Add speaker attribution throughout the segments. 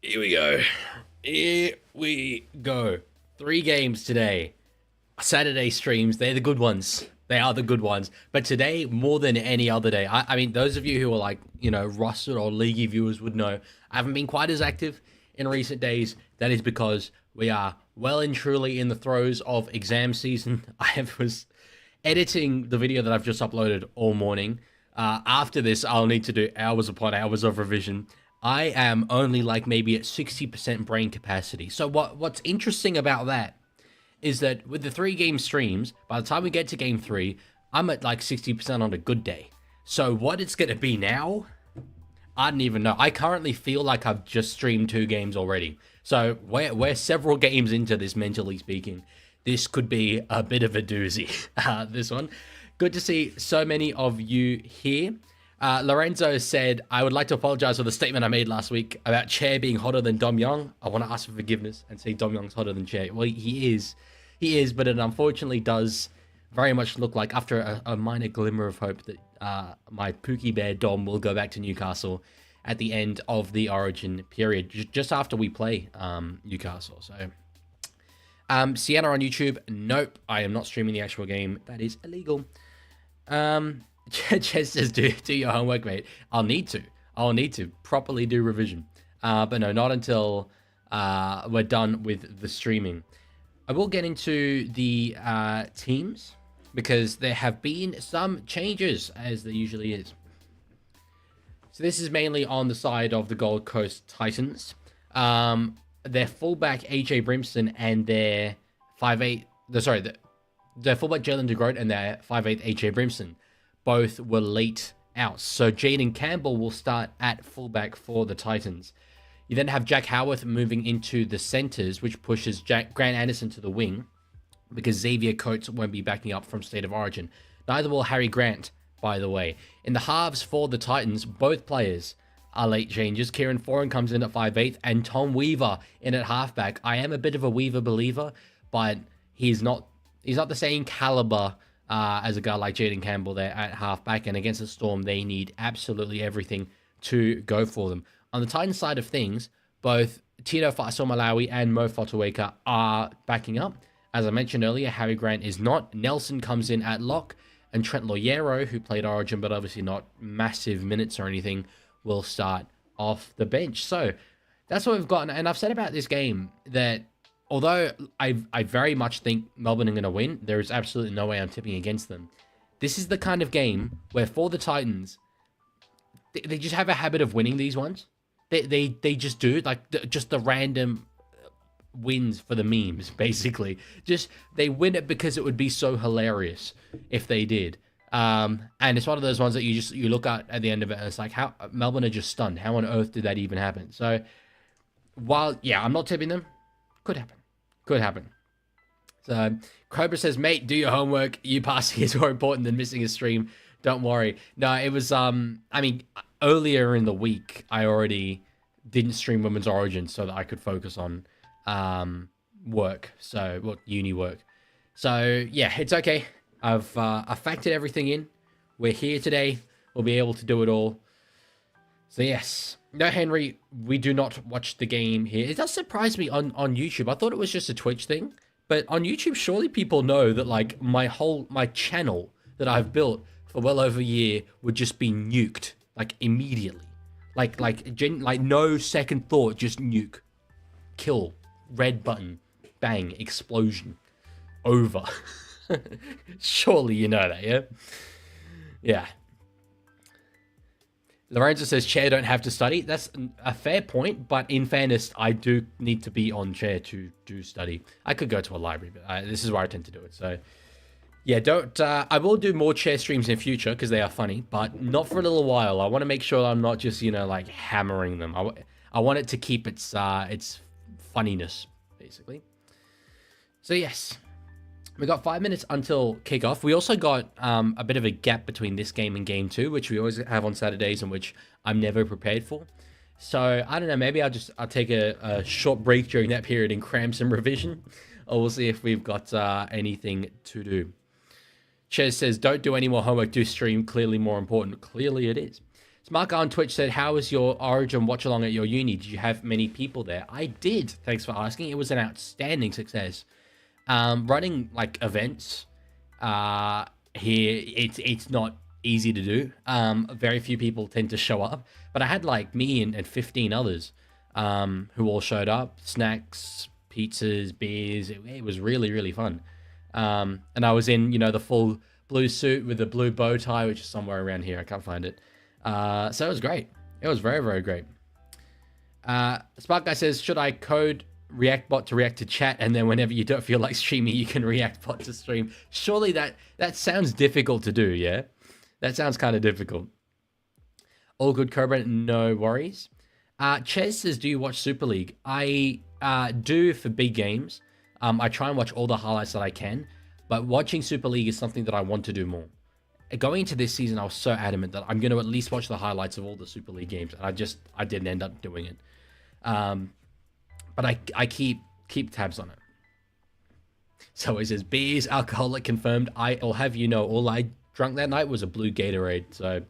Speaker 1: Here we go. Here we go. 3 games today. Saturday streams, they're the good ones. They are the good ones. But today, more than any other day, I mean, those of you who are like, Rusted or Leaguie viewers would know, I haven't been quite as active in recent days. That is because we are well and truly in the throes of exam season. was editing the video that I've just uploaded all morning. After this, I'll need to do hours upon hours of revision. I am only like maybe at 60% brain capacity. So what's interesting about that is that with the 3 game streams, by the time we get to game 3, I'm at like 60% on a good day. So what it's going to be now, I don't even know. I currently feel like I've just streamed 2 games already. So we're several games into this, mentally speaking. This could be a bit of a doozy, this one. Good to see so many of you here. Lorenzo said, I would like to apologize for the statement I made last week about Chair being hotter than Dom Young. I want to ask for forgiveness and say Dom Young's hotter than Chair. Well, he is, but it unfortunately does very much look like, after a minor glimmer of hope, that my Pookie Bear Dom will go back to Newcastle at the end of the Origin period, just after we play Newcastle. So, Sienna on YouTube, nope, I am not streaming the actual game. That is illegal. Jess says, do your homework, mate. I'll need to properly do revision. But no, not until we're done with the streaming. I will get into the teams, because there have been some changes, as there usually is. So this is mainly on the side of the Gold Coast Titans. Their fullback AJ Brimson and their 5'8", their fullback Jalen DeGroat and their 5'8" AJ Brimson both were late out. So Jaden Campbell will start at fullback for the Titans. You then have Jack Howarth moving into the centers, which pushes Grant Anderson to the wing, because Xavier Coates won't be backing up from State of Origin. Neither will Harry Grant, by the way. In the halves for the Titans, both players are late changes. Kieran Foran comes in at 5'8", and Tom Weaver in at halfback. I am a bit of a Weaver believer, but he's not the same caliber as a guy like Jaden Campbell there at halfback, and against the Storm, they need absolutely everything to go for them. On the Titans side of things, both Tino Fa'asomalawi and Mo Fotuweka are backing up. As I mentioned earlier, Harry Grant is not. Nelson comes in at lock, and Trent Loiero, who played Origin but obviously not massive minutes or anything, will start off the bench. So that's what we've got. And I've said about this game that although I very much think Melbourne are going to win, there is absolutely no way I'm tipping against them. This is the kind of game where, for the Titans, they just have a habit of winning these ones. They just do, like, just the random wins for the memes, basically. Just, they win it because it would be so hilarious if they did. And it's one of those ones that you look at the end of it, and it's like, how Melbourne are just stunned. How on earth did that even happen? So, while, yeah, I'm not tipping them, could happen. Could happen. So, Cobra says, mate, do your homework. You passing is more important than missing a stream. Don't worry. No, it was, I mean, earlier in the week, I already didn't stream Women's Origin so that I could focus on work. So, well, uni work. So, yeah, it's okay. I've factored everything in. We're here today. We'll be able to do it all. So, yes. No, Henry, we do not watch the game here. It does surprise me on YouTube. I thought it was just a Twitch thing. But on YouTube, surely people know that, like, my channel that I've built for well over a year would just be nuked, like, immediately. Like no second thought, just nuke. Kill. Red button. Bang. Explosion. Over. Surely you know that, yeah? Yeah. Lorenzo says, Chair don't have to study. That's a fair point, but in fairness, I do need to be on Chair to do study. I could go to a library, but this is where I tend to do it. So, yeah, I will do more Chair streams in future because they are funny, but not for a little while. I want to make sure I'm not just, like, hammering them. I want it to keep its funniness, basically. So, yes. We got 5 minutes until kickoff. We also got a bit of a gap between this game and game 2, which we always have on Saturdays and which I'm never prepared for. So, I don't know, maybe I'll take a short break during that period and cram some revision. Or we'll see if we've got anything to do. Ches says, don't do any more homework, do stream. Clearly more important. Clearly it is. Smart Guy on Twitch said, how was your Origin watch along at your uni? Did you have many people there? I did. Thanks for asking. It was an outstanding success. Running like events here, it's not easy to do. Very few people tend to show up, but I had like me and 15 others who all showed up. Snacks, pizzas, beers. It was really, really fun. And I was in, the full blue suit with the blue bow tie, which is somewhere around here. I can't find it. So it was great. It was very, very great. Spark Guy says, should I code ReactBot to react to chat, and then whenever you don't feel like streaming, you can ReactBot to stream? Surely that sounds difficult to do, yeah? That sounds kind of difficult. All good, Cobra. No worries. Ches says, do you watch Super League? I do for big games. I try and watch all the highlights that I can, but watching Super League is something that I want to do more. Going into this season, I was so adamant that I'm going to at least watch the highlights of all the Super League games, and I didn't end up doing it. But I keep tabs on it. So it says, beers, alcoholic confirmed. I'll have you know, all I drank that night was a blue Gatorade. So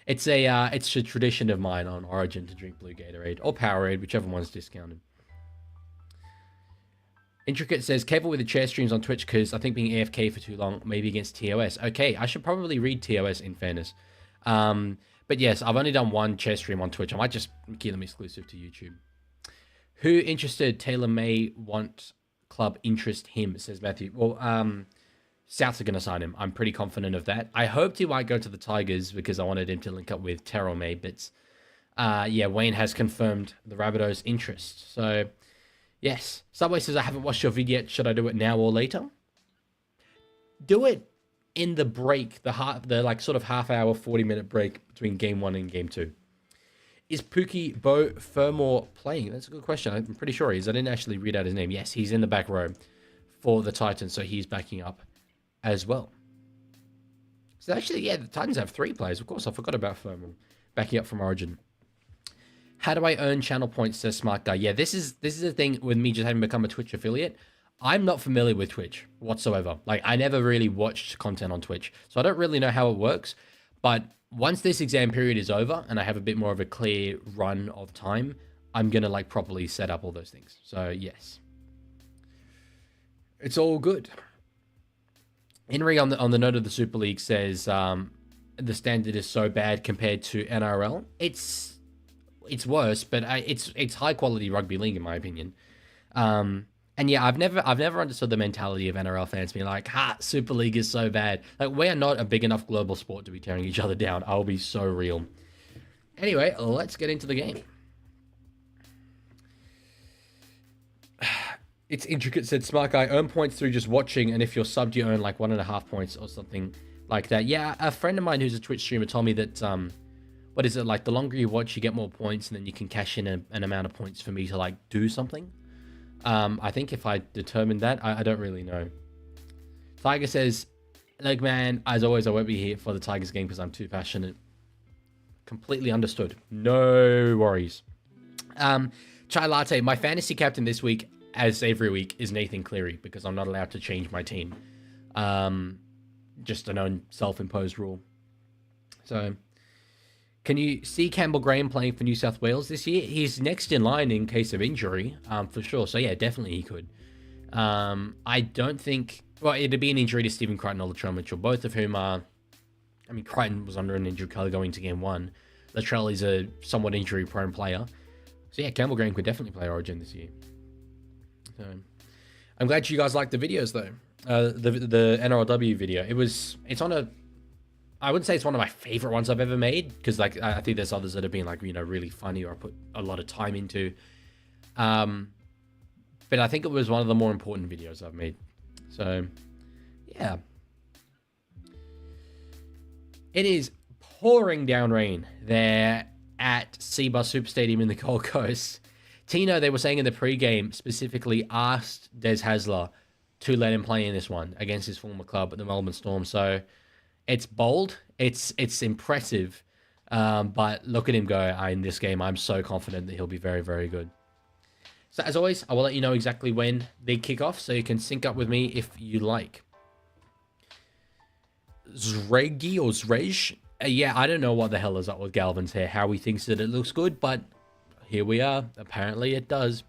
Speaker 1: it's a tradition of mine on Origin to drink blue Gatorade or Powerade, whichever one's discounted. Intricate says, careful with the chair streams on Twitch because I think being AFK for too long, maybe against TOS. Okay, I should probably read TOS in fairness. But yes, I've only done one chair stream on Twitch. I might just keep them exclusive to YouTube. Who interested? Taylor May want club interest him, says Matthew. Well, Souths are going to sign him. I'm pretty confident of that. I hoped he might go to the Tigers because I wanted him to link up with Terrell May. But yeah, Wayne has confirmed the Rabbitohs' interest. So yes. Subway says, I haven't watched your video yet. Should I do it now or later? Do it in the break, the like sort of half hour, 40-minute break between game 1 and game 2. Is Pookie Bo Fermor playing? That's a good question. I'm pretty sure he is. I didn't actually read out his name. Yes, he's in the back row for the Titans, so he's backing up as well. So actually, yeah, the Titans have 3 players. Of course, I forgot about Fermor backing up from Origin. How do I earn channel points, says Smart Guy? Yeah, this is the thing with me just having become a Twitch affiliate. I'm not familiar with Twitch whatsoever. Like, I never really watched content on Twitch, so I don't really know how it works. But once this exam period is over and I have a bit more of a clear run of time, I'm going to like properly set up all those things. So yes, it's all good. Henry on the note of the Super League says the standard is so bad compared to NRL. It's worse, but it's high quality rugby league in my opinion. And yeah, I've never understood the mentality of NRL fans being like, Super League is so bad. Like, we are not a big enough global sport to be tearing each other down. I'll be so real. Anyway, let's get into the game. It's Intricate said, Smart Guy, earn points through just watching, and if you're subbed, you earn like 1.5 points or something like that. Yeah, a friend of mine who's a Twitch streamer told me that, what is it, like the longer you watch, you get more points, and then you can cash in an amount of points for me to like do something. I think if I determined that, I don't really know. Tiger says, look, man, as always, I won't be here for the Tigers game because I'm too passionate. Completely understood. No worries. Chai Latte, my fantasy captain this week, as every week, is Nathan Cleary because I'm not allowed to change my team. Just an own self-imposed rule. So, can you see Campbell Graham playing for New South Wales this year? He's next in line in case of injury, for sure. So yeah, definitely he could. I don't think... Well, it'd be an injury to Stephen Crichton or Latrell Mitchell, both of whom are... I mean, Crichton was under an injury color going to game 1. Latrell is a somewhat injury-prone player. So yeah, Campbell Graham could definitely play Origin this year. So, I'm glad you guys liked the videos, though. The NRLW video. It's on a... I wouldn't say it's one of my favorite ones I've ever made, because like I think there's others that have been like, really funny or I put a lot of time into. But I think it was one of the more important videos I've made. So, yeah. It is pouring down rain there at Seabus Super Stadium in the Gold Coast. Tino, they were saying in the pregame, specifically asked Des Hasler to let him play in this one against his former club at the Melbourne Storm. So, it's bold, it's impressive, but look at him go in this game. I'm so confident that he'll be very, very good. So as always, I will let you know exactly when they kick off, so you can sync up with me if you like. Zregi or Zrej Yeah, I don't know what the hell is up with Galvin's hair, how he thinks that it looks good, but here we are. Apparently it does.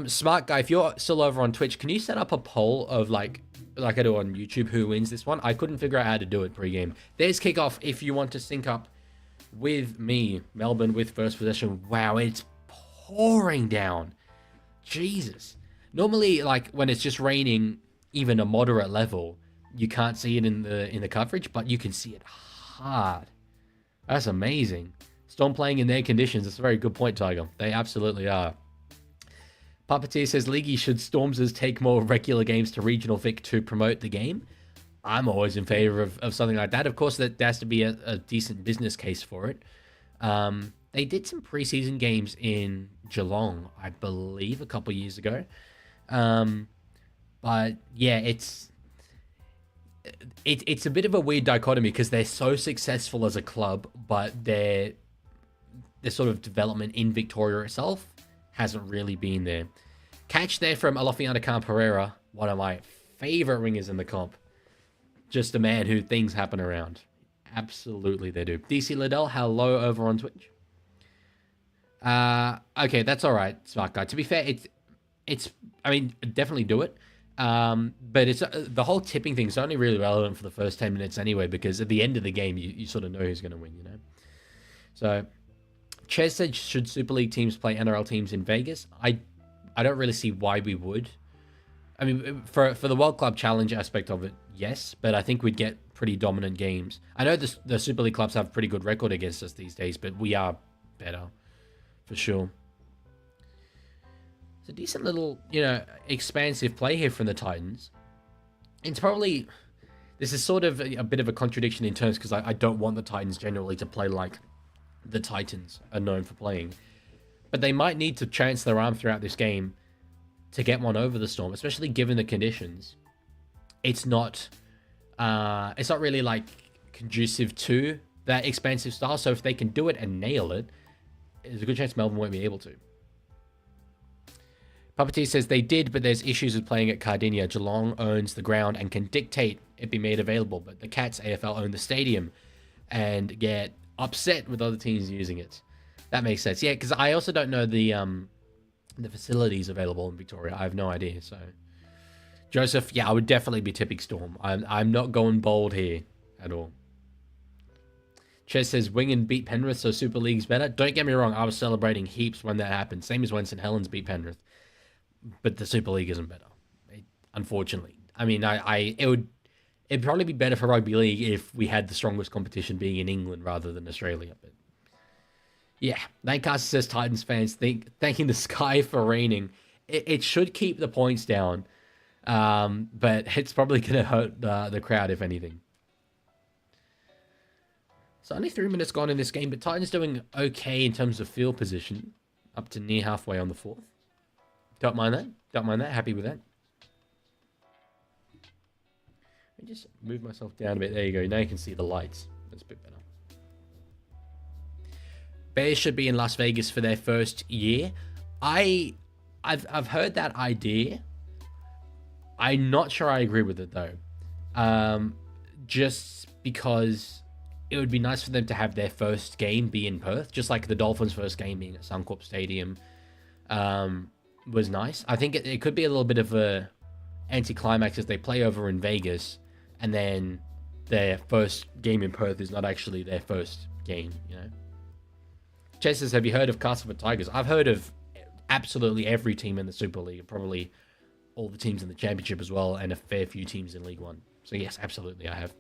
Speaker 1: Smart guy, if you're still over on Twitch, can you set up a poll of like I do on YouTube, who wins this one? I couldn't figure out how to do it pre-game. There's kickoff if you want to sync up with me. Melbourne with first possession. Wow, it's pouring down. Jesus. Normally, like when it's just raining, even a moderate level, you can't see it in the coverage, but you can see it hard. That's amazing. Storm playing in their conditions. That's a very good point, Tiger. They absolutely are. Puppeteer says Leaguie should Stormsers take more regular games to regional Vic to promote the game. I'm always in favor of something like that. Of course, there has to be a decent business case for it. They did some preseason games in Geelong, I believe, a couple years ago. But yeah, it's a bit of a weird dichotomy because they're so successful as a club, but their sort of development in Victoria itself hasn't really been there. Catch there from Alofiana Khan Pereira, one of my favorite ringers in the comp. Just a man who things happen around. Absolutely they do. DC Liddell, hello over on Twitch. Okay, that's all right, smart guy. To be fair, it's I mean, definitely do it. But it's the whole tipping thing is only really relevant for the first 10 minutes anyway, because at the end of the game, you sort of know who's going to win, you know? So, Ches said, should Super League teams play NRL teams in Vegas? I don't really see why we would. I mean, for the World Club Challenge aspect of it, yes, but I think we'd get pretty dominant games. I know the Super League clubs have a pretty good record against us these days, but we are better, for sure. It's a decent little, expansive play here from the Titans. It's probably, this is sort of a bit of a contradiction in terms because I don't want the Titans generally to play like the Titans are known for playing. But they might need to chance their arm throughout this game to get one over the Storm, especially given the conditions. It's not really like conducive to that expansive style. So if they can do it and nail it, there's a good chance Melbourne won't be able to. Puppeteer says they did, but there's issues with playing at Cardinia. Geelong owns the ground and can dictate it be made available, but the Cats AFL own the stadium and get upset with other teams using it. That makes sense. Yeah, because I also don't know the facilities available in Victoria. I have no idea. So, Joseph, yeah, I would definitely be tipping Storm. I'm not going bold here at all. Ches says Wingen beat Penrith, so Super League's better. Don't get me wrong, I was celebrating heaps when that happened. Same as when St Helens beat Penrith. But the Super League isn't better, unfortunately. I mean, it'd probably be better for Rugby League if we had the strongest competition being in England rather than Australia. But yeah, Lancaster says Titans fans thanking the sky for raining. It should keep the points down, but it's probably going to hurt the crowd, if anything. So only 3 minutes gone in this game, but Titans doing okay in terms of field position, up to near halfway on the fourth. Don't mind that. Don't mind that. Happy with that. Let me just move myself down a bit. There you go. Now you can see the lights. That's a bit better. Bears should be in Las Vegas for their first year. I've heard that idea. I'm not sure I agree with it though. Just because it would be nice for them to have their first game be in Perth, just like the Dolphins' first game being at Suncorp Stadium. Was nice. I think it could be a little bit of a anticlimax as they play over in Vegas, and then their first game in Perth is not actually their first game, you know. Chess says, have you heard of Castleford Tigers? I've heard of absolutely every team in the Super League, probably all the teams in the Championship as well, and a fair few teams in League One. So yes, absolutely, I have.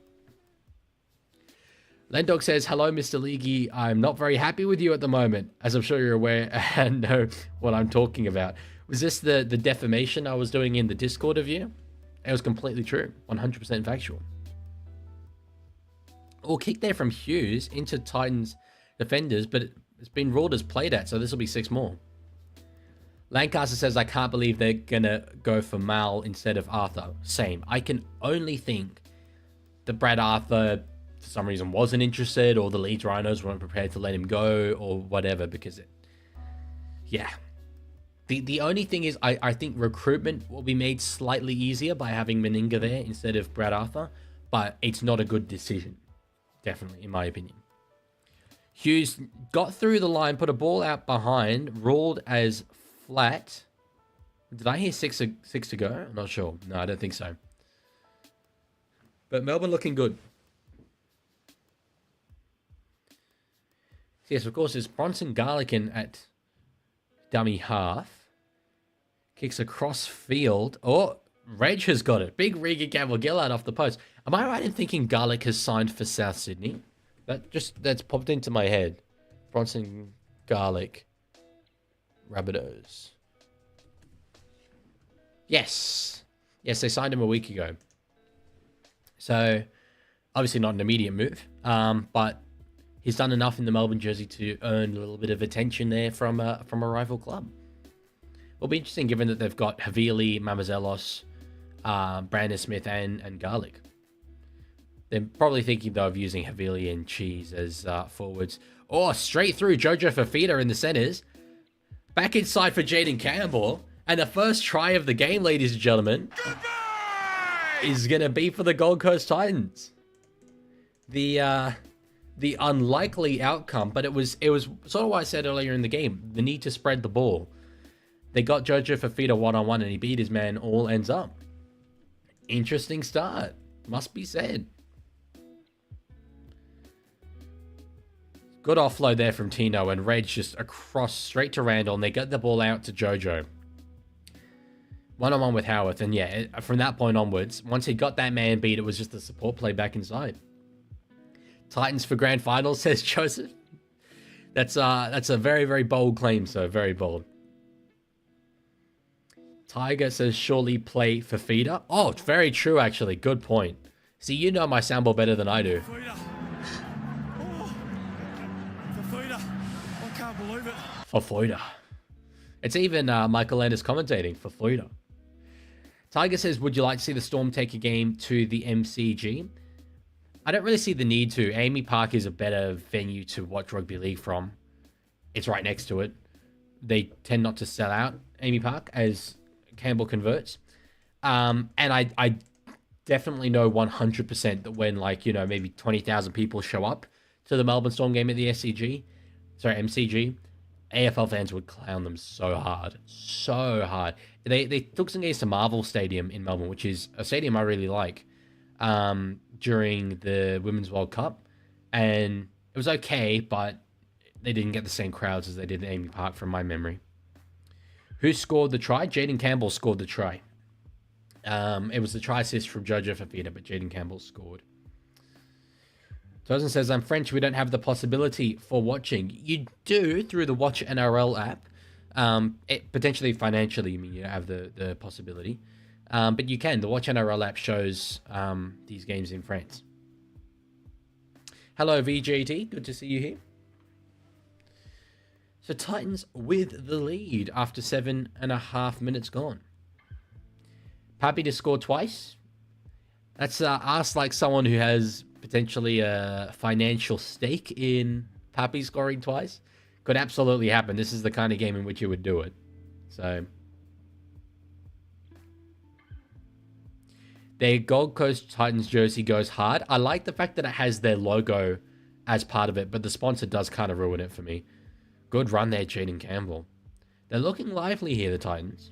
Speaker 1: Lendog says, hello, Mr. Leaguie. I'm not very happy with you at the moment, as I'm sure you're aware and know what I'm talking about. Was this the defamation I was doing in the Discord of you? It was completely true. 100% factual. All kick there from Hughes into Titans defenders, but it's been ruled as played at, so this will be 6 more. Lancaster says, I can't believe they're going to go for Mal instead of Arthur. Same. I can only think that Brad Arthur, for some reason, wasn't interested, or the Leeds Rhinos weren't prepared to let him go, or whatever, because yeah. The only thing is, I think recruitment will be made slightly easier by having Meninga there instead of Brad Arthur, but it's not a good decision. definitely, in my opinion. Hughes got through the line, put a ball out behind, ruled as flat. Did I hear six to go? I'm not sure. No, I don't think so. But Melbourne looking good. Yes, of course, it's Bronson Garlickin at dummy half. Kicks across field. Oh, Reg has got it. Big Regan Campbell-Gillard off the post. Am I right in thinking Garlick has signed for South Sydney? That's popped into my head. Bronson Garlick. Rabbitohs. Yes. Yes, they signed him a week ago. So, obviously not an immediate move. But he's done enough in the Melbourne jersey to earn a little bit of attention there from a rival club. It'll be interesting given that they've got Havili, Mamazelos, Brandon Smith, and Garlic. They're probably thinking, though, of using Havili and Cheese as forwards. Oh, straight through Jojo Fafita in the centres. Back inside for Jaden Campbell. And the first try of the game, ladies and gentlemen, is going to be for the Gold Coast Titans. The unlikely outcome, but it was sort of what I said earlier in the game. The need to spread the ball. They got Jojo Fafita one-on-one and he beat his man all ends up. Interesting start. Must be said. Good offload there from Tino and Reg just across straight to Randall and they get the ball out to Jojo. One-on-one with Howarth and yeah, from that point onwards, once he got that man beat, it was just a support play back inside. Titans for grand final, says Joseph. That's a very, very bold claim, so very bold. Tiger says surely play for feeder. Oh, it's very true actually. Good point. See, you know my soundboard better than I do.
Speaker 2: I can't believe it.
Speaker 1: For Floyder. It's even Michael Landis commentating for Floyder. Tiger says, would you like to see the Storm take a game to the MCG? I don't really see the need to. Amy Park is a better venue to watch rugby league from. It's right next to it. They tend not to sell out Amy Park as Campbell converts. And I definitely know 100% that when, like, you know, maybe 20,000 people show up to the Melbourne Storm game at the MCG, AFL fans would clown them so hard. So hard. They took some games to Marvel Stadium in Melbourne, which is a stadium I really like, during the Women's World Cup. And it was okay, but they didn't get the same crowds as they did at Amy Park from my memory. Who scored the try? Jaden Campbell scored the try. It was the try assist from Jojo Fafita, but Jaden Campbell scored. Tozen says, I'm French, we don't have the possibility for watching. You do through the Watch NRL app. Potentially financially, you mean you don't have the possibility. But you can. The Watch NRL app shows these games in France. Hello, VJT. Good to see you here. So Titans with the lead after 7.5 minutes gone. Pappy to score twice. That's asked like someone who has potentially a financial stake in Pappy scoring twice. Could absolutely happen. This is the kind of game in which you would do it. So their Gold Coast Titans jersey goes hard. I like the fact that it has their logo as part of it, but the sponsor does kind of ruin it for me. Good run there, Jaden Campbell. They're looking lively here, the Titans.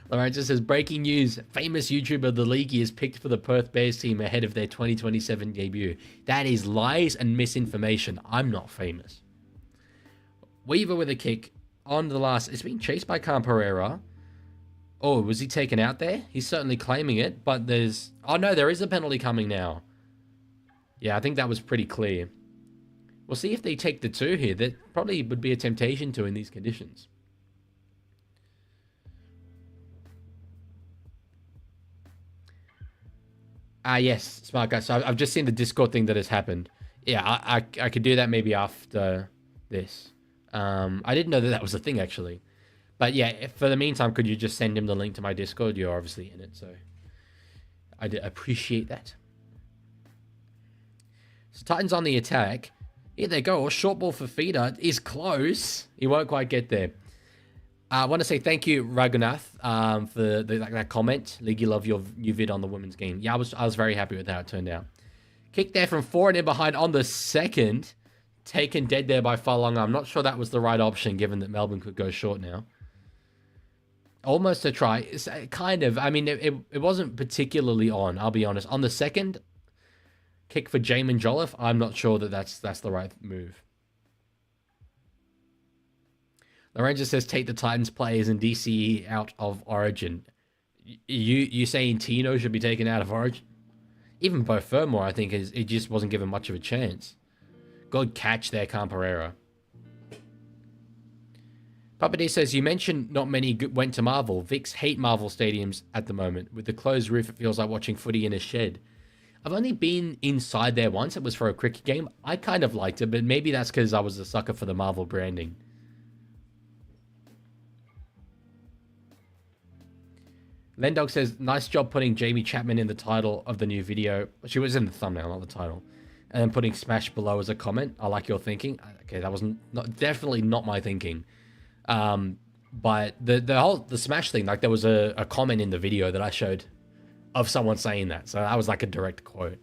Speaker 1: Lorenzo says, breaking news. Famous YouTuber The Leaguie is picked for the Perth Bears team ahead of their 2027 debut. That is lies and misinformation. I'm not famous. Weaver with a kick on the last. It's being chased by Khan Pereira. Oh, was he taken out there? He's certainly claiming it, but there's... Oh, no, there is a penalty coming now. Yeah, I think that was pretty clear. We'll see if they take the 2 here. That probably would be a temptation to in these conditions. Yes, smart guy. So I've just seen the Discord thing that has happened. Yeah, I could do that maybe after this. I didn't know that was a thing, actually. But yeah, for the meantime, could you just send him the link to my Discord? You're obviously in it, so I appreciate that. So Titans on the attack. Here they go. A short ball for Feeder is close. He won't quite get there. I want to say thank you, Raghunath, for that comment. Leaguie, love your new vid on the women's game. Yeah, I was very happy with how it turned out. Kick there from 4 and in behind on the second. Taken dead there by Falong. I'm not sure that was the right option, given that Melbourne could go short now. Almost a try. It's kind of. I mean, it wasn't particularly on, I'll be honest. On the second kick for Jamin Jolliffe, I'm not sure that that's the right move. Lorenzo says, take the Titans players and DCE out of Origin. You saying Tino should be taken out of Origin? Even Bo Fermor, I think, it just wasn't given much of a chance. Good catch there, Camperera. Papa D says, you mentioned not many went to Marvel. Vics hate Marvel stadiums at the moment. With the closed roof, it feels like watching footy in a shed. I've only been inside there once. It was for a cricket game. I kind of liked it, but maybe that's because I was a sucker for the Marvel branding. Lendog says, nice job putting Jamie Chapman in the title of the new video. She was in the thumbnail, not the title. And then putting Smash below as a comment. I like your thinking. Okay, that was definitely not my thinking. But the Smash thing, like there was a comment in the video that I showed of someone saying that. So that was like a direct quote.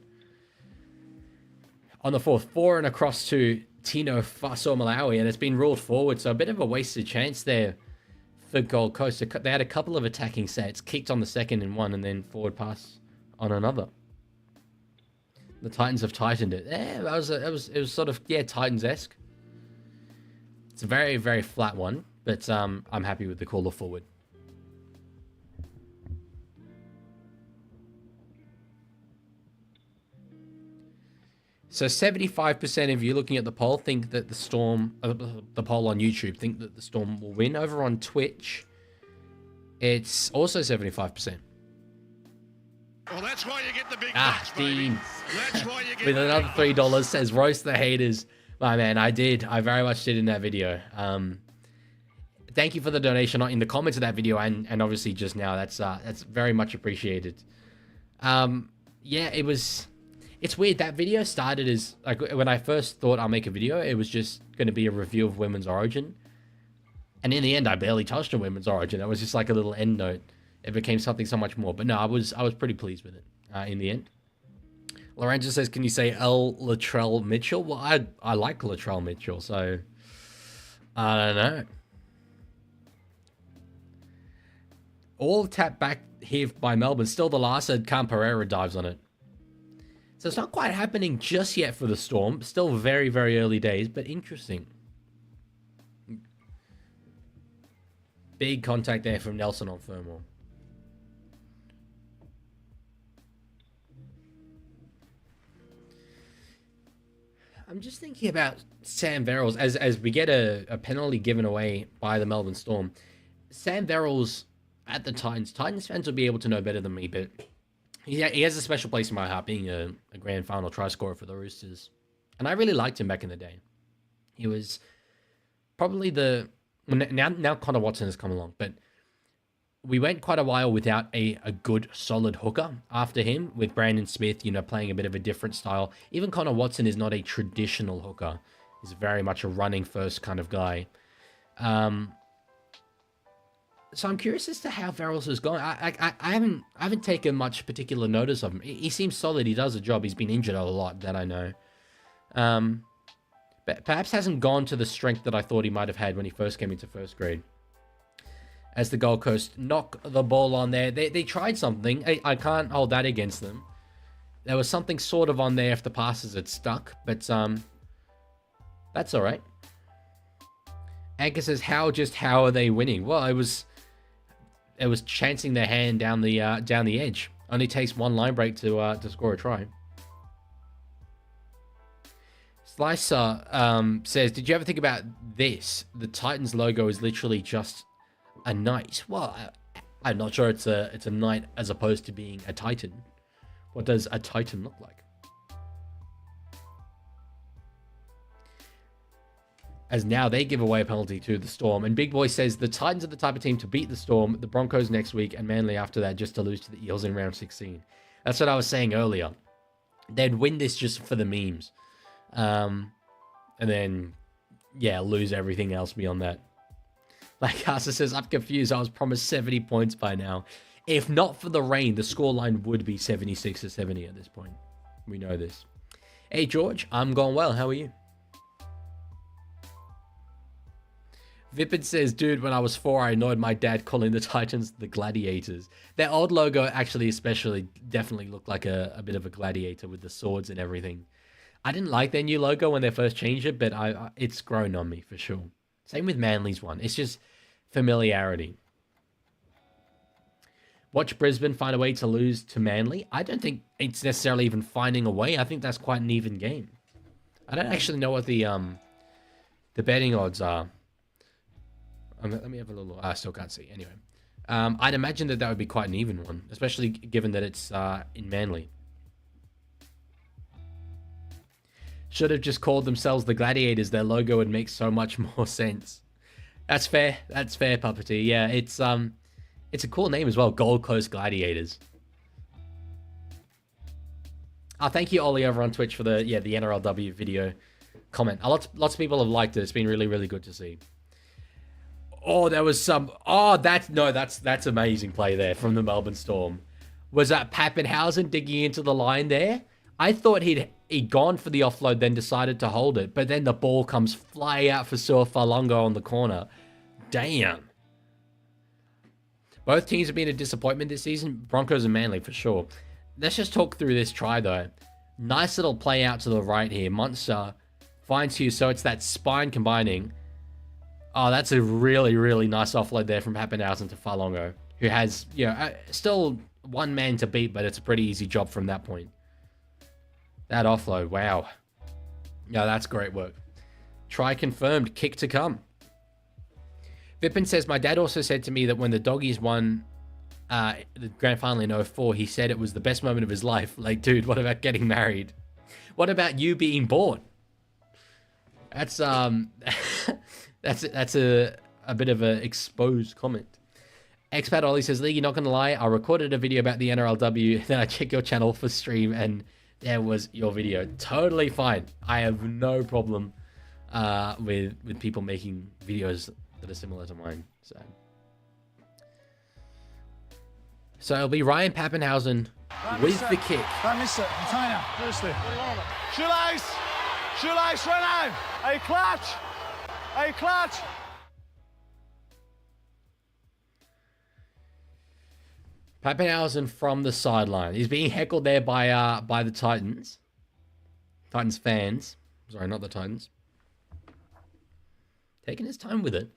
Speaker 1: On the fourth, 4 and across to Tino Fasor-Malawi, and it's been ruled forward. So a bit of a wasted chance there for Gold Coast. They had a couple of attacking sets, kicked on the second in one, and then forward pass on another. The Titans have tightened it. Yeah, it was sort of, yeah, Titans-esque. It's a very, very flat one, but I'm happy with the caller forward. So 75% of you looking at the poll think that the Storm, the poll on YouTube, think that the Storm will win. Over on Twitch, it's also 75%.
Speaker 2: Well, that's why you get the big bucks,
Speaker 1: Dean.
Speaker 2: That's why you get
Speaker 1: With another $3 says, roast the haters. My man, I very much did in that video. Thank you for the donation in the comments of that video and obviously just now. That's very much appreciated. Yeah, it's weird. That video started as, like, when I first thought I'll make a video, it was just going to be a review of Women's Origin. And in the end, I barely touched on Women's Origin. It was just like a little end note. It became something so much more. But no, I was pretty pleased with it in the end. Lorenzo says, can you say L. Latrell Mitchell? Well, I like Latrell Mitchell, so I don't know. All tap back here by Melbourne. Still the last, and Camperera dives on it. So it's not quite happening just yet for the Storm. Still very, very early days, but interesting. Big contact there from Nelson on Fermor. I'm just thinking about Sam Verrills as we get a penalty given away by the Melbourne Storm. Sam Verrills at the Titans. Titans fans will be able to know better than me, but he has a special place in my heart, being a grand final try scorer for the Roosters. And I really liked him back in the day. He was probably now Connor Watson has come along, but we went quite a while without a good, solid hooker after him, with Brandon Smith, playing a bit of a different style. Even Connor Watson is not a traditional hooker. He's very much a running first kind of guy. So I'm curious as to how Verrills is going. I haven't taken much particular notice of him. He seems solid. He does a job. He's been injured a lot, that I know. But perhaps hasn't gone to the strength that I thought he might have had when he first came into first grade. As the Gold Coast knock the ball on there. They tried something. I can't hold that against them. There was something sort of on there if the passes had stuck. But that's all right. Anchor says, how are they winning? Well, it was chancing their hand down the edge. Only takes one line break to score a try. Slicer says, did you ever think about this? The Titans logo is literally just a knight. Well, I'm not sure it's a knight as opposed to being a titan. What does a titan look like? As now they give away a penalty to the Storm. And Big Boy says the Titans are the type of team to beat the Storm, the Broncos next week, and Manly after that, just to lose to the Eels in round 16. That's what I was saying earlier. They'd win this just for the memes. And then, yeah, lose everything else beyond that. Like Casa says, I'm confused. I was promised 70 points by now. If not for the rain, the scoreline would be 76 to 70 at this point. We know this. Hey, George, I'm going well. How are you? Vipid says, dude, when I was 4, I annoyed my dad calling the Titans the Gladiators. Their old logo actually definitely looked like a bit of a gladiator with the swords and everything. I didn't like their new logo when they first changed it, but it's grown on me for sure. Same with Manly's one. It's just familiarity. Watch Brisbane find a way to lose to Manly. I don't think it's necessarily even finding a way. I think that's quite an even game. I don't actually know what the betting odds are. Let me have a little... I still can't see. Anyway. I'd imagine that would be quite an even one, especially given that it's in Manly. Should have just called themselves the Gladiators. Their logo would make so much more sense. That's fair. That's fair, Puppeteer. Yeah, it's a cool name as well. Gold Coast Gladiators. Thank you, Ollie, over on Twitch for the NRLW video comment. Lots of people have liked it. It's been really, really good to see. Oh, there was some... Oh, that's amazing play there from the Melbourne Storm. Was that Pappenhausen digging into the line there? I thought he'd gone for the offload, then decided to hold it. But then the ball comes flying out for Suafalonga on the corner. Damn. Both teams have been a disappointment this season. Broncos and Manly, for sure. Let's just talk through this try, though. Nice little play out to the right here. Munster finds Hughes, so it's that spine combining. Oh, that's a really, really nice offload there from Pappenhausen to Falongo, who has, still one man to beat, but it's a pretty easy job from that point. That offload, wow. Yeah, that's great work. Try confirmed, kick to come. Vipin says, my dad also said to me that when the Doggies won the grand final in 04, he said it was the best moment of his life. Like, dude, what about getting married? What about you being born? That's that's a bit of an exposed comment. Expat Ollie says, Leaguie, not gonna lie, I recorded a video about the NRLW, then I checked your channel for stream, and there was your video. Totally fine. I have no problem with people making videos that are similar to mine. So it'll be Ryan Pappenhausen with the kick.
Speaker 3: Don't miss it. Container, firstly. Shoelace! Shoelace, run out! A clutch! A clutch!
Speaker 1: Pappenhausen from the sideline. He's being heckled there by the Titans. Titans fans. Sorry, not the Titans. Taking his time with it.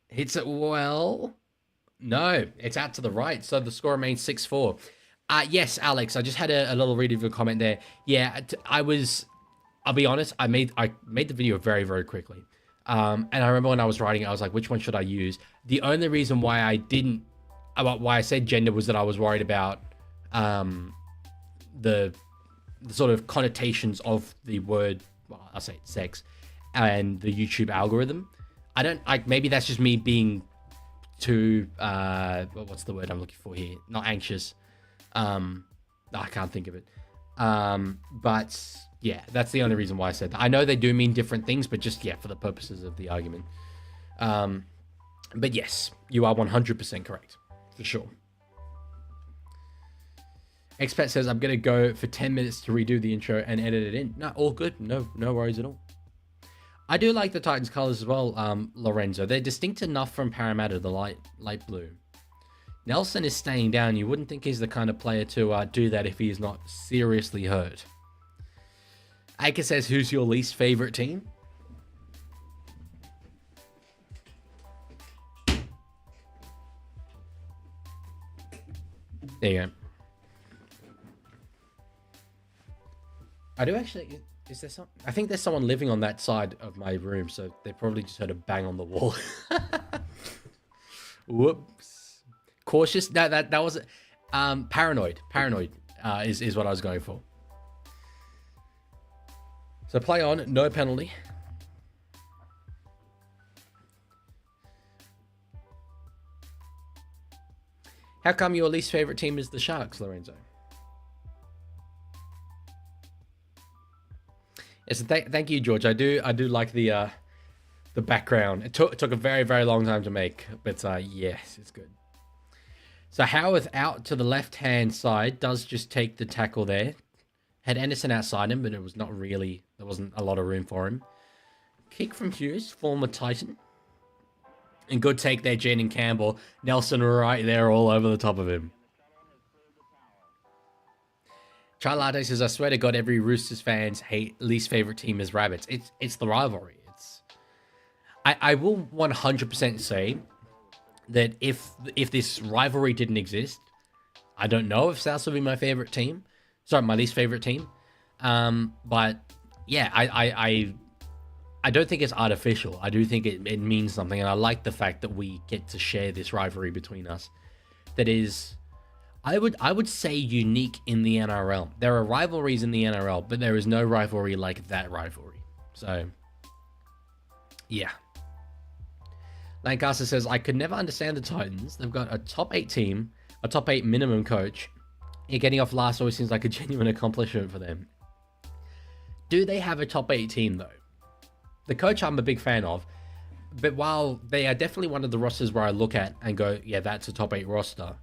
Speaker 1: Hits it well. No, it's out to the right. So the score remains 6-4. Yes, Alex, I just had a little read of your comment there. Yeah, I'll be honest, I made the video very, very quickly. And I remember when I was writing it, I was like, which one should I use? The only reason why I said gender was that I was worried about the sort of connotations of the word, well, I'll say sex, and the YouTube algorithm. Maybe that's just me being too, what's the word I'm looking for here? Not anxious. I can't think of it. But yeah, that's the only reason why I said that. I know they do mean different things, but just, for the purposes of the argument. But yes, you are 100% correct, for sure. Expat says, I'm going to go for 10 minutes to redo the intro and edit it in. No, all good. No worries at all. I do like the Titans colors as well, Lorenzo. They're distinct enough from Parramatta, the light blue. Nelson is staying down. You wouldn't think he's the kind of player to do that if he is not seriously hurt. Aika says, who's your least favorite team? There you go. I do actually... Is there some? I think there's someone living on that side of my room, so they probably just heard a bang on the wall. Whoops. Cautious. No, that was paranoid. Paranoid is what I was going for. So play on, no penalty. How come your least favorite team is the Sharks, Lorenzo? Yes, thank you, George. I do like the background. It took a very, very long time to make, but yes, it's good. So Howarth out to the left-hand side, does just take the tackle there. Had Anderson outside him, but it was not really, there wasn't a lot of room for him. Kick from Hughes, former Titan. And good take there, Jaden Campbell. Nelson right there all over the top of him. Charlotte says, I swear to God, every Roosters fan's least favorite team is Rabbits. It's the rivalry. I will 100% say that if this rivalry didn't exist, I don't know if Souths would be my favorite team. Sorry, my least favorite team. But yeah, I don't think it's artificial. I do think it means something, and I like the fact that we get to share this rivalry between us. That is, I would say, unique in the NRL. There are rivalries in the NRL, but there is no rivalry like that rivalry. So, yeah. Lancaster says, I could never understand the Titans. They've got a top 8 team, a top 8 minimum coach. And getting off last always seems like a genuine accomplishment for them. Do they have a top 8 team, though? The coach I'm a big fan of, but while they are definitely one of the rosters where I look at and go, yeah, that's a top 8 roster,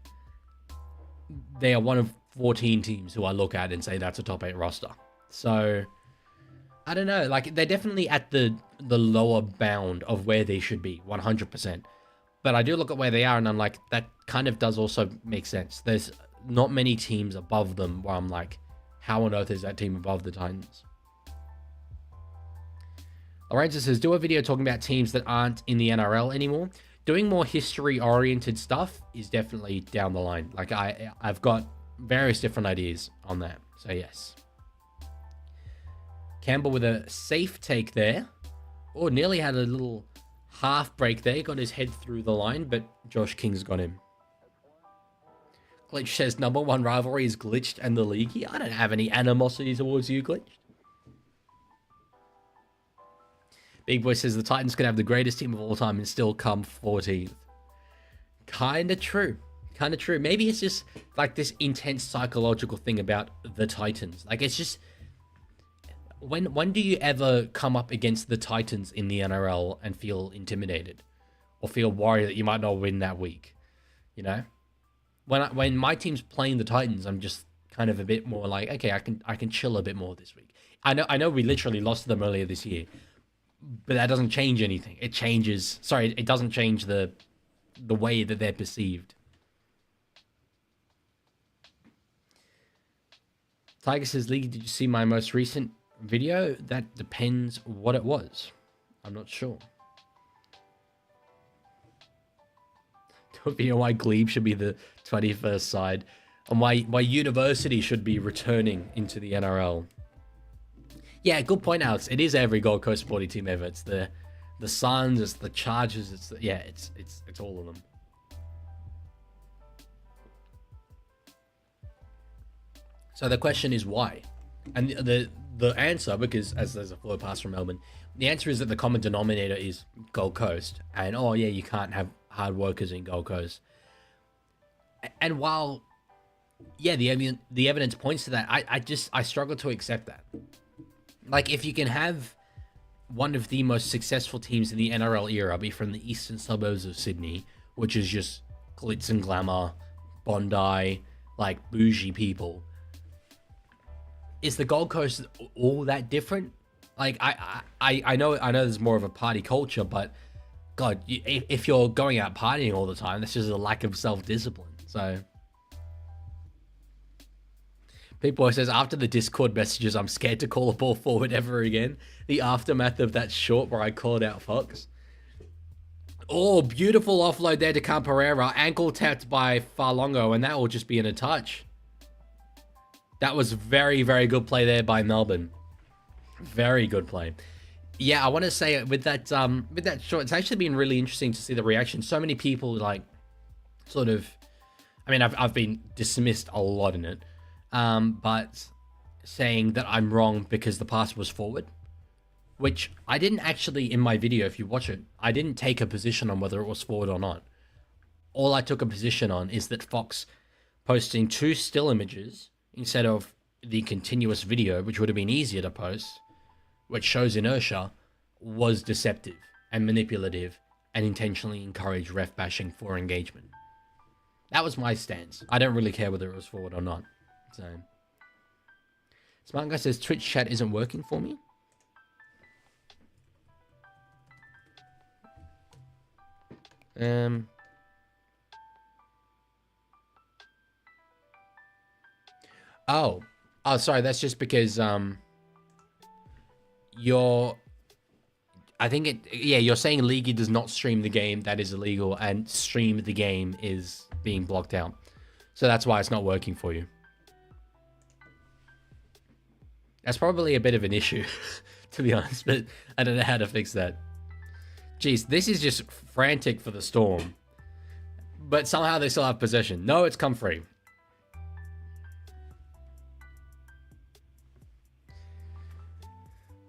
Speaker 1: they are one of 14 teams who I look at and say that's a top 8 roster. So, I don't know. Like, they're definitely at the lower bound of where they should be, 100%. But I do look at where they are and I'm like, that kind of does also make sense. There's not many teams above them where I'm like, how on earth is that team above the Titans? Lorenzo says, do a video talking about teams that aren't in the NRL anymore. Doing more history-oriented stuff is definitely down the line. Like, I've got various different ideas on that. So, yes. Campbell with a safe take there. Oh, nearly had a little half break there. Got his head through the line, but Josh King's got him. Glitch says, number 1 rivalry is Glitched and the Leaguie. I don't have any animosity towards you, Glitched. Big Boy says, the Titans could have the greatest team of all time and still come 14th. Kinda true. Kinda true. Maybe it's just like this intense psychological thing about the Titans. Like, it's just... When do you ever come up against the Titans in the NRL and feel intimidated? Or feel worried that you might not win that week? You know? When my team's playing the Titans, I'm just kind of a bit more like, okay, I can chill a bit more this week. I know we literally lost to them earlier this year. But that doesn't change anything. It changes... Sorry, it doesn't change the way that they're perceived. Tiger says, League, did you see my most recent video? That depends what it was. I'm not sure. Do a video why Glebe should be the 21st side. And why University should be returning into the NRL. Yeah, good point, Alex. It is every Gold Coast sporting team ever. It's the Suns, it's the Chargers, it's all of them. So the question is why? And the answer, because as there's a forward pass from Melbourne, the answer is that the common denominator is Gold Coast. And oh yeah, you can't have hard workers in Gold Coast. And while yeah, the evidence points to that, I struggle to accept that. Like, if you can have one of the most successful teams in the NRL era be from the eastern suburbs of Sydney, which is just glitz and glamour, Bondi, like bougie people, is the Gold Coast all that different? Like, I know there's more of a party culture, but God, if you're going out partying all the time, that's just a lack of self-discipline. So... People says, after the Discord messages, I'm scared to call a ball forward ever again. The aftermath of that short where I called out Fox. Oh, beautiful offload there to Camperera. Ankle tapped by Farlongo, and that will just be in a touch. That was very, very good play there by Melbourne. Very good play. Yeah, I want to say with that short, it's actually been really interesting to see the reaction. So many people, like, sort of... I mean, I've been dismissed a lot in it. But saying that I'm wrong because the pass was forward, which I didn't actually, in my video, if you watch it, I didn't take a position on whether it was forward or not. All I took a position on is that Fox posting 2 still images instead of the continuous video, which would have been easier to post, which shows inertia, was deceptive and manipulative and intentionally encouraged ref bashing for engagement. That was my stance. I don't really care whether it was forward or not. So, Smart Guy says Twitch chat isn't working for me. Oh, sorry. That's just because you're saying Leaguie does not stream the game. That is illegal, and stream the game is being blocked out. So that's why it's not working for you. That's probably a bit of an issue, to be honest, but I don't know how to fix that. Jeez, this is just frantic for the Storm. But somehow they still have possession. No, it's come free.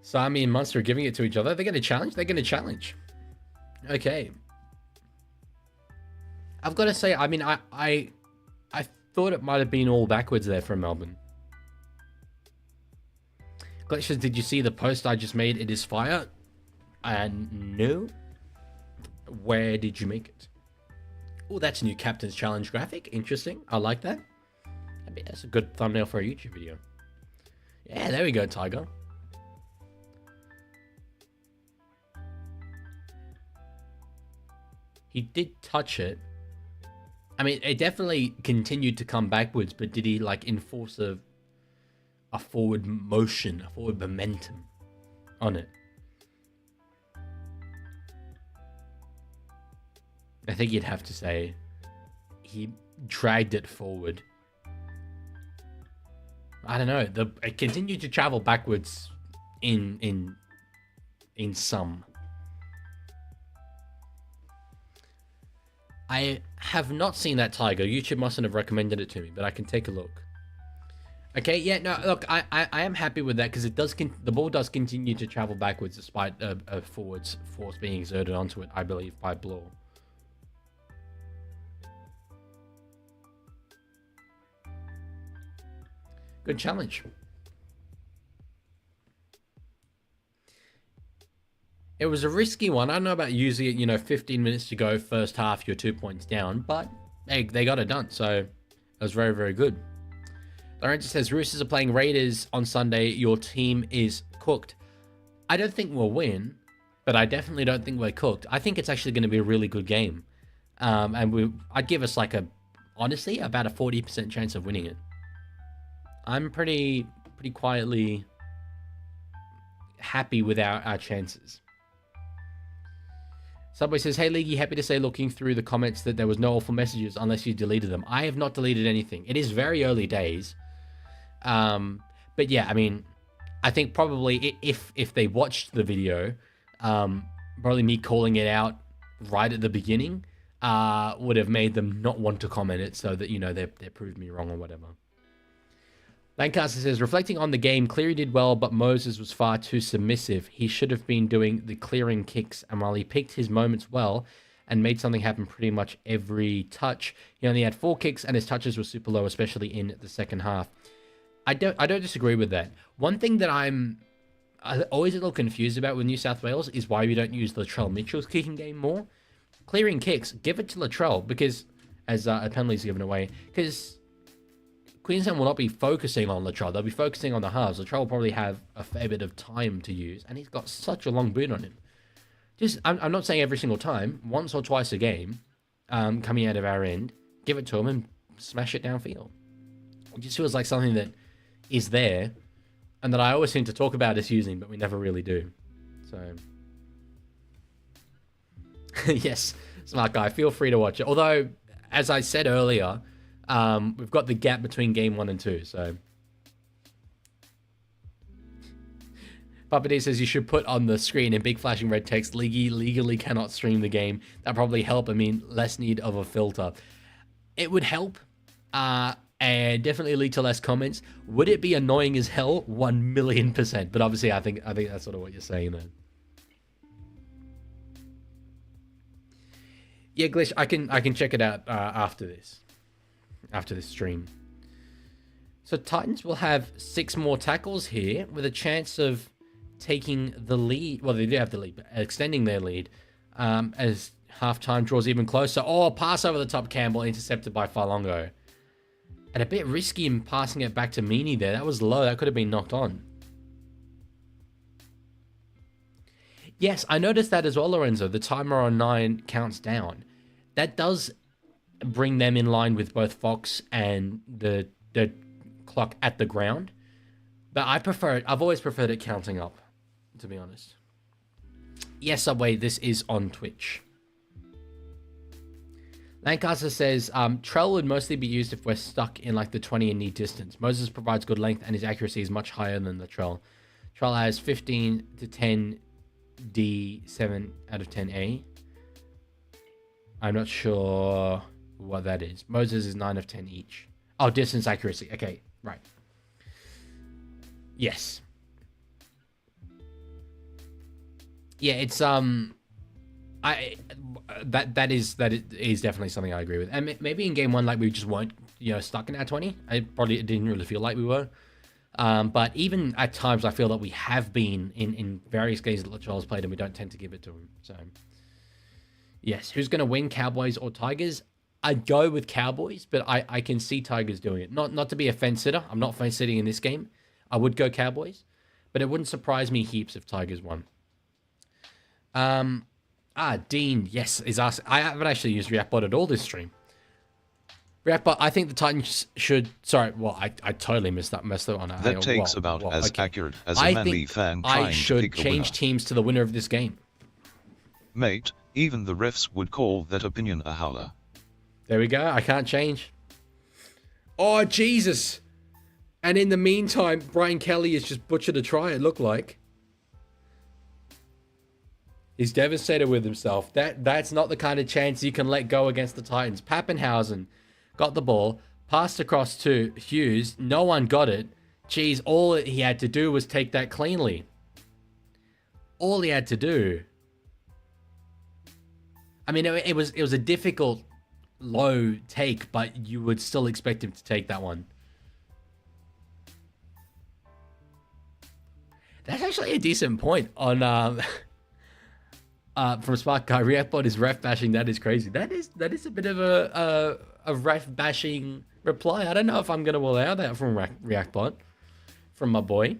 Speaker 1: Sami and Munster are giving it to each other. They're going to challenge? They're going to challenge. Okay. I've got to say, I mean, I thought it might have been all backwards there from Melbourne. Glitches, did you see the post I just made? It is fire. No. Where did you make it? Oh, that's a new Captain's Challenge graphic. Interesting. I like that. I mean, that's a good thumbnail for a YouTube video. Yeah, there we go, Tiger. He did touch it. I mean, it definitely continued to come backwards, but did he like enforce a forward motion, a forward momentum on it? I think you'd have to say he dragged it forward. I don't know. It continued to travel backwards in some. I have not seen that, Tiger. YouTube mustn't have recommended it to me, but I can take a look. Okay, yeah, no, look, I am happy with that because it does the ball does continue to travel backwards despite a forward's force being exerted onto it, I believe, by Bloor. Good challenge. It was a risky one. I don't know about using it, 15 minutes to go, first half, you're 2 points down, but hey, they got it done. So it was very, very good. Lorenzo says, Roosters are playing Raiders on Sunday. Your team is cooked. I don't think we'll win, but I definitely don't think we're cooked. I think it's actually going to be a really good game. And I'd give us honestly, about a 40% chance of winning it. I'm pretty quietly happy with our chances. Subway says, hey, Leaguie, happy to say looking through the comments that there was no awful messages unless you deleted them. I have not deleted anything. It is very early days. But yeah, I mean, I think probably if they watched the video, probably me calling it out right at the beginning would have made them not want to comment it so that, they proved me wrong or whatever. Lancaster says, reflecting on the game, Cleary did well, but Moses was far too submissive. He should have been doing the clearing kicks, and while he picked his moments well and made something happen pretty much every touch, he only had 4 kicks and his touches were super low, especially in the second half. I don't disagree with that. One thing that I'm always a little confused about with New South Wales is why we don't use Latrell Mitchell's kicking game more. Clearing kicks, give it to Latrell, because as a penalty's given away, because Queensland will not be focusing on Latrell. They'll be focusing on the halves. Latrell will probably have a fair bit of time to use, and he's got such a long boot on him. I'm not saying every single time, once or twice a game, coming out of our end, give it to him and smash it downfield. It just feels like something that is there, and that I always seem to talk about us using, but we never really do. So, yes, Smart Guy, feel free to watch it. Although, as I said earlier, we've got the gap between game 1 and 2, so. Papa D says you should put on the screen in big flashing red text, Leaguie legally cannot stream the game. That'd probably help. I mean, less need of a filter. It would help, and definitely lead to less comments. Would it be annoying as hell? 1,000,000%. But obviously, I think that's sort of what you're saying then. Yeah, Glitch, I can check it out after this stream. So Titans will have 6 more tackles here with a chance of taking the lead. Well, they do have the lead, but extending their lead. As Half-time draws even closer. Oh, pass over the top, Campbell, intercepted by Falongo. And a bit risky in passing it back to Meany there. That was low. That could have been knocked on. Yes, I noticed that as well, Lorenzo. The timer on 9 counts down. That does bring them in line with both Fox and the clock at the ground. But I prefer it. I've always preferred it counting up, to be honest. Yes, Subway, this is on Twitch. Lancaster says, Trell would mostly be used if we're stuck in like the 20 and knee distance. Moses provides good length and his accuracy is much higher than the Trell. Trell has 15 to 10 D, 7 out of 10 A. I'm not sure what that is. Moses is 9 of 10 each. Oh, distance accuracy. Okay, right. Yes. Yeah, it's that is definitely something I agree with. And maybe in game 1, like we just weren't, stuck in our 20. It didn't really feel like we were. But even at times, I feel that we have been in various games that Latrell's played, and we don't tend to give it to him. So, yes, who's going to win, Cowboys or Tigers? I'd go with Cowboys, but I can see Tigers doing it. Not to be a fence sitter. I'm not fence sitting in this game. I would go Cowboys, but it wouldn't surprise me heaps if Tigers won. Dean, yes, is asking. I haven't actually used ReactBot at all this stream. ReactBot, I think the Titans should. Sorry, well, I totally messed that one.
Speaker 4: That takes about as accurate as a Manly fan trying
Speaker 1: I should
Speaker 4: to pick
Speaker 1: change teams to the winner of this game.
Speaker 4: Mate, even the refs would call that opinion a howler.
Speaker 1: There we go. I can't change. Oh, Jesus. And in the meantime, Brian Kelly has just butchered a try, it looked like. He's devastated with himself. That's not the kind of chance you can let go against the Titans. Pappenhausen got the ball, passed across to Hughes. No one got it. Geez, all he had to do was take that cleanly. All he had to do. I mean, it was a difficult, low take, but you would still expect him to take that one. That's actually a decent point on from Spark Guy. ReactBot is ref bashing. That is crazy. That is a bit of a ref bashing reply. I don't know if I'm going to allow that from ReactBot, from my boy.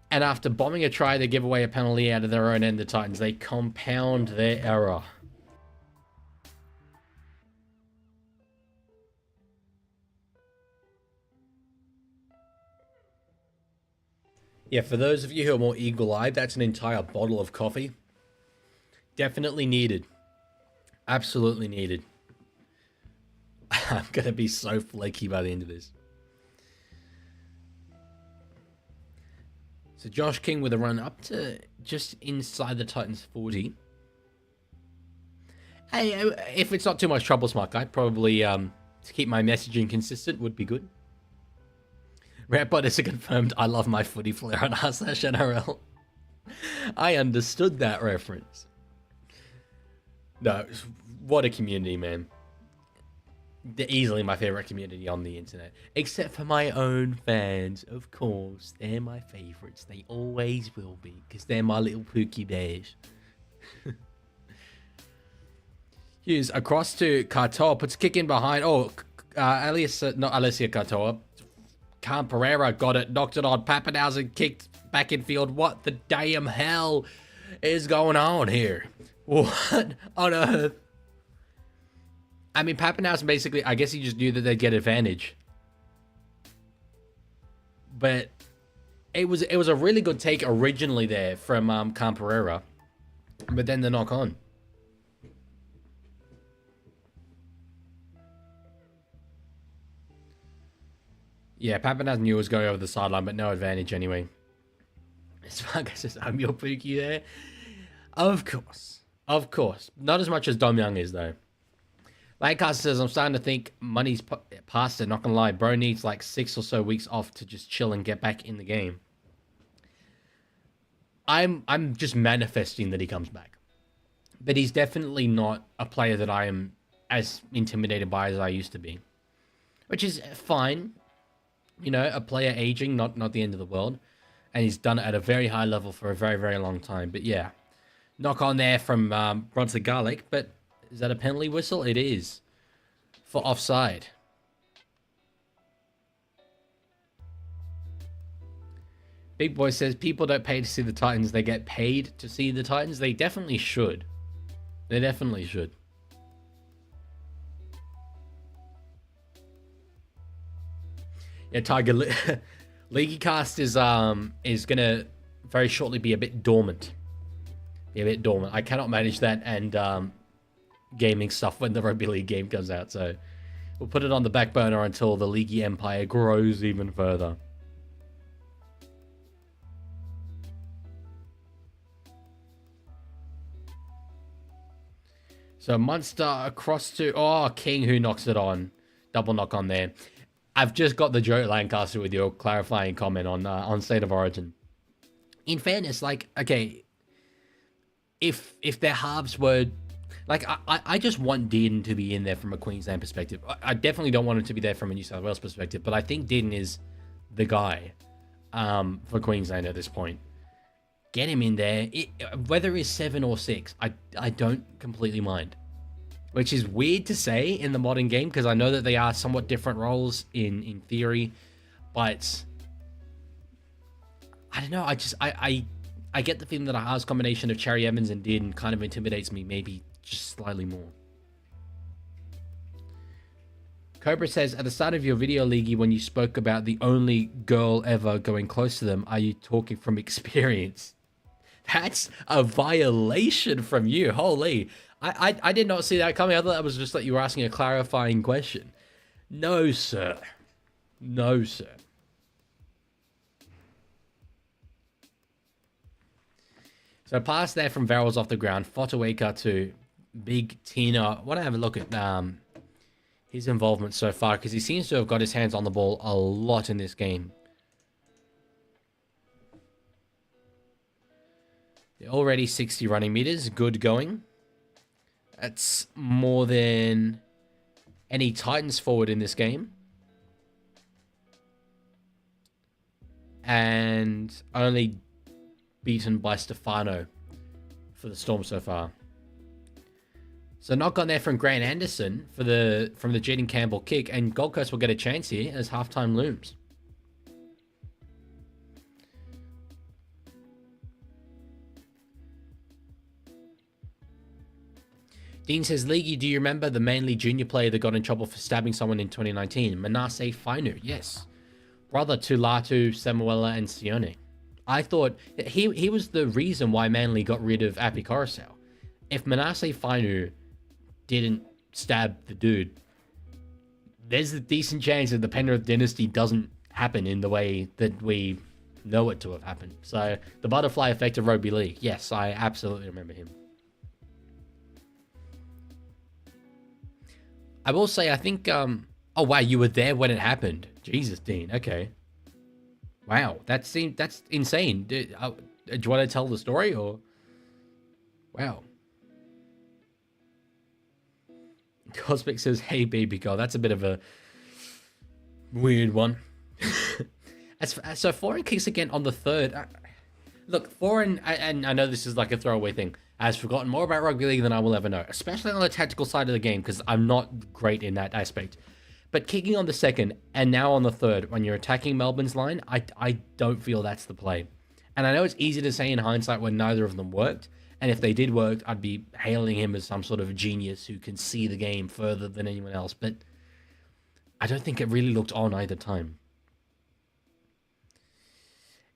Speaker 1: And after bombing a try, they give away a penalty out of their own end. The Titans, they compound their error. Yeah, for those of you who are more eagle-eyed, that's an entire bottle of coffee. Definitely needed. Absolutely needed. I'm going to be so flaky by the end of this. So Josh King with a run up to just inside the Titans 40. Hey, if it's not too much trouble, Smart Guy, probably to keep my messaging consistent would be good. ReactBot is confirmed. I love my footy flair on r/NRL. I understood that reference. No, what a community, man. They're easily my favorite community on the internet. Except for my own fans, of course. They're my favorites. They always will be. Because they're my little pookie bears. Hughes across to Katoa. Puts a kick in behind. Oh, Alessia Katoa. Khan Pereira got it, knocked it on. Pappenhausen kicked back in field. What the damn hell is going on here? What on earth? I mean, Pappenhausen basically, I guess he just knew that they'd get advantage. But it was a really good take originally there from Khan Pereira. But then the knock on. Yeah, Pappenhausen knew it was going over the sideline, but no advantage anyway. Spark says, I'm your pookie there. Of course. Of course. Not as much as Dom Young is, though. Lancaster says, I'm starting to think money's past it. Not going to lie. Bro needs like 6 or so weeks off to just chill and get back in the game. I'm just manifesting that he comes back. But he's definitely not a player that I am as intimidated by as I used to be. Which is fine. You know, a player aging, not the end of the world. And he's done it at a very high level for a very, very long time. But yeah, Knock on there from Bronson Garlic, but is that a penalty whistle? It is for offside. Big Boy says people don't pay to see the Titans, they get paid to see the Titans. They definitely should. They definitely should. Yeah, Tiger Leaguie cast is gonna very shortly be a bit dormant. I cannot manage that and gaming stuff when the rugby league game comes out, so we'll put it on the back burner until the Leaguie empire grows even further. So Munster across to King, who knocks it on. Double knock on there. I've just got the Joe Lancaster with your clarifying comment on State of Origin. In fairness, like, okay, if their halves were, like, I just want Dearden to be in there from a Queensland perspective. I definitely don't want him to be there from a New South Wales perspective, but I think Dearden is the guy for Queensland at this point. Get him in there. Whether it's 7 or 6, I don't completely mind. Which is weird to say in the modern game, because I know that they are somewhat different roles in theory, but I don't know. I get the feeling that a halves combination of Cherry Evans and Dearden kind of intimidates me, maybe just slightly more. Cobra says, at the start of your video, Leaguie, when you spoke about the only girl ever going close to them, are you talking from experience? That's a violation from you. Holy. I did not see that coming. I thought that was just that you were asking a clarifying question. No, sir. No, sir. So pass there from Verrills off the ground. Fotuaika to Big Tina. I want to have a look at his involvement so far, because he seems to have got his hands on the ball a lot in this game. Already 60 running meters. Good going. That's more than any Titans forward in this game. And only beaten by Stefano for the Storm so far. So knock on there from Grant Anderson from the Jaden Campbell kick, and Gold Coast will get a chance here as halftime looms. Dean says, Leaguie, do you remember the Manly junior player that got in trouble for stabbing someone in 2019? Manasseh Fainu, yes. Brother to Latu, Samuela, and Sione. I thought he was the reason why Manly got rid of Api Coruscant. If Manasseh Fainu didn't stab the dude, there's a decent chance that the Penrith dynasty doesn't happen in the way that we know it to have happened. So the butterfly effect of rugby league. Yes, I absolutely remember him. I will say, I think, oh wow, you were there when it happened. Jesus, Dean. Okay. Wow, that's insane. Do you want to tell the story, or? Wow. Cosmic says, hey, baby girl. That's a bit of a weird one. So Foreign kicks again on the third. Look, Foreign, and I know this is like a throwaway thing, has forgotten more about rugby league than I will ever know, especially on the tactical side of the game, because I'm not great in that aspect. But kicking on the second and now on the third, when you're attacking Melbourne's line, I don't feel that's the play. And I know it's easy to say in hindsight when neither of them worked. And if they did work, I'd be hailing him as some sort of genius who can see the game further than anyone else. But I don't think it really looked on either time.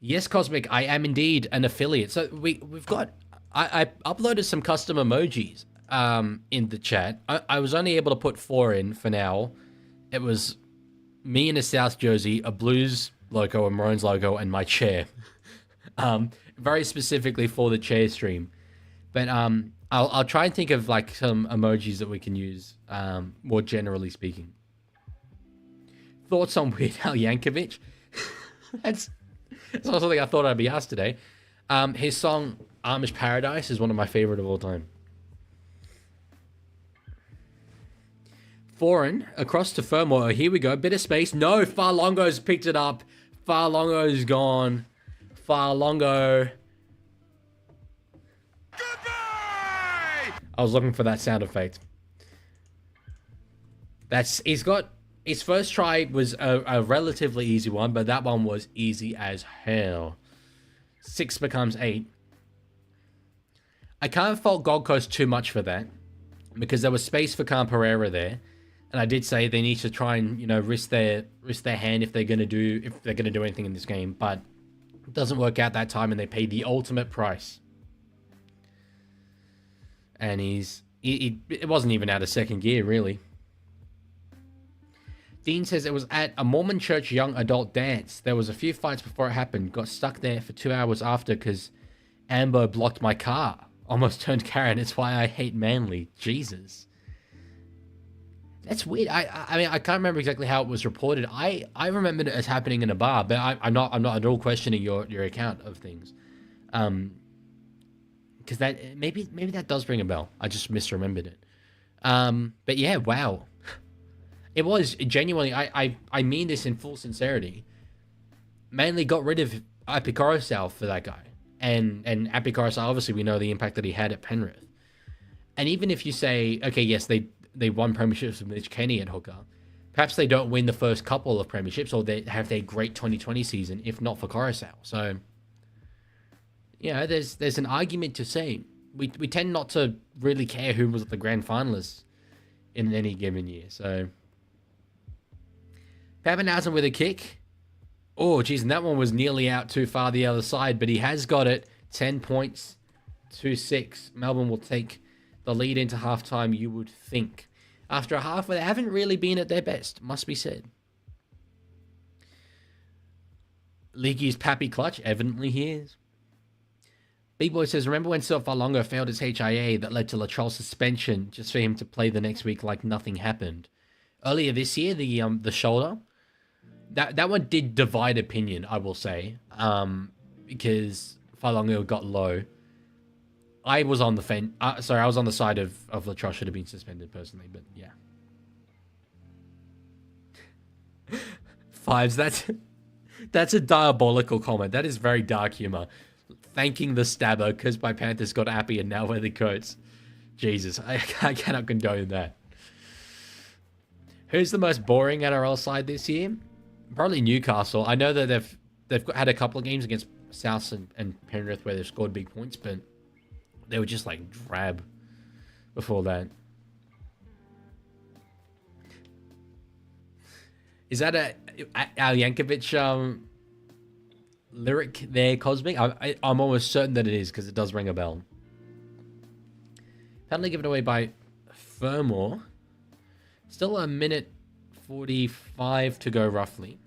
Speaker 1: Yes, Cosmic, I am indeed an affiliate. So we've got... I uploaded some custom emojis in the chat. I was only able to put 4 in for now. It was me in a South jersey, a Blues logo, a Maroons logo, and my chair. Very specifically for the chair stream. But I'll try and think of like some emojis that we can use, more generally speaking. Thoughts on Weird Al Yankovic? That's not something I thought I'd be asked today. His song Amish Paradise is one of my favorite of all time. Foreign, across to Fermor. Here we go. Bit of space. No, Farlongo's picked it up. Farlongo's gone. Farlongo.
Speaker 2: Goodbye!
Speaker 1: I was looking for that sound effect. He's got his first try was a relatively easy one, but that one was easy as hell. 6 becomes 8. I can't fault Gold Coast too much for that, because there was space for Pereira there, and I did say they need to try and risk their hand if they're gonna do anything in this game, but it doesn't work out that time, and they pay the ultimate price. And it wasn't even out of second gear really. Dean says it was at a Mormon church young adult dance. There was a few fights before it happened. Got stuck there for 2 hours after because Amber blocked my car. Almost turned Karen. It's why I hate Manly. Jesus. That's weird. I mean, I can't remember exactly how it was reported. I remembered it as happening in a bar, but I'm not at all questioning your account of things. Because that maybe that does ring a bell. I just misremembered it. But yeah, wow. It was genuinely, I mean this in full sincerity. Manly got rid of Apicorousal for that guy. And Apicorousal, obviously, we know the impact that he had at Penrith. And even if you say, okay, yes, they won premierships with Mitch Kenny at hooker, perhaps they don't win the first couple of premierships, or they have their great 2020 season, if not for Coruscant. So, there's an argument to say. We tend not to really care who was the grand finalists in any given year. So, Papenhausen with a kick. Oh, geez, and that one was nearly out too far the other side, but he has got it. 10 points to 6. Melbourne will take the lead into halftime, you would think. After a half where they haven't really been at their best, must be said. Leaguie's Pappy clutch, evidently he is. B-Boy says, remember when Silva failed his HIA that led to Latrell's suspension just for him to play the next week like nothing happened? Earlier this year, the shoulder, that one did divide opinion, I will say, because Failonga got low. I was on the I was on the side of Latrell should have been suspended personally, but yeah. Fives, that's a diabolical comment. That is very dark humor. Thanking the stabber because my Panthers got happy and now wear the coats. Jesus, I cannot condone that. Who's the most boring NRL side this year? Probably Newcastle. I know that they've had a couple of games against South and Penrith where they've scored big points, but they were just like drab before that. Is that a Al Yankovic lyric there, Cosmic? I'm almost certain that it is because it does ring a bell. Penalty given away by Fermor. Still a minute 45 to go roughly.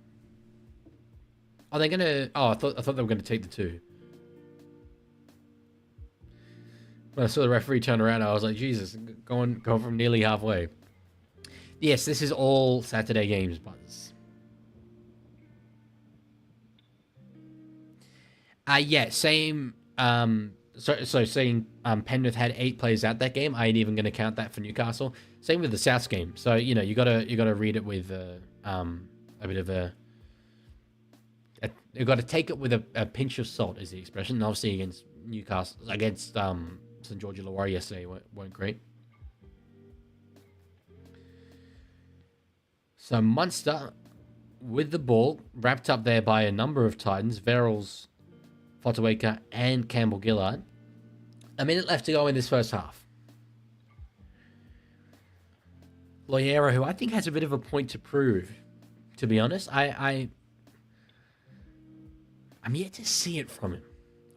Speaker 1: Are they gonna? Oh, I thought they were gonna take the 2. When I saw the referee turn around, I was like, Jesus, going from nearly halfway. Yes, this is all Saturday games, Buzz. Yeah, same. So saying Penrith had 8 players out that game. I ain't even going to count that for Newcastle. Same with the Souths game. So you gotta read it with a bit of a. You got to take it with a pinch of salt, is the expression. And obviously against Newcastle, against St George Illawarra yesterday weren't great. So Munster with the ball, wrapped up there by a number of Titans, Verrills, Fotuaika, and Campbell-Gillard. A minute left to go in this first half. Loiera, who I think has a bit of a point to prove, to be honest. I'm yet to see it from him.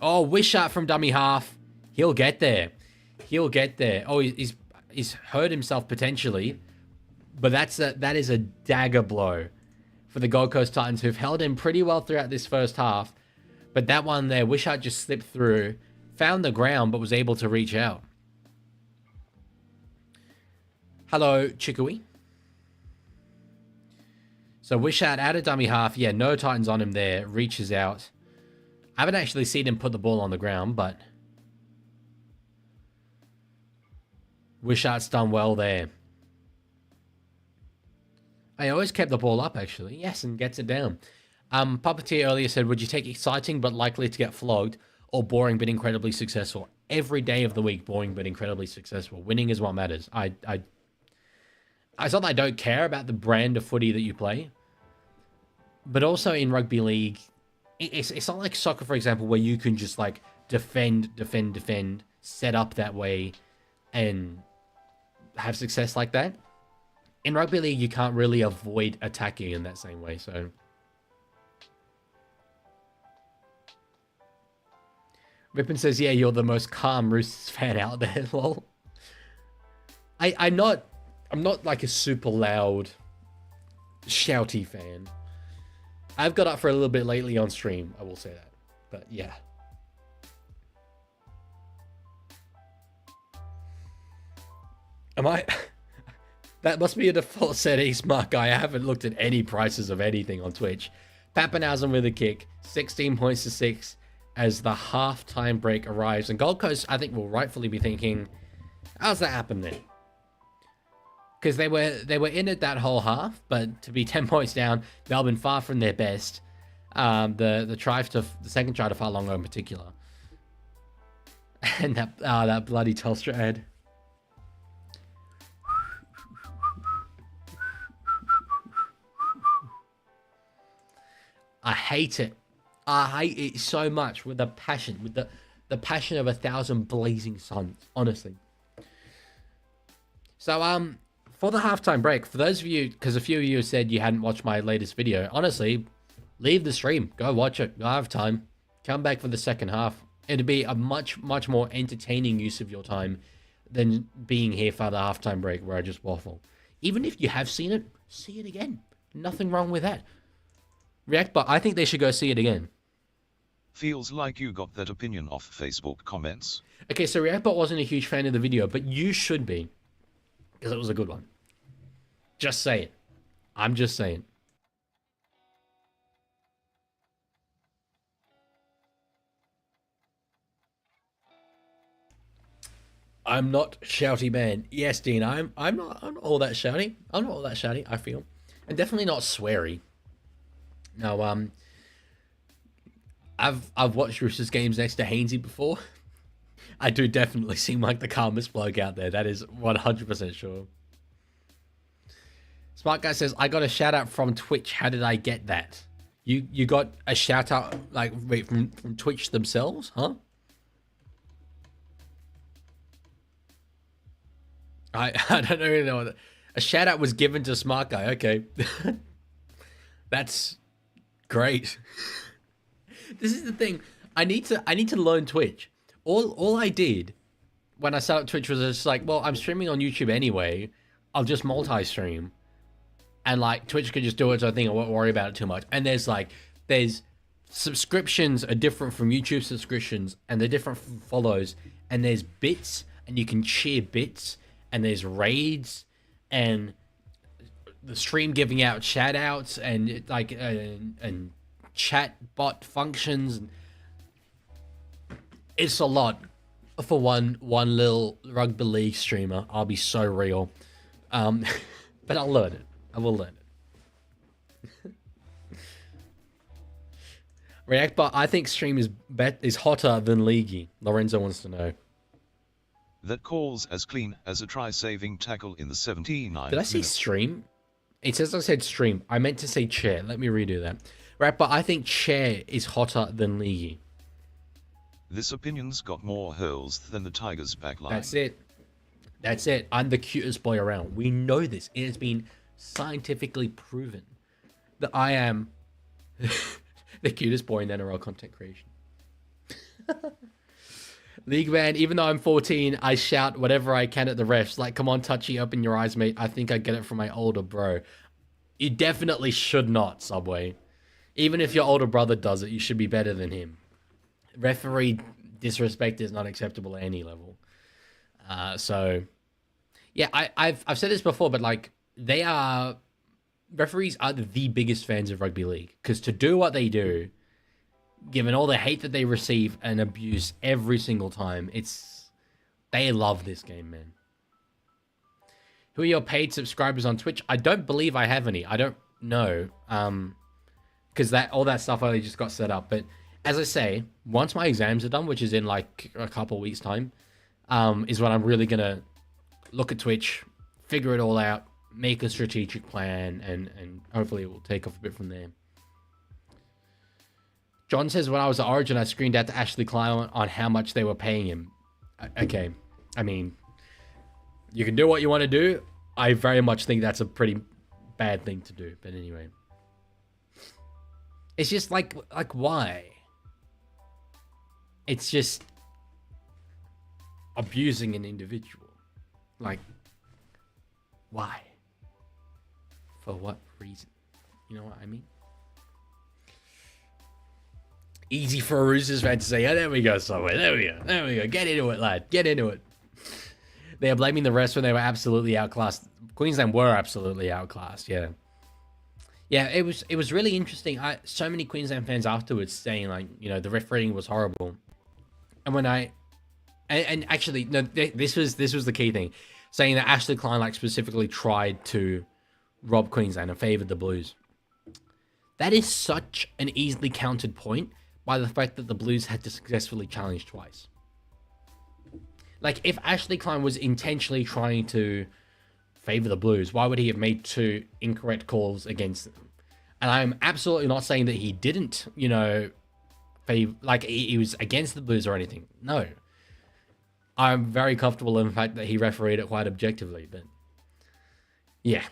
Speaker 1: Oh, Wishart from dummy half. He'll get there. He'll get there. Oh, he's hurt himself potentially. But that is a dagger blow for the Gold Coast Titans, who've held him pretty well throughout this first half. But that one there, Wishart just slipped through, found the ground, but was able to reach out. Hello, Chicory. So Wishart out of dummy half. Yeah, no Titans on him there. Reaches out. I haven't actually seen him put the ball on the ground, but Wishart's done well there. I always kept the ball up, actually. Yes, and gets it down. Puppeteer earlier said, would you take exciting but likely to get flogged, or boring but incredibly successful? every day of the week boring but incredibly successful. Winning is what matters. It's not that I don't care about the brand of footy that you play, but also in rugby league, it's not like soccer, for example, where you can just like defend, set up that way, and have success like that. In rugby league, you can't really avoid attacking in that same way. So, Rippin says, "Yeah, you're the most calm Roosters fan out there." Lol. I'm not like a super loud, shouty fan. I've got up for a little bit lately on stream, I will say that. But yeah. Am I? That must be a default setting, smart guy. I haven't looked at any prices of anything on Twitch. Pappenhausen with a kick, 16 points to 6 as the halftime break arrives. And Gold Coast, I think, will rightfully be thinking, how's that happen then? Because they were in it that whole half, but to be 10 points down, Melbourne far from their best. The second try to Farlongo in particular, and that bloody Telstra ad. I hate it. I hate it so much with the passion, with the passion of 1,000 blazing suns. Honestly. So for the halftime break, for those of you, because a few of you said you hadn't watched my latest video, honestly, leave the stream. Go watch it. You'll have time. Come back for the second half. It'd be a much more entertaining use of your time than being here for the halftime break where I just waffle. Even if you have seen it, see it again. Nothing wrong with that. React, but I think they should go see it again.
Speaker 4: Feels like you got that opinion off Facebook comments.
Speaker 1: Okay, so Reactbot wasn't a huge fan of the video, but you should be. Because it was a good one. Just say it. I'm just saying. I'm not shouty man. Yes, Dean, I'm not all that shouty. I'm not all that shouty, I feel. And definitely not sweary. No, I've watched Roosters games next to Hainsey before. I do definitely seem like the calmest bloke out there. That is 100% sure. Smart Guy says, I got a shout out from Twitch. How did I get that? You got a shout out like wait, from Twitch themselves, huh? I don't really know what a shout out was given to Smart Guy. Okay. That's great. This is the thing. I need to learn Twitch. All I did when I set up Twitch was just like, well, I'm streaming on YouTube anyway. I'll just multi-stream. And like Twitch could just do it, so I think I won't worry about it too much. And there's subscriptions are different from YouTube subscriptions, and they're different from follows. And there's bits, and you can cheer bits, and there's raids, and the stream giving out shout outs, and like and chat bot functions. It's a lot for one little rugby league streamer. I'll be so real, but I'll learn it. I will learn it. React, but I think stream is hotter than Leaguie. Lorenzo wants to know.
Speaker 4: That calls as clean as a try-saving tackle in the 79th
Speaker 1: Did I say
Speaker 4: minute.
Speaker 1: stream? It says I said stream. I meant to say chair. Let me redo that. Right, but I think chair is hotter than Leaguie.
Speaker 4: This opinion's got more hurls than the Tigers' backline.
Speaker 1: That's it. That's it. I'm the cutest boy around. We know this. It has been scientifically proven that I am the cutest boy in NRL content creation. League man, even though I'm 14, I shout whatever I can at the refs. Like, come on, touchy, open your eyes, mate. I think I get it from my older bro. You definitely should not, Subway. Even if your older brother does it, you should be better than him. Referee disrespect is not acceptable at any level. So, yeah, I've said this before, but like, referees are the biggest fans of rugby league, because to do what they do, given all the hate that they receive and abuse every single time, they love this game, man. Who are your paid subscribers on Twitch? I don't believe I have any. I don't know, because all that stuff only just got set up. But as I say, once my exams are done, which is in like a couple of weeks' time, is when I'm really gonna look at Twitch, figure it all out, make a strategic plan, and hopefully it will take off a bit from there. John says, when I was at Origin, I screened out to Ashley Klein on how much they were paying him. Okay, I mean, you can do what you want to do. I very much think that's a pretty bad thing to do. But anyway, it's just like why? It's just abusing an individual. Like, why? For what reason? You know what I mean? Easy for a Roosters fan to say, oh, there we go somewhere. There we go. Get into it, lad. Get into it. They are blaming the rest when they were absolutely outclassed. Queensland were absolutely outclassed, yeah. Yeah, it was really interesting. So many Queensland fans afterwards saying, like, you know, the refereeing was horrible. And when and actually, no, this was the key thing. Saying that Ashley Klein, like, specifically tried to rob Queensland and favoured the Blues. That is such an easily countered point by the fact that the Blues had to successfully challenge twice. Like, if Ashley Klein was intentionally trying to favour the Blues, why would he have made 2 incorrect calls against them? And I'm absolutely not saying that he didn't, you know, like he was against the Blues or anything. No. I'm very comfortable in the fact that he refereed it quite objectively, but yeah.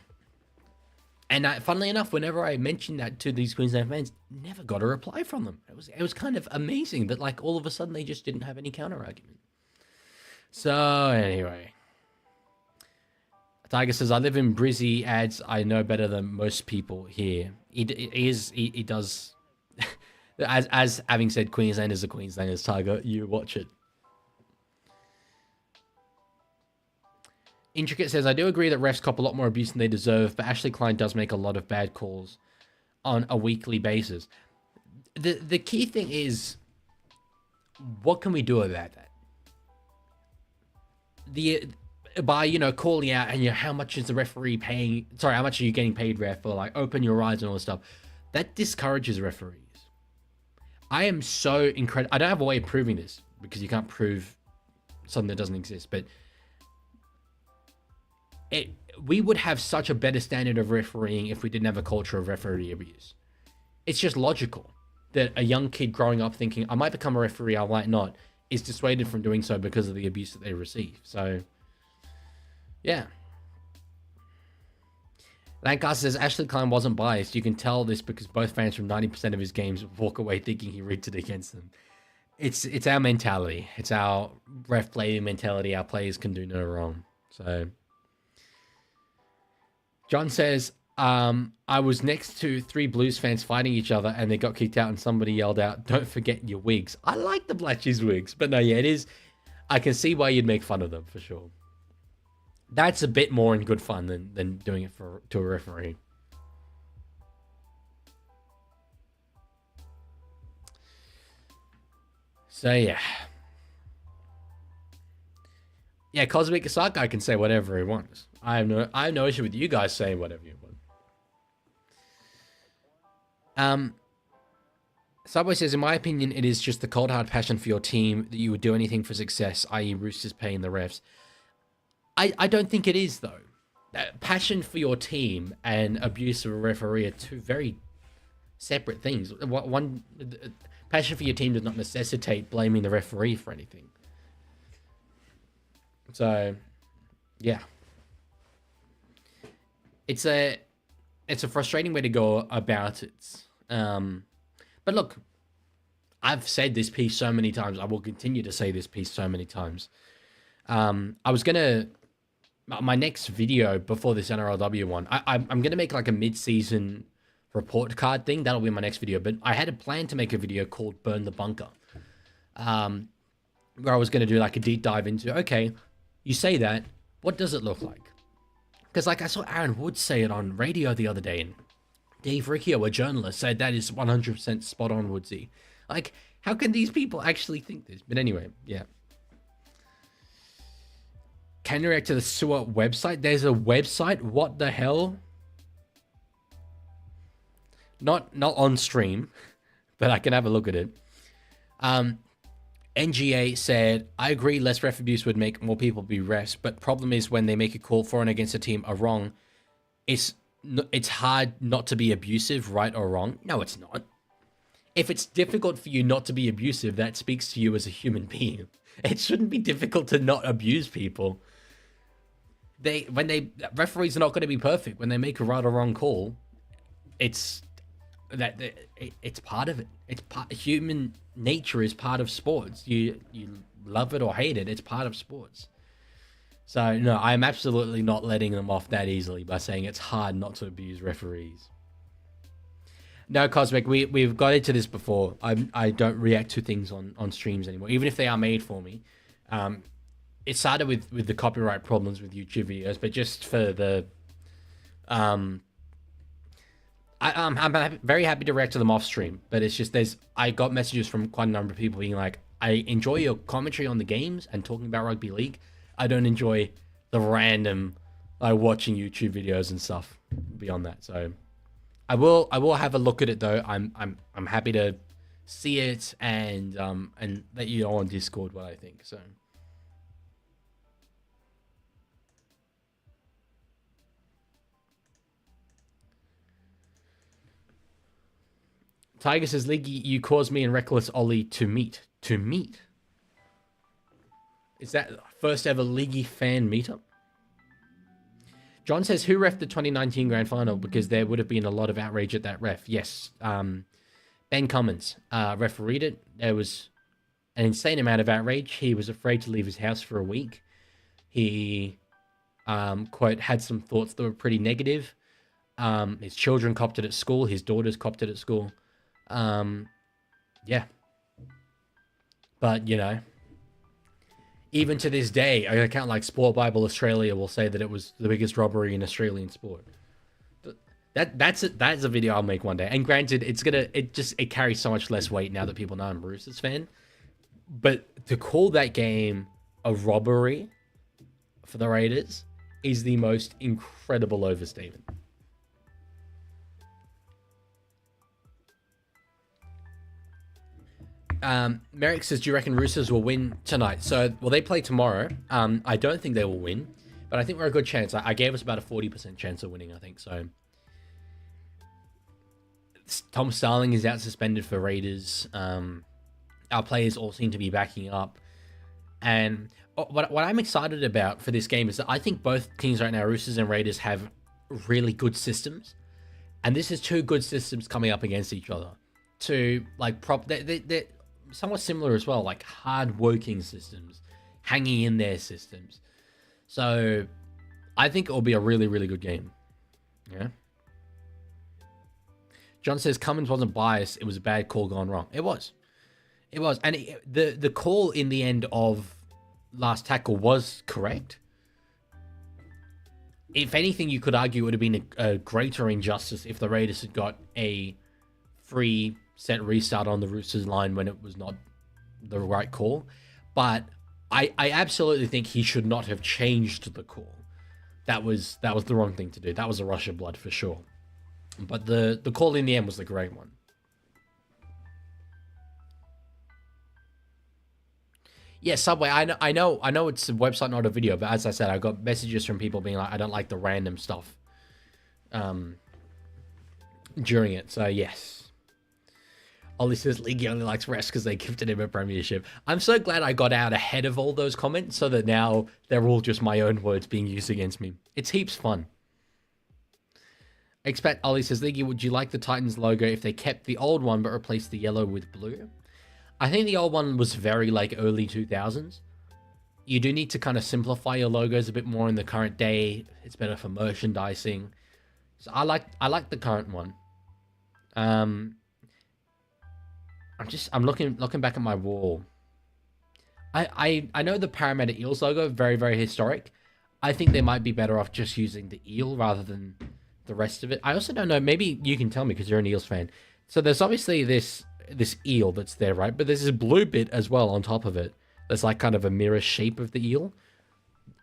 Speaker 1: And funnily enough, whenever I mentioned that to these Queensland fans, never got a reply from them. It was kind of amazing that, like, all of a sudden they just didn't have any counter argument. So anyway, Tiger says, I live in Brizzy, adds, I know better than most people here. He does. As having said, Queensland is a Queenslanders, Tiger, you watch it. Intricate says, I do agree that refs cop a lot more abuse than they deserve, but Ashley Klein does make a lot of bad calls on a weekly basis. The key thing is, what can we do about that? By, you know, calling out and, you know, how much is the referee paying? Sorry, how much are you getting paid, ref? Or, like, open your eyes and all this stuff. That discourages referees. I am so incredible. I don't have a way of proving this because you can't prove something that doesn't exist, but we would have such a better standard of refereeing if we didn't have a culture of referee abuse. It's just logical that a young kid growing up thinking, I might become a referee, I might not, is dissuaded from doing so because of the abuse that they receive. So, yeah. Lancaster says, Ashley Klein wasn't biased. You can tell this because both fans from 90% of his games walk away thinking he rigged it against them. It's our mentality. It's our ref playing mentality. Our players can do no wrong. So, John says, I was next to 3 Blues fans fighting each other and they got kicked out and somebody yelled out, don't forget your wigs. I like the Blatchies wigs, but no, yeah, it is. I can see why you'd make fun of them for sure. That's a bit more in good fun than doing it to a referee. So yeah. Yeah, Cosmic Asaka can say whatever he wants. I have no issue with you guys saying whatever you want. Subway says, in my opinion, it is just the cold hard passion for your team that you would do anything for success, i.e. Roosters paying the refs. I don't think it is, though. Passion for your team and abuse of a referee are 2 very separate things. One, passion for your team does not necessitate blaming the referee for anything. So, yeah. It's a frustrating way to go about it. But look, I've said this piece so many times. I will continue to say this piece so many times. My next video before this NRLW one, I'm going to make like a mid-season report card thing. That'll be my next video. But I had a plan to make a video called Burn the Bunker. Where I was going to do like a deep dive into, okay, you say that, what does it look like? Because like I saw Aaron Woods say it on radio the other day, and Dave Riccio, a journalist, said that is 100% spot on, Woodsy. Like, how can these people actually think this? But anyway, yeah. Can you react to the sewer website? There's a website? What the hell? Not on stream, but I can have a look at it. NGA said, I agree less ref abuse would make more people be refs, but problem is when they make a call for and against a team are wrong, it's hard not to be abusive, right or wrong. No, it's not. If it's difficult for you not to be abusive, that speaks to you as a human being. It shouldn't be difficult to not abuse people. Referees are not going to be perfect. When they make a right or wrong call, it's part of it. Human nature is part of sports. You love it or hate it, it's part of sports. So no, I'm absolutely not letting them off that easily by saying it's hard not to abuse referees. No, Cosmic, we've got into this before. I don't react to things on streams anymore, even if they are made for me. It started with the copyright problems with YouTube videos, but just for the I'm very happy to react to them off stream, but it's just I got messages from quite a number of people being like, I enjoy your commentary on the games and talking about rugby league. I don't enjoy the random watching YouTube videos and stuff beyond that. So I will have a look at it though. I'm happy to see it and let you know on Discord what I think. So Tiger says, Leaguie, you caused me and Reckless Ollie to meet. To meet? Is that first ever Leaguie fan meetup? John says, who reffed the 2019 grand final? Because there would have been a lot of outrage at that ref. Yes. Ben Cummins refereed it. There was an insane amount of outrage. He was afraid to leave his house for a week. He, quote, had some thoughts that were pretty negative. His children copped it at school. His daughters copped it at school. Yeah. But, you know, even to this day, I account like Sport Bible Australia will say that it was the biggest robbery in Australian sport. That's a video I'll make one day. And granted, it carries so much less weight now that people know I'm a Roosters fan. But to call that game a robbery for the Raiders is the most incredible overstatement. Merrick says, do you reckon Roosters will win tonight? So, well, they play tomorrow. I don't think they will win, but I think we're a good chance. I gave us about a 40% chance of winning, I think. So, Tom Starling is out suspended for Raiders. Our players all seem to be backing up. And what I'm excited about for this game is that I think both teams right now, Roosters and Raiders, have really good systems. And this is two good systems coming up against each other. To, like, they're somewhat similar as well, like hard-working systems, hanging in their systems. So, I think it'll be a really, really good game. Yeah. John says, Cummins wasn't biased. It was a bad call gone wrong. It was. It was. And the call in the end of last tackle was correct. If anything, you could argue it would have been a greater injustice if the Raiders had got a free set restart on the Roosters line when it was not the right call. But I absolutely think he should not have changed the call. That was the wrong thing to do. That was a rush of blood for sure. But the call in the end was the great one. Yeah, Subway, I know it's a website, not a video, but as I said, I got messages from people being like, I don't like the random stuff during it. So yes. Ollie says Leaguie only likes refs because they gifted him a premiership. I'm so glad I got out ahead of all those comments so that now they're all just my own words being used against me. It's heaps fun. Expat Ollie says, Leaguie, would you like the Titans logo if they kept the old one but replaced the yellow with blue? I think the old one was very like early 2000s. You do need to kind of simplify your logos a bit more in the current day. It's better for merchandising. So I like the current one. I'm looking back at my wall. I know the Parramatta Eels logo, very, very historic. I think they might be better off just using the eel rather than the rest of it. I also don't know, maybe you can tell me because you're an Eels fan. So there's obviously this eel that's there, right? But there's this blue bit as well on top of it. That's like kind of a mirror shape of the eel.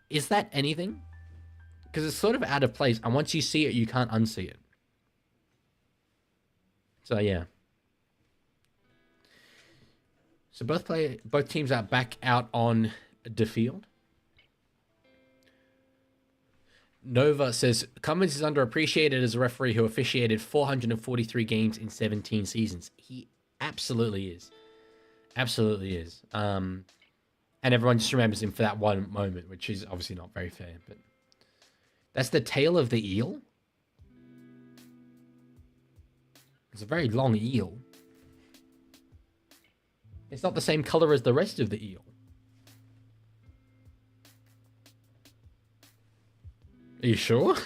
Speaker 1: Is that anything? Because it's sort of out of place. And once you see it, you can't unsee it. So yeah. So both teams are back out on the field. Nova says, Cummins is underappreciated as a referee who officiated 443 games in 17 seasons. He absolutely is. Absolutely is. And everyone just remembers him for that one moment, which is obviously not very fair. But that's the tail of the eel. It's a very long eel. It's not the same color as the rest of the eel. Are you sure?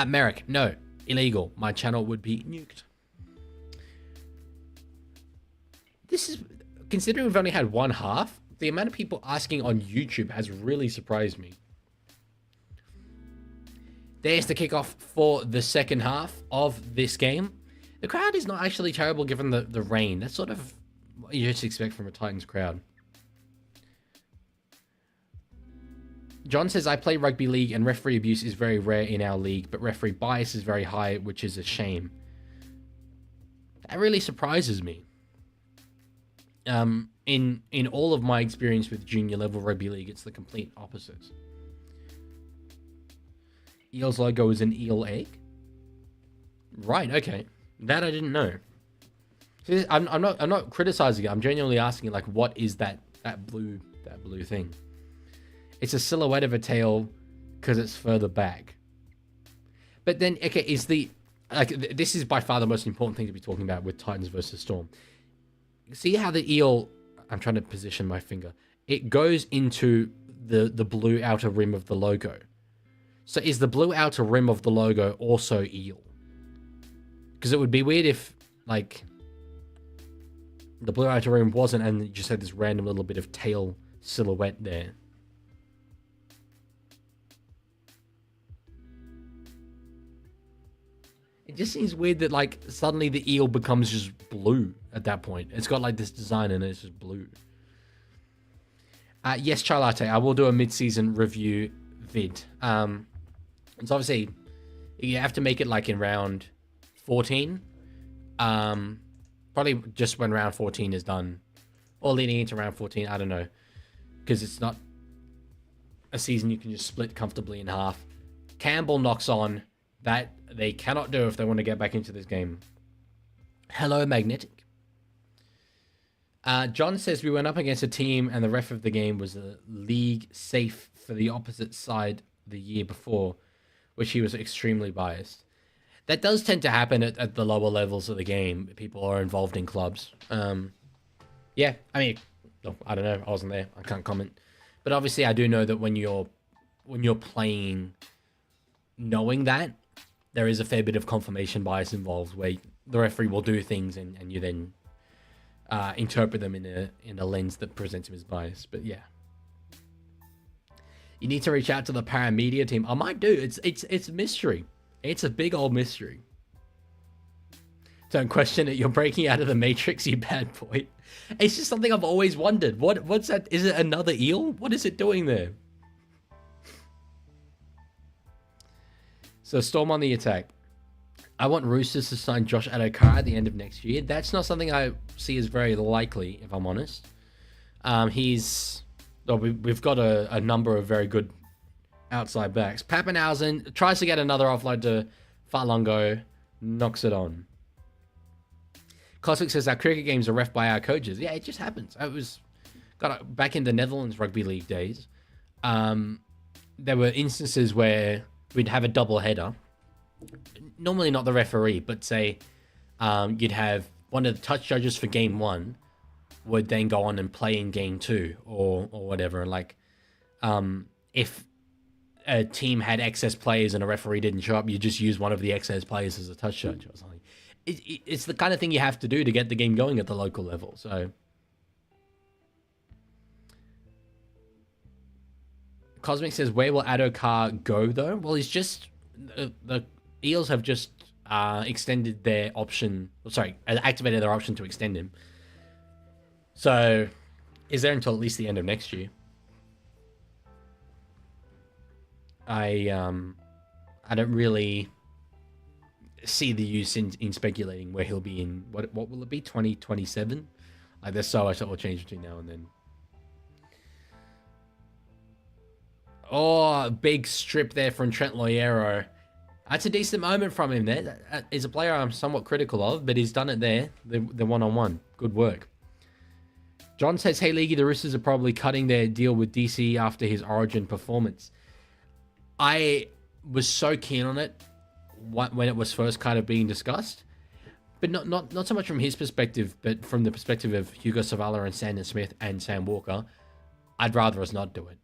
Speaker 1: Merrick, no. Illegal. My channel would be nuked. This is... Considering we've only had one half, the amount of people asking on YouTube has really surprised me. There's the kickoff for the second half of this game. The crowd is not actually terrible given the rain. That's sort of what you just expect from a Titans crowd. John says, I play rugby league and referee abuse is very rare in our league, but referee bias is very high, which is a shame. That really surprises me. In all of my experience with junior level rugby league, it's the complete opposite. Eel's logo is an eel egg? Right, okay. That I didn't know. See, I'm not criticizing it. I'm genuinely asking, like, what is that blue thing? It's a silhouette of a tail because it's further back. But then, okay, this is by far the most important thing to be talking about with Titans versus Storm. See how the eel, I'm trying to position my finger. It goes into the blue outer rim of the logo. So is the blue outer rim of the logo also eel? Because it would be weird if, like, the blue outer rim wasn't and you just had this random little bit of tail silhouette there. It just seems weird that, like, suddenly the eel becomes just blue at that point. It's got, like, this design and it's just blue. Yes, Charlotte, I will do a mid-season review vid. It's obviously, you have to make it, like, in round 14. Probably just when round 14 is done. Or leading into round 14, I don't know. Because it's not a season you can just split comfortably in half. Campbell knocks on. That they cannot do if they want to get back into this game. Hello, Magnetic. John says we went up against a team and the ref of the game was a league safe for the opposite side the year before, which he was extremely biased. That does tend to happen at the lower levels of the game. People are involved in clubs. Yeah, I mean, I don't know. I wasn't there. I can't comment. But obviously, I do know that when you're playing, knowing that, there is a fair bit of confirmation bias involved, where the referee will do things and you then interpret them in a lens that presents him as biased. But yeah, you need to reach out to the paramedia team. I might do. It's a mystery. It's a big old mystery. Don't question it. You're breaking out of the matrix, you bad boy. It's just something I've always wondered. What's that? Is it another eel? What is it doing there? So Storm on the attack. I want Roosters to sign Josh Adokar at the end of next year. That's not something I see as very likely, if I'm honest. We've got a number of very good outside backs. Pappenhausen tries to get another offload to Falongo, knocks it on. Cosmic says our cricket games are ref by our coaches. Yeah, it just happens. Back in the Netherlands rugby league days. There were instances where we'd have a double header. Normally not the referee, but say you'd have one of the touch judges for game 1 would then go on and play in game 2 or whatever. Like, if a team had excess players and a referee didn't show up, you just use one of the excess players as a touch judge or something. It's the kind of thing you have to do to get the game going at the local level. So Cosmic says, where will Adokar go though? Well, he's just the Eels have just extended their option. Activated their option to extend him. So is there until at least the end of next year. I don't really see the use in speculating where he'll be in what will it be, 2027? Like there's so much that will change between now and then. Oh, big strip there from Trent Loiero. That's a decent moment from him there. That is a player I'm somewhat critical of, but he's done it there. The one-on-one. Good work. John says, hey, Leaguie, the Roosters are probably cutting their deal with DC after his Origin performance. I was so keen on it when it was first kind of being discussed, but not so much from his perspective, but from the perspective of Hugo Savala and Sandon Smith and Sam Walker. I'd rather us not do it.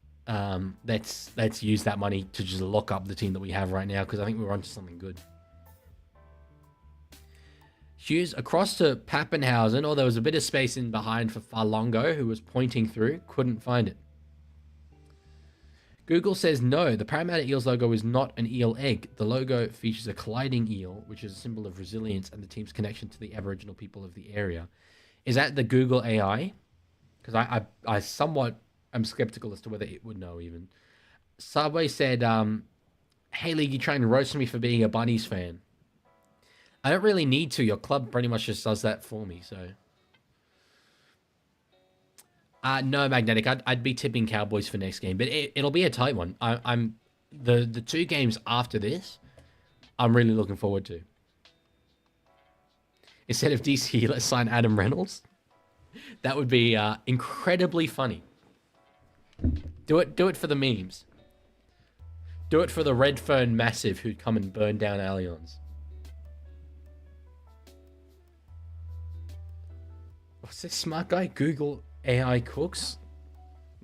Speaker 1: Let's use that money to just lock up the team that we have right now, because I think we're onto something good. Hughes across to Pappenhausen. Oh, there was a bit of space in behind for Farlongo, who was pointing through. Couldn't find it. Google says, no, the Parramatta Eels logo is not an eel egg. The logo features a colliding eel, which is a symbol of resilience and the team's connection to the Aboriginal people of the area. Is that the Google AI? Because I somewhat am skeptical as to whether it would know even. Subway said, hey, League, you trying to roast me for being a Bunnies fan. I don't really need to. Your club pretty much just does that for me, so. No, Magnetic. I'd be tipping Cowboys for next game, but it'll be a tight one. I'm the 2 games after this, I'm really looking forward to. Instead of DC, let's sign Adam Reynolds. That would be incredibly funny. Do it for the memes. Do it for the Redfern Massive who'd come and burn down Allianz. What's this smart guy? Google AI cooks?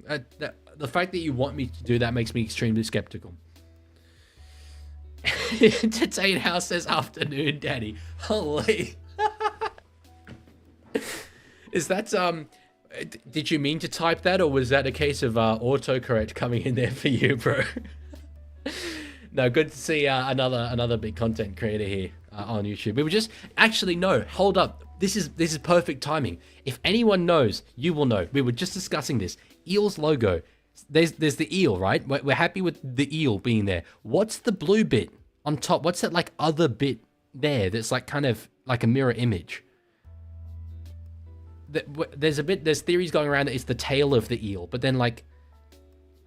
Speaker 1: The fact that you want me to do that makes me extremely skeptical. Entertain House says, afternoon, Daddy. Holy. Is that, did you mean to type that, or was that a case of autocorrect coming in there for you, bro? No, good to see another big content creator here on YouTube. We were just, actually, no, hold up. This is perfect timing. If anyone knows, you will know. We were just discussing this. Eels logo. There's the eel, right? We're happy with the eel being there. What's the blue bit on top? What's that like other bit there that's like kind of like a mirror image? There's theories going around that it's the tail of the eel, but then like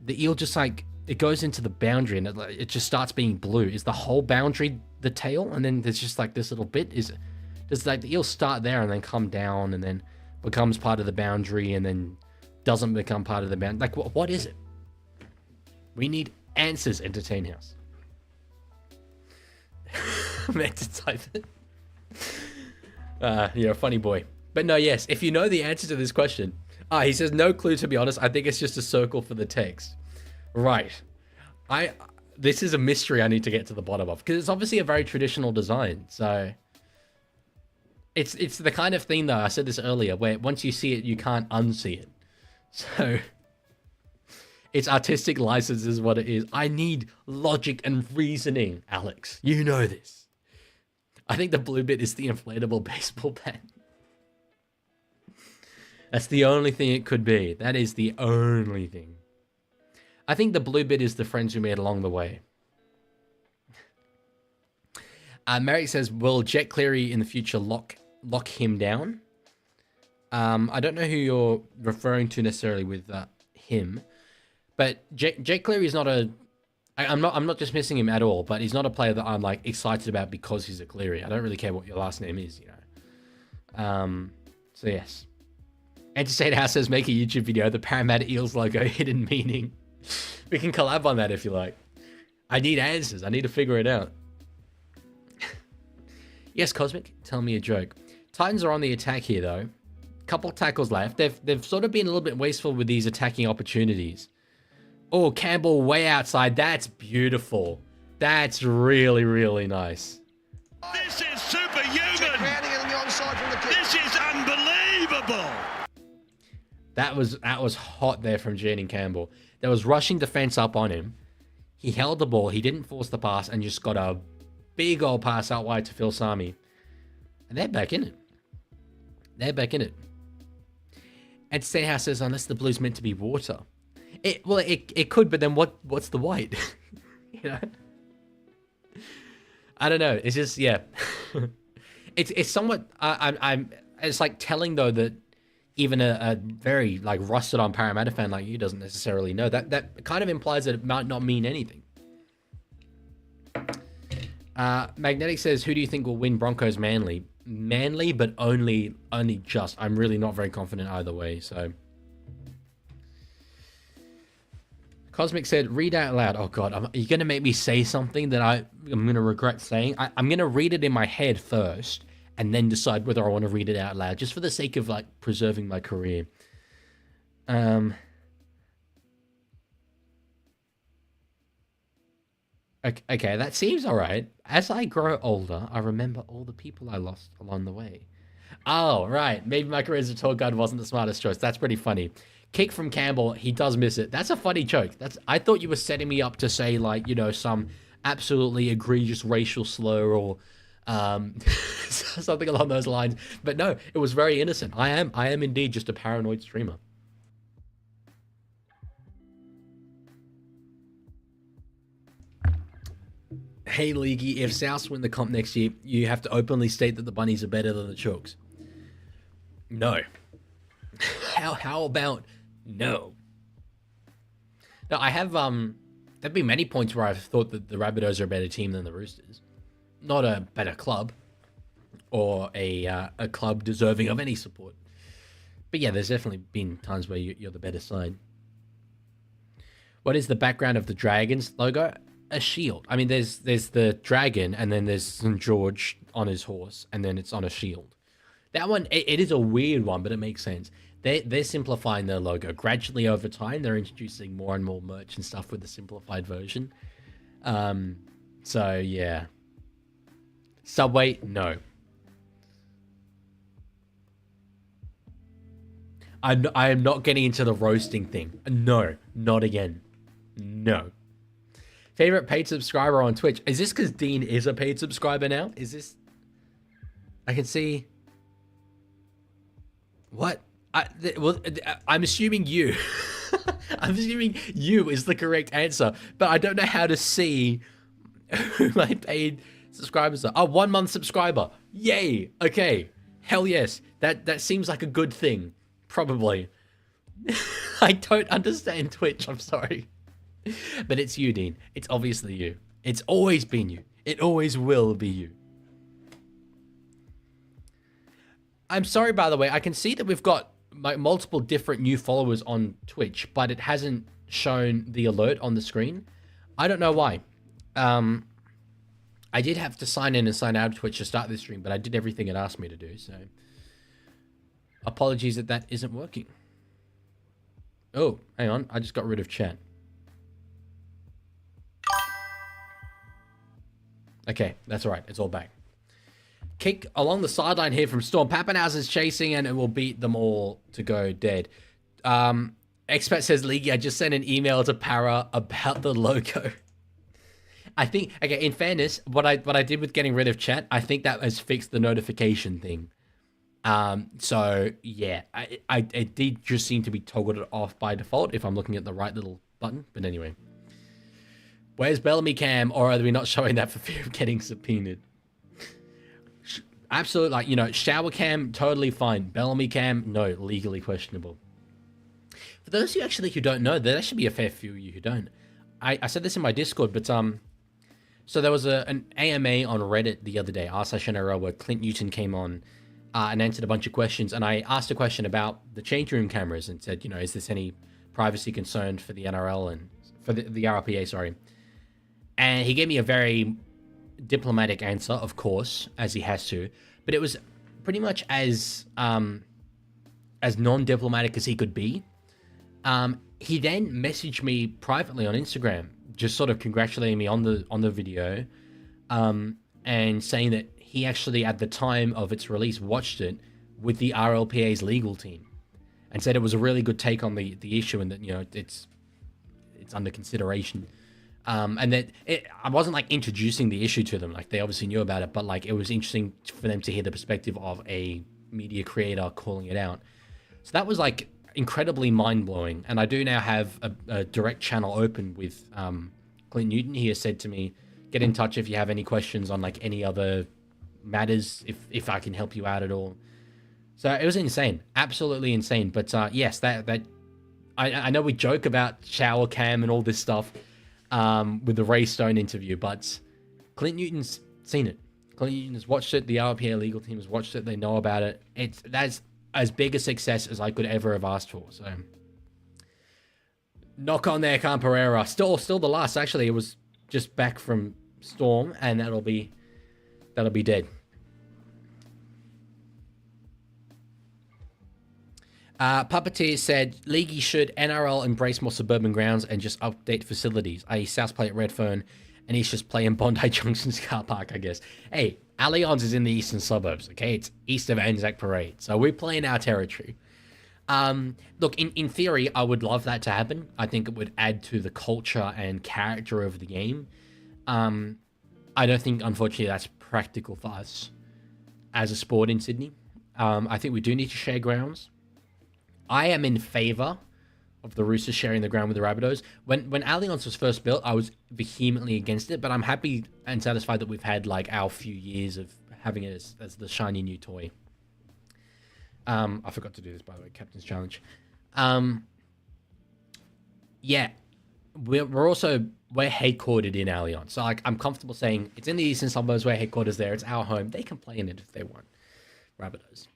Speaker 1: the eel just like, it goes into the boundary and it just starts being blue. Is the whole boundary the tail? And then there's just like this little bit. Does like the eel start there and then come down and then becomes part of the boundary and then doesn't become part of the boundary? Like what is it? We need answers, Entertain House. I meant to type it. You're a funny boy. But no, yes, if you know the answer to this question. He says, no clue, to be honest. I think it's just a circle for the text. Right. This is a mystery I need to get to the bottom of, because it's obviously a very traditional design. So it's the kind of thing, though, I said this earlier, where once you see it, you can't unsee it. So it's artistic license is what it is. I need logic and reasoning, Alex. You know this. I think the blue bit is the inflatable baseball bat. That's the only thing it could be. That is the only thing. I think the blue bit is the friends we made along the way. Merrick says, will Jet Cleary in the future lock him down? I don't know who you're referring to necessarily with him, but Jet Cleary is not I'm not dismissing him at all, but he's not a player that I'm like excited about because he's a Cleary. I don't really care what your last name is, you know. So yes. Entertainer House says, make a YouTube video, the Parramatta Eels logo, hidden meaning. We can collab on that if you like. I need answers. I need to figure it out. Yes, Cosmic, tell me a joke. Titans are on the attack here, though. Couple tackles left. They've sort of been a little bit wasteful with these attacking opportunities. Oh, Campbell way outside. That's beautiful. That's really, really nice.
Speaker 2: This is superhuman. This is unbelievable.
Speaker 1: That was hot there from Jaden Campbell. There was rushing defense up on him. He held the ball. He didn't force the pass and just got a big old pass out wide to Phil Sami. And they're back in it. They're back in it. And Stayhouse says, unless the blue's meant to be water. It could, but then what's the white? You know, I don't know. It's just yeah. it's somewhat. I'm. It's like telling though that even a very like rusted on Parramatta fan like you doesn't necessarily know that kind of implies that it might not mean anything. Magnetic says, who do you think will win Broncos Manly? Manly, but only just. I'm really not very confident either way. So Cosmic said, read out loud. Oh God, are you gonna make me say something that I'm gonna regret saying? I'm gonna read it in my head first and then decide whether I want to read it out loud, just for the sake of like preserving my career. Okay, that seems all right. As I grow older, I remember all the people I lost along the way. Oh, right. Maybe my career as a tour guide wasn't the smartest choice. That's pretty funny. Kick from Campbell, he does miss it. That's a funny joke. I thought you were setting me up to say, like, you know, some absolutely egregious racial slur or something along those lines. But no, it was very innocent. I am indeed just a paranoid streamer. Hey, Leaguie, if Souths win the comp next year, you have to openly state that the Bunnies are better than the Chooks. No. How about no? No, I have, there've been many points where I've thought that the Rabbitohs are a better team than the Roosters. Not a better club, or a club deserving of any support. But yeah, there's definitely been times where you're the better side. What is the background of the Dragons logo? A shield. I mean, there's the dragon, and then there's St. George on his horse, and then it's on a shield. That one, it is a weird one, but it makes sense. They're simplifying their logo. Gradually over time, they're introducing more and more merch and stuff with the simplified version. So, yeah. Subway, no. I am not getting into the roasting thing. No, not again. No. Favorite paid subscriber on Twitch. Is this because Dean is a paid subscriber now? Is this... I can see... What? I'm assuming you. I'm assuming you is the correct answer, but I don't know how to see who my paid subscribers are. Oh, 1 month subscriber. Yay. Okay. Hell yes. That seems like a good thing. Probably. I don't understand Twitch. I'm sorry. But it's you, Dean. It's obviously you. It's always been you. It always will be you. I'm sorry, by the way. I can see that we've got multiple different new followers on Twitch, but it hasn't shown the alert on the screen. I don't know why. I did have to sign in and sign out of Twitch to start this stream, but I did everything it asked me to do, so... Apologies that isn't working. Oh, hang on. I just got rid of chat. Okay, that's all right. It's all back. Kick along the sideline here from Storm. Pappenhausen's chasing, and it will beat them all to go dead. Expat says, Leaguie, I just sent an email to Para about the logo. I think, okay, in fairness, what I did with getting rid of chat, I think that has fixed the notification thing. So, yeah, it did just seem to be toggled off by default if I'm looking at the right little button. But anyway. Where's Bellamy Cam, or are we not showing that for fear of getting subpoenaed? Absolutely, like, you know, shower cam, totally fine. Bellamy Cam, no, legally questionable. For those who don't know, there should be a fair few of you who don't. I said this in my Discord, but so there was an AMA on Reddit the other day, r/NRL, where Clint Newton came on and answered a bunch of questions, and I asked a question about the change room cameras and said, you know, is this any privacy concern for the NRL and for the RLPA, sorry. And he gave me a very diplomatic answer, of course, as he has to, but it was pretty much as non-diplomatic as he could be. He then messaged me privately on Instagram, just sort of congratulating me on the video, and saying that he actually, at the time of its release, watched it with the RLPA's legal team, and said it was a really good take on the issue, and that, you know, it's under consideration. And that I wasn't like introducing the issue to them, like they obviously knew about it, but like it was interesting for them to hear the perspective of a media creator calling it out. So that was like incredibly mind-blowing, and I do now have a direct channel open with Clint Newton, he has said to me, get in touch if you have any questions on like any other matters, if I can help you out at all. So it was insane, absolutely insane. But yes, I know we joke about shower cam and all this stuff with the Ray Stone interview, but Clint Newton's seen it. Clint Newton has watched it. The RPA legal team has watched it. They know about it. That's as big a success as I could ever have asked for. So knock on there, Khan Pereira. Still the last. Actually, it was just back from Storm, and that'll be dead. Puppeteer said, Leaguie should NRL embrace more suburban grounds and just update facilities, i.e. South play at Redfern, and he's just playing Bondi Junction's car park, I guess. Hey, Allianz is in the eastern suburbs, okay? It's east of Anzac Parade, so we're playing our territory. Look, in theory, I would love that to happen. I think it would add to the culture and character of the game. I don't think, unfortunately, that's practical for us as a sport in Sydney. I think we do need to share grounds. I am in favour of the Roosters sharing the ground with the Rabbitohs. When Allianz was first built, I was vehemently against it, but I'm happy and satisfied that we've had like our few years of having it as the shiny new toy. I forgot to do this, by the way, Captain's Challenge. Yeah, we're headquartered in Allianz, so like I'm comfortable saying it's in the eastern suburbs. We're headquarters there. It's our home. They can play in it if they want. Rabbitohs.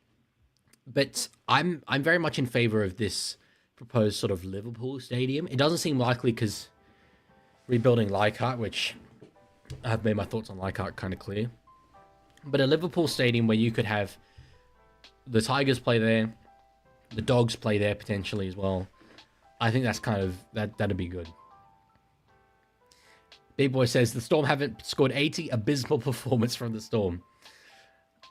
Speaker 1: But I'm very much in favour of this proposed sort of Liverpool stadium. It doesn't seem likely because rebuilding Leichhardt, which I've made my thoughts on Leichhardt kind of clear. But a Liverpool stadium where you could have the Tigers play there, the Dogs play there potentially as well. I think that's kind of, that'd be good. Big Boy says, the Storm haven't scored 80, abysmal performance from the Storm.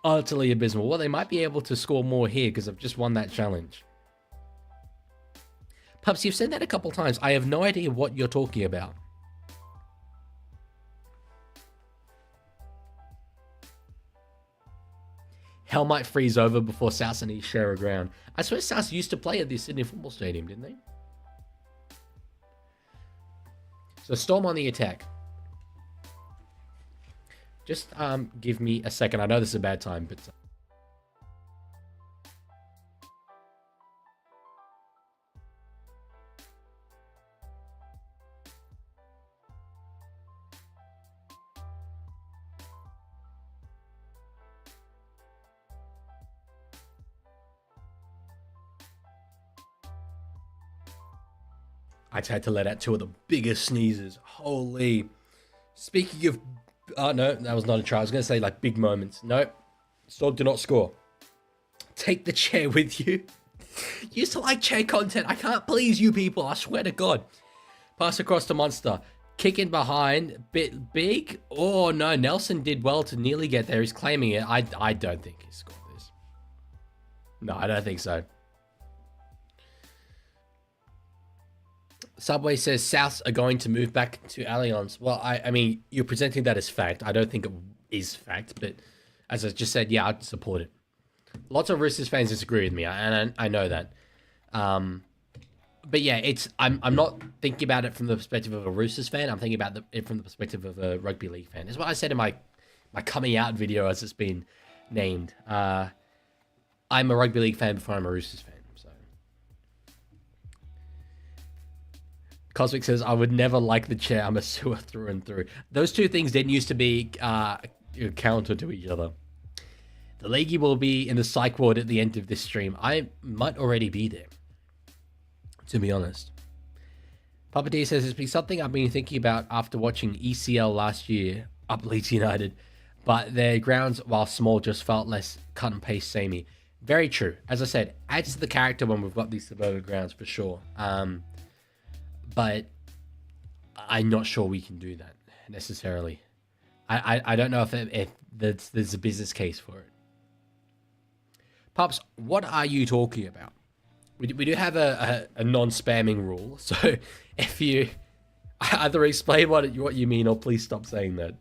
Speaker 1: Utterly abysmal. Well, they might be able to score more here because I've just won that challenge. Pups, you've said that a couple times. I have no idea what you're talking about. Hell might freeze over before South and East share a ground. I swear South used to play at the Sydney Football Stadium, didn't they? So Storm on the attack. Just give me a second. I know this is a bad time, but... I just had to let out two of the biggest sneezes. Holy. Speaking of... Oh, no, that was not a try. I was going to say, like, big moments. No. Storm do not score. Take the chair with you. You used to like chair content. I can't please you people. I swear to God. Pass across to Monster. Kick in behind. Bit big. Oh, no. Nelson did well to nearly get there. He's claiming it. I don't think he scored this. No, I don't think so. Subway says Souths are going to move back to Allianz. Well, I mean, you're presenting that as fact. I don't think it is fact, but as I just said, yeah, I'd support it. Lots of Roosters fans disagree with me, and I know that. But yeah, I'm not thinking about it from the perspective of a Roosters fan. I'm thinking about it from the perspective of a rugby league fan. That's what I said in my coming out video, as it's been named. I'm a rugby league fan before I'm a Roosters fan. Cosmic says, I would never like the chair. I'm a sewer through and through. Those two things didn't used to be counter to each other. The Leaguie will be in the psych ward at the end of this stream. I might already be there, to be honest. Puppeteer says, it's been something I've been thinking about after watching ECL last year, up Leeds United. But their grounds, while small, just felt less cut and paste samey. Very true. As I said, adds to the character when we've got these suburban grounds for sure. But I'm not sure we can do that necessarily. I don't know if there's a business case for it. Pups, what are you talking about? We do have a non-spamming rule, so if you either explain what you mean or please stop saying that.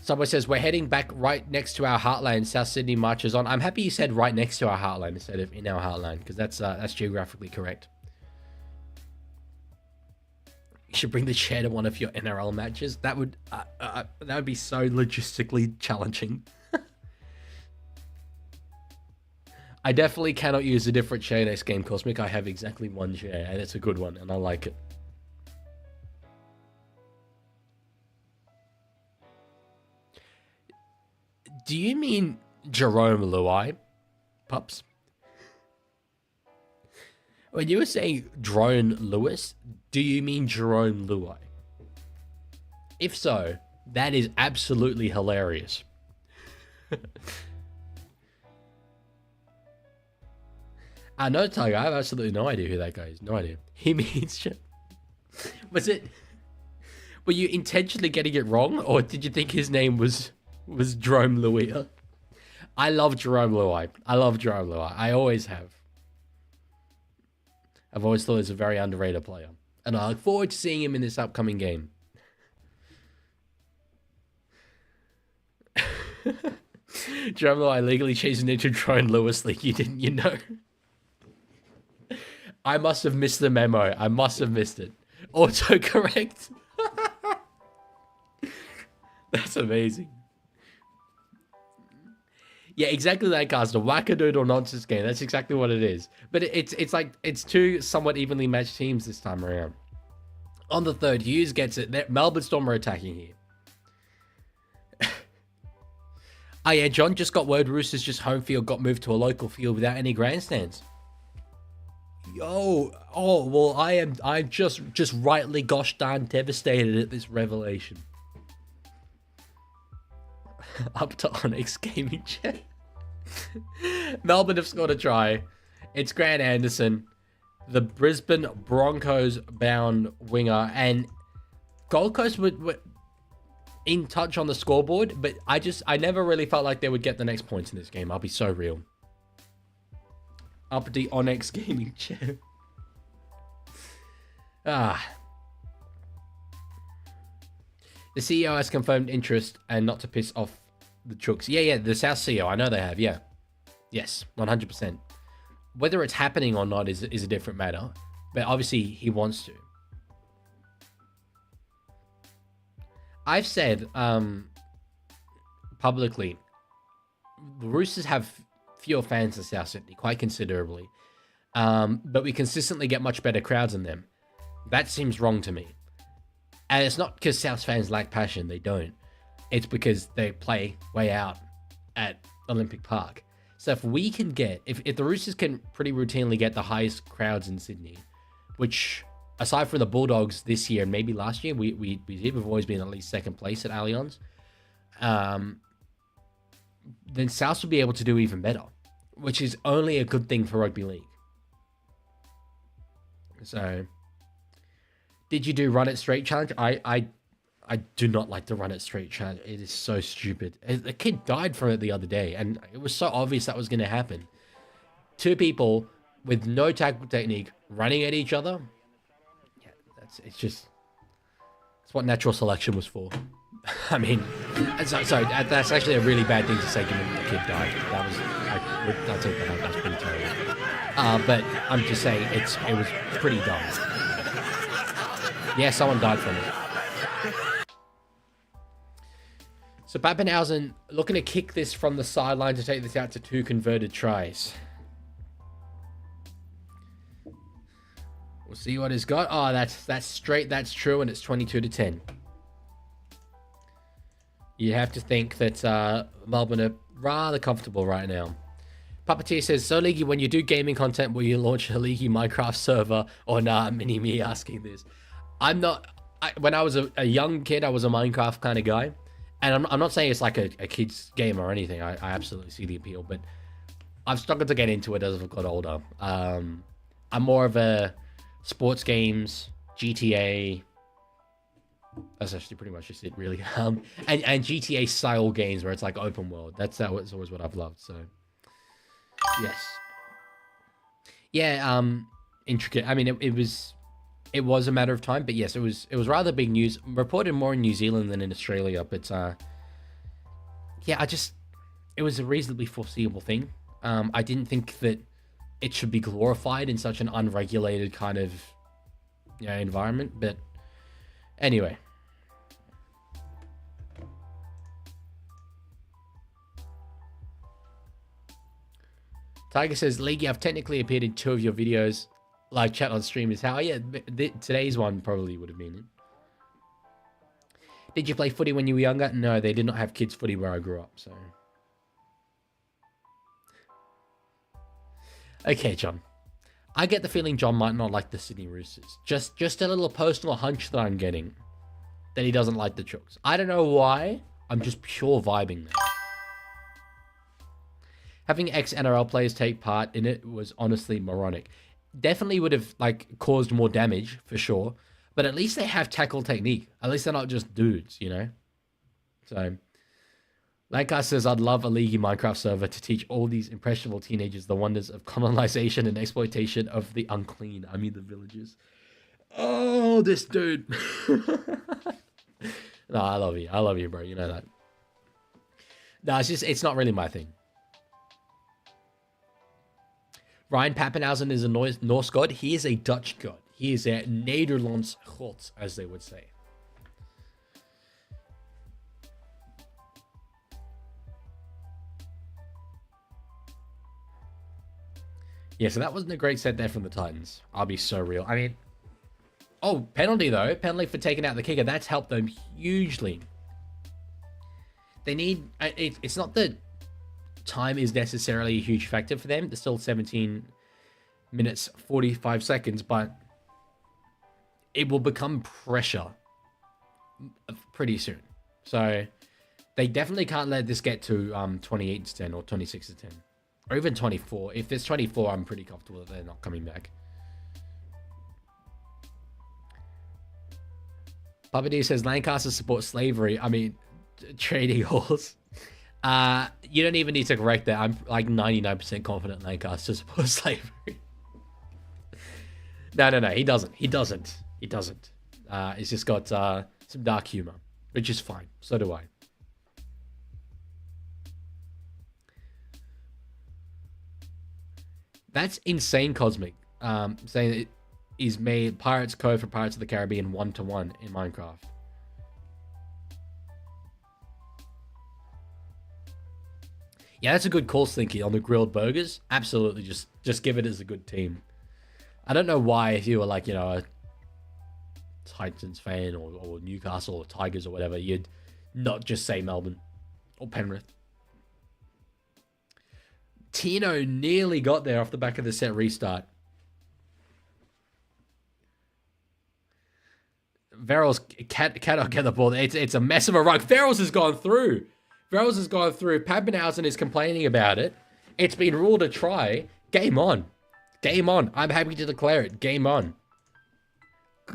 Speaker 1: Someone says, we're heading back right next to our heartland. South Sydney marches on. I'm happy you said right next to our heartland instead of in our heartland, because that's geographically correct. You should bring the chair to one of your NRL matches. That would be so logistically challenging. I definitely cannot use a different chair next game, Cosmic. I have exactly one chair, and it's a good one, and I like it. Do you mean Jerome Luai, Pups? When you were saying Drone Lewis, do you mean Jerome Luai? If so, that is absolutely hilarious. No, Tiger, I have absolutely no idea who that guy is. No idea. He means... Was it... Were you intentionally getting it wrong, or did you think his name was Jerome Luai? I love Jerome Luai. I love Jerome Luai. I always have. I've always thought he's a very underrated player. And I look forward to seeing him in this upcoming game. Jerome Luai legally chasing into Drone Lewis League. You didn't, you know? I must have missed the memo. I must have missed it. Autocorrect. That's amazing. Yeah, exactly that, guys. The wackadoodle nonsense game. That's exactly what it is. But it's like, it's two somewhat evenly matched teams this time around. On the third, Hughes gets it. Melbourne Storm are attacking here. Oh yeah, John just got word Roosters just home field got moved to a local field without any grandstands. Yo, oh, well, I'm just rightly gosh darn devastated at this revelation. Up to Onyx Gaming Chat. Melbourne have scored a try. It's Grant Anderson, the Brisbane Broncos bound winger, and Gold Coast were in touch on the scoreboard, but I never really felt like they would get the next points in this game. I'll be so real. Up the Onyx Gaming Chat. The CEO has confirmed interest and not to piss off the Chooks. Yeah, the South CEO. I know they have, yeah. Yes, 100%. Whether it's happening or not is a different matter. But obviously, he wants to. I've said publicly, the Roosters have fewer fans than South Sydney, quite considerably. But we consistently get much better crowds than them. That seems wrong to me. And it's not because South fans lack passion. They don't. It's because they play way out at Olympic Park. So if we can get... If the Roosters can pretty routinely get the highest crowds in Sydney, which, aside from the Bulldogs this year and maybe last year, we've always been at least second place at Allianz, then South will be able to do even better, which is only a good thing for rugby league. So... Did you do Run It Straight challenge? I do not like the Run It Straight challenge. It is so stupid. The kid died from it the other day, and it was so obvious that was going to happen. Two people with no tackle technique running at each other. Yeah, it's what natural selection was for. I mean, so that's actually a really bad thing to say given the kid died. I'll take that out. That's pretty terrible. But I'm just saying it was pretty dumb. Yeah, someone died from it. So Pappenhausen looking to kick this from the sideline to take this out to 2 converted tries. We'll see what he's got. Oh, that's straight. That's true, and it's 22-10. You have to think that Melbourne are rather comfortable right now. Puppeteer says, so Leaguie, when you do gaming content, will you launch a Leaguie Minecraft server or nah? Mini-me asking this. I'm not... when I was a young kid, I was a Minecraft kind of guy. And I'm not saying it's like a kid's game or anything. I absolutely see the appeal. But I've struggled to get into it as I've got older. I'm more of a sports games, GTA... That's actually pretty much just it, really. And GTA style games where it's like open world. It's always what I've loved. So, yes, yeah. Intricate. I mean, it was a matter of time, but yes, it was rather big news. Reported more in New Zealand than in Australia, but yeah, it was a reasonably foreseeable thing. I didn't think that it should be glorified in such an unregulated kind of environment, but Anyway. Tiger says, Leaguie, I've technically appeared in 2 of your videos. Live chat on stream is how. Yeah, today's one probably would have been it. Did you play footy when you were younger? No, they did not have kids footy where I grew up, so. Okay, John. I get the feeling John might not like the Sydney Roosters. Just a little personal hunch that I'm getting. That he doesn't like the Chooks. I don't know why. I'm just pure vibing there. Having ex-NRL players take part in it was honestly moronic. Definitely would have like caused more damage, for sure. But at least they have tackle technique. At least they're not just dudes, you know? So, Lancaster says, I'd love a Leaguie Minecraft server to teach all these impressionable teenagers the wonders of colonization and exploitation of the unclean. I mean, the villagers. Oh, this dude. No, I love you. I love you, bro. You know that. No, it's not really my thing. Ryan Pappenhausen is a Norse god. He is a Dutch god. He is a Nederlands god, as they would say. Yeah, so that wasn't a great set there from the Titans. I'll be so real. I mean, oh, penalty though. Penalty for taking out the kicker. That's helped them hugely. They need... It's not that time is necessarily a huge factor for them. There's still 17 minutes, 45 seconds, but it will become pressure pretty soon. So they definitely can't let this get to 28-10 or 26-10. Or even 24. If it's 24, I'm pretty comfortable that they're not coming back. Papadee says, Lancaster supports slavery. I mean, trading halls. You don't even need to correct that. I'm like 99% confident Lancaster supports slavery. No, he doesn't. He doesn't. He's just got some dark humor, which is fine. So do I. That's insane, Cosmic. Saying it is made Pirates code for Pirates of the Caribbean 1-to-1 in Minecraft. Yeah, that's a good call, Slinky, on the grilled burgers. Absolutely, just give it as a good team. I don't know why, if you were like, you know, a Titans fan or Newcastle or Tigers or whatever, you'd not just say Melbourne or Penrith. Tino nearly got there off the back of the set restart. Verrills cannot get the ball. It's a mess of a ruck. Verrills has gone through. Pappenhausen is complaining about it. It's been ruled a try. Game on. Game on. I'm happy to declare it. Game on.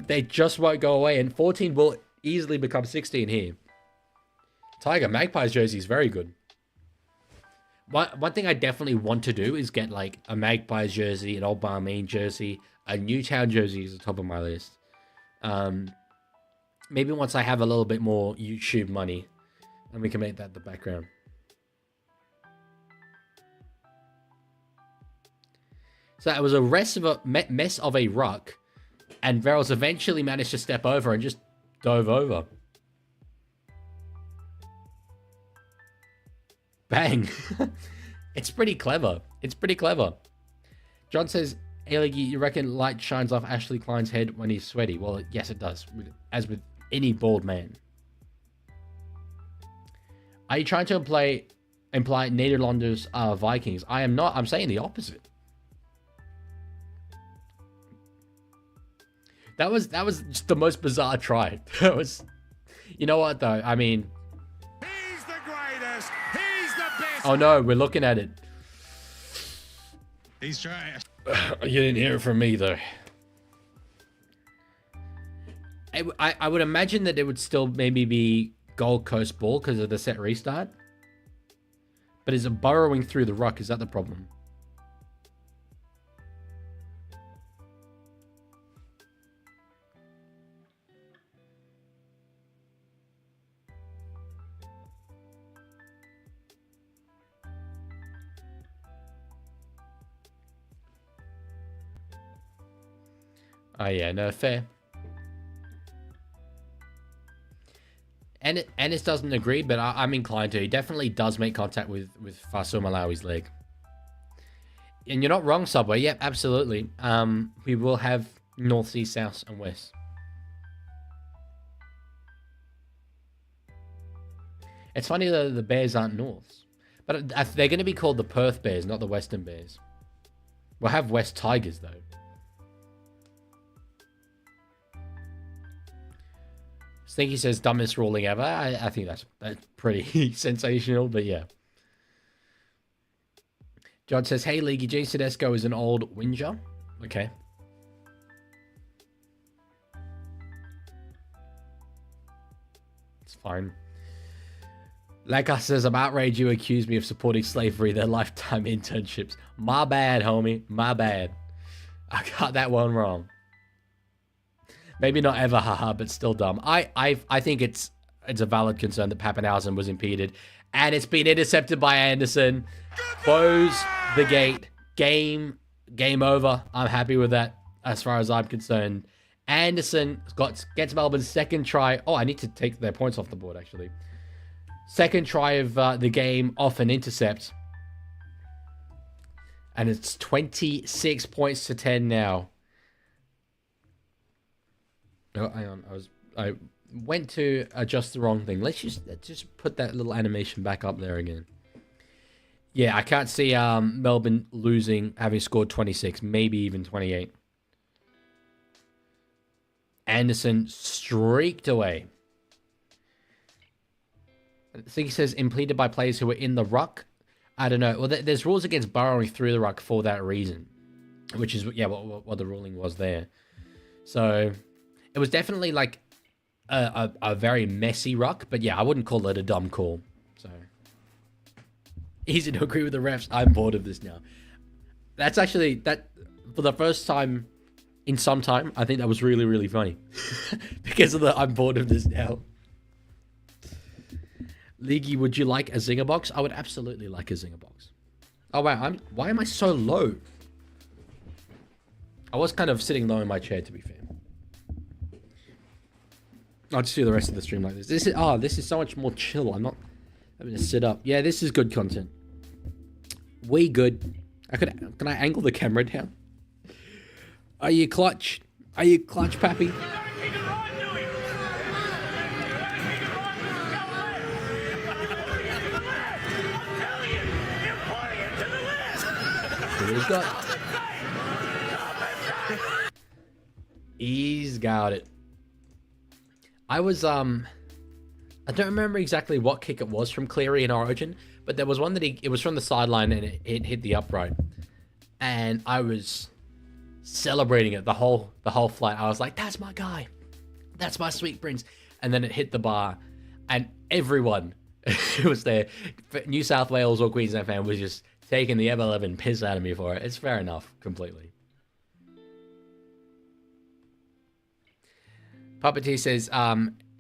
Speaker 1: They just won't go away. And 14 will easily become 16 here. Tiger, Magpies jersey is very good. One thing I definitely want to do is get like a Magpies jersey, an Old Balmain jersey, a Newtown jersey is the top of my list. Maybe once I have a little bit more YouTube money, and we can make that the background. So it was a mess of a ruck, and Verrills eventually managed to step over and just dove over. Bang. It's pretty clever. John says, hey, Leaguie, you reckon light shines off Ashley Klein's head when he's sweaty? Well, yes, it does. As with any bald man. Are you trying to imply Nederlanders are Vikings? I am not. I'm saying the opposite. That was just the most bizarre try. That was... You know what, though? I mean...
Speaker 2: He's the greatest. He's the best.
Speaker 1: Oh, no. We're looking at it.
Speaker 2: He's trying.
Speaker 1: You didn't hear it from me, though. I would imagine that it would still maybe be Gold Coast ball because of the set restart. But is it burrowing through the ruck? Is that the problem? Oh, yeah, no, fair. Ennis doesn't agree, but I'm inclined to. He definitely does make contact with Faisal Malawi's leg. And you're not wrong, Subway. Yep, absolutely. We will have north, east, south, and west. It's funny that the Bears aren't Norths. But they're going to be called the Perth Bears, not the Western Bears. We'll have West Tigers, though. Stinky says, dumbest ruling ever. I think that's pretty sensational, but yeah. John says, hey, Leaguie, James Tedesco is an old whinger. Okay. It's fine. Laka says, I'm outraged you accused me of supporting slavery, their lifetime internships. My bad, homie. My bad. I got that one wrong. Maybe not ever, haha, but still dumb. I think it's a valid concern that Pappenhausen was impeded. And it's been intercepted by Anderson. Close the gate. Game over. I'm happy with that as far as I'm concerned. Anderson gets Melbourne's second try. Oh, I need to take their points off the board, actually. Second try of the game off an intercept. And it's 26 points to 10 now. Oh, hang on. I went to adjust the wrong thing. Let's just put that little animation back up there again. Yeah, I can't see Melbourne losing, having scored 26, maybe even 28. Anderson streaked away. I think he says impeded by players who were in the ruck. I don't know. Well, there's rules against burrowing through the ruck for that reason, which is what the ruling was there. So it was definitely like a very messy ruck, but yeah, I wouldn't call it a dumb call. So easy to agree with the refs. I'm bored of this now. That's actually that for the first time in some time. I think that was really, really funny because of the I'm bored of this now. Leaguie, would you like a zinger box? I would absolutely like a zinger box. Oh wow, why am I so low? I was kind of sitting low in my chair, to be fair. I'll just do the rest of the stream like this. This is so much more chill. I'm not having to sit up. Yeah, this is good content. We good. Can I angle the camera down? Are you clutch? Are you clutch, Pappy? He's got it. I was I don't remember exactly what kick it was from Cleary in Origin, but there was one that it was from the sideline and it hit the upright, and I was celebrating it the whole flight. I was like, "That's my guy, that's my sweet prince," and then it hit the bar, and everyone who was there, New South Wales or Queensland fan, was just taking the M11 piss out of me for it. It's fair enough, completely. Puppeteer says,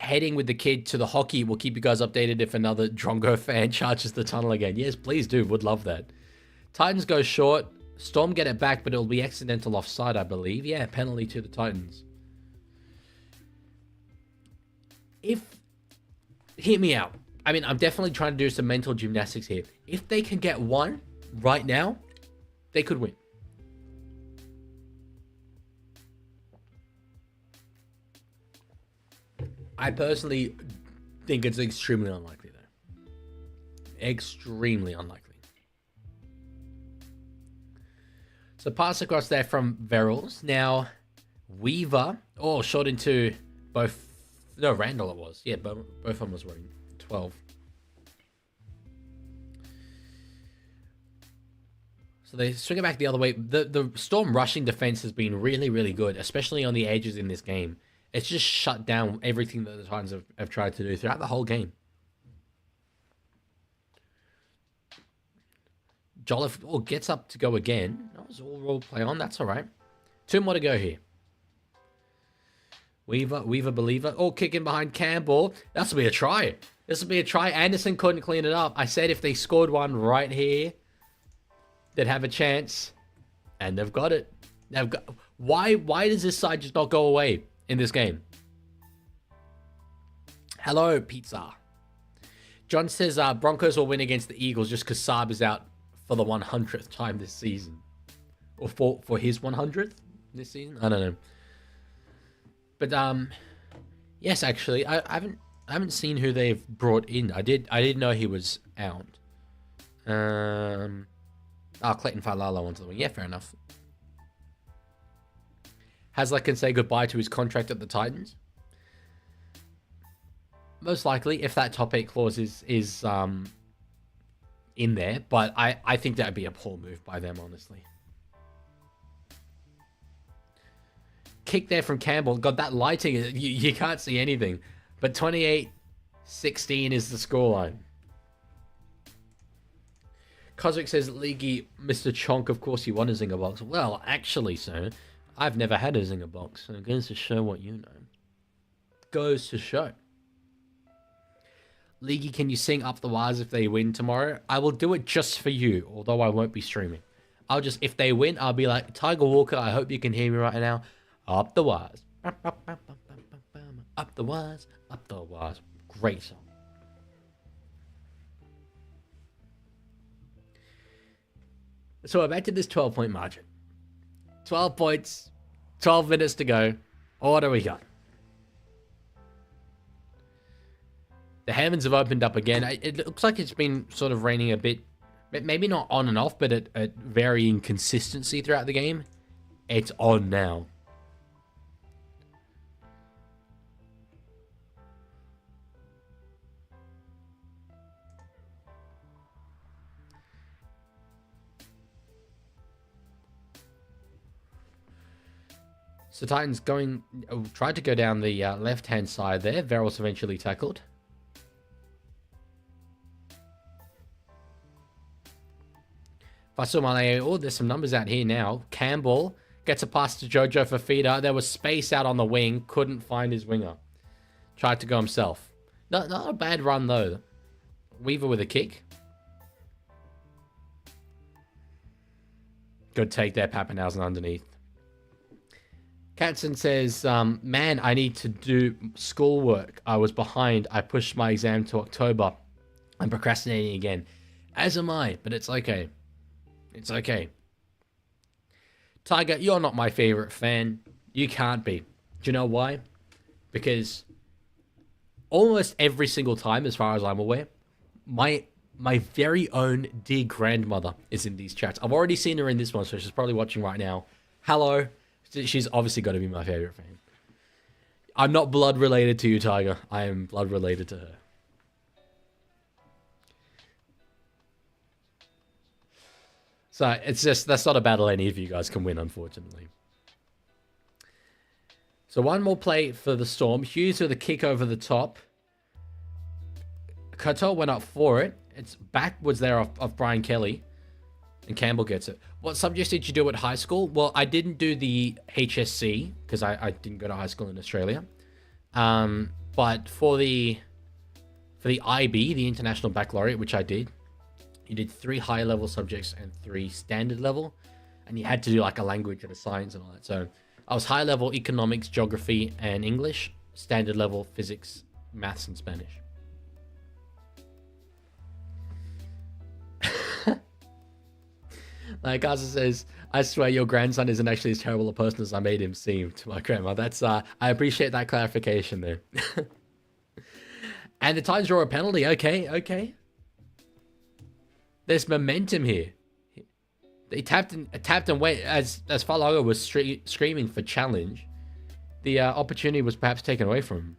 Speaker 1: heading with the kid to the hockey will keep you guys updated if another Drongo fan charges the tunnel again. Yes, please do. Would love that. Titans go short. Storm get it back, but it'll be accidental offside, I believe. Yeah, penalty to the Titans. Hear me out. I mean, I'm definitely trying to do some mental gymnastics here. If they can get one right now, they could win. I personally think it's extremely unlikely, though. Extremely unlikely. So pass across there from Verrills. Now, Weaver. Oh, shot into both. No, Randall it was. Yeah, both of them was wearing 12. So they swing it back the other way. The Storm rushing defense has been really, really good, especially on the edges in this game. It's just shut down everything that the Titans have tried to do throughout the whole game. Jolliffe gets up to go again. That was all role play on. That's all right. 2 more to go here. Weaver, believer. Oh, kicking behind Campbell. This will be a try. This will be a try. Anderson couldn't clean it up. I said if they scored one right here, they'd have a chance. And they've got it. Why does this side just not go away in this game? Hello, pizza. John says Broncos will win against the Eagles just because Saab is out for the 100th time this season. Or for his 100th this season? I don't know. But, yes, actually, I haven't seen who they've brought in. I did know he was out. Clayton Falala onto the wing. Yeah, fair enough. Hasler can say goodbye to his contract at the Titans. Most likely, if that top 8 clause is in there. But I think that would be a poor move by them, honestly. Kick there from Campbell. God, that lighting, you can't see anything. But 28-16 is the scoreline. Cosmic says, Leaguie, Mr. Chonk, of course you want a zinger box. Well, actually, sir, I've never had a zinger box. So it goes to show what you know. Goes to show. Leaguie, can you sing Up the Wires if they win tomorrow? I will do it just for you, although I won't be streaming. If they win, I'll be like, Tiger Walker, I hope you can hear me right now. Up the wires. Up the wires. Up the wires. Great song. So we're back to this 12-point margin. 12 points. 12 minutes to go. What do we got? The heavens have opened up again. It looks like it's been sort of raining a bit. Maybe not on and off, but at varying consistency throughout the game. It's on now. So Titans tried to go down the left-hand side there. Verrills eventually tackled. Fasumale, oh, there's some numbers out here now. Campbell gets a pass to Jojo for feeder. There was space out on the wing. Couldn't find his winger. Tried to go himself. Not a bad run, though. Weaver with a kick. Good take there, Pappenhausen underneath. Katzen says, man, I need to do schoolwork. I was behind. I pushed my exam to October. I'm procrastinating again. As am I, but it's okay. It's okay. Tiger, you're not my favorite fan. You can't be. Do you know why? Because almost every single time, as far as I'm aware, my very own dear grandmother is in these chats. I've already seen her in this one, so she's probably watching right now. Hello. She's obviously got to be my favorite fan. I'm not blood related to you, Tiger. I am blood related to her. So it's just, that's not a battle any of you guys can win, unfortunately. So one more play for the Storm. Hughes with a kick over the top. Coteau went up for it. It's backwards there of Brian Kelly. And Campbell gets it. What subjects did you do at high school? Well, I didn't do the HSC because I didn't go to high school in Australia. But for the IB, the International Baccalaureate, which I did, you did 3 higher level subjects and 3 standard level. And you had to do like a language and a science and all that. So I was high level economics, geography, and English. Standard level physics, maths, and Spanish. Like Gaza says, I swear your grandson isn't actually as terrible a person as I made him seem to my grandma. That's I appreciate that clarification there. And the Titans draw a penalty. Okay. There's momentum here. They tapped and went as Falaga was screaming for challenge. The opportunity was perhaps taken away from him.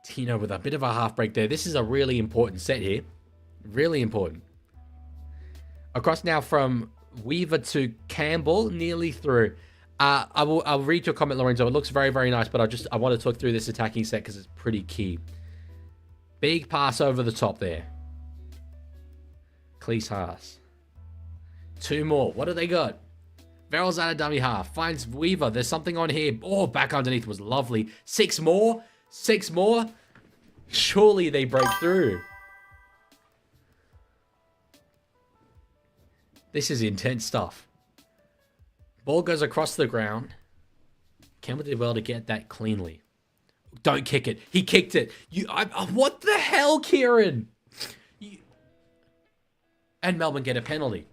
Speaker 1: Tino with a bit of a half break there. This is a really important set here. Really important. Across now from Weaver to Campbell, nearly through. I'll read your comment, Lorenzo. It looks very, very nice, but I want to talk through this attacking set because it's pretty key. Big pass over the top there. Cleese Haas. 2 more. What do they got? Verrills out of dummy half. Finds Weaver. There's something on here. Oh, back underneath was lovely. 6 more. 6 more. Surely they break through. This is intense stuff. Ball goes across the ground. Campbell did well to get that cleanly. Don't kick it. He kicked it. What the hell, Kieran? And Melbourne get a penalty.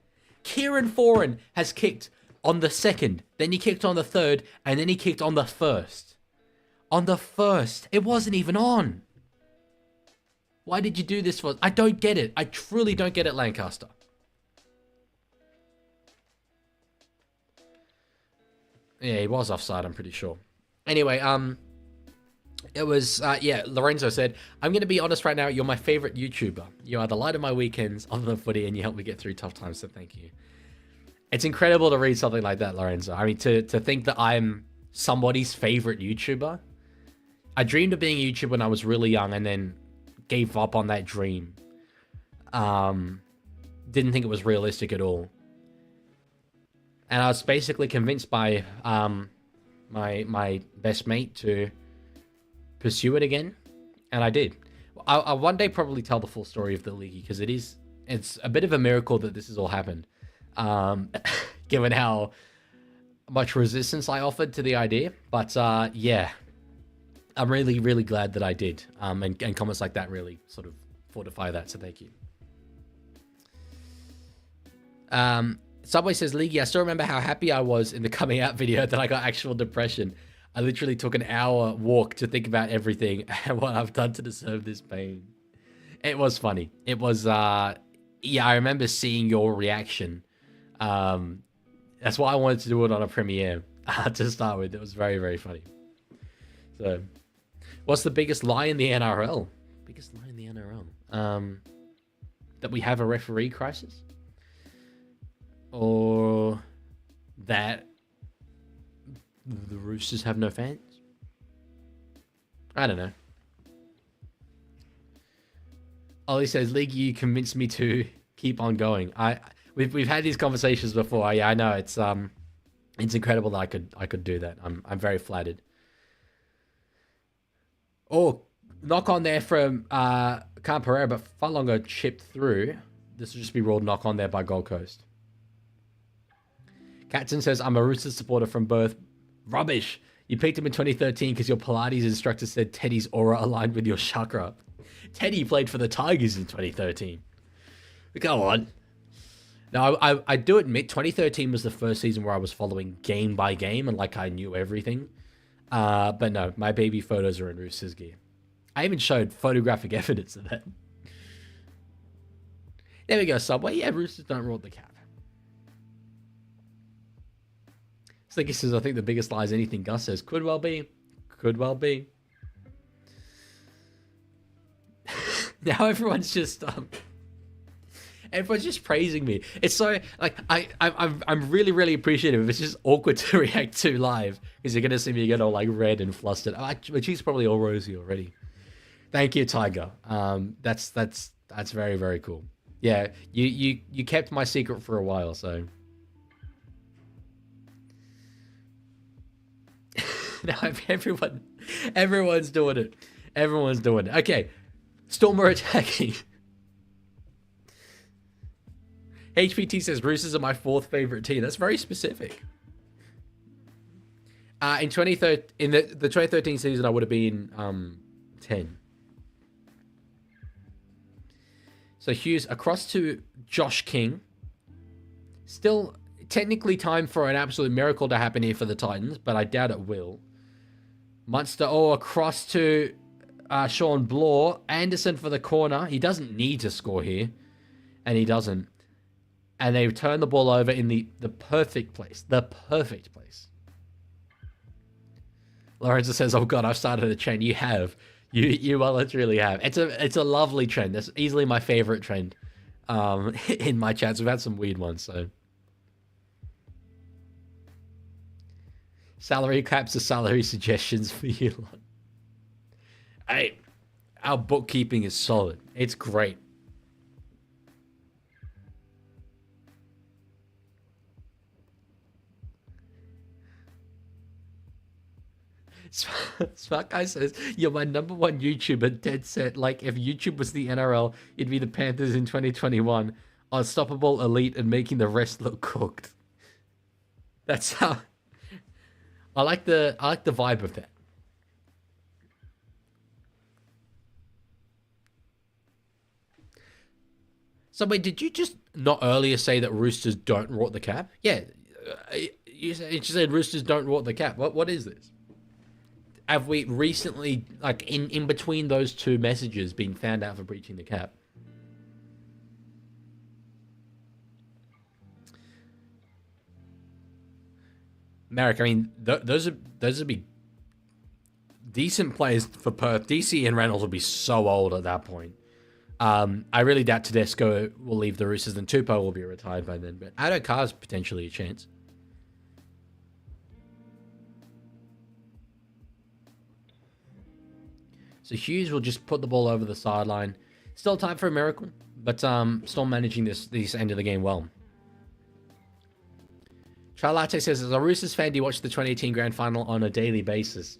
Speaker 1: Kieran Foran has kicked on the second, then he kicked on the third, and then he kicked on the first. On the first. It wasn't even on. Why did you do this for... I don't get it. I truly don't get it, Lancaster. Yeah, he was offside, I'm pretty sure. Anyway, it was, Lorenzo said, I'm going to be honest right now, you're my favorite YouTuber. You are the light of my weekends on the footy, and you help me get through tough times, so thank you. It's incredible to read something like that, Lorenzo. I mean, to think that I'm somebody's favorite YouTuber. I dreamed of being a YouTuber when I was really young, and then gave up on that dream. Didn't think it was realistic at all. And I was basically convinced by my best mate to pursue it again, and I did. I'll one day probably tell the full story of the Leaguie, because it's a bit of a miracle that this has all happened, given how much resistance I offered to the idea. But yeah, I'm really, really glad that I did, and comments like that really sort of fortify that, so thank you. Subway says, Leaguie, I still remember how happy I was in the coming out video that I got actual depression. I literally took an hour walk to think about everything and what I've done to deserve this pain. It was funny. It was, yeah, I remember seeing your reaction. That's why I wanted to do it on a premiere to start with. It was very, very funny. So, what's the biggest lie in the NRL? Biggest lie in the NRL? That we have a referee crisis? Or that the Roosters have no fans? I don't know. Ollie says, League, you convinced me to keep on going. We've had these conversations before. Yeah, I know it's incredible that I could do that. I'm very flattered. Oh, knock on there from Khan Pereira, but far longer chipped through. This will just be ruled knock on there by Gold Coast. Katzen says, I'm a Roosters supporter from birth. Rubbish. You picked him in 2013 because your Pilates instructor said Teddy's aura aligned with your chakra. Teddy played for the Tigers in 2013. Go on. Now, I do admit 2013 was the first season where I was following game by game and like I knew everything. But no, my baby photos are in Roosters gear. I even showed photographic evidence of that. There we go, Subway. Yeah, Roosters don't roll the cap. Slinky says, I think the biggest lie is anything Gus says. Could well be. Could well be. Now everyone's just praising me. It's so like I'm really, really appreciative. It's just awkward to react to live because you're gonna see me get all like red and flustered. But she's probably all rosy already. Thank you, Tiger. That's very, very cool. Yeah, you kept my secret for a while, so. Now everyone's doing it. Everyone's doing it. Okay, Stormer attacking. HPT says Roosters are my fourth favorite team. That's very specific. In the 2013 season, I would have been 10. So Hughes across to Josh King. Still technically time for an absolute miracle to happen here for the Titans, but I doubt it will. Munster, across to Sean Blaw. Anderson for the corner. He doesn't need to score here. And he doesn't. And they turn the ball over in the perfect place. The perfect place. Lorenzo says, oh God, I've started a trend. You have. You well, literally have. It's a lovely trend. That's easily my favorite trend in my chats. We've had some weird ones, so. Salary caps are salary suggestions for you. Hey, our bookkeeping is solid. It's great. Smart Guy says, you're my number one YouTuber, dead set. Like, if YouTube was the NRL, it'd be the Panthers in 2021. Unstoppable, elite, and making the rest look cooked. That's how... I like the vibe of that. So wait, did you just not earlier say that Roosters don't rort the cap? Yeah, you said Roosters don't rort the cap. What is this? Have we recently, like in between those two messages, been found out for breaching the cap? Merrick, I mean, those would be decent players for Perth. DC and Reynolds will be so old at that point. I really doubt Tedesco will leave the Roosters, and Tupou will be retired by then. But Addo Carr's potentially a chance. So Hughes will just put the ball over the sideline. Still time for a miracle, but still managing this end of the game well. Charlatte says, as a Roosters fan, do you watch the 2018 Grand Final on a daily basis?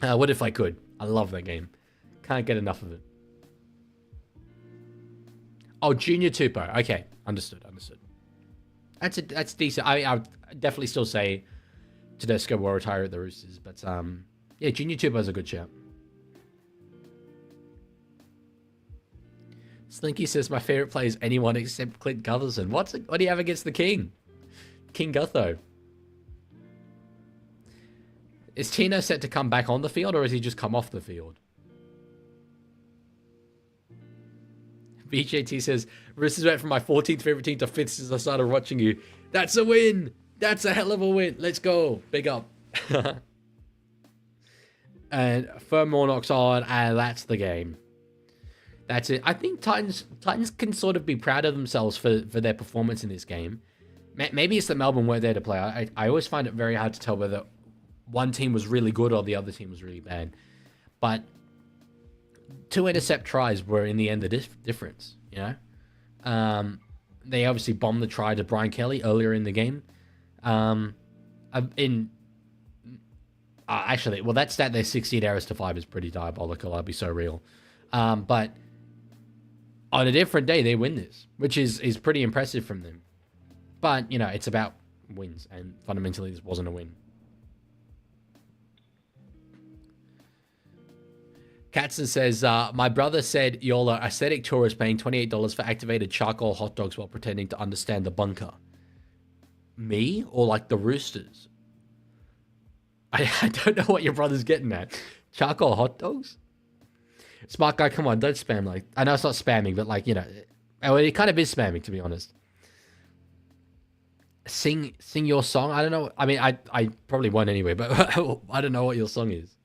Speaker 1: What if I could? I love that game. Can't get enough of it. Oh, Junior Tupou. Okay, understood. That's decent. I would definitely still say Tedesco will retire at the Roosters, but yeah, Junior Tupou is a good shout. Slinky says, my favorite player is anyone except Clint Gutherson. What do you have against the King? King Gutho. Is Tino set to come back on the field, or has he just come off the field? BJT says, Roosters went from my 14th favorite team to 5th since I started watching you. That's a win. That's a hell of a win. Let's go. Big up. And Furmore knocks on, and that's the game. That's it. I think Titans can sort of be proud of themselves for their performance in this game. Maybe it's that Melbourne weren't there to play. I always find it very hard to tell whether one team was really good or the other team was really bad. But 2 intercept tries were in the end the difference, you know? They obviously bombed the try to Brian Kelly earlier in the game. Actually, well, that stat there, 16 errors to 5 is pretty diabolical. I'll be so real. But on a different day, they win this, which is pretty impressive from them. But, you know, it's about wins, and fundamentally this wasn't a win. Katzen says, my brother said YOLO, aesthetic tourist paying $28 for activated charcoal hot dogs while pretending to understand the bunker. Me? Or like the Roosters? I don't know what your brother's getting at. Charcoal hot dogs? Smart guy, come on, don't spam like... I know it's not spamming, but like, you know... Well, it kind of is spamming, to be honest. Sing your song? I don't know. I mean, I probably won't anyway, but I don't know what your song is.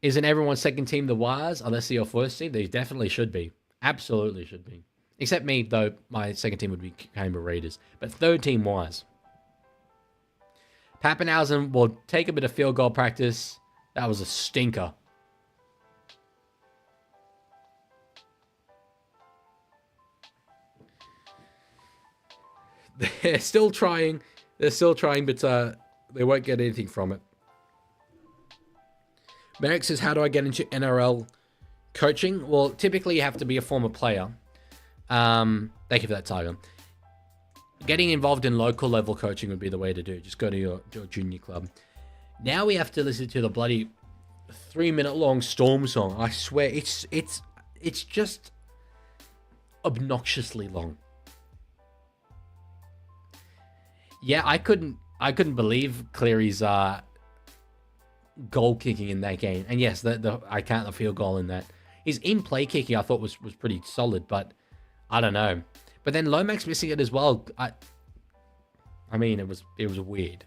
Speaker 1: Isn't everyone's second team the Wires, unless they're your first team? They definitely should be. Absolutely should be. Except me, though, my second team would be Canberra Raiders. But third team Wires. Pappenhausen will take a bit of field goal practice. That was a stinker. They're still trying. But they won't get anything from it. Merrick says, how do I get into NRL coaching? Well, typically you have to be a former player. Thank you for that, Tiger. Getting involved in local level coaching would be the way to do it. Just go to your junior club. Now we have to listen to the bloody 3-minute long Storm song. I swear, it's just obnoxiously long. Yeah, I couldn't believe Cleary's goal kicking in that game. And yes, I count the field goal in that. His in-play kicking I thought was pretty solid, but I don't know. But then Lomax missing it as well. I mean, it was weird.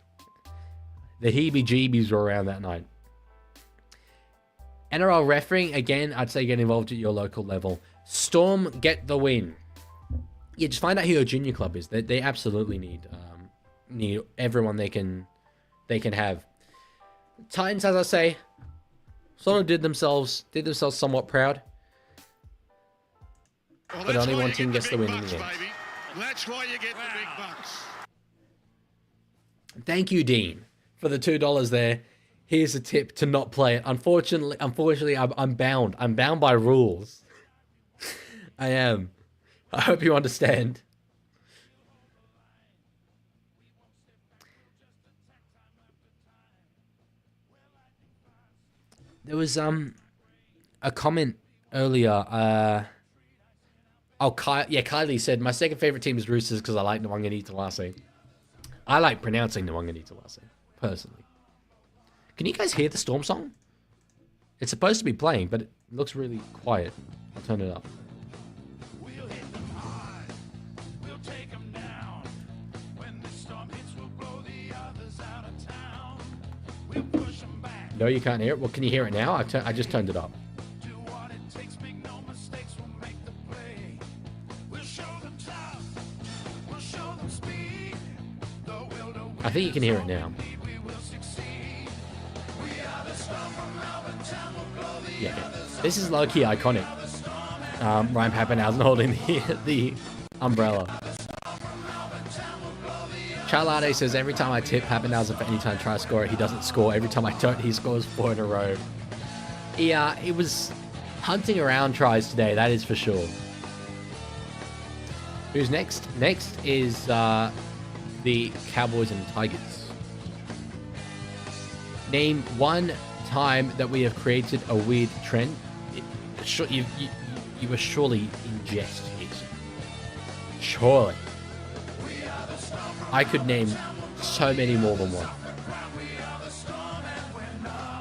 Speaker 1: The heebie-jeebies were around that night. NRL refereeing, again, I'd say get involved at your local level. Storm, get the win. Yeah, just find out who your junior club is. They absolutely need everyone they can have. Titans, as I say, sort of did themselves somewhat proud.
Speaker 2: Well,
Speaker 1: but only one team gets the win in the end.
Speaker 2: That's why you get the big bucks.
Speaker 1: Thank you, Dean, for the $2 there. Here's a tip to not play it. Unfortunately, I'm bound. I'm bound by rules. I am. I hope you understand. There was a comment earlier. Kylie said, my second favorite team is Roosters because I like Nwangani Talase. I like pronouncing Nwangani Talase, personally. Can you guys hear the Storm song? It's supposed to be playing, but it looks really quiet. I'll turn it up. No, you can't hear it? Well, can you hear it now? I just turned it up. I think you can hear it now. Yeah, this is low-key iconic. Ryan Pappenhausen holding the umbrella. Charlade says, every time I tip Pappenhausen for any time try to score it, he doesn't score. Every time I don't, he scores 4 in a row. Yeah, it was hunting around tries today, that is for sure. Who's next? Next is the Cowboys and Tigers. Name one time that we have created a weird trend. You were surely in jest, Jason. Surely. I could name so many more than one.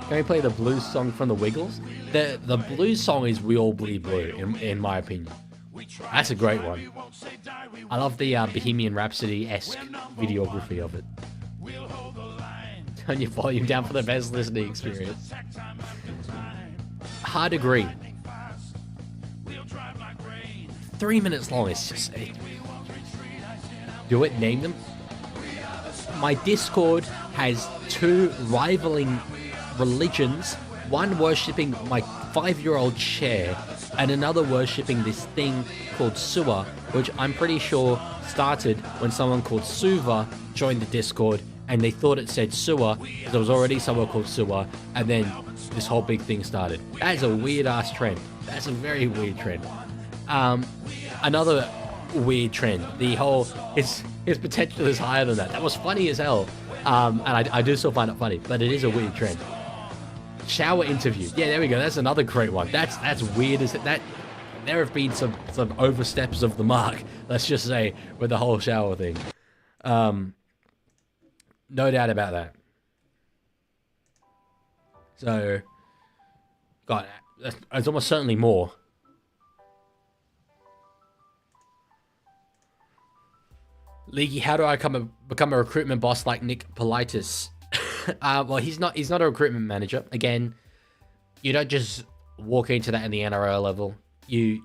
Speaker 1: Can we play the blues song from the Wiggles? The blues song is We All Bleed Blue, in my opinion. That's a great one. I love the Bohemian Rhapsody-esque videography of it. Turn your volume down for the best listening experience. Hard agree. 3 minutes long, it's just... Do it, name them. My Discord has 2 rivaling religions, one worshipping my 5-year-old chair and another worshipping this thing called Suwa, which I'm pretty sure started when someone called Suva joined the Discord and they thought it said Suwa because there was already someone called Suwa, and then this whole big thing started. That is a weird ass trend. That's a very weird trend. Another weird trend. The whole his potential is higher than that. That was funny as hell. And I do still find it funny, but it is a weird trend. Shower interview. Yeah, there we go. That's another great one. That's weird as that. There have been some oversteps of the mark, let's just say, with the whole shower thing. No doubt about that. So, God, there's almost certainly more. Leaguie, how do I become a recruitment boss like Nick Politis? Well, he's not a recruitment manager. Again, you don't just walk into that in the NRL level. You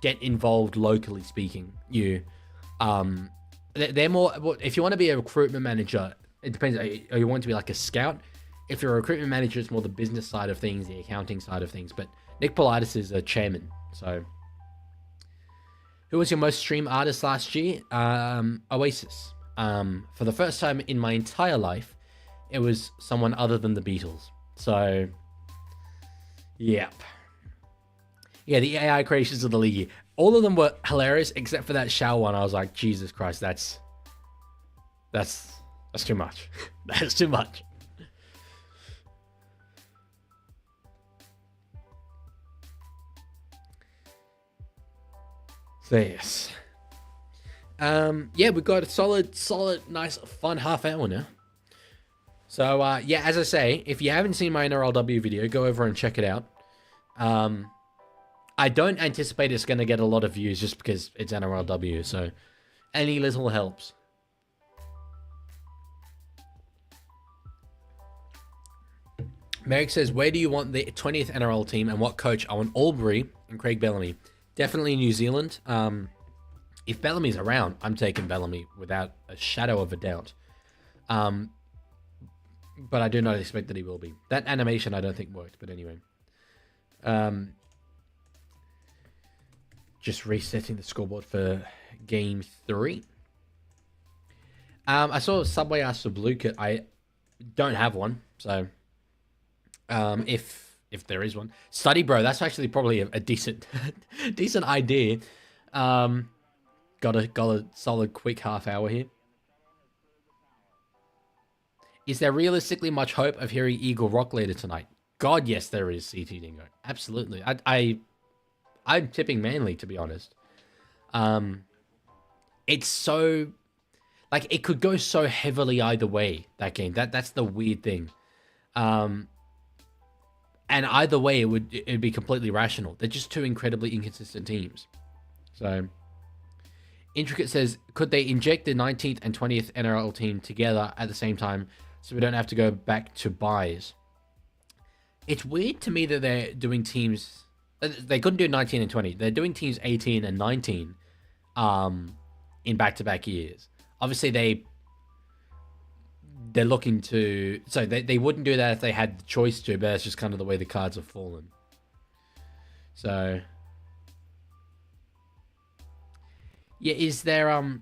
Speaker 1: get involved locally speaking. They're more, if you want to be a recruitment manager, it depends. Or you want to be like a scout. If you're a recruitment manager, it's more the business side of things, the accounting side of things. But Nick Politis is a chairman. So, who was your most streamed artist last year? Oasis. For the first time in my entire life, it was someone other than the Beatles. So, yep. Yeah, the AI creations of the League. All of them were hilarious, except for that shower one. I was like, Jesus Christ, that's too much. That's too much. So yes. Yeah, we've got a solid, nice, fun half hour now. So yeah, as I say, if you haven't seen my NRLW video, go over and check it out. I don't anticipate it's going to get a lot of views just because it's NRLW, so any little helps. Merrick says, where do you want the 20th NRL team and what coach? I want Albury and Craig Bellamy. Definitely New Zealand. If Bellamy's around, I'm taking Bellamy without a shadow of a doubt. But I do not expect that he will be. That animation I don't think worked, but anyway. Just resetting the scoreboard for game 3. I saw Subway ask for blue kit. I don't have one, so if there is one, study bro. That's actually probably a decent decent idea. Got a solid quick half hour here. Is there realistically much hope of hearing Eagle Rock later tonight? God, yes, there is CT Dingo. Absolutely. I'm tipping Manly, to be honest. It's so, like, it could go so heavily either way, that game. That's the weird thing. And either way, it'd be completely rational. They're just two incredibly inconsistent teams. So, Intricate says, could they inject the 19th and 20th NRL team together at the same time so we don't have to go back to buys? It's weird to me that they're doing teams... They couldn't do 19 and 20. They're doing teams 18 and 19 in back-to-back years. Obviously, they're looking to... So they wouldn't do that if they had the choice to, but that's just kind of the way the cards have fallen. So... Yeah, is there...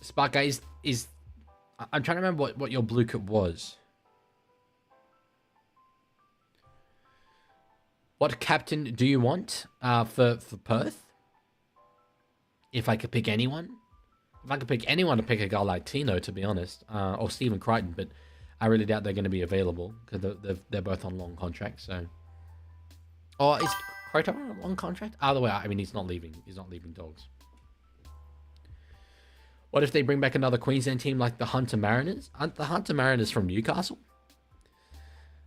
Speaker 1: Spark Guy, is... I'm trying to remember what your blue kit was. What captain do you want for Perth? If I could pick anyone? If I could pick anyone to pick a guy like Tino, to be honest. Or Stephen Crichton, but I really doubt they're going to be available. Because they're both on long contracts, so... Or is Crichton on a long contract? Either way, I mean, he's not leaving. He's not leaving Dogs. What if they bring back another Queensland team like the Hunter Mariners? Aren't the Hunter Mariners from Newcastle?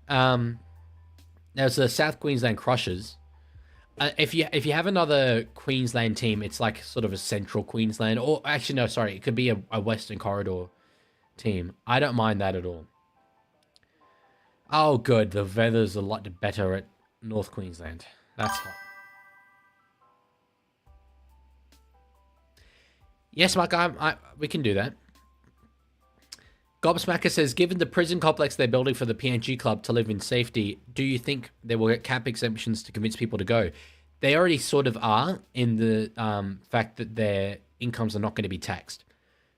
Speaker 1: There's the South Queensland Crushers. If you have another Queensland team, it's like sort of a central Queensland. Or actually, no, sorry. It could be a Western Corridor team. I don't mind that at all. Oh, good. The weather's a lot better at North Queensland. That's hot. Yes, Mark, we can do that. Gobsmacker says, given the prison complex they're building for the PNG club to live in safety, do you think they will get cap exemptions to convince people to go? They already sort of are in the fact that their incomes are not going to be taxed.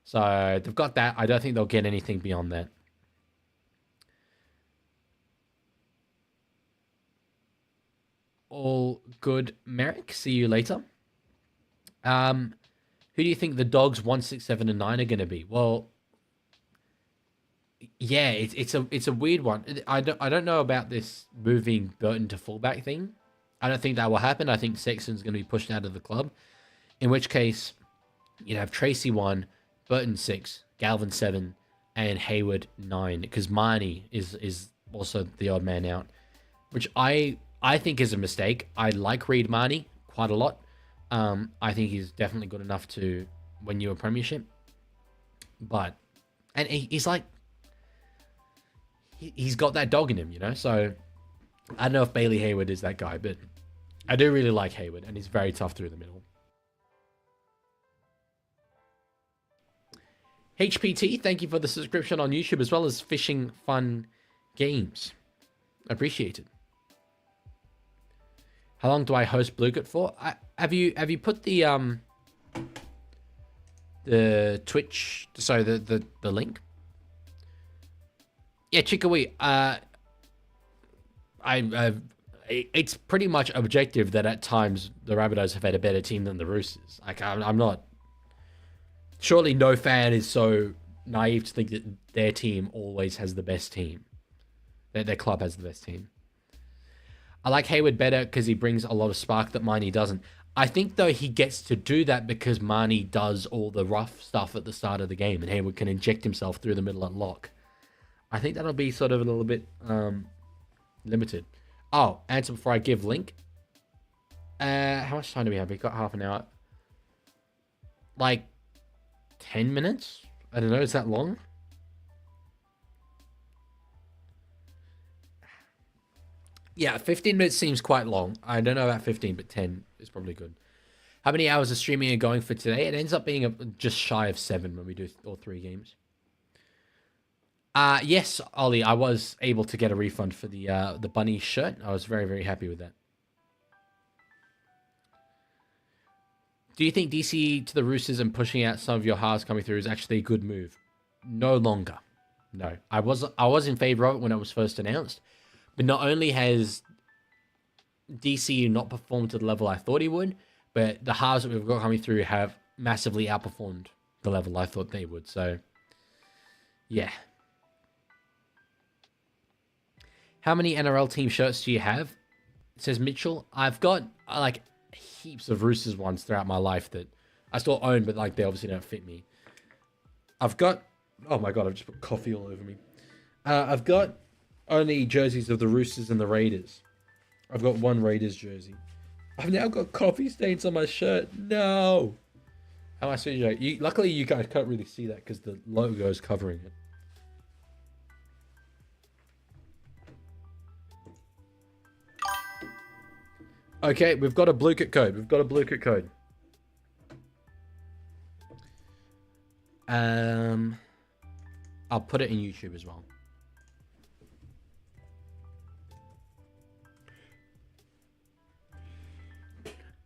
Speaker 1: So they've got that. I don't think they'll get anything beyond that. All good, Merrick. See you later. Who do you think the Dogs 1, 6, 7, and 9 are going to be? Well, yeah, it's a weird one. I don't know about this moving Burton to fullback thing. I don't think that will happen. I think Sexton's going to be pushed out of the club. In which case, you'd have Tracy 1, Burton 6, Galvin 7, and Hayward 9. Because Marnie is also the odd man out, which I think is a mistake. I like Reid Marnie quite a lot. I think he's definitely good enough to win you a premiership. But, and he's like, he's got that dog in him, you know? So, I don't know if Bailey Hayward is that guy, but I do really like Hayward, and he's very tough through the middle. HPT, thank you for the subscription on YouTube, as well as Fishing Fun Games. Appreciate it. How long do I host Bluecut for? Have you put the Twitch, sorry, the link? Yeah, Chickawee. It's pretty much objective that at times the Rabbitohs have had a better team than the Roosters. Like, I'm not. Surely no fan is so naive to think that their team always has the best team. Their club has the best team. I like Hayward better because he brings a lot of spark that Marnie doesn't. I think, though, he gets to do that because Marnie does all the rough stuff at the start of the game, and Hayward can inject himself through the middle at lock. I think that'll be sort of a little bit limited. Oh, answer before I give link. How much time do we have? We've got half an hour. Like 10 minutes? I don't know. Is that long? Yeah, 15 minutes seems quite long. I don't know about 15, but 10 is probably good. How many hours of streaming are going for today? It ends up being just shy of 7 when we do all 3 games. Yes, Ollie, I was able to get a refund for the bunny shirt. I was very, very happy with that. Do you think DC to the Roosters and pushing out some of your halves coming through is actually a good move? No longer. No. I was in favor of it when it was first announced. But not only has DCU not performed to the level I thought he would, but the halves that we've got coming through have massively outperformed the level I thought they would. So, yeah. How many NRL team shirts do you have? Says Mitchell. I've got like heaps of Roosters ones throughout my life that I still own, but like they obviously don't fit me. I've got, oh my god, I've just put coffee all over me. I've got only jerseys of the Roosters and the Raiders. I've got one Raiders jersey. I've now got coffee stains on my shirt. No. How am I supposed to? Luckily, you guys can't really see that because the logo is covering it. Okay, we've got a blue kit code. I'll put it in YouTube as well.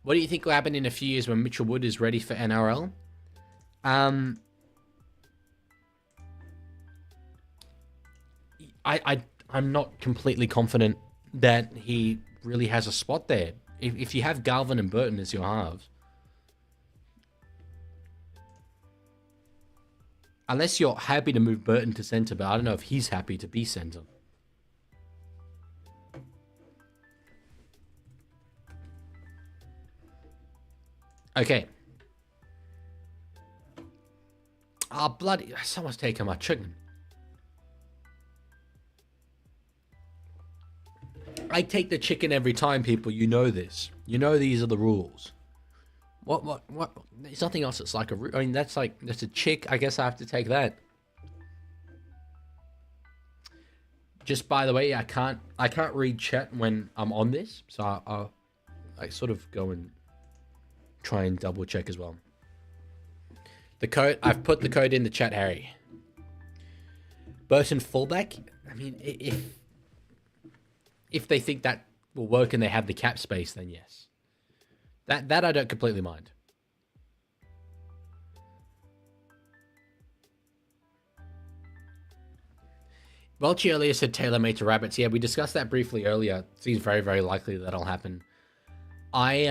Speaker 1: What do you think will happen in a few years when Mitchell Wood is ready for NRL? I'm not completely confident that he really has a spot there. If you have Galvin and Burton as your halves, unless you're happy to move Burton to centre, but I don't know if he's happy to be centre. Okay. Oh, bloody... Someone's taking my chicken. I take the chicken every time, people. You know this. You know these are the rules. What? There's nothing else that's like a... I mean, that's a chick. I guess I have to take that. Just by the way, I can't read chat when I'm on this. So I sort of go and try and double check as well. The code, I've put the code in the chat, Harry. Burton fullback. I mean, if they think that will work and they have the cap space, then yes. That I don't completely mind. Welchie earlier said tailor-made to rabbits. Yeah, we discussed that briefly earlier. It seems very, very likely that'll happen. I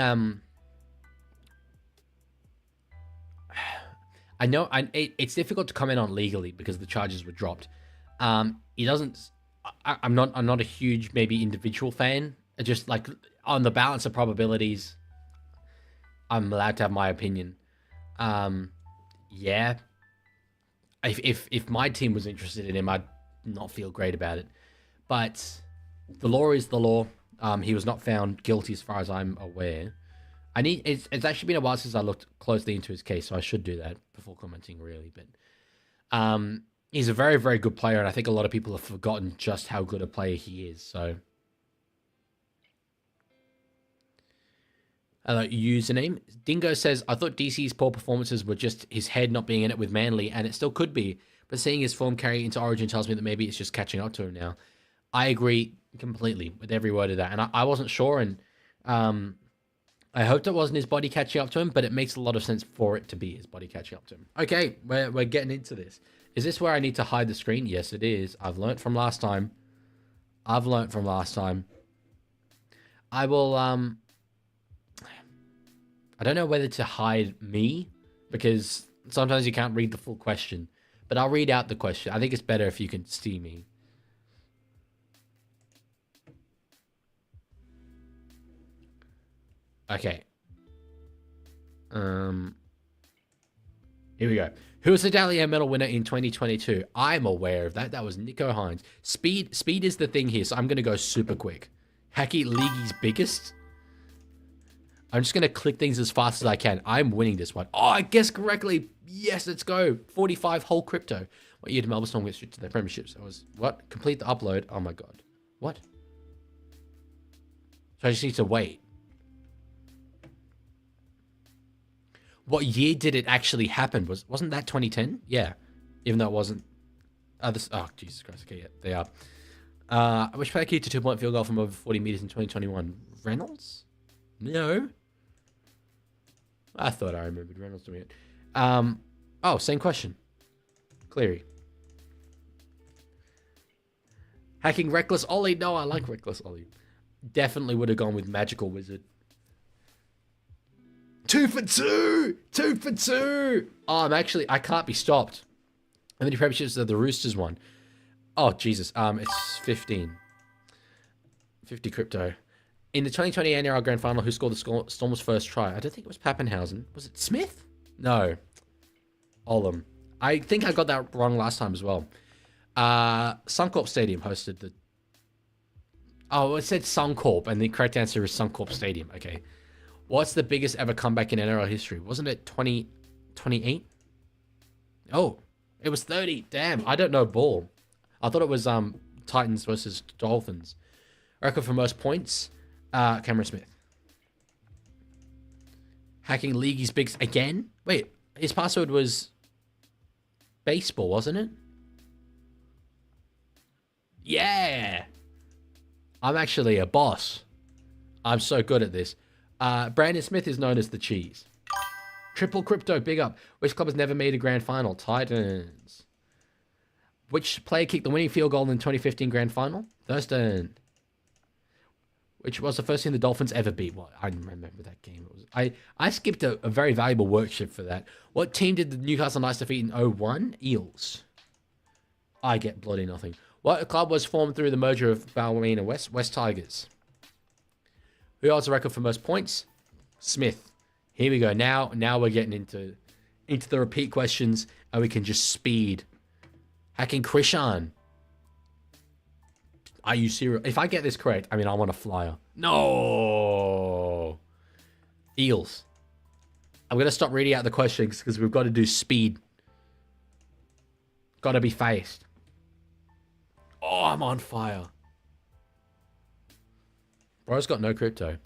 Speaker 1: know it's difficult to comment on legally because the charges were dropped. He doesn't. I'm not a huge maybe individual fan. Just like on the balance of probabilities, I'm allowed to have my opinion. Yeah. If my team was interested in him, I'd not feel great about it. But the law is the law. He was not found guilty as far as I'm aware. It's actually been a while since I looked closely into his case, so I should do that before commenting, really. But he's a very, very good player, and I think a lot of people have forgotten just how good a player he is. So, username Dingo says, "I thought DC's poor performances were just his head not being in it with Manly, and it still could be. But seeing his form carry into Origin tells me that maybe it's just catching up to him now." I agree completely with every word of that, and I wasn't sure, and I hoped it wasn't his body catching up to him, but it makes a lot of sense for it to be his body catching up to him. Okay, we're getting into this. Is this where I need to hide the screen? Yes, it is. I've learnt from last time. I will, I don't know whether to hide me, because sometimes you can't read the full question, but I'll read out the question. I think it's better if you can see me. Okay. Here we go. Who was the Dally Air medal winner in 2022? I'm aware of that. That was Nico Hines. Speed is the thing here, so I'm going to go super quick. Hacky, Leaguie's biggest. I'm just going to click things as fast as I can. I'm winning this one. Oh, I guessed correctly. Yes, let's go. 45 whole crypto. What year did Melbourne Storm get straight to their premierships? It was, what? Complete the upload. Oh my God. What? So I just need to wait. What year did it actually happen? Wasn't that 2010? Yeah. Even though it wasn't. Oh, Jesus Christ. Okay, yeah, they are. Which player kicked a 2-point field goal from over 40 meters in 2021? Reynolds? No. I thought I remembered Reynolds doing it. Oh, same question. Cleary. Hacking Reckless Ollie. No, I like Reckless Ollie. Definitely would have gone with Magical Wizard. 2 for 2! 2 for 2! Oh, I can't be stopped. How many premierships have the Roosters won? Oh, Jesus. It's 15. 50 crypto. In the 2020 NRL Grand Final, who scored the Storm's first try? I don't think it was Pappenhausen. Was it Smith? No. Olam. I think I got that wrong last time as well. Suncorp Stadium hosted the... Oh, it said Suncorp, and the correct answer is Suncorp Stadium. Okay. What's the biggest ever comeback in NRL history? Wasn't it 28? Oh, it was 30. Damn, I don't know ball. I thought it was Titans versus Dolphins. Record for most points, Cameron Smith. Hacking Leaguie's bigs again? Wait, his password was baseball, wasn't it? Yeah! I'm actually a boss. I'm so good at this. Brandon Smith is known as the cheese. Triple crypto, big up. Which club has never made a grand final? Titans. Which player kicked the winning field goal in the 2015 grand final? Thurston. Which was the first team the Dolphins ever beat? Well, I remember that game. I skipped a very valuable worksheet for that. What team did the Newcastle Knights defeat in 01? Eels. I get bloody nothing. What club was formed through the merger of Ballymena West Tigers? Who holds the record for most points? Smith. Here we go. Now we're getting into the repeat questions, and we can just speed. Hacking Krishan. Are you serious? If I get this correct, I mean, I want a flyer. No. Eels. I'm going to stop reading out the questions because we've got to do speed. Got to be fast. Oh, I'm on fire. Bro's got no crypto.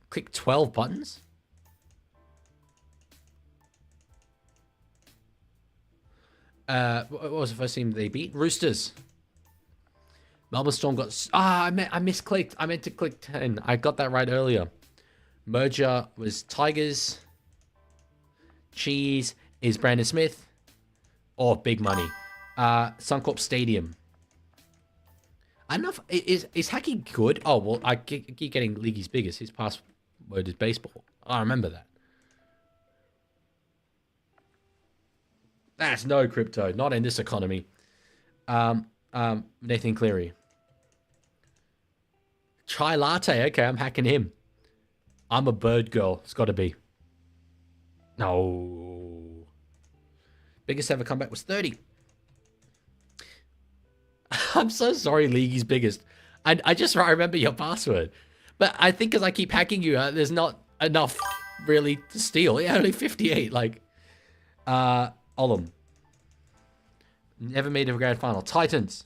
Speaker 1: Click 12 buttons? What was the first team they beat? Roosters. Melbourne Storm got... I misclicked. I meant to click 10. I got that right earlier. Merger was Tigers. Cheese is Brandon Smith. Oh, big money. Suncorp Stadium. I don't know if... Is Hacky good? Oh, well, I keep getting Leaguie's biggest. His password is baseball. I remember that. That's no crypto. Not in this economy. Nathan Cleary. Chai Latte. Okay, I'm hacking him. I'm a bird girl. It's got to be. No. Biggest ever comeback was 30. I'm so sorry, Leaguie's biggest. I remember your password. But I think because I keep hacking you, there's not enough really to steal. Yeah, only 58. Like, Olam. Never made a grand final. Titans.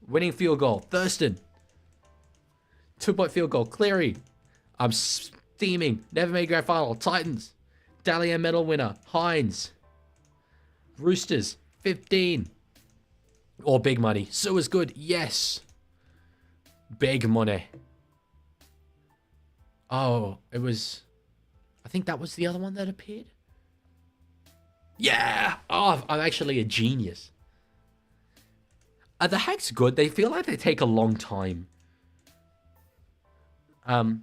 Speaker 1: Winning field goal. Thurston. 2-point field goal. Cleary. I'm steaming. Never made grand final. Titans. Dahlia medal winner. Hines. Roosters. 15. Or big money. So is good. Yes. Big money. Oh, it was... I think that was the other one that appeared. Yeah! Oh, I'm actually a genius. Are the hacks good? They feel like they take a long time. When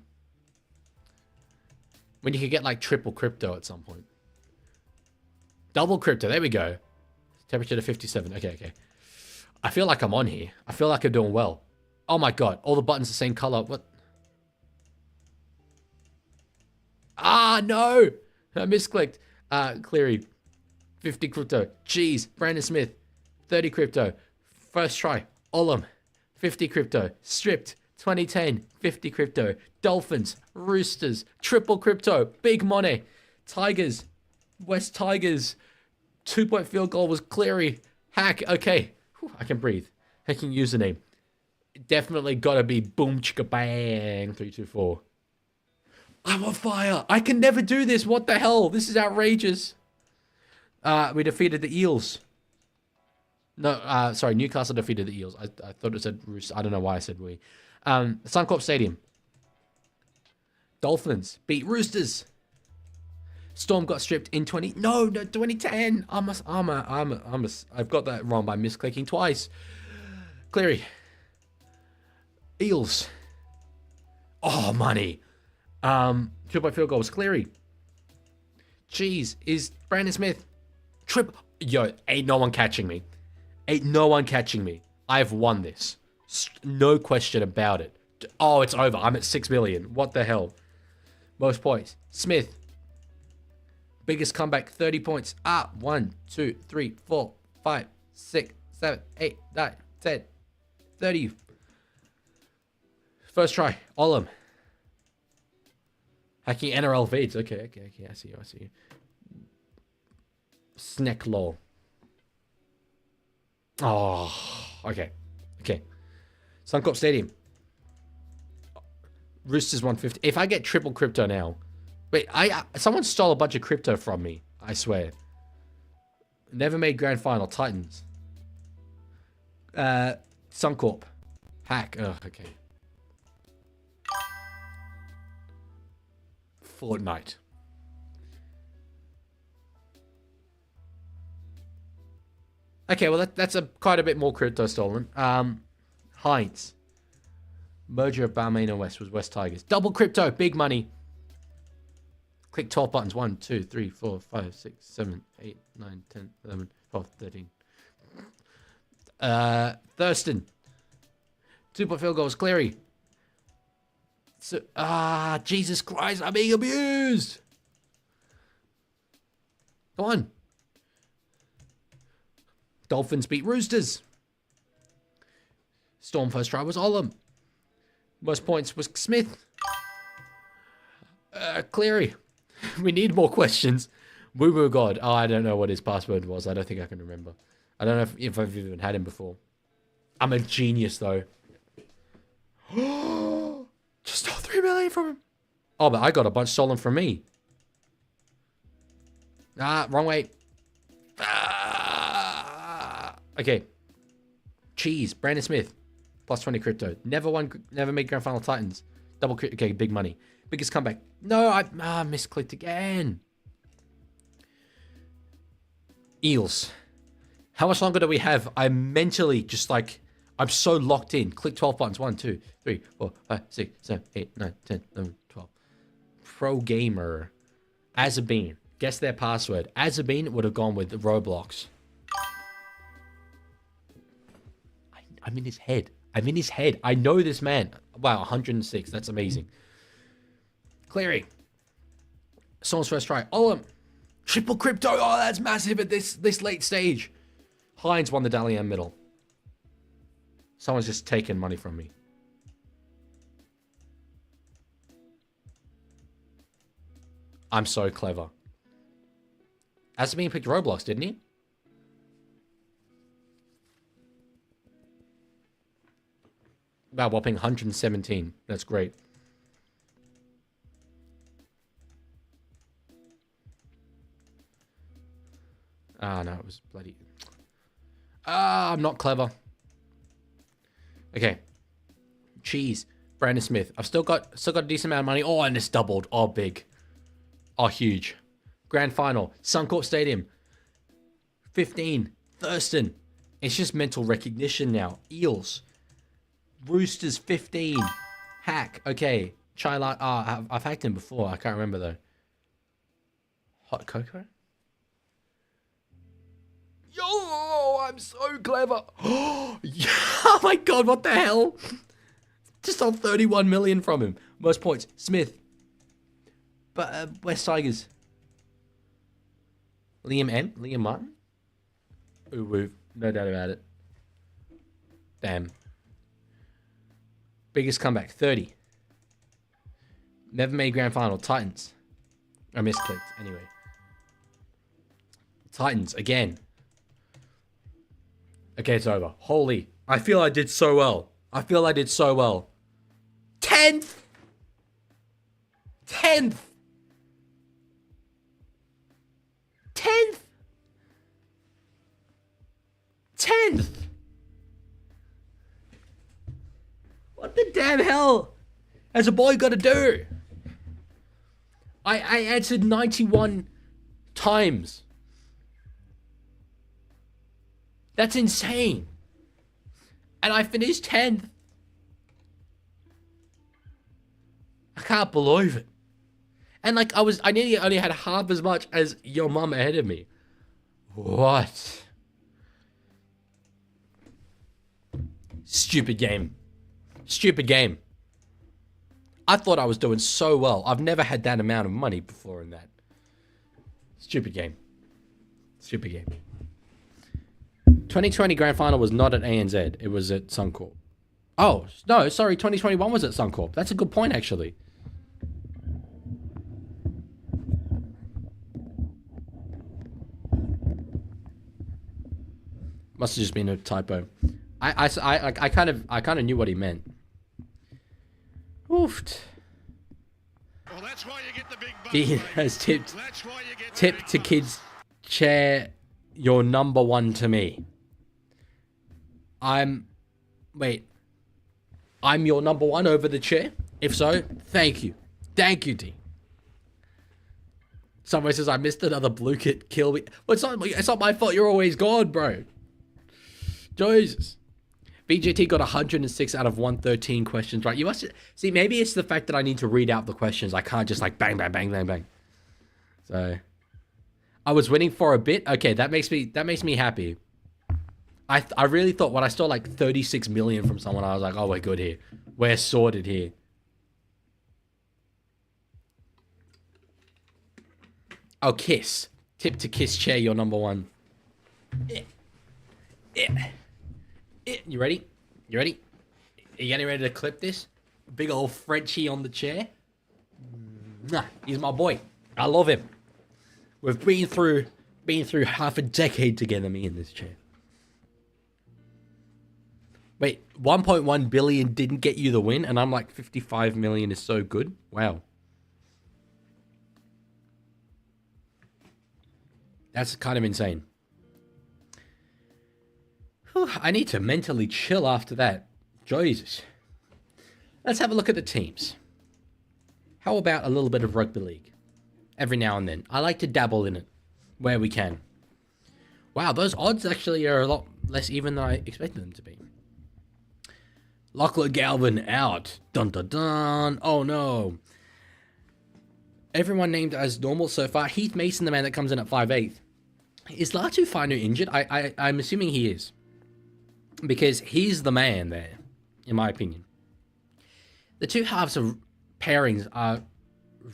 Speaker 1: you could get like triple crypto at some point. Double crypto, there we go. Temperature to 57. Okay. I feel like I'm on here. I feel like I'm doing well. Oh my god, all the buttons the same color. What? Ah, no! I misclicked. Cleary. 50 crypto. Jeez. Brandon Smith. 30 crypto. First try. Olam. 50 crypto. Stripped. 2010. 50 crypto. Dolphins. Roosters. Triple crypto. Big money. Tigers. West Tigers. 2-point field goal was Cleary. Hack. Okay. Whew, I can breathe. Hacking username. Definitely gotta be boom chicka bang 324. I'm on fire. I can never do this. What the hell? This is outrageous. We defeated the Eels. No, sorry. Newcastle defeated the Eels. I thought it said Roosters. I don't know why I said we. Suncorp Stadium. Dolphins beat Roosters. Storm got stripped in 2010. I've got that wrong by misclicking twice. Cleary. Eels. Oh, money. 2-point field goal was Cleary. Jeez, is Brandon Smith Yo, ain't no one catching me. Ain't no one catching me. I've won this. No question about it. Oh, it's over. I'm at 6 million. What the hell? Most points. Smith. Biggest comeback, 30 points. 1, 2, 3, 4, 5, 6, 7, 8, 9, 10, 30. First try. Olam. Hacking NRL feeds. Okay. I see you. Snack law. Oh, okay. Suncorp Stadium. Roosters 150. If I get triple crypto now. Wait, someone stole a bunch of crypto from me. I swear. Never made grand final. Titans. Suncorp. Hack. Oh, okay. Fortnite. Okay, well that's quite a bit more crypto stolen. Heinz. Merger of Balmain and West was West Tigers. Double crypto, big money. Click 12 buttons. 1, 2, 3, 4, 5, 6, 7, 8, 9, 10, 11, 12, 13. Thurston. 2-point field goals. Cleary. So, Jesus Christ, I'm being abused. Come on. Dolphins beat Roosters. Storm first try was Olam. Most points was Smith. Cleary. We need more questions. Woo Woo God. Oh, I don't know what his password was. I don't think I can remember. I don't know if I've even had him before. I'm a genius, though. Just stole 3 million from him. Oh, but I got a bunch stolen from me. Wrong way. Okay. Cheese. Brandon Smith. Plus 20 crypto. Never made grand final Titans. Double crypto. Okay, big money. Biggest comeback. No, I misclicked again. Eels. How much longer do we have? I'm mentally just like, I'm so locked in. Click 12 buttons. 1, 2, 3, 4, 5, 6, 7, 8, 9, 10, 11, 12. Pro Gamer. Azabine. Guess their password. Azabine would have gone with Roblox. I'm in his head. I know this man. Wow, 106. That's amazing. Cleary. Someone's first try. Olam. Triple crypto. Oh, that's massive at this late stage. Hines won the Dally M middle. Someone's just taken money from me. I'm so clever. Azabine picked Roblox, didn't he? Wow, whopping 117. That's great. No, it was bloody... I'm not clever. Okay. Cheese. Brandon Smith. I've still got a decent amount of money. Oh, and it's doubled. Oh, big. Oh, huge. Grand final. Suncorp Stadium. 15. Thurston. It's just mental recognition now. Eels. Roosters 15. Hack. Okay. Chila. I've hacked him before. I can't remember though. Hot cocoa? Yo, I'm so clever. Oh my god, what the hell? Just on 31 million from him. Most points. Smith. But West Tigers. Liam Martin? Ooh, no doubt about it. Damn. Biggest comeback, 30. Never made grand final, Titans. I misclicked, anyway. Titans, again. Okay, it's over. Holy, I feel I did so well. 10th! 10th! 10th! 10th! What the damn hell has a boy got to do? I answered 91 times. That's insane. And I finished 10th. I can't believe it. And like I nearly only had half as much as your mum ahead of me. What? Stupid game. Stupid game. I thought I was doing so well. I've never had that amount of money before in that. Stupid game. Stupid game. 2020 Grand Final was not at ANZ. It was at Suncorp. Oh, no, sorry. 2021 was at Suncorp. That's a good point, actually. Must have just been a typo. I kind of knew what he meant. Oofed.
Speaker 2: Well, that's why you get the big bucks,
Speaker 1: He
Speaker 2: mate.
Speaker 1: has tipped
Speaker 2: That's why you get the
Speaker 1: tip
Speaker 2: big
Speaker 1: to
Speaker 2: bucks.
Speaker 1: kids chair your number one to me. I'm your number one over the chair? If so, thank you. Thank you, D. Someone says I missed another blue kit kill me. Well, it's not my fault. You're always gone, bro. Jesus. BJT got 106 out of 113 questions right. You must see. Maybe it's the fact that I need to read out the questions. I can't just like bang, bang, bang, bang, bang. So, I was winning for a bit. Okay, that makes me happy. I really thought when I saw like 36 million from someone, I was like, oh, we're good here. We're sorted here. Oh, Kiss. Tip to Kiss chair, your number one. You ready? You ready? Are you getting ready to clip this? Big old Frenchie on the chair. He's my boy. I love him. We've been through half a decade together, me in this chair. Wait, 1.1 billion didn't get you the win, and I'm like 55 million is so good. Wow. That's kind of insane. Whew, I need to mentally chill after that. Jesus. Let's have a look at the teams. How about a little bit of rugby league? Every now and then. I like to dabble in it where we can. Wow, those odds actually are a lot less even than I expected them to be. Lachlan Galvin out. Dun dun dun. Oh no. Everyone named as normal so far. Heath Mason, the man that comes in at 5'8". Is Latu Finu injured? I'm assuming he is. Because he's the man there, in my opinion. The two halves of pairings are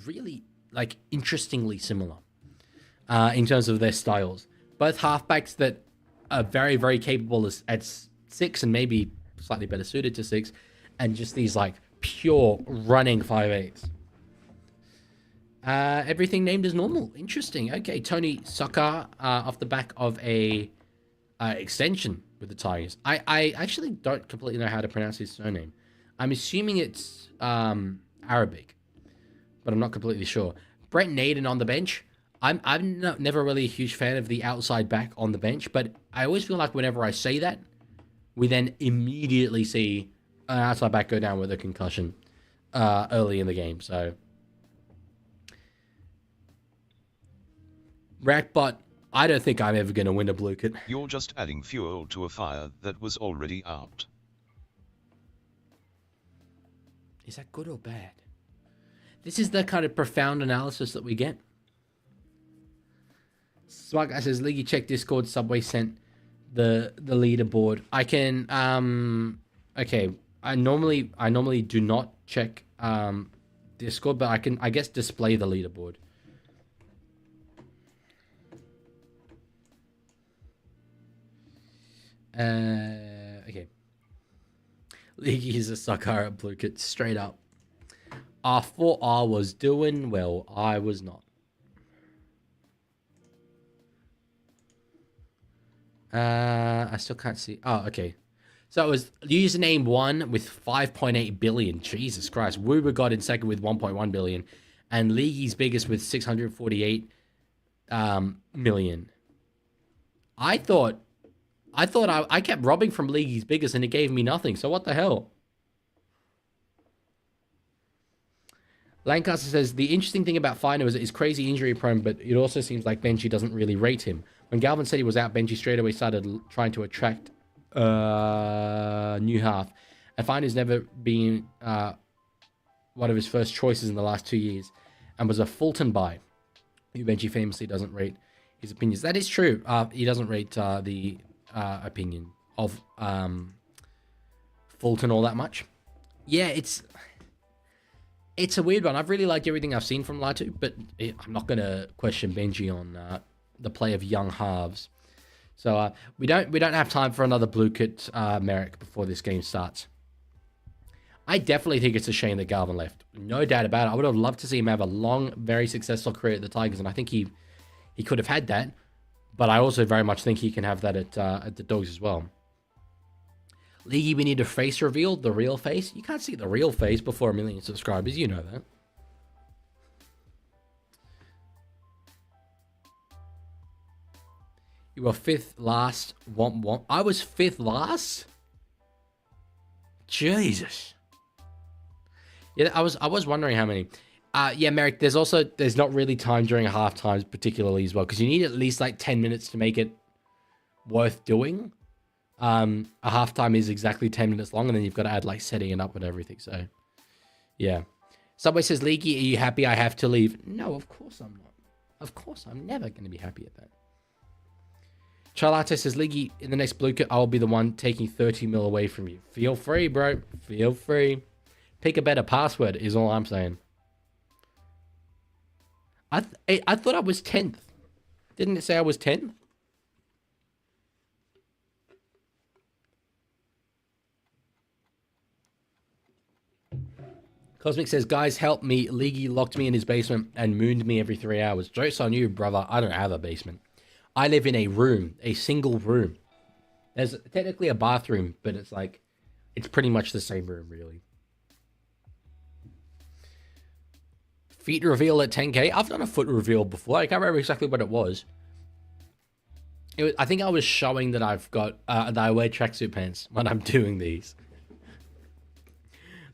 Speaker 1: really, like, interestingly similar in terms of their styles. Both halfbacks that are very, very capable at 6 and maybe slightly better suited to 6, and just these, like, pure running 5'8s. Everything named as normal. Interesting. Okay, Tony Sokar off the back of a extension with the Tigers. I actually don't completely know how to pronounce his surname. I'm assuming it's Arabic, but I'm not completely sure. Brent Naden on the bench. I'm never really a huge fan of the outside back on the bench, but I always feel like whenever I say that, we then immediately see an outside back go down with a concussion early in the game. So, Rackbot, I don't think I'm ever going to win a blue kit.
Speaker 4: You're just adding fuel to a fire that was already out.
Speaker 1: Is that good or bad? This is the kind of profound analysis that we get. Smart Guy says, Leaguie, check Discord. Subway sent the leaderboard. I can okay. I normally do not check Discord, but I guess display the leaderboard. Okay. Leaguie is a sucker at blue kit, straight up. I thought I was doing well. I was not. I still can't see. Oh, okay. So it was username 1 with 5.8 billion. Jesus Christ. Woober got in second with 1.1 billion. And League's biggest with 648 million. I thought I kept robbing from League's biggest and it gave me nothing. So what the hell? Lancaster says, the interesting thing about Fino is that he's crazy injury prone, but it also seems like Benji doesn't really rate him. When Galvin said he was out, Benji straight away started trying to attract new half. And Fino's never been one of his first choices in the last 2 years. and was a Fulton buy, who Benji famously doesn't rate his opinions. That is true. He doesn't rate the opinion of Fulton all that much. Yeah, it's a weird one. I've really liked everything I've seen from Latu, but I'm not going to question Benji on the play of young halves. So we don't have time for another blue kit Merrick before this game starts. I definitely think it's a shame that Galvin left. No doubt about it. I would have loved to see him have a long, very successful career at the Tigers, and I think he could have had that. But I also very much think he can have that at the Dogs as well. Leaguie, we need a face reveal, the real face. You can't see the real face before 1 million subscribers. You know that. You were 5th last. Womp. I was 5th last? Jesus. Yeah, I was wondering how many. Yeah, Merrick, there's not really time during half times particularly as well, because you need at least like 10 minutes to make it worth doing. A halftime is exactly 10 minutes long, and then you've got to add like setting it up and everything. So, yeah. Subway says, Leaguie, are you happy I have to leave? No, of course I'm not. Of course, I'm never going to be happy at that. Charlotte says, Leaguie, in the next blue kit, I'll be the one taking 30 mil away from you. Feel free, bro. Feel free. Pick a better password is all I'm saying. I thought I was 10th. Didn't it say I was 10th? Cosmic says, guys, help me. Leaguie locked me in his basement and mooned me every 3 hours. Joke's on you, brother. I don't have a basement. I live in a room, a single room. There's technically a bathroom, but it's like, it's pretty much the same room, really. Feet reveal at 10k. I've done a foot reveal before. I can't remember exactly what it was. I think I was showing that I've got, that I wear tracksuit pants when I'm doing these.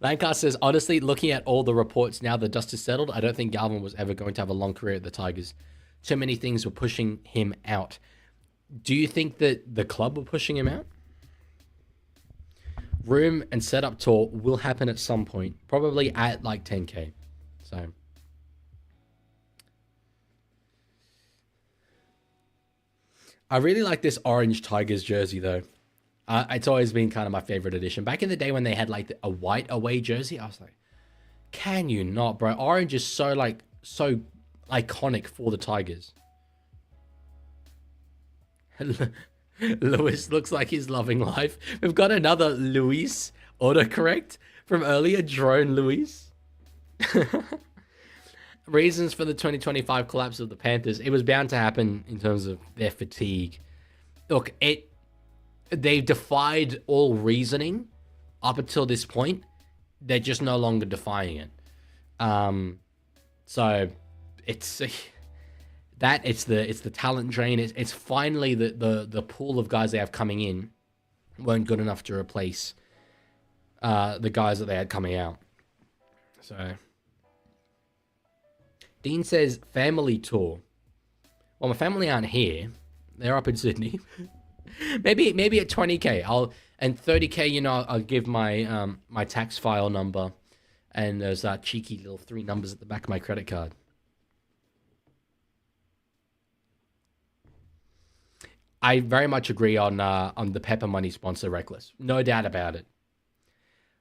Speaker 1: Lancaster says, honestly, looking at all the reports now the dust is settled, I don't think Galvin was ever going to have a long career at the Tigers. Too many things were pushing him out. Do you think that the club were pushing him out? Room and setup tour will happen at some point. Probably at like 10k. So. I really like this orange Tigers jersey though. It's always been kind of my favorite edition. Back in the day when they had like a white away jersey, I was like, can you not, bro? Orange is so iconic for the Tigers. Lewis looks like he's loving life. We've got another Luis autocorrect from earlier. Drone Luis. Reasons for the 2025 collapse of the Panthers. It was bound to happen in terms of their fatigue. Look, they defied all reasoning up until this point. They're just no longer defying it. So it's the talent drain. It's finally the pool of guys they have coming in weren't good enough to replace the guys that they had coming out. So Dean says family tour. Well, my family aren't here. They're up in Sydney. maybe at 20k. And 30k. You know, I'll give my my tax file number, and there's that cheeky little 3 numbers at the back of my credit card. I very much agree on the Pepper Money sponsor, Reckless. No doubt about it.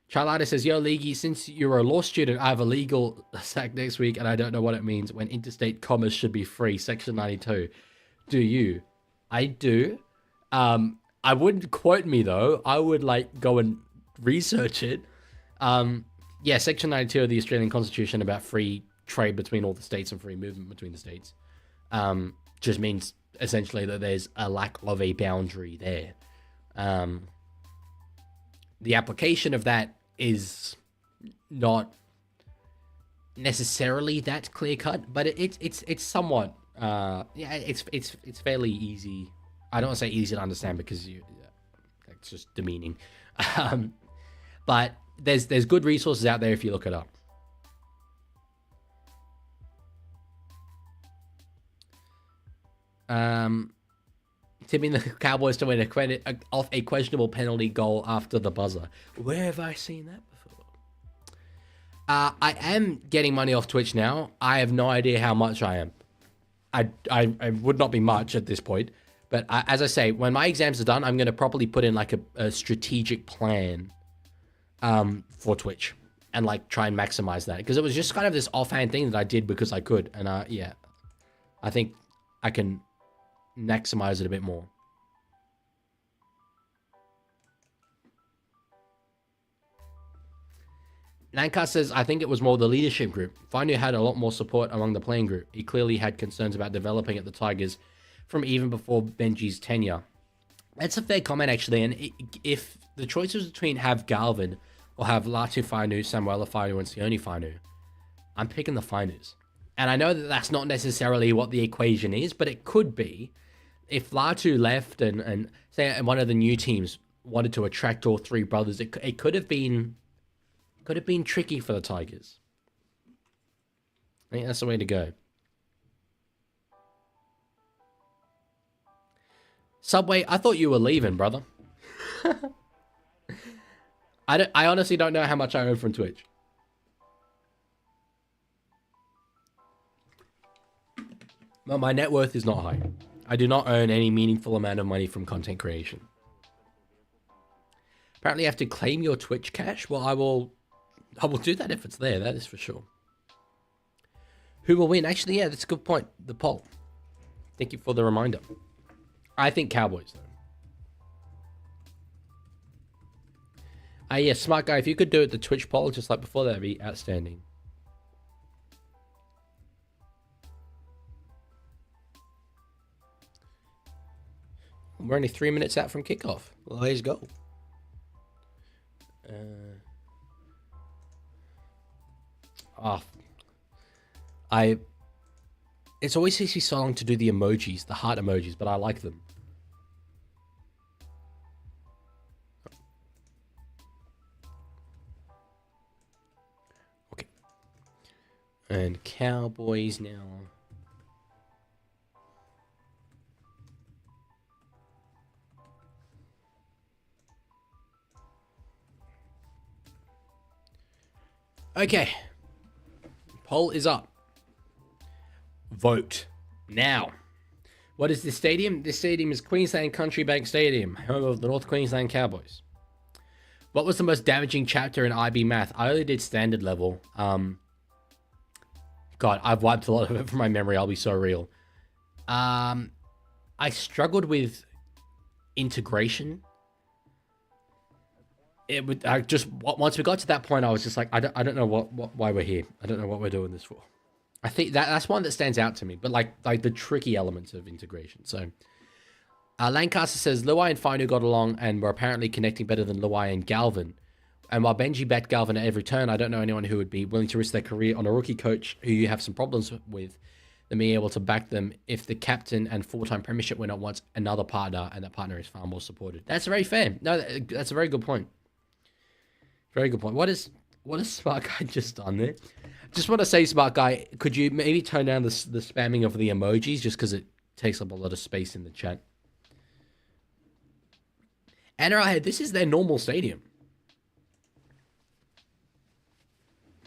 Speaker 1: Charlotta says, yo, Leaguie, since you're a law student, I have a legal sack next week, and I don't know what it means when interstate commerce should be free. Section 92. Do you? I do. I wouldn't quote me, though. I would, go and research it. Yeah, Section 92 of the Australian Constitution about free trade between all the states and free movement between the states just means essentially that there's a lack of a boundary there. The application of that is not necessarily that clear cut, but it's somewhat it's fairly easy. I don't want to say easy to understand because that's just demeaning. But there's good resources out there if you look it up. Tipping the Cowboys to win off a questionable penalty goal after the buzzer. Where have I seen that before? I am getting money off Twitch now. I have no idea how much I am. I would not be much at this point. But as I say, when my exams are done, I'm going to properly put in like a strategic plan for Twitch and like try and maximize that. Because it was just kind of this offhand thing that I did because I could. And yeah, I think I can maximize it a bit more. Nankar says, I think it was more the leadership group. Finu had a lot more support among the playing group. He clearly had concerns about developing at the Tigers from even before Benji's tenure. That's a fair comment, actually. And if the choice was between have Galvin or have Latu Finu, Samuela Finu, and Sione Finu, I'm picking the Finus. And I know that that's not necessarily what the equation is, but it could be. If Latu left and say one of the new teams wanted to attract all three brothers, it could have been tricky for the Tigers. I think that's the way to go. Subway, I thought you were leaving, brother. I honestly don't know how much I earn from Twitch. Well, my net worth is not high. I do not earn any meaningful amount of money from content creation. Apparently, you have to claim your Twitch cash. Well, I will do that if it's there. That is for sure. Who will win? Actually, yeah, that's a good point. The poll. Thank you for the reminder. I think Cowboys, though. Yeah, smart guy. If you could do it the Twitch poll just like before, that'd be outstanding. We're only 3 minutes out from kickoff. Well, let's go. It's always takes me so long to do the emojis, the heart emojis, but I like them. Okay. And Cowboys now. Okay. Poll is up. Vote now. What is this stadium? This stadium is Queensland Country Bank Stadium, home of the North Queensland Cowboys. What was the most damaging chapter in IB math? I only did standard level. God, I've wiped a lot of it from my memory. I'll be so real. I struggled with integration. Once we got to that point, I was just like, I don't know why we're here. I don't know what we're doing this for. I think that's one that stands out to me, but like the tricky elements of integration. So, Lancaster says Luai and Finu got along and were apparently connecting better than Luai and Galvin. And while Benji bet Galvin at every turn, I don't know anyone who would be willing to risk their career on a rookie coach who you have some problems with than being able to back them if the captain and full-time premiership winner wants another partner and that partner is far more supported. That's very fair. No, that's a very good point. Very good point. What is Smart Guy just done there? Just want to say, Smart Guy, could you maybe tone down the spamming of the emojis just because it takes up a lot of space in the chat? NRL, this is their normal stadium.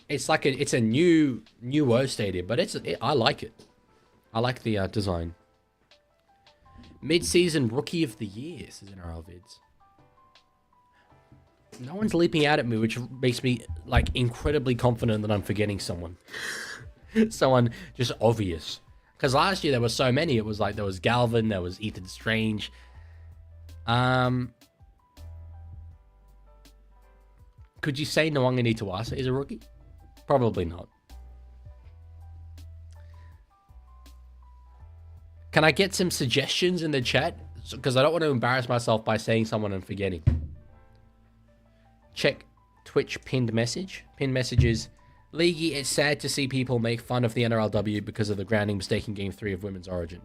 Speaker 1: It's like it's a newer stadium, but I like it. I like the design. Mid-season Rookie of the Year, says NRL Vids. No one's leaping out at me, which makes me like incredibly confident that I'm forgetting someone. Someone just obvious. Because last year there were so many. It was like there was Galvin, there was Ethan Strange. Could you say Nwangani Tuasa is a rookie? Probably not. Can I get some suggestions in the chat? Because I don't want to embarrass myself by saying someone and forgetting. Check Twitch pinned message. Pinned message is, Leaguie, it's sad to see people make fun of the NRLW because of the grounding mistake in Game 3 of Women's Origin.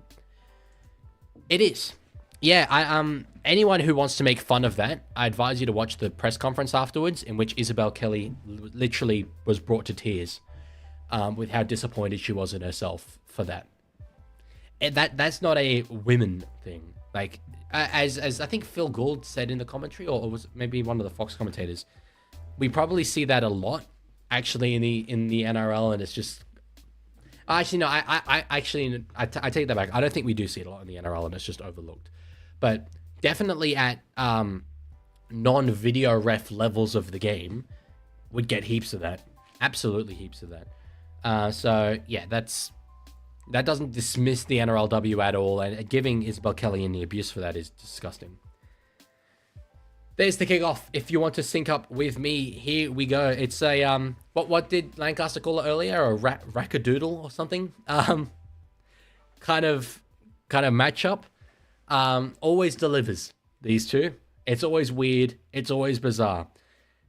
Speaker 1: It is. Yeah, anyone who wants to make fun of that, I advise you to watch the press conference afterwards, in which Isabel Kelly literally was brought to tears with how disappointed she was in herself for that. And that's not a women thing. Like, as I think Phil Gould said in the commentary, or was maybe one of the Fox commentators, we probably see that a lot actually in the NRL, and it's just actually no. I take that back. I don't think we do see it a lot in the NRL, and it's just overlooked. But definitely at non-video ref levels of the game, would get heaps of that. Absolutely heaps of that. So yeah, that doesn't dismiss the NRLW at all, and giving Isabel Kelly any abuse for that is disgusting. There's the kickoff. If you want to sync up with me, here we go. It's a what did Lancaster call it earlier? A rackadoodle or something? Kind of matchup. Always delivers, these two. It's always weird. It's always bizarre.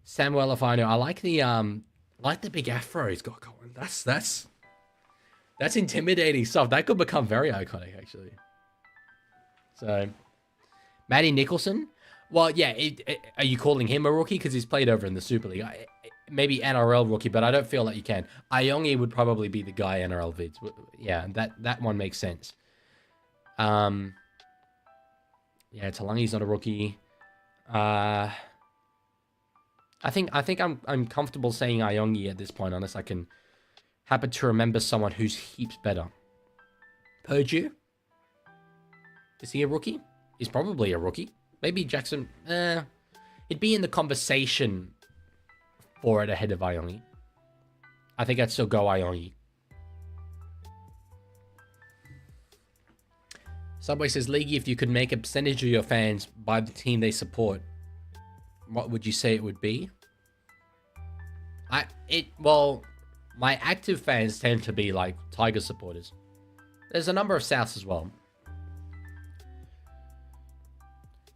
Speaker 1: Samuel Afino, I like the big afro he's got going. That's intimidating stuff. That could become very iconic, actually. So, Matty Nicholson. Well, yeah. Are you calling him a rookie because he's played over in the Super League? Maybe NRL rookie, but I don't feel like you can. Ayongi would probably be the guy NRL vids. Yeah, that one makes sense. Yeah, Talangi's not a rookie. I think I'm comfortable saying Ayongi at this point, unless I can happen to remember someone who's heaps better. Purdue? Is he a rookie? He's probably a rookie. Maybe Jackson. He'd be in the conversation for it ahead of Ayongi. I think I'd still go Ayongi. Subway says, Leaguie, if you could make a percentage of your fans by the team they support, what would you say it would be? Well, my active fans tend to be like Tiger supporters. There's a number of Souths as well.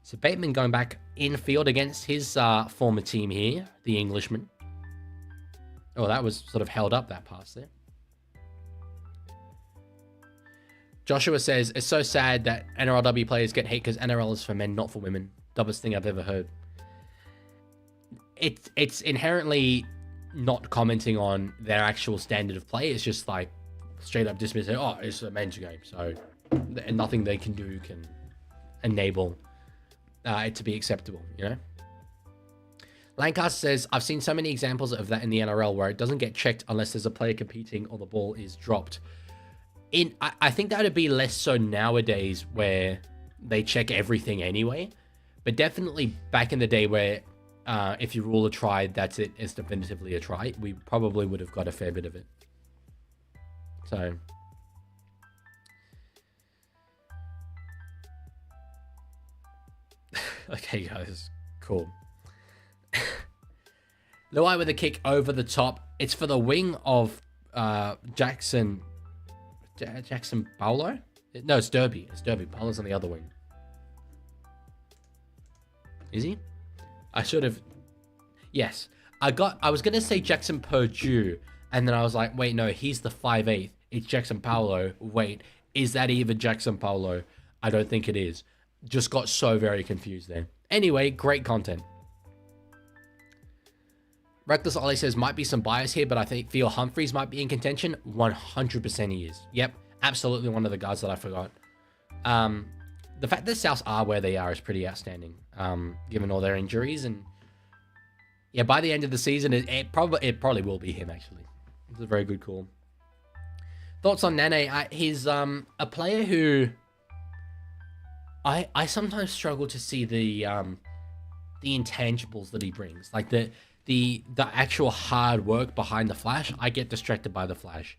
Speaker 1: So Bateman going back in field against his former team here, the Englishman. Oh, that was sort of held up, that pass there. Joshua says, it's so sad that NRLW players get hate because NRL is for men, not for women. Dumbest thing I've ever heard. It's inherently not commenting on their actual standard of play. It's just like straight up dismissing, oh, it's a men's game. So nothing they can do can enable it to be acceptable, you know? Lancaster says, I've seen so many examples of that in the NRL where it doesn't get checked unless there's a player competing or the ball is dropped. I think that would be less so nowadays where they check everything anyway. But definitely back in the day where if you rule a try, that's it. It's definitively a try. We probably would have got a fair bit of it. So... okay, guys. Cool. Luai with a kick over the top. It's for the wing of Jackson Paulo? No, it's Derby. It's Derby. Paulo's on the other wing. Is he? I should have... Yes. I was going to say Jackson Purdue, and then I was like, wait, no, he's the 5'8". It's Jackson Paulo. Wait, is that even Jackson Paulo? I don't think it is. Just got so very confused there. Anyway, great content. Reckless Ollie says, might be some bias here, but I feel Humphreys might be in contention. 100% he is. Yep, absolutely one of the guys that I forgot. The fact that Souths are where they are is pretty outstanding, given all their injuries. And yeah, by the end of the season, it probably will be him, actually. It's a very good call. Thoughts on Nene? He's a player who... I sometimes struggle to see the intangibles that he brings, like the actual hard work behind the flash. I get distracted by the flash,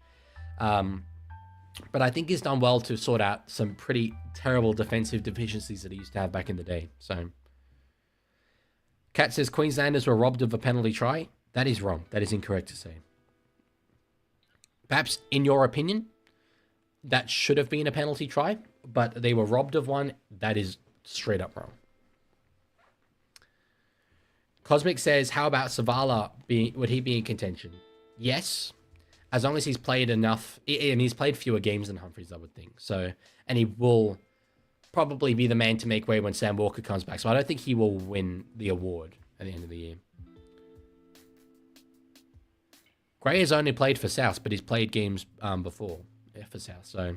Speaker 1: but I think he's done well to sort out some pretty terrible defensive deficiencies that he used to have back in the day. So, Kat says Queenslanders were robbed of a penalty try. That is wrong. That is incorrect to say. Perhaps, in your opinion, that should have been a penalty try, but they were robbed of one. That is straight up wrong. Cosmic says, how about Savala? Would he be in contention? Yes, as long as he's played enough, and he's played fewer games than Humphreys, I would think. So, and he will probably be the man to make way when Sam Walker comes back. So I don't think he will win the award at the end of the year. Gray has only played for South, but he's played games before for South. So.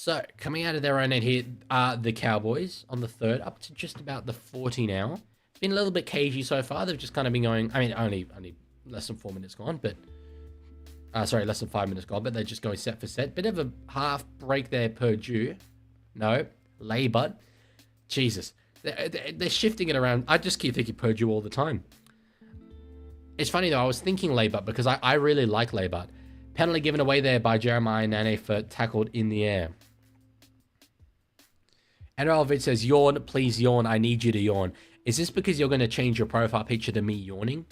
Speaker 1: So, coming out of their own end here, the Cowboys on the 3rd, up to just about the 40 now. Been a little bit cagey so far. They've just kind of been going, I mean, only less than 4 minutes gone, but... sorry, less than 5 minutes gone, but they're just going set for set. Bit of a half break there per due. No, Labour. Jesus. They're shifting it around. I just keep thinking Purdue all the time. It's funny though, I was thinking Labour because I really like Labour. Penalty given away there by Jeremiah Nane for tackled in the air. NRL Vid says, yawn, please yawn. I need you to yawn. Is this because you're going to change your profile picture to me yawning?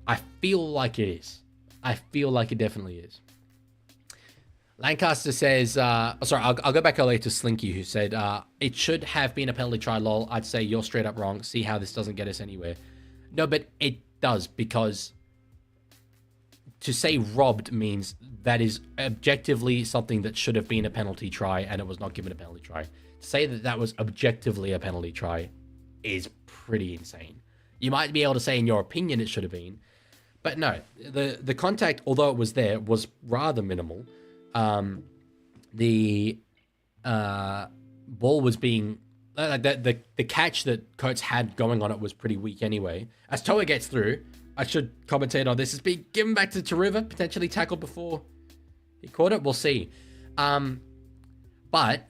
Speaker 1: I feel like it is. I feel like it definitely is. Lancaster says, sorry, I'll go back earlier to Slinky, who said, it should have been a penalty try, lol. I'd say you're straight up wrong. See how this doesn't get us anywhere. No, but it does, because to say robbed means that is objectively something that should have been a penalty try and it was not given a penalty try. To say that that was objectively a penalty try is pretty insane. You might be able to say in your opinion it should have been, but no, the contact, although it was there, was rather minimal. The ball was being the catch that Coates had going on it was pretty weak anyway. As Toa gets through, I should commentate on this. It's been given back to River, potentially tackled before he caught it. We'll see. But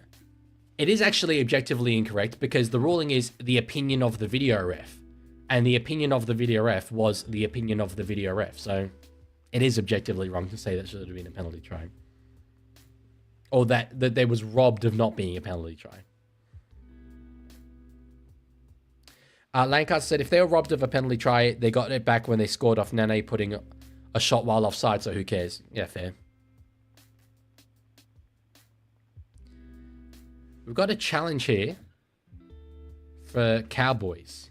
Speaker 1: it is actually objectively incorrect because the ruling is the opinion of the video ref. And the opinion of the video ref was the opinion of the video ref. So it is objectively wrong to say that should have been a penalty try. Or that they was robbed of not being a penalty try. Lancaster said if they were robbed of a penalty try, they got it back when they scored off Nene putting a shot while offside, so who cares? Yeah, fair. We've got a challenge here for Cowboys.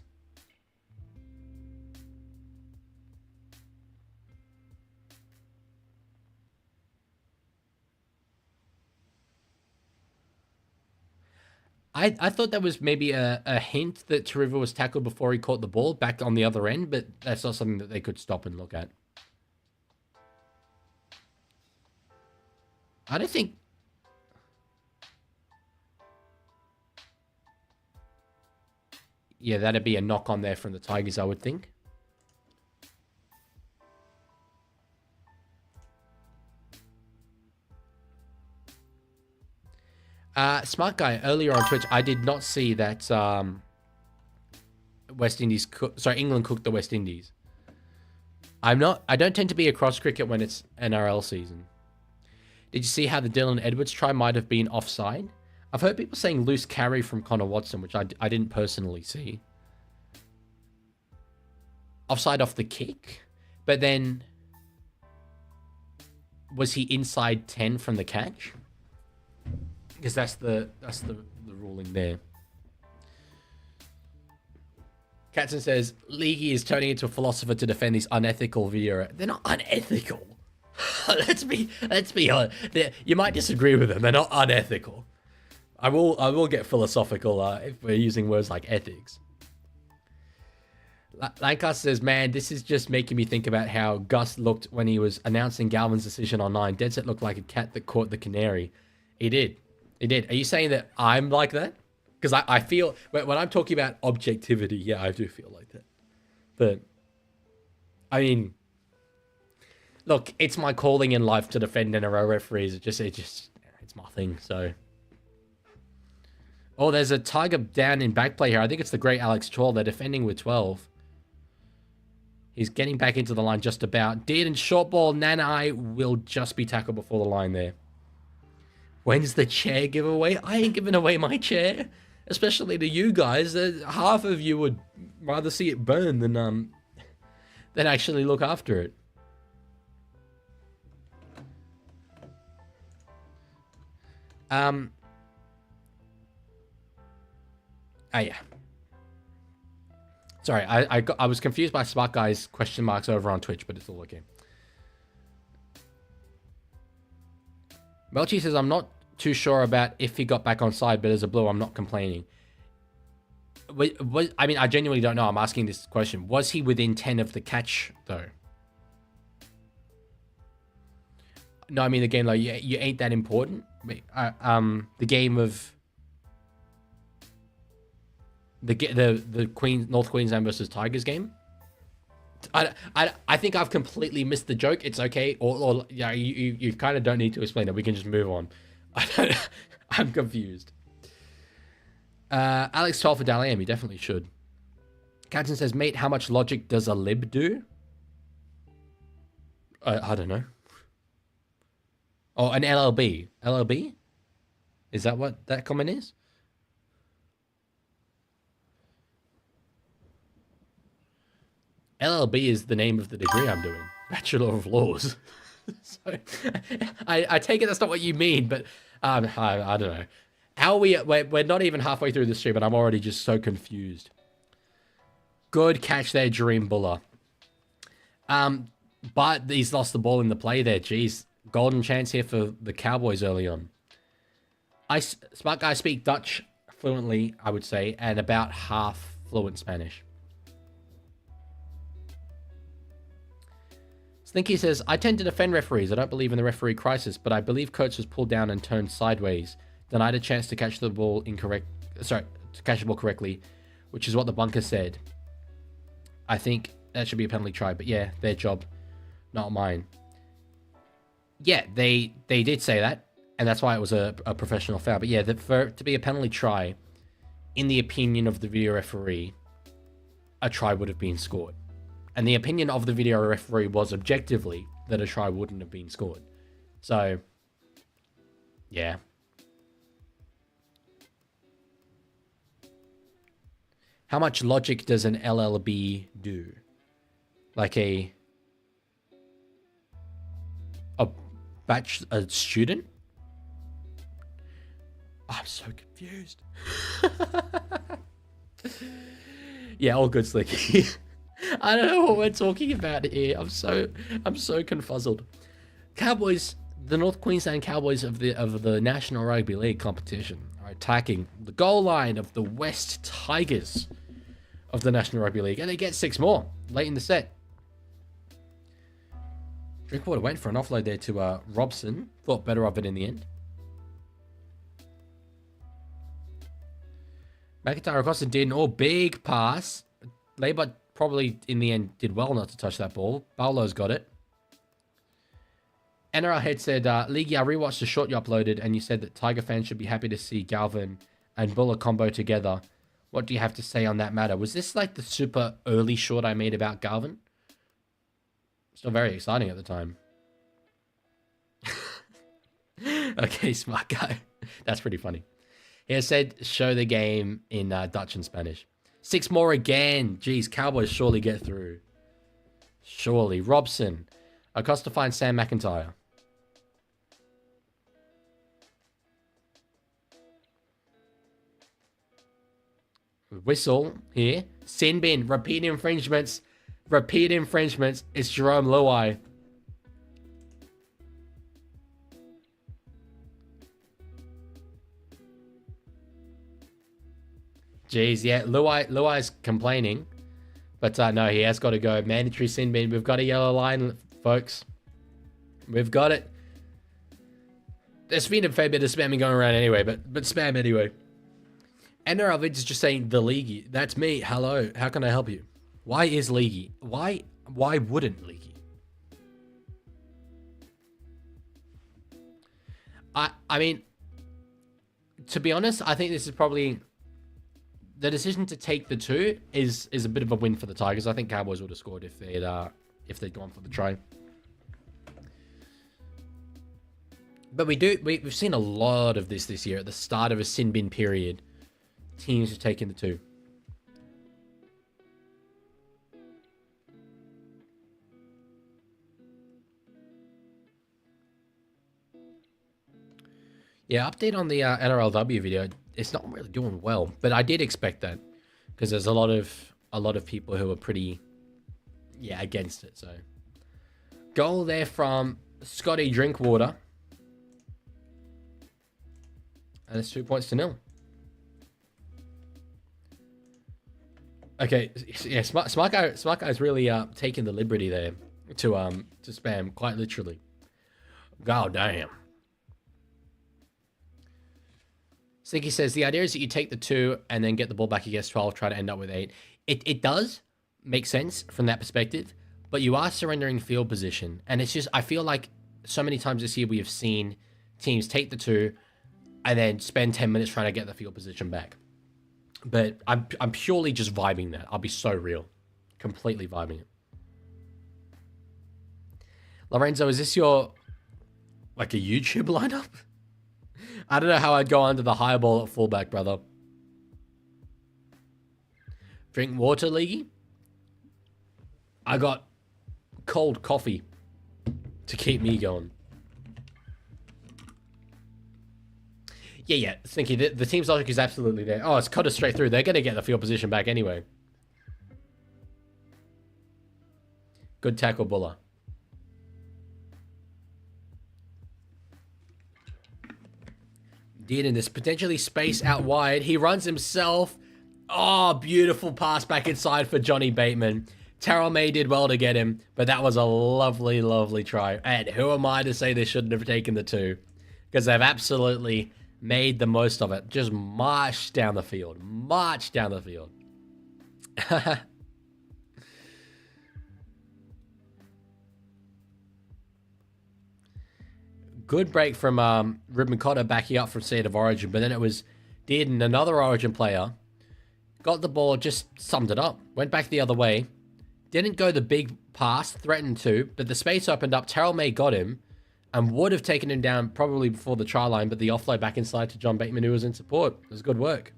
Speaker 1: I thought that was maybe a hint that Tariva was tackled before he caught the ball back on the other end, but that's not something that they could stop and look at. I don't think... Yeah, that'd be a knock on there from the Tigers, I would think. Smart guy, earlier on Twitch, I did not see that England cooked the West Indies. I don't tend to be across cricket when it's NRL season. Did you see how the Dylan Edwards try might have been offside? I've heard people saying loose carry from Connor Watson, which I didn't personally see. Offside off the kick, but then was he inside 10 from the catch? Because that's the ruling there. Katzen says, Leaguie is turning into a philosopher to defend these unethical video. They're not unethical. let's be honest. You might disagree with them. They're not unethical. I will get philosophical if we're using words like ethics. Lancaster says, man, this is just making me think about how Gus looked when he was announcing Galvin's decision online. Dead set looked like a cat that caught the canary. He did. It did. Are you saying that I'm like that? Because I feel, when I'm talking about objectivity, yeah, I do feel like that. But, I mean, look, it's my calling in life to defend NRL referees. It's my thing, so. Oh, there's a Tiger down in back play here. I think it's the great Alex Chorl. They're defending with 12. He's getting back into the line just about. Did and short ball, Nanai will just be tackled before the line there. When's the chair giveaway? I ain't giving away my chair, especially to you guys. Half of you would rather see it burn than actually look after it. Oh yeah. Sorry, I was confused by Smart Guy's question marks over on Twitch, but it's all okay. Melchi says, I'm not too sure about if he got back on side, but as a blue, I'm not complaining. I mean, I genuinely don't know. I'm asking this question. Was he within 10 of the catch, though? No, I mean the game like you ain't that important. The game of the North Queensland versus Tigers game. I think I've completely missed the joke. It's okay, or yeah, you kind of don't need to explain it. We can just move on. I'm confused. Alex 12 for Dalian, you definitely should. Captain says, mate, how much logic does a lib do? I don't know. Oh, an LLB. LLB? Is that what that comment is? LLB is the name of the degree I'm doing. Bachelor of Laws. So, I take it that's not what you mean, but I don't know. How are we're not even halfway through the stream, and I'm already just so confused. Good catch there, Dream Buller. But he's lost the ball in the play there. Jeez. Golden chance here for the Cowboys early on. Smart guy speak Dutch fluently, I would say, and about half fluent Spanish. Slinky says, I tend to defend referees. I don't believe in the referee crisis, but I believe coach was pulled down and turned sideways. Denied a chance to catch the ball correctly, which is what the bunker said. I think that should be a penalty try, but yeah, their job, not mine. Yeah, they did say that, and that's why it was a professional foul. But yeah, for it to be a penalty try, in the opinion of the video referee, a try would have been scored. And the opinion of the video referee was objectively that a try wouldn't have been scored. So, yeah. How much logic does an LLB do? Like a student? I'm so confused. Yeah, all good, Slicky. I don't know what we're talking about here. I'm so confuzzled. Cowboys, the North Queensland Cowboys of the National Rugby League competition are attacking the goal line of the West Tigers of the National Rugby League, and they get 6 more late in the set. Drinkwater went for an offload there to Robson. Thought better of it in the end. McIntyre across and did an big pass. Labour probably in the end did well not to touch that ball. Barlow's got it. NRL Head said, Leaguie, I rewatched the short you uploaded and you said that Tiger fans should be happy to see Galvin and Buller combo together. What do you have to say on that matter? Was this like the super early short I made about Galvin? Still very exciting at the time. Okay, smart guy. That's pretty funny. He said, show the game in Dutch and Spanish. 6 more again. Jeez, Cowboys surely get through. Surely. Robson. Acosta finds Sam McIntyre. Whistle here. Sin bin. Repeat infringements. Repeat infringements. It's Jerome Luai. Jeez, yeah. Luai's complaining. But no, he has got to go. Mandatory sin bin. We've got a yellow line, folks. We've got it. There's been a fair bit of spamming going around anyway, but spam anyway. NRL is just saying the Leaguie. That's me. Hello. How can I help you? Why is Leaguie? Why wouldn't Leaguie? I mean, to be honest, I think this is probably the decision to take the 2 is a bit of a win for the Tigers. I think Cowboys would have scored if they'd gone for the try. But we've seen a lot of this year at the start of a sin bin period. Teams have taken the 2. Yeah, update on the NRLW video. It's not really doing well, but I did expect that because there's a lot of people who are pretty against it. So goal there from Scotty Drinkwater, and it's 2 points to 0. Okay, yeah, smart guy's really taking the liberty there to spam quite literally. God damn. Stinky says, the idea is that you take the 2 and then get the ball back against 12, try to end up with 8. It does make sense from that perspective, but you are surrendering field position. And it's just, I feel like so many times this year we have seen teams take the 2 and then spend 10 minutes trying to get the field position back. But I'm purely just vibing that. I'll be so real. Completely vibing it. Lorenzo, is this your, like, a YouTube lineup? I don't know how I'd go under the high ball at fullback, brother. Drink water, Leaguie? I got cold coffee to keep me going. Yeah, Stinky, the team's logic is absolutely there. Oh, it's cut us straight through. They're going to get the field position back anyway. Good tackle, Buller. Dearden, there's potentially space out wide. He runs himself. Oh, beautiful pass back inside for Johnny Bateman. Terrell May did well to get him, but that was a lovely, lovely try. And who am I to say they shouldn't have taken the 2? Because they've absolutely made the most of it. Just march down the field. March down the field. Good break from Ruben Cotter backing up from State of Origin, but then it was Dearden, another Origin player, got the ball, just summed it up, went back the other way, didn't go the big pass, threatened to, but the space opened up, Terrell May got him, and would have taken him down probably before the try line, but the offload back inside to John Bateman, who was in support. It was good work.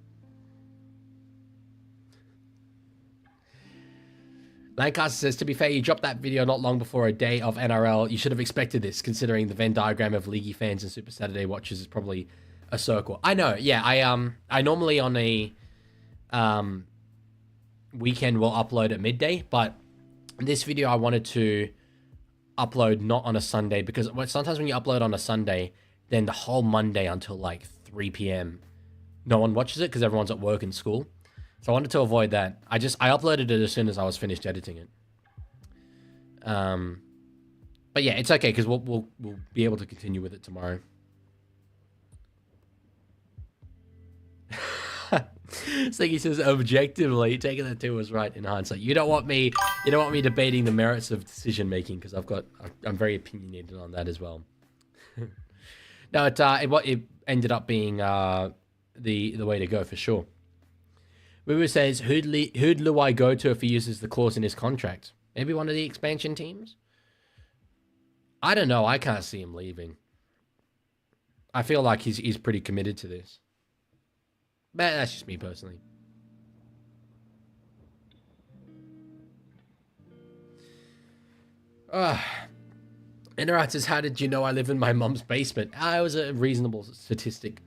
Speaker 1: Lancaster says, to be fair, you dropped that video not long before a day of NRL. You should have expected this, considering the Venn diagram of Leaguie fans and Super Saturday watchers is probably a circle. I know, yeah. I normally on a weekend will upload at midday, but this video I wanted to upload not on a Sunday, because sometimes when you upload on a Sunday, then the whole Monday until like 3 p.m. no one watches it because everyone's at work and school. So I wanted to avoid that. I uploaded it as soon as I was finished editing it. But yeah, it's okay because we'll be able to continue with it tomorrow. Stinky says, objectively, taking the 2 was right in hindsight. You don't want me debating the merits of decision making because I'm very opinionated on that as well. No, it ended up being the way to go for sure. Woo says, who'd Luai go to if he uses the clause in his contract? Maybe one of the expansion teams? I don't know. I can't see him leaving. I feel like he's pretty committed to this. But that's just me personally. Interrat says, how did you know I live in my mom's basement? It was a reasonable statistic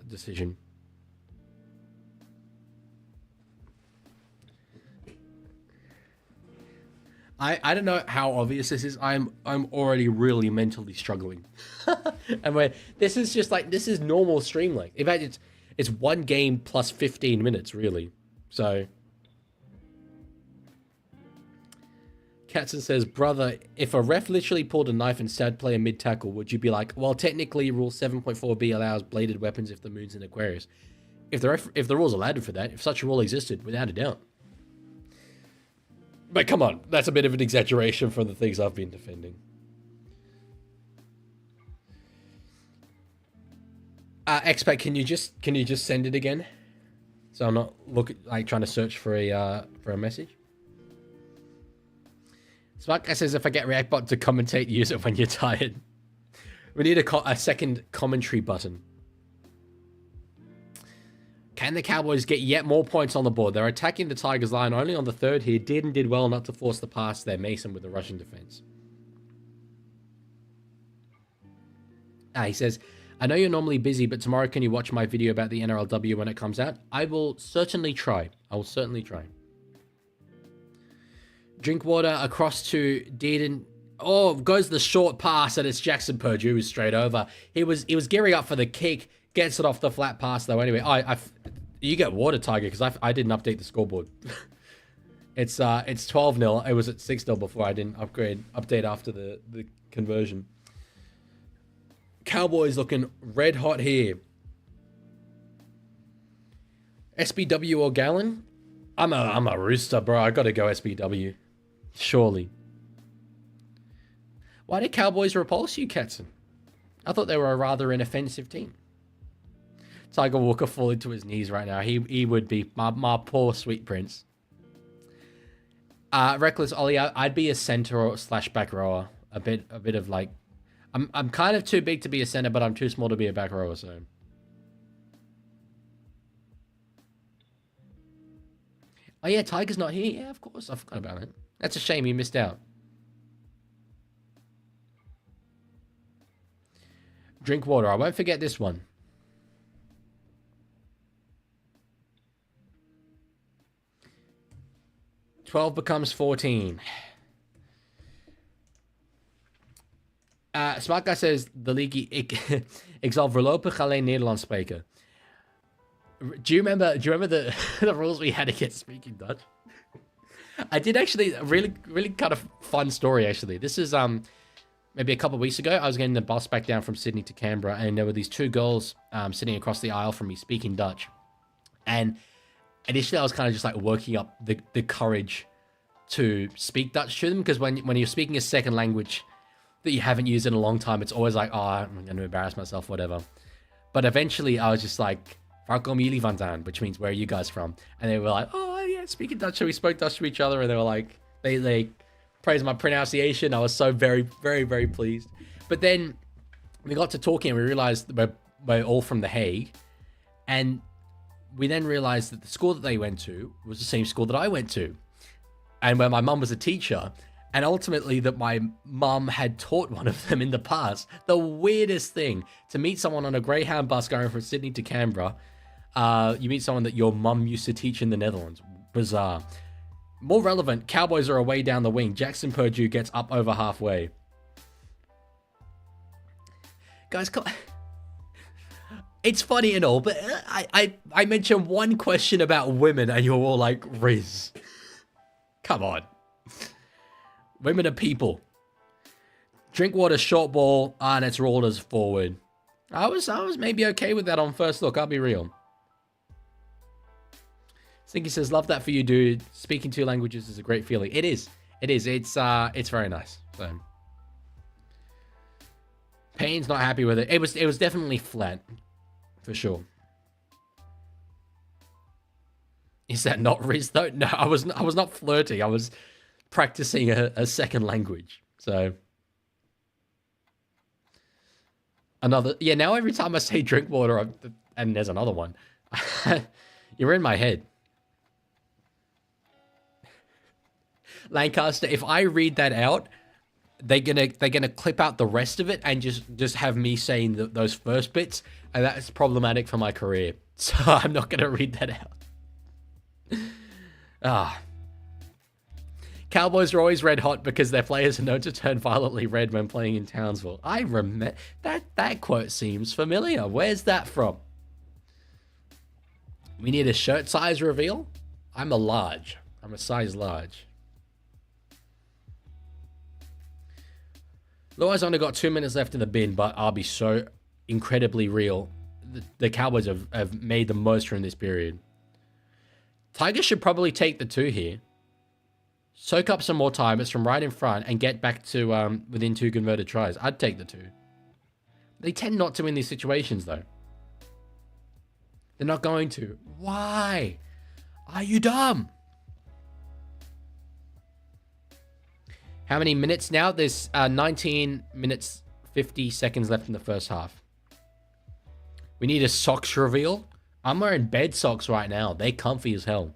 Speaker 1: decision. I don't know how obvious this is. I'm already really mentally struggling. And this is just like, this is normal stream length. In fact, it's one game plus 15 minutes, really. So Katzen says, brother, if a ref literally pulled a knife and stabbed player mid-tackle, would you be like, well, technically Rule 7.4b allows bladed weapons if the moon's in Aquarius? If the rules allowed for that, if such a rule existed, without a doubt. But come on, that's a bit of an exaggeration from the things I've been defending. Expat, can you just send it again? So I'm not trying to search for a message. Smart guy says, if I get Reactbot to commentate, use it when you're tired. We need a second commentary button. Can the Cowboys get yet more points on the board? They're attacking the Tigers line only on the 3rd here. Did well not to force the pass there. Mason with the rushing defense. He says, I know you're normally busy, but tomorrow can you watch my video about the NRLW when it comes out? I will certainly try. Drink water across to Dearden. Oh, goes the short pass, and it's Jackson Purdue who's straight over. He was gearing up for the kick. Gets it off the flat pass though. Anyway, you get water, Tiger, because I didn't update the scoreboard. It's 12-0. It was at 6-0 before I didn't update after the conversion. Cowboys looking red hot here. SBW or Gallon? I'm a rooster, bro. I gotta go SBW. Surely. Why did Cowboys repulse you, Katzen? I thought they were a rather inoffensive team. Tiger Walker falling to his knees right now. He would be my poor sweet prince. Reckless Ollie, I'd be a center or slash back rower. A bit of like, I'm kind of too big to be a center, but I'm too small to be a back rower. So, oh yeah, Tiger's not here. Yeah, of course, I forgot about it. That's a shame he missed out. Drink water. I won't forget this one. "12 becomes 14. Smart Guy says, de Leaguie, ik zal voorlopig alleen Nederlands spreken. Do you remember the, the rules we had against speaking Dutch? I did actually, a really kind of fun story, actually. This is maybe a couple of weeks ago. I was getting the bus back down from Sydney to Canberra, and there were these two girls sitting across the aisle from me speaking Dutch. And initially, I was kind of just like working up the courage to speak Dutch to them, because when you're speaking a second language that you haven't used in a long time, it's always like, oh, I'm going to embarrass myself, whatever. But eventually, I was just like, "Waar komen jullie vandaan?" which means, where are you guys from? And they were like, "Oh, yeah, speaking Dutch." So we spoke Dutch to each other, and they were like, they praised my pronunciation. I was so very, very, very pleased. But then we got to talking, and we realized that we're all from The Hague. And we then realized that the school that they went to was the same school that I went to, and where my mum was a teacher, and ultimately that my mum had taught one of them in the past. The weirdest thing, to meet someone on a Greyhound bus going from Sydney to Canberra. You meet someone that your mum used to teach in the Netherlands. Bizarre. More relevant, Cowboys are away down the wing. Jackson Purdue gets up over halfway. Guys, it's funny and all, but I mentioned one question about women and you're all like, Riz. Come on. Women are people. Drinkwater short ball, and it's rolled as forward. I was maybe okay with that on first look, I'll be real. Stinky says, "Love that for you, dude. Speaking two languages is a great feeling." It is. It's very nice. So Payne's not happy with it. It was definitely flat, for sure. Is that not Riz though? No, I was not flirting. I was practicing a second language. So another, yeah. Now every time I say drink water, and there's another one, you're in my head. Lancaster, if I read that out, they're gonna clip out the rest of it and just have me saying those first bits, and that's problematic for my career. So I'm not gonna read that out. Cowboys are always red hot because their players are known to turn violently red when playing in Townsville. I remember that quote seems familiar. Where's that from? We need a shirt size reveal. I'm a large. I'm a size large. Luai's only got 2 minutes left in the bin, but I'll be so incredibly real. The Cowboys have made the most from this period. Tigers should probably take the 2 here. Soak up some more time. It's from right in front and get back to within 2 converted tries. I'd take the 2. They tend not to in these situations, though. They're not going to. Why? Are you dumb? How many minutes now? There's 19 minutes, 50 seconds left in the first half. We need a socks reveal. I'm wearing bed socks right now. They're comfy as hell.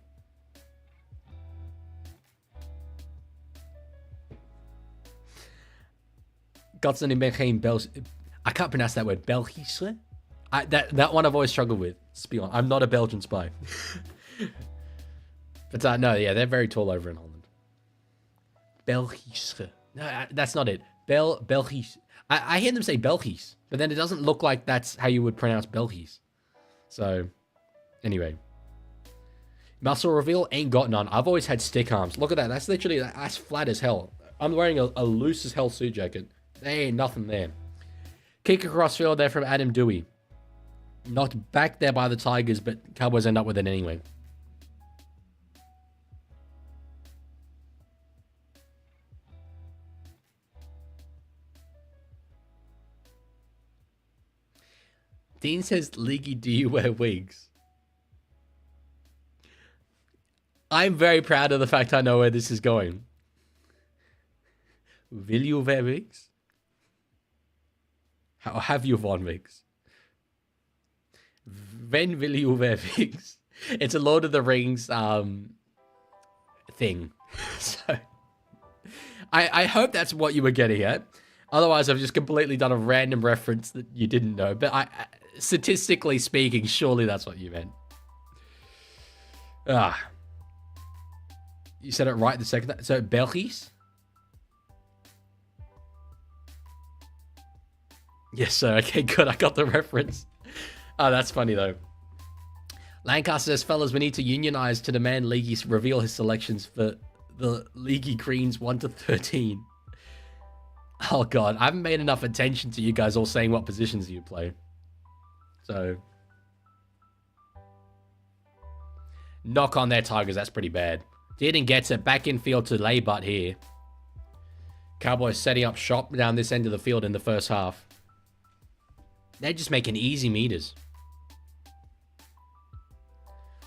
Speaker 1: Godson, ik ben geen Belgisch. I can't pronounce that word. Belgische? That one I've always struggled with. Let's be honest. I'm not a Belgian spy. But no, yeah, they're very tall over in Holland. Belgische. No, that's not it. Belgisch. I hear them say Belgisch, but then it doesn't look like that's how you would pronounce Belgisch. So, anyway. Muscle reveal, ain't got none. I've always had stick arms. Look at that. That's literally, that's flat as hell. I'm wearing a loose as hell suit jacket. There ain't nothing there. Kick across field there from Adam Dewey. Knocked back there by the Tigers, but Cowboys end up with it anyway. Dean says, Leaguie, do you wear wigs? I'm very proud of the fact I know where this is going. Will you wear wigs? How have you worn wigs? When will you wear wigs? It's a Lord of the Rings thing. So I hope that's what you were getting at. Otherwise, I've just completely done a random reference that you didn't know. But statistically speaking, surely that's what you meant. You said it right the second time. So, Belgisch? Yes, sir. Okay, good. I got the reference. Oh, that's funny, though. Lancaster says, fellas, we need to unionize to demand Leaguie reveal his selections for the Leaguie Greens 1 to 13. Oh, God. I haven't made enough attention to you guys all saying what positions you play. So, knock on their Tigers. That's pretty bad. Dearden gets it back in field to lay butt here. Cowboys setting up shop down this end of the field in the first half. They're just making easy meters.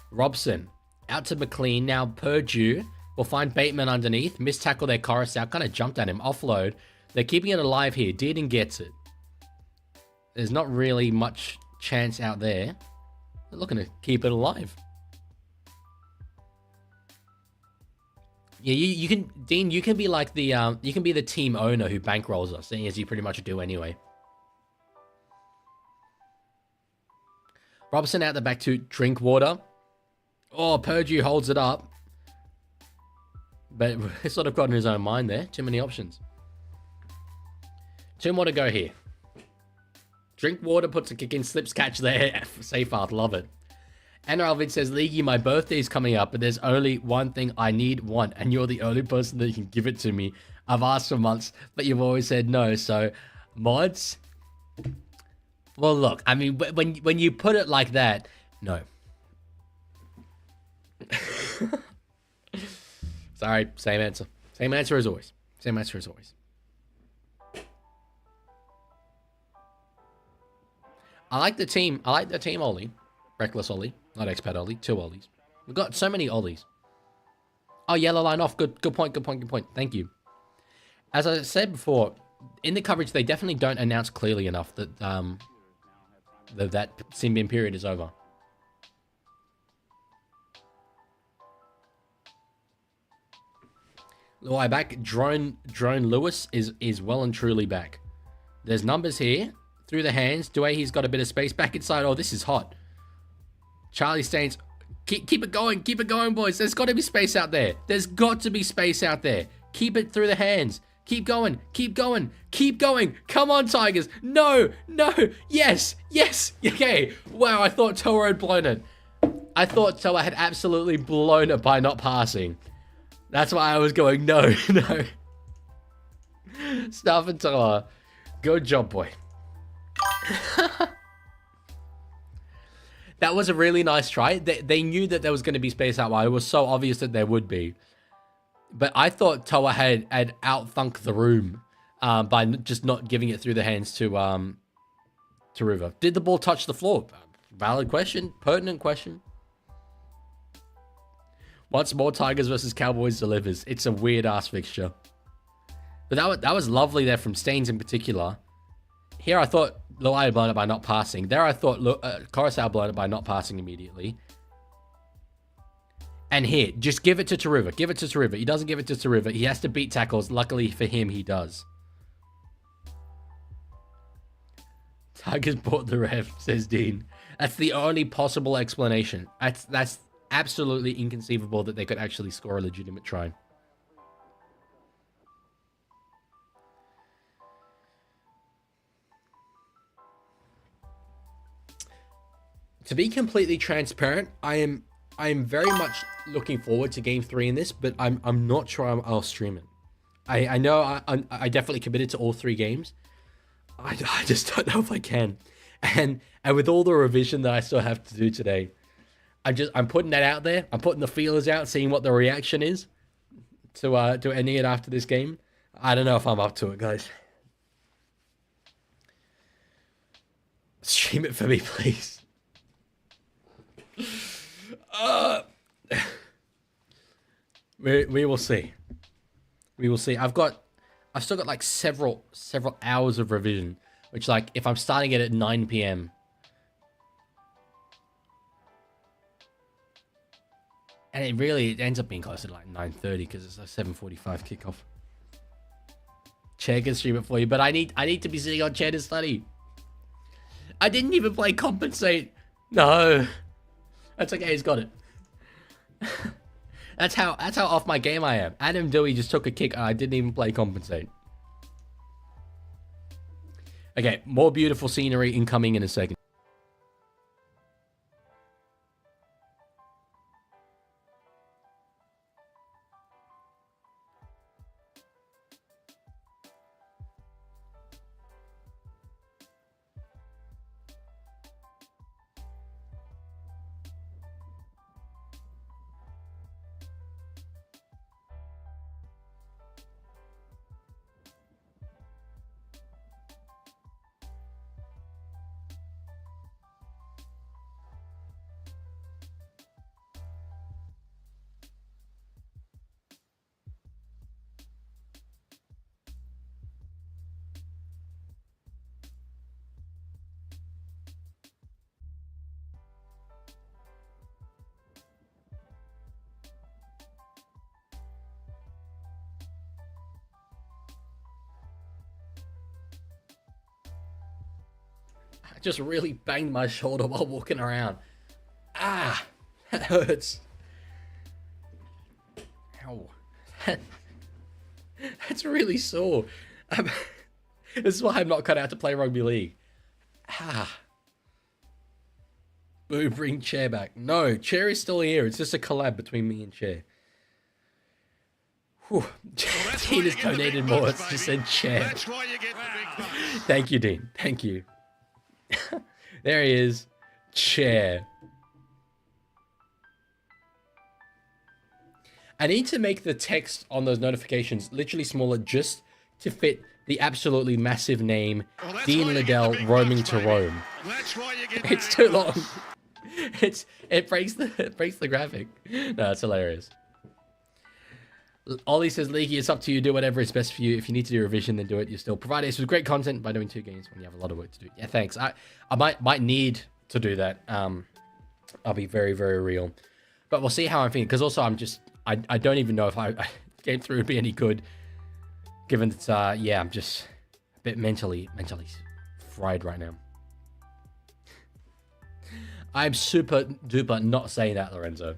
Speaker 1: Robson out to McLean. Now Purdue will find Bateman underneath. Missed tackle there. Coruscant kind of jumped at him. Offload. They're keeping it alive here. Dearden gets it. There's not really much chance out there. They're looking to keep it alive. Yeah, you can, Dean. You can be like the you can be the team owner who bankrolls us, seeing as you pretty much do anyway. Robson out the back to Drinkwater. Oh, Purdue holds it up, but it's sort of got in his own mind there. Too many options. 2 more to go here. Drinkwater puts a kick in, slips catch there. Safe out, love it. NRL Vid says, Leaguie, my birthday's coming up, but there's only one thing I want, and you're the only person that can give it to me. I've asked for months, but you've always said no, so mods? Well, look, I mean, when you put it like that, no. Sorry, same answer. Same answer as always. Same answer as always. I like the team. I like the team Ollie. Reckless Ollie. Not expat Ollie. 2 Ollies. We've got so many Ollies. Oh, yellow line off. Good point. Thank you. As I said before, in the coverage, they definitely don't announce clearly enough that that sin-bin period is over. Luai back. Drone Lewis is well and truly back. There's numbers here. Through the hands. He's got a bit of space. Back inside. Oh, this is hot. Charlie Staines. Keep it going. Keep it going, boys. There's got to be space out there. There's got to be space out there. Keep it through the hands. Keep going. Keep going. Keep going. Come on, Tigers. No. Yes. Okay. Wow, I thought Toa had blown it. I thought Toa had absolutely blown it by not passing. That's why I was going, no. Stuff and Toa. Good job, boy. That was a really nice try. They knew that there was going to be space out wide. It was so obvious that there would be. But I thought Toa had out-thunk the room by just not giving it through the hands to River. Did the ball touch the floor? Valid question. Pertinent question. Once more, Tigers versus Cowboys delivers. It's a weird-ass fixture. But that was lovely there from Staines in particular. Here I thought Luai had blown it by not passing. There I thought Coruscant blown it by not passing immediately. And here, just give it to Tariva. Give it to Tariva. He doesn't give it to Tariva. He has to beat tackles. Luckily for him, he does. Tigers bought the ref, says Dean. That's the only possible explanation. That's absolutely inconceivable that they could actually score a legitimate try. To be completely transparent, I am very much looking forward to Game 3 in this, but I'm not sure I'll stream it. I know I definitely committed to all 3 games. I just don't know if I can. And with all the revision that I still have to do today, I'm putting that out there. I'm putting the feelers out, seeing what the reaction is to ending it after this game. I don't know if I'm up to it, guys. Stream it for me, please. We will see. We will see. I've still got like several hours of revision, which, like, if I'm starting it at 9 p.m. and it ends up being closer to like 9:30 because it's a 7:45 kickoff. Chair can stream it for you, but I need to be sitting on chair to study. I didn't even play compensate. No, that's okay. He's got it. That's how off my game I am. Adam Dewey just took a kick and I didn't even play compensate. Okay, more beautiful scenery incoming in a second. I just really banged my shoulder while walking around. Ah, that hurts. Ow. That's really sore. This is why I'm not cut out to play rugby league. Ah. Boo, bring Chair back. No, Chair is still here. It's just a collab between me and Chair. Whew. Dean has donated more. It's just said Chair.
Speaker 2: That's why you get the big bucks.
Speaker 1: Thank you, Dean. Thank you. There he is. Chair. I need to make the text on those notifications literally smaller just to fit the absolutely massive name, Dean Liddell roaming to Rome.
Speaker 2: That's why you get
Speaker 1: It's too long. It breaks the graphic. No, it's hilarious. Ollie says, Leaguie, it's up to you. Do whatever is best for you. If you need to do revision, then do it. You still provide us with great content by doing 2 games when you have a lot of work to do. Yeah, thanks. I might need to do that. I'll be very, very real. But we'll see how I'm feeling. Because also I don't even know if game 3 would be any good. Given that, yeah, I'm just a bit mentally fried right now. I'm super duper not saying that, Lorenzo.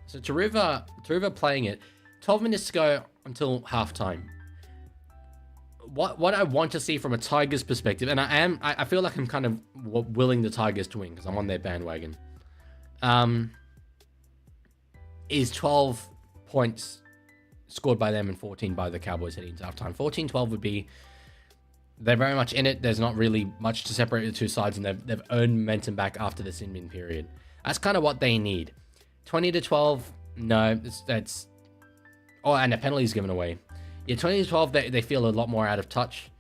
Speaker 1: So Taruva playing it, 12 minutes to go until halftime. What I want to see from a Tigers perspective, and I feel like I'm kind of willing the Tigers to win because I'm on their bandwagon. Is 12 points scored by them and 14 by the Cowboys heading into halftime. 14-12 would be, they're very much in it. There's not really much to separate the two sides, and they've earned momentum back after the sin bin period. That's kind of what they need. 20-12, no, that's oh, and a penalty is given away. Yeah, 20-12, they feel a lot more out of touch.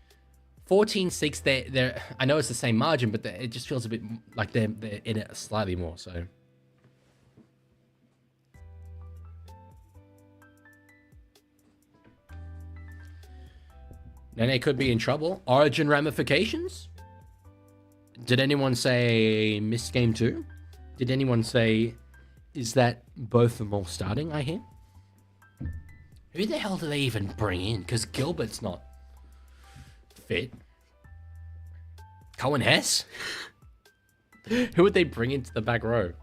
Speaker 1: 14-6, they're I know it's the same margin, but it just feels a bit like they're in it slightly more. So Nene could be in trouble. Origin ramifications? Did anyone say missed game 2? Did anyone say, is that both of them all starting, I hear? Who the hell do they even bring in? Because Gilbert's not fit. Cohen Hess? Who would they bring into the back row?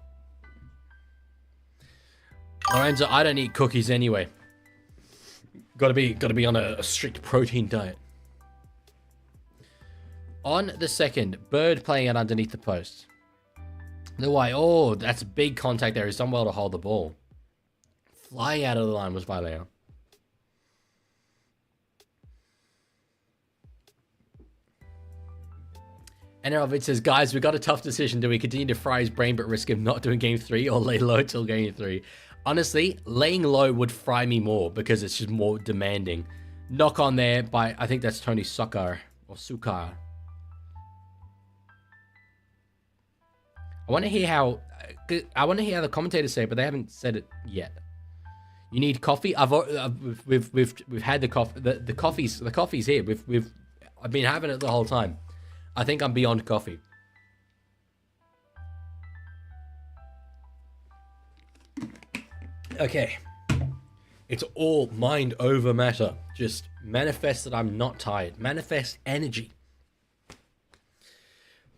Speaker 1: Lorenzo, I don't eat cookies anyway. Gotta be on a strict protein diet. On the second, Bird playing it underneath the post. No way. Oh, that's big contact there. He's done well to hold the ball. Flying out of the line was Valeo. NRL Vid says, guys, we got a tough decision. Do we continue to fry his brain but risk him not doing game 3 or lay low till game 3? Honestly, laying low would fry me more because it's just more demanding. Knock on there by, I think that's Tony Sukar or Sukar. I want to hear how the commentators say it, but they haven't said it yet. You need coffee? We've had the coffee. The coffee's here. I've been having it the whole time. I think I'm beyond coffee. Okay. It's all mind over matter. Just manifest that I'm not tired. Manifest energy.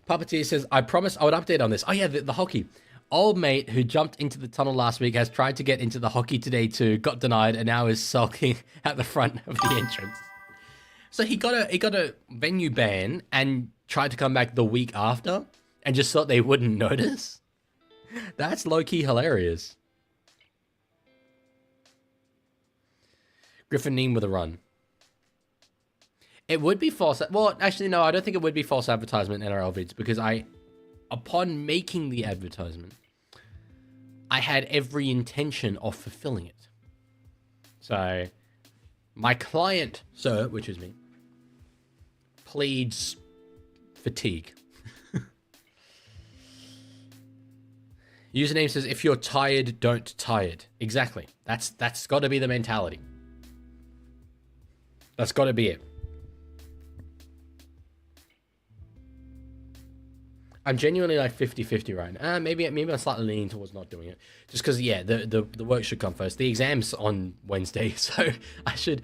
Speaker 1: Puppeteer says, I promise I would update on this. Oh yeah, the hockey. Old mate who jumped into the tunnel last week has tried to get into the hockey today too, got denied, and now is sulking at the front of the entrance. So he got a venue ban and tried to come back the week after and just thought they wouldn't notice. That's low-key hilarious. Griffin Neem with a run. It would be false. Well, actually, no, I don't think it would be false advertisement in NRL vids because upon making the advertisement, I had every intention of fulfilling it. So, my client, sir, which is me, pleads fatigue. Username says, if you're tired, don't tired. Exactly. That's got to be the mentality. That's got to be it. I'm genuinely like 50-50 right now. Maybe I'm slightly leaning towards not doing it. Just because, yeah, the work should come first. The exam's on Wednesday, so I should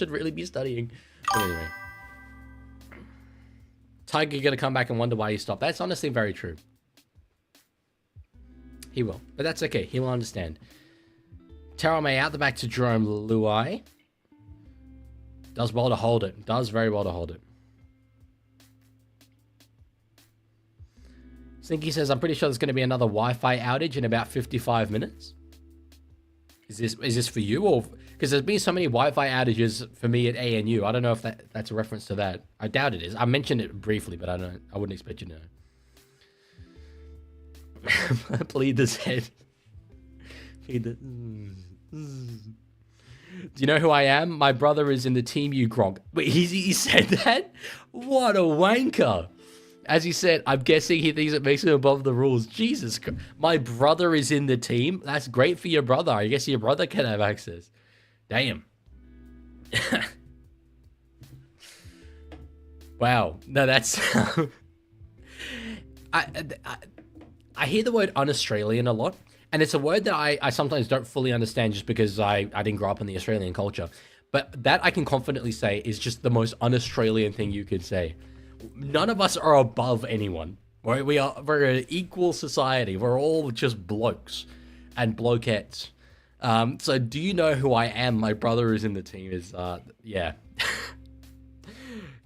Speaker 1: really be studying. But anyway. Tiger gonna come back and wonder why you stopped. That's honestly very true. He will. But that's okay. He will understand. Terrell May out the back to Jerome Luai. Does well to hold it. Does very well to hold it. Slinky says, I'm pretty sure there's going to be another Wi-Fi outage in about 55 minutes. Is this for you? Or because there's been so many Wi-Fi outages for me at ANU. I don't know if that's a reference to that. I doubt it is. I mentioned it briefly, but I wouldn't expect you to know. Plead this head. Plead the... Do you know who I am? My brother is in the team, you Gronk. Wait, he said that? What a wanker. As he said, I'm guessing he thinks it makes him above the rules. Jesus Christ. My brother is in the team? That's great for your brother. I guess your brother can have access. Damn. Wow. No, that's... I hear the word un-Australian a lot. And it's a word that I sometimes don't fully understand just because I didn't grow up in the Australian culture. But that I can confidently say is just the most un-Australian thing you could say. None of us are above anyone. Right? We're an equal society. We're all just blokes and blokettes. So do you know who I am? My brother is in the team. Yeah.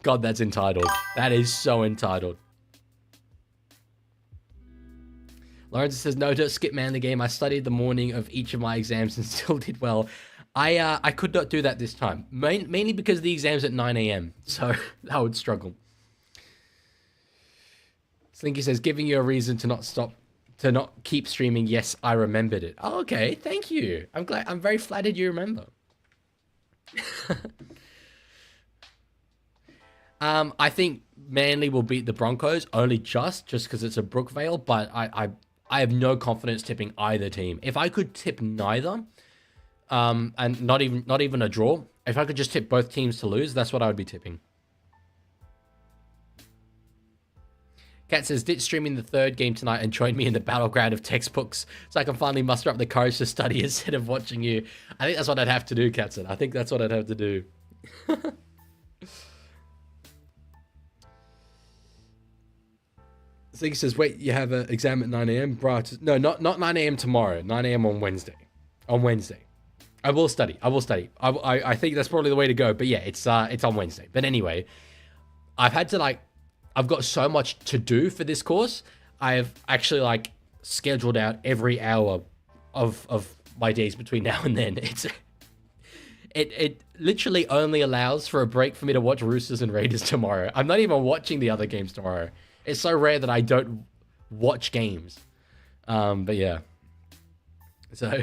Speaker 1: God, that's entitled. That is so entitled. Lawrence says, no, don't skip Manly game. I studied the morning of each of my exams and still did well. I could not do that this time. Mainly because the exam's at 9 a.m. So I would struggle. Slinky says, giving you a reason to not keep streaming. Yes, I remembered it. Oh, okay, thank you. I'm very flattered you remember. I think Manly will beat the Broncos only just because it's a Brookvale, but I have no confidence tipping either team. If I could tip neither, and not even a draw, if I could just tip both teams to lose, that's what I would be tipping. Kat says, ditch streaming the third game tonight and join me in the battleground of textbooks so I can finally muster up the courage to study instead of watching you. I think that's what I'd have to do, Katson. I think that's what I'd have to do. I think he says, wait, you have an exam at 9 a.m.? No, not 9 a.m. tomorrow. 9 a.m. on Wednesday. On Wednesday. I will study. I think that's probably the way to go. But yeah, it's on Wednesday. But anyway, I've got so much to do for this course. I've actually scheduled out every hour of my days between now and then. It literally only allows for a break for me to watch Roosters and Raiders tomorrow. I'm not even watching the other games tomorrow. It's so rare that I don't watch games. But yeah. So...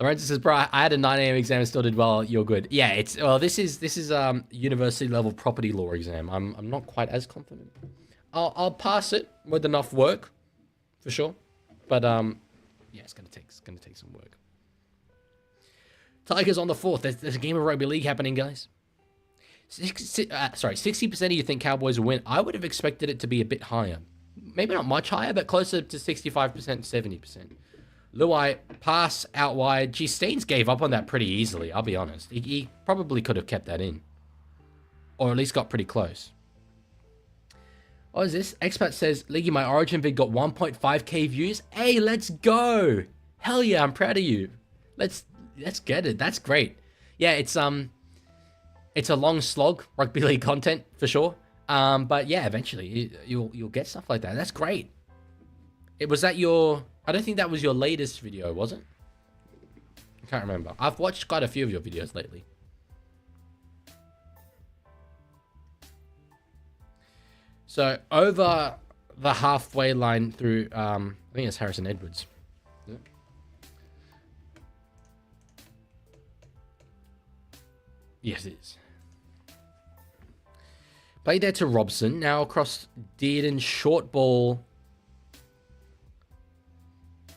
Speaker 1: Lorenzo says, bro, I had a 9 a.m. exam and still did well. You're good. Yeah, this is university level property law exam. I'm not quite as confident. I'll pass it with enough work, for sure. But yeah, it's gonna take some work. Tigers on the 4th. There's a game of rugby league happening, guys. 60% of you think Cowboys will win. I would have expected it to be a bit higher. Maybe not much higher, but closer to 65%, 70%. Luai, pass out wide. Gee, Staines gave up on that pretty easily, I'll be honest. He probably could have kept that in. Or at least got pretty close. What is this? Expat says, Leaguie, my Origin vid got 1.5k views. Hey, let's go. Hell yeah, I'm proud of you. Let's get it. That's great. Yeah, it's a long slog, rugby league content, for sure. But yeah, eventually you'll get stuff like that. That's great. Was that your... I don't think that was your latest video, was it? I can't remember. I've watched quite a few of your videos lately. So, over the halfway line through, I think it's Harrison Edwards. Yeah. Yes, it is. Played there to Robson. Now across Dearden, short ball...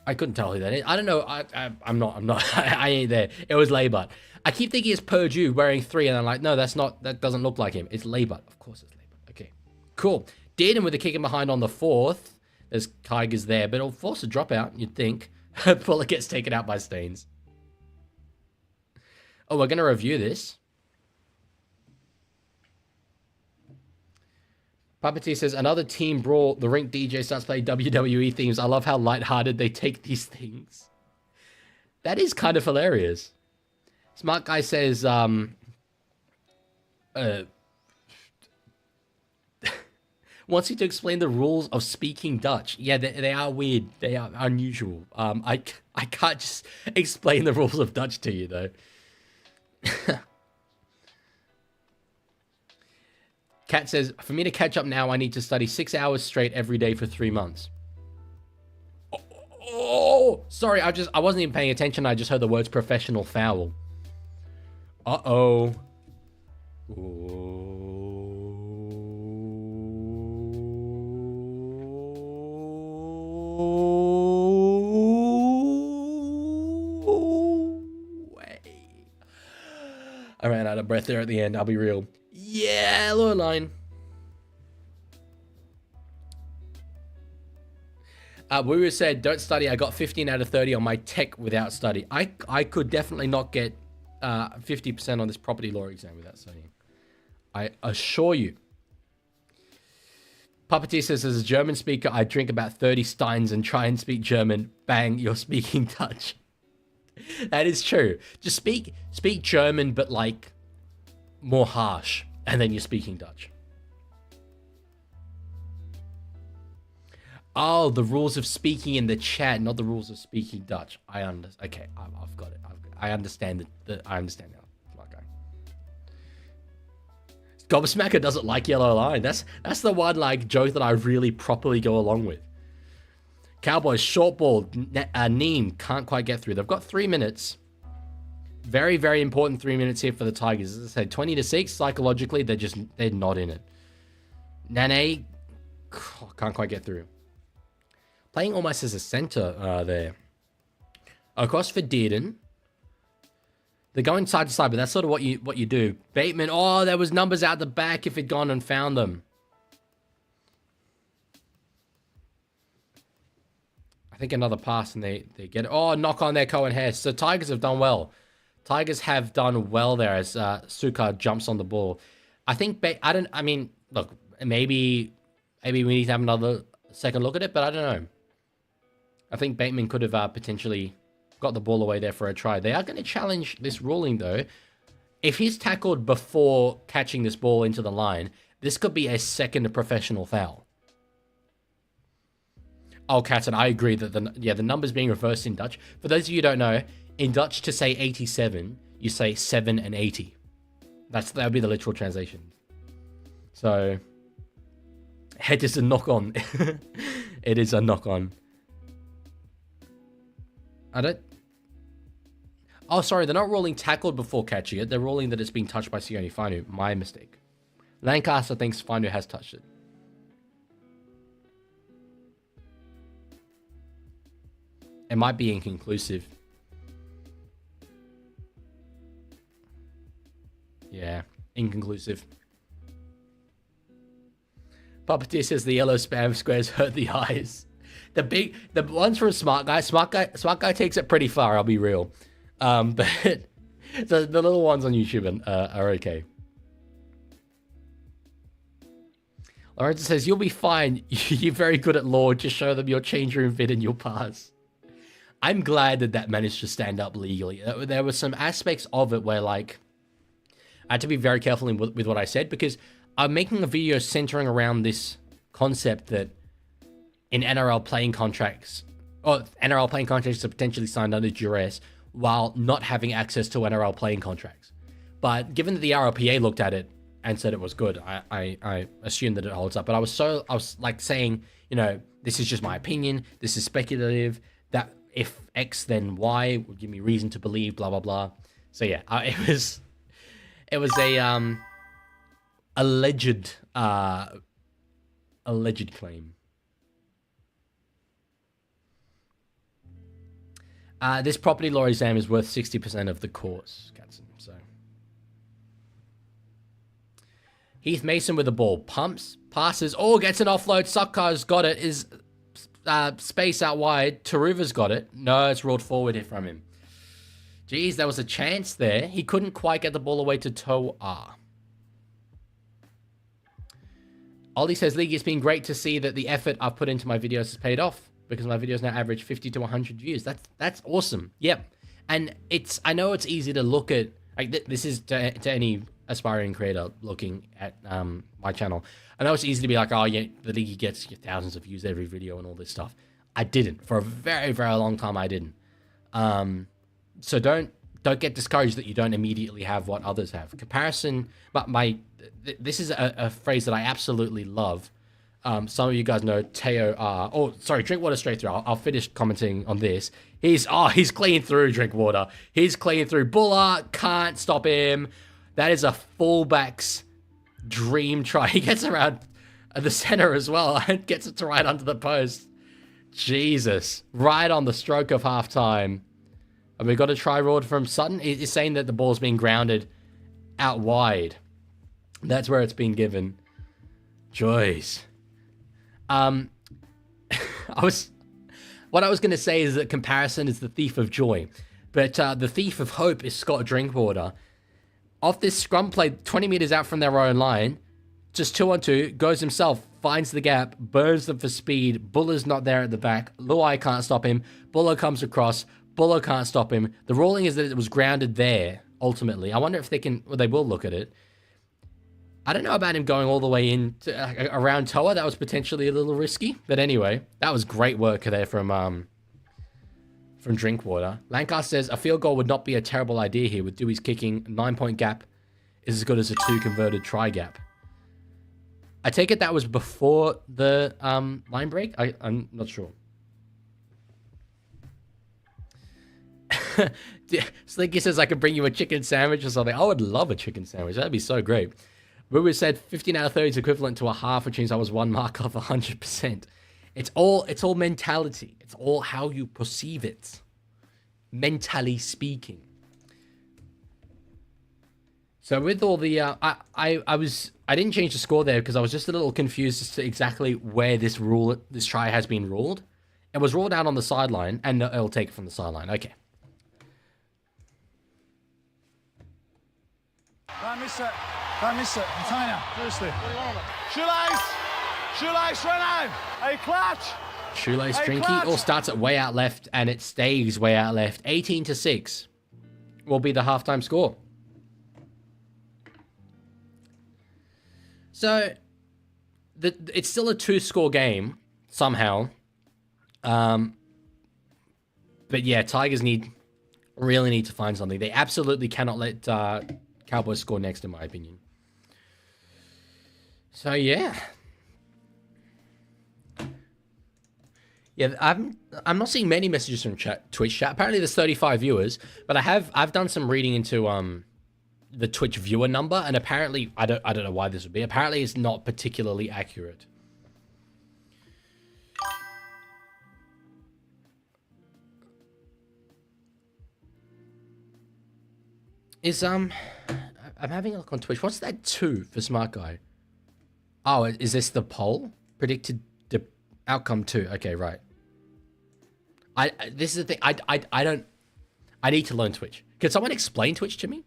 Speaker 1: I couldn't tell who that is. I don't know. I'm not. I ain't there. It was Laybut. I keep thinking it's Purdue wearing 3, and I'm like, no, that's not. That doesn't look like him. It's Laybut. Of course it's Laybut. Okay, cool. Dearden with a kick in behind on the 4th. There's Tigers there, but it'll force a dropout, you'd think. Puller gets taken out by Staines. Oh, we're going to review this. Puppeteer says, another team brawl. The rink DJ starts playing WWE themes. I love how lighthearted they take these things. That is kind of hilarious. Smart Guy says, wants you to explain the rules of speaking Dutch. Yeah, they are weird. They are unusual. I can't just explain the rules of Dutch to you, though. Kat says, for me to catch up now, I need to study 6 hours straight every day for 3 months. Oh, sorry, I wasn't even paying attention. I just heard the words professional foul. Uh-oh. I ran out of breath there at the end, I'll be real. Yeah, lower line. We were said, don't study. I got 15 out of 30 on my tech without study. I could definitely not get 50% on this property law exam without studying. I assure you. Puppeteer says, as a German speaker, I drink about 30 Steins and try and speak German. Bang, you're speaking Dutch. That is true. Just speak German, but like more harsh, and then you're speaking Dutch. Oh, the rules of speaking in the chat, not the rules of speaking Dutch. Okay, I've got it. I understand it. I understand now. Okay. Gobsmacker doesn't like yellow line. That's the one like joke that I really properly go along with. Cowboys short ball. Neem can't quite get through. They've got 3 minutes. Very, very important 3 minutes here for the Tigers. As I said, 20-6. Psychologically, they're not in it. Nane can't quite get through. Playing almost as a center there. Across for Dearden. They're going side to side, but that's sort of what you do. Bateman, oh, there was numbers out the back if he'd gone and found them. I think another pass and they get it. Oh, knock on there, Cohen Hess. So Tigers have done well. Tigers have done well there as Sukkar jumps on the ball. I think, look, maybe we need to have another second look at it, but I don't know. I think Bateman could have potentially got the ball away there for a try. They are going to challenge this ruling, though. If he's tackled before catching this ball into the line, this could be a second professional foul. Oh, Katzen, I agree that the numbers being reversed in Dutch. For those of you who don't know, in Dutch to say 87, you say 7 and 80. That would be the literal translation. So, head is a knock on. It is a knock on. Oh, sorry, they're not ruling tackled before catching it. They're ruling that it's being touched by Sione Fainu. My mistake. Lancaster thinks Fainu has touched it. It might be inconclusive. Yeah, inconclusive. Puppeteer says the yellow spam squares hurt the eyes. The ones from Smart Guy. Smart Guy takes it pretty far, I'll be real. But the little ones on YouTube are okay. Lorenzo says, you'll be fine. You're very good at law. Just show them your change room vid and you'll pass. I'm glad that managed to stand up legally. There were some aspects of it where, like, I had to be very careful with what I said, because I'm making a video centering around this concept that in NRL playing contracts, or NRL playing contracts are potentially signed under duress while not having access to NRL playing contracts. But given that the RLPA looked at it and said it was good, I assumed that it holds up. But I was like saying, you know, this is just my opinion. This is speculative. That if X then Y would give me reason to believe, blah blah blah. So yeah, it was a alleged claim. This property law exam is worth 60% of the course, Katzen. So Heath Mason with the ball, pumps, passes, gets an offload. Suckar's got it. Is space out wide. Taruva's got it. No, it's rolled forward here from him. Geez, there was a chance there. He couldn't quite get the ball away to Toa. Ollie says, League, it's been great to see that the effort I've put into my videos has paid off, because my videos now average 50 to 100 views. That's awesome. Yep. And I know it's easy to look at, like, this is to any aspiring creator looking at my channel. I know it's easy to be like, oh yeah, the League gets thousands of views every video and all this stuff. I didn't. For a very, very long time, I didn't. So don't get discouraged that you don't immediately have what others have. Comparison, but this is a phrase that I absolutely love. Some of you guys know Teo R. Oh, sorry, Drinkwater straight through. I'll finish commenting on this. He's clean through, Drinkwater. He's clean through. Buller can't stop him. That is a fullback's dream try. He gets around the center as well and gets it to right under the post. Jesus. Right on the stroke of halftime. And we got a try roared from Sutton. He's saying that the ball's being grounded out wide. That's where it's been given. Joys. What I was going to say is that comparison is the thief of joy. But the thief of hope is Scott Drinkwater. Off this scrum play, 20 meters out from their own line, just 2-on-2, goes himself, finds the gap, burns them for speed. Buller's not there at the back. Luai can't stop him. Buller comes across. Buller can't stop him. The ruling is that it was grounded there, ultimately. I wonder if they will look at it. I don't know about him going all the way in to, around Toa. That was potentially a little risky. But anyway, that was great work there from Drinkwater. Lancaster says, a field goal would not be a terrible idea here with Dewey's kicking. 9-point gap is as good as a 2 converted try gap. I take it that was before the line break? I'm not sure. Slinky says, I could bring you a chicken sandwich or something. I would love a chicken sandwich. That'd be so great. Rubu said 15 out of 30 is equivalent to a half, which means I was 1 mark off 100%. It's all mentality. It's all how you perceive it. Mentally speaking. So with all the I didn't change the score there because I was just a little confused as to exactly where this try has been ruled. It was ruled out on the sideline, and it'll take it from the sideline. Okay.
Speaker 3: Don't miss it. Don't miss it. Container, firstly. Shoelace, run home. Hey, clutch.
Speaker 1: Shoelace Drinky all starts at way out left, and it stays way out left. 18-6 will be the halftime score. So, it's still a 2-score game, somehow. But yeah, Tigers really need to find something. They absolutely cannot let Cowboys score next, in my opinion. So yeah. Yeah, I'm not seeing many messages from Twitch chat. Apparently there's 35 viewers, but I've done some reading into the Twitch viewer number, and apparently I don't know why this would be. Apparently it's not particularly accurate. I'm having a look on Twitch. What's that 2 for Smart Guy? Oh, is this the poll? Predicted the outcome 2. Okay, right. This is the thing. I need to learn Twitch. Can someone explain Twitch to me?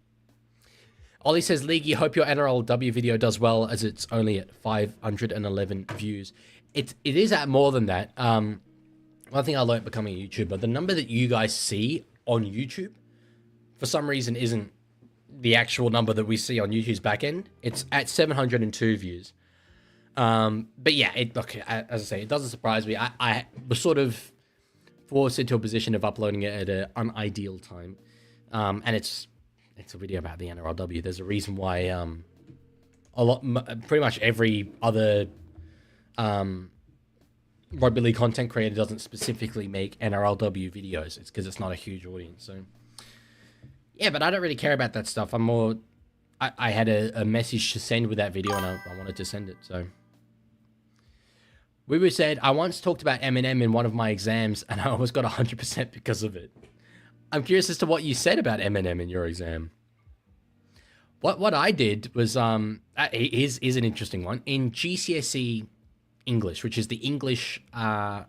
Speaker 1: Ollie says, Leaguie, hope your NRLW video does well, as it's only at 511 views. It is at more than that. One thing I learned becoming a YouTuber, the number that you guys see on YouTube, for some reason, isn't the actual number that we see on YouTube's back end. It's at 702 views. But yeah, look, as I say, it doesn't surprise me. I was sort of forced into a position of uploading it at an unideal time. And it's a video about the NRLW. There's a reason why pretty much every other rugby league content creator doesn't specifically make NRLW videos. It's because it's not a huge audience. So yeah, but I don't really care about that stuff. I'm more... I had a message to send with that video, and I wanted to send it, so... We said, I once talked about Eminem in one of my exams, and I almost got 100% because of it. I'm curious as to what you said about Eminem in your exam. What I did was... is an interesting one. In GCSE English, which is the English... the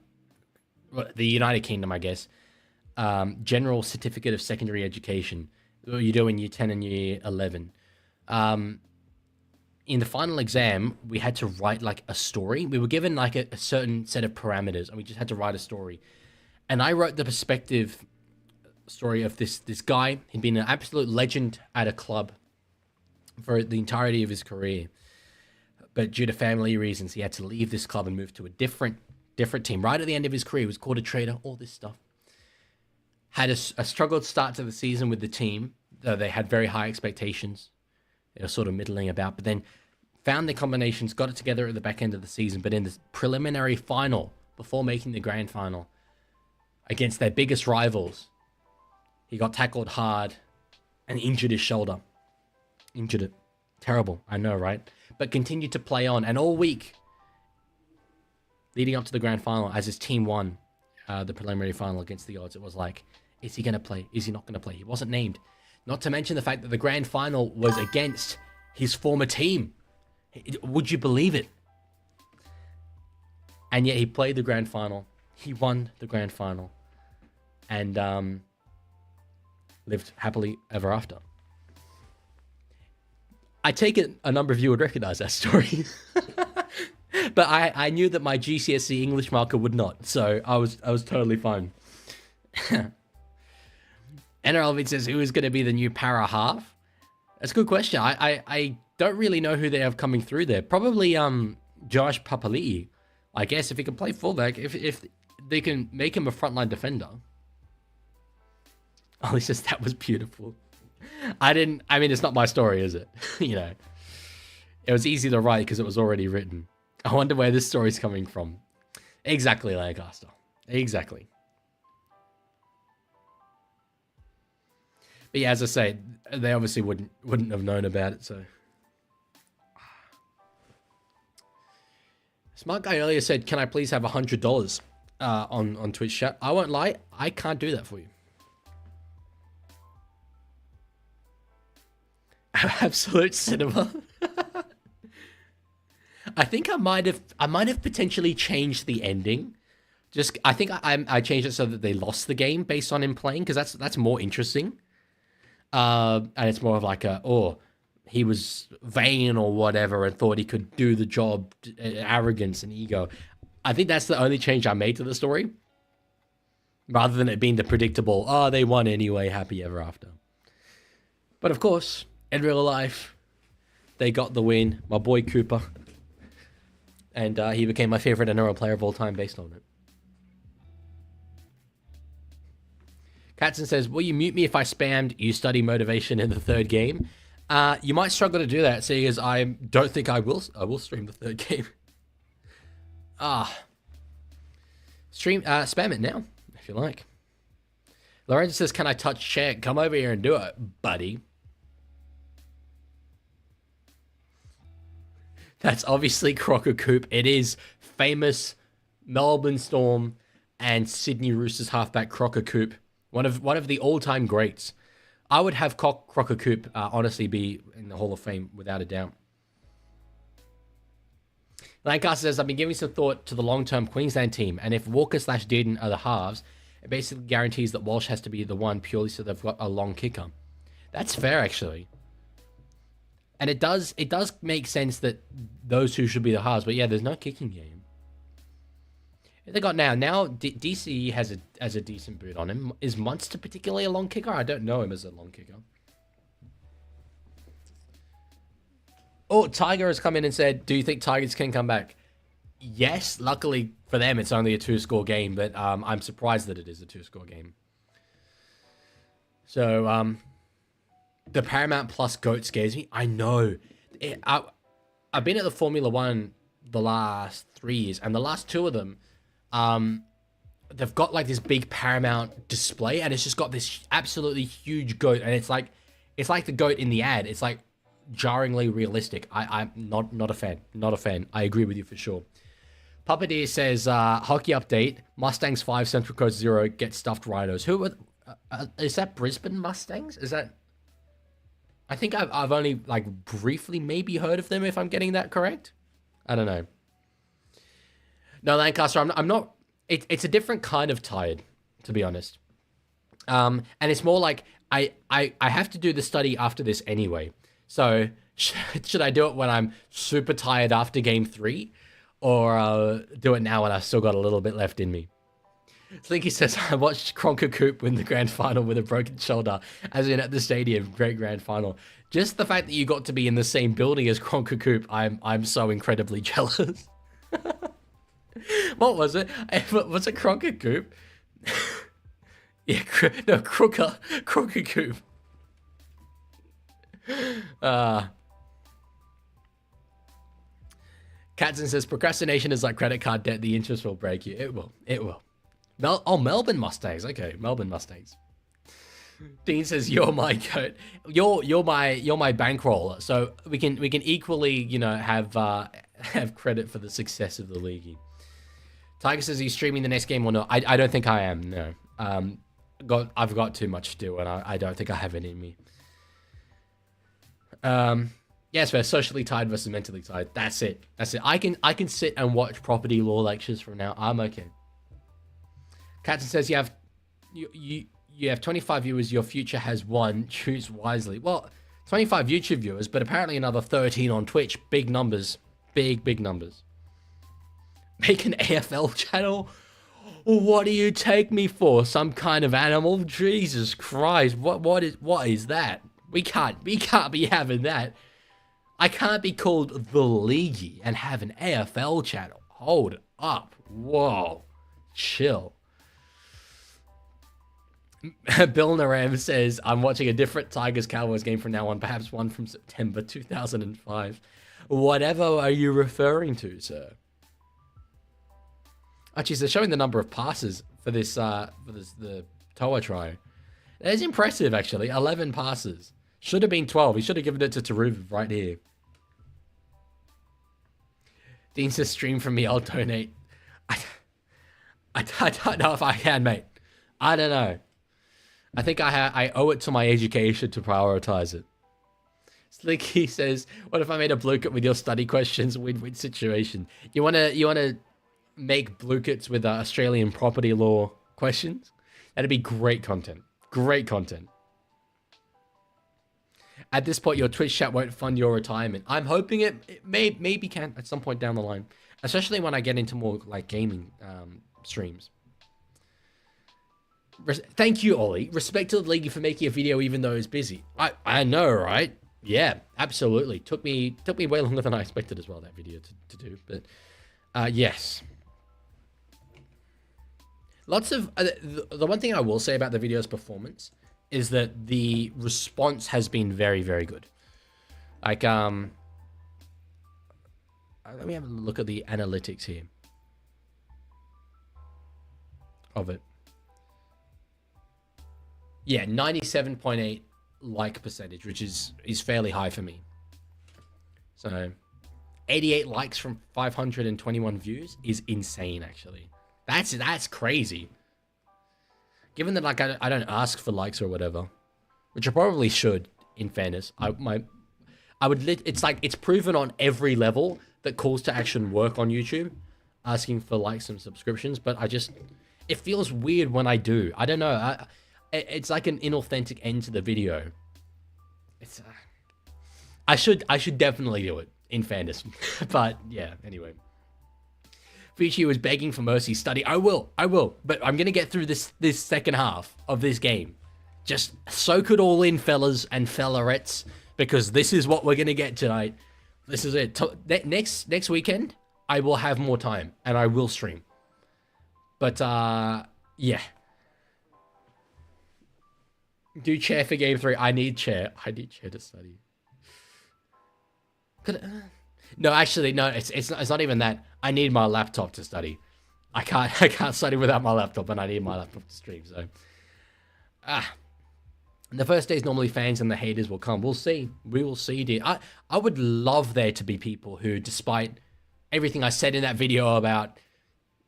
Speaker 1: United Kingdom, I guess. General Certificate of Secondary Education. You do in year 10 and year 11. In the final exam, we had to write like a story. We were given like a certain set of parameters, and we just had to write a story. And I wrote the perspective story of this guy. He'd been an absolute legend at a club for the entirety of his career. But due to family reasons, he had to leave this club and move to a different team. Right at the end of his career, he was called a traitor, all this stuff. Had a struggled start to the season with the team. They had very high expectations. They were sort of middling about, but then found the combinations, got it together at the back end of the season. But in the preliminary final, before making the grand final, against their biggest rivals, he got tackled hard and injured his shoulder. Injured it. Terrible, I know, right? But continued to play on. And all week, leading up to the grand final, as his team won the preliminary final against the odds, it was like, is he going to play? Is he not going to play? He wasn't named. Not to mention the fact that the grand final was against his former team. Would you believe it? And yet he played the grand final. He won the grand final. And lived happily ever after. I take it a number of you would recognize that story. But I knew that my GCSE English marker would not. So I was totally fine. NRL says, who is going to be the new para half? That's a good question. I don't really know who they have coming through there. Probably Josh Papali'i. I guess if he can play fullback, if they can make him a frontline defender. Oh, he says that was beautiful. I mean, it's not my story, is it? You know, it was easy to write because it was already written. I wonder where this story's coming from. Exactly, Lancaster. Exactly. But yeah, as I say, they obviously wouldn't have known about it, so. Smart Guy earlier said, can I please have $100 on Twitch chat? I won't lie, I can't do that for you. Absolute cinema. I think I might have potentially changed the ending. I think I changed it so that they lost the game based on him playing, because that's more interesting. And it's more of like he was vain or whatever and thought he could do the job, arrogance and ego. I think that's the only change I made to the story, rather than it being the predictable, they won anyway, happy ever after. But of course, in real life, they got the win. My boy Cooper. And he became my favorite NRL player of all time based on it. Katzen says, will you mute me if I spammed you study motivation in the third game? You might struggle to do that, seeing as I don't think I will stream the third game. Spam it now, if you like. Lorenzo says, can I touch chat? Come over here and do it, buddy. That's obviously Crocker Coop. It is famous Melbourne Storm and Sydney Roosters halfback Crocker Coop. One of the all-time greats. I would have Crocker Coop honestly be in the Hall of Fame without a doubt. Lancaster says, I've been giving some thought to the long-term Queensland team, and if Walker/Dearden are the halves, it basically guarantees that Walsh has to be the one purely so they've got a long kicker. That's fair, actually. And it does make sense that those two should be the halves, but yeah, there's no kicking game. They got now DC has a decent boot on him. Is Munster particularly a long kicker? I don't know him as a long kicker. Oh, Tiger has come in and said, do you think Tigers can come back? Yes, luckily for them, it's only a 2-score game, but I'm surprised that it is a 2-score game. So, the Paramount Plus GOAT scares me. I know. I've been at the Formula One the last 3 years, and the last 2 of them, they've got like this big Paramount display, and it's just got this absolutely huge GOAT, and it's like the GOAT in the ad. It's like jarringly realistic. I'm not a fan. Not a fan. I agree with you for sure. Puppeteer says, hockey update, Mustangs 5, Central Coast 0, get stuffed rhinos. Who is that? Brisbane Mustangs? Is that... I think I've only like briefly maybe heard of them, if I'm getting that correct. I don't know. No, Lancaster, I'm not... It's a different kind of tired, to be honest. And it's more like I have to do the study after this anyway. So should I do it when I'm super tired after game 3? Or do it now when I've still got a little bit left in me? Slinky says, I watched Cronker Coop win the grand final with a broken shoulder, as in at the stadium, great grand final. Just the fact that you got to be in the same building as Cronker Coop, I'm so incredibly jealous. What was it? Was it Cronker Coop? Yeah, no, Crooker Coop. Katzen says, procrastination is like credit card debt. The interest will break you. It will. Melbourne Mustangs. Okay, Melbourne Mustangs. Dean says, you're my goat. You're my bankroller. So we can equally, have credit for the success of the league. Tiger says, are you streaming the next game or no? I don't think I am, no. I've got too much to do, and I don't think I have it in me. Yes, we're socially tired versus mentally tired. That's it. I can sit and watch property law lectures from now. I'm okay. Katzen says you have 25 viewers. Your future has 1. Choose wisely. Well, 25 YouTube viewers, but apparently another 13 on Twitch. Big numbers. Big numbers. Make an AFL channel? What do you take me for? Some kind of animal? Jesus Christ. What is that? We can't be having that. I can't be called the Leaguie and have an AFL channel. Hold up. Whoa. Chill. Bill Naram says, I'm watching a different Tigers-Cowboys game from now on, perhaps one from September 2005. Whatever are you referring to, sir? Actually, they're showing the number of passes for the Toa try. That is impressive, actually. 11 passes. Should have been 12. He should have given it to Taruv right here. Dean says, stream from me, I'll donate. I don't know if I can, mate. I don't know. I think I owe it to my education to prioritize it. Slicky says, what if I made a blue kit with your study questions? Win-win situation. You wanna make blue kits with Australian property law questions? That'd be great content. Great content. At this point, your Twitch chat won't fund your retirement. I'm hoping it maybe can at some point down the line, especially when I get into more like gaming streams. Thank you, Ollie. Respect to the League for making a video even though it's busy. I know, right? Yeah, absolutely. Took me way longer than I expected as well, that video to do. But yes. Lots of the one thing I will say about the video's performance is that the response has been very, very good. Like, let me have a look at the analytics here of it. Yeah, 97.8 like percentage, which is fairly high for me. So 88 likes from 521 views is insane, actually. That's crazy. Given that, like, I don't ask for likes or whatever, which I probably should, in fairness. It's like, it's proven on every level that calls to action work on YouTube, asking for likes and subscriptions, but it feels weird when I do. I don't know. It's like an inauthentic end to the video. I should definitely do it, in fairness. But yeah, anyway. Footy was begging for mercy. Study. I will. But I'm gonna get through this second half of this game. Just soak it all in, fellas and fellarettes, because this is what we're gonna get tonight. This is it. Next weekend, I will have more time and I will stream. But yeah. Do chair for game 3. I need chair. I need chair to study. No, actually, no. It's not even that. I need my laptop to study. I can't study without my laptop, and I need my laptop to stream. So, the first day is normally fans, and the haters will come. We'll see. We will see, dear. I would love there to be people who, despite everything I said in that video about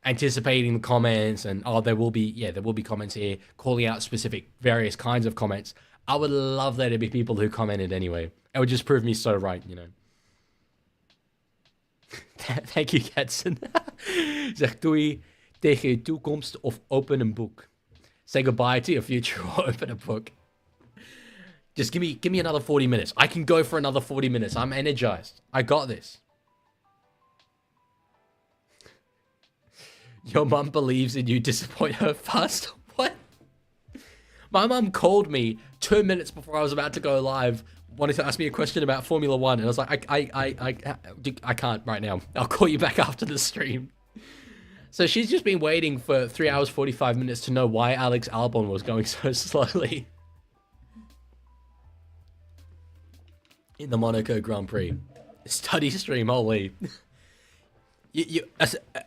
Speaker 1: anticipating the comments, and there will be comments here calling out specific various kinds of comments. I would love there to be people who commented anyway. It would just prove me so right, you know. Thank you, Katson. Zeg doei tegen je toekomst of open een boek. Say goodbye to your future or open a book. Just give me another 40 minutes. I can go for another 40 minutes. I'm energized. I got this. Your mum believes in you, disappoint her fast. What? My mum called me 2 minutes before I was about to go live, wanted to ask me a question about Formula 1, and I was like, I can't right now. I'll call you back after the stream. So she's just been waiting for 3 hours 45 minutes to know why Alex Albon was going so slowly in the Monaco Grand Prix. Study stream, holy.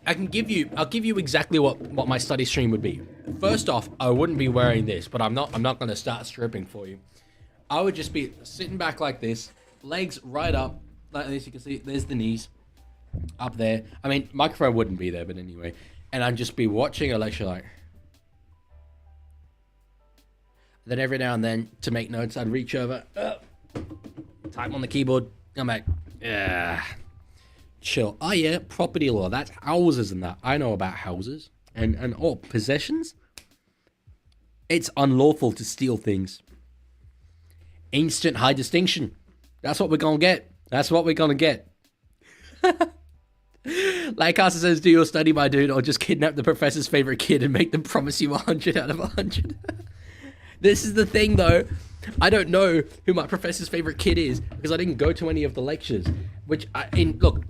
Speaker 1: I'll give you exactly what my study stream would be. First off, I wouldn't be wearing this, but I'm not going to start stripping for you. I would just be sitting back like this, legs right up, like this. You can see there's the knees up there. I mean, microphone wouldn't be there, but anyway. And I'd just be watching a lecture like. Then every now and then, to make notes, I'd reach over, type on the keyboard, come back. Yeah. Chill. Oh yeah, property law. That's houses and that. I know about houses. And possessions. It's unlawful to steal things. Instant high distinction. That's what we're gonna get. That's what we're gonna get. Like Carson says, do your study, my dude, or just kidnap the professor's favorite kid and make them promise you 100 out of 100. This is the thing, though. I don't know who my professor's favorite kid is because I didn't go to any of the lectures. Which, look,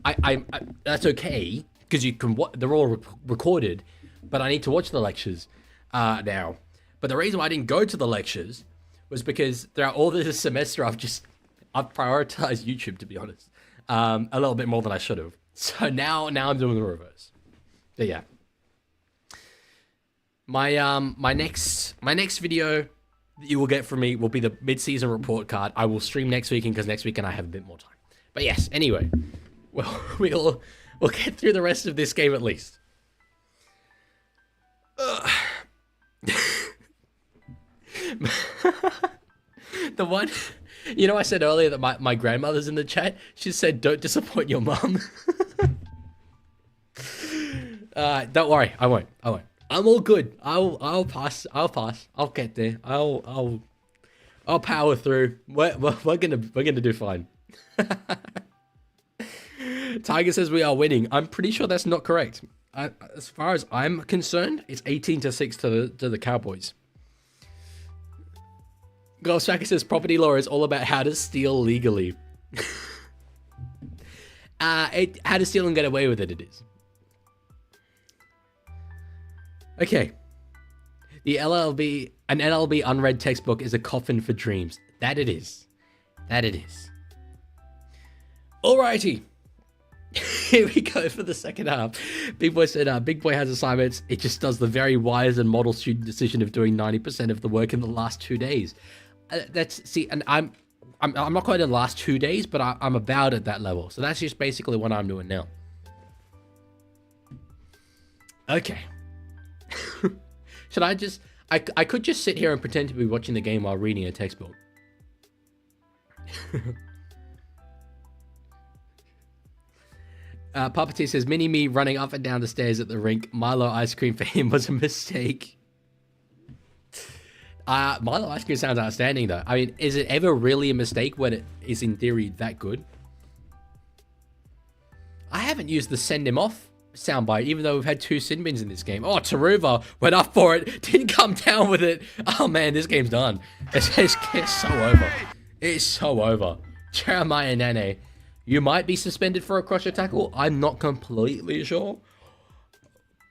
Speaker 1: that's okay because you can. They're all recorded, but I need to watch the lectures now. But the reason why I didn't go to the lectures was because throughout all this semester, I've prioritized YouTube, to be honest, a little bit more than I should have. So now I'm doing the reverse. But yeah, my next video that you will get from me will be the mid-season report card. I will stream next weekend because next weekend I have a bit more time. But yes, anyway, well, we'll get through the rest of this game at least. The one, you know, I said earlier that my grandmother's in the chat. She said, "Don't disappoint your mum." Don't worry, I won't. I'm all good. I'll pass. I'll get there. I'll power through. We're gonna do fine. Tiger says we are winning. I'm pretty sure that's not correct. As far as I'm concerned, it's 18-6 to the Cowboys. Golfstracker says property law is all about how to steal legally. How to steal and get away with it. It is. Okay. An LLB unread textbook is a coffin for dreams. That it is. Alrighty. Here we go for the second half. Big Boy said, Big Boy has assignments. It just does the very wise and model student decision of doing 90% of the work in the last 2 days. And I'm not quite in the last 2 days, but I'm about at that level. So that's just basically what I'm doing now. Okay. Should I just... I could just sit here and pretend to be watching the game while reading a textbook. Papa T says, Mini-Me running up and down the stairs at the rink. Milo ice cream for him was a mistake. Milo ice cream sounds outstanding, though. I mean, is it ever really a mistake when it is, in theory, that good? I haven't used the send him off soundbite, even though we've had 2 sin bins in this game. Oh, Taruva went up for it, didn't come down with it. Oh, man, this game's done. It's so over. It's so over. Jeremiah Nane. You might be suspended for a crusher tackle. I'm not completely sure.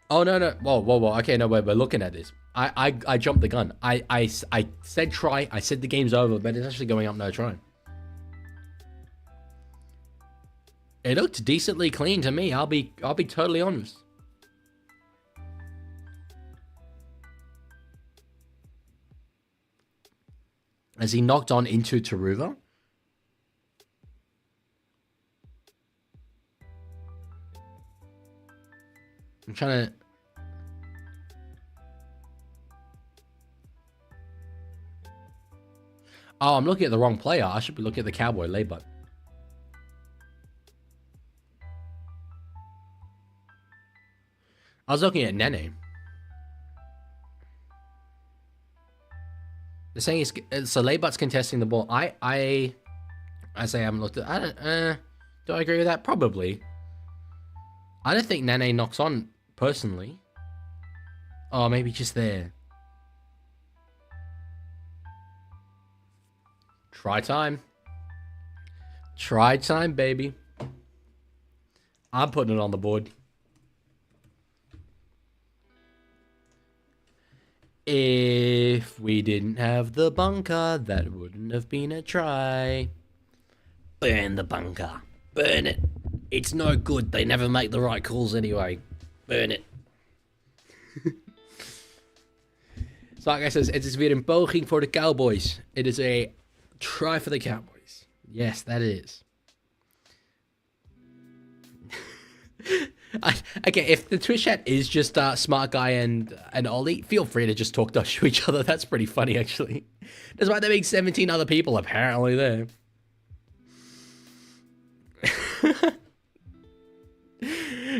Speaker 1: Oh, no. Whoa. Okay, no, we're looking at this. I jumped the gun. I said try. I said the game's over, but it's actually going up no try. It looked decently clean to me. I'll be totally honest. Has he knocked on into Taruva? I'm trying to... Oh, I'm looking at the wrong player. I should be looking at the Cowboy laybutt. I was looking at Nene. They're saying so laybutt's contesting the ball. I say I haven't looked at... I don't... do I agree with that? Probably. I don't think Nene knocks on, personally. Oh, maybe just there. Try time. Try time, baby. I'm putting it on the board. If we didn't have the bunker, that wouldn't have been a try. Burn the bunker. Burn it. It's no good. They never make the right calls anyway. Burn it. So like I says, it is weer een poging for the Cowboys. It is a try for the Cowboys. Yes, that is. Okay, if the Twitch chat is just Smart Guy and Ollie, feel free to just talk to each other. That's pretty funny, actually. Despite there being 17 other people apparently there.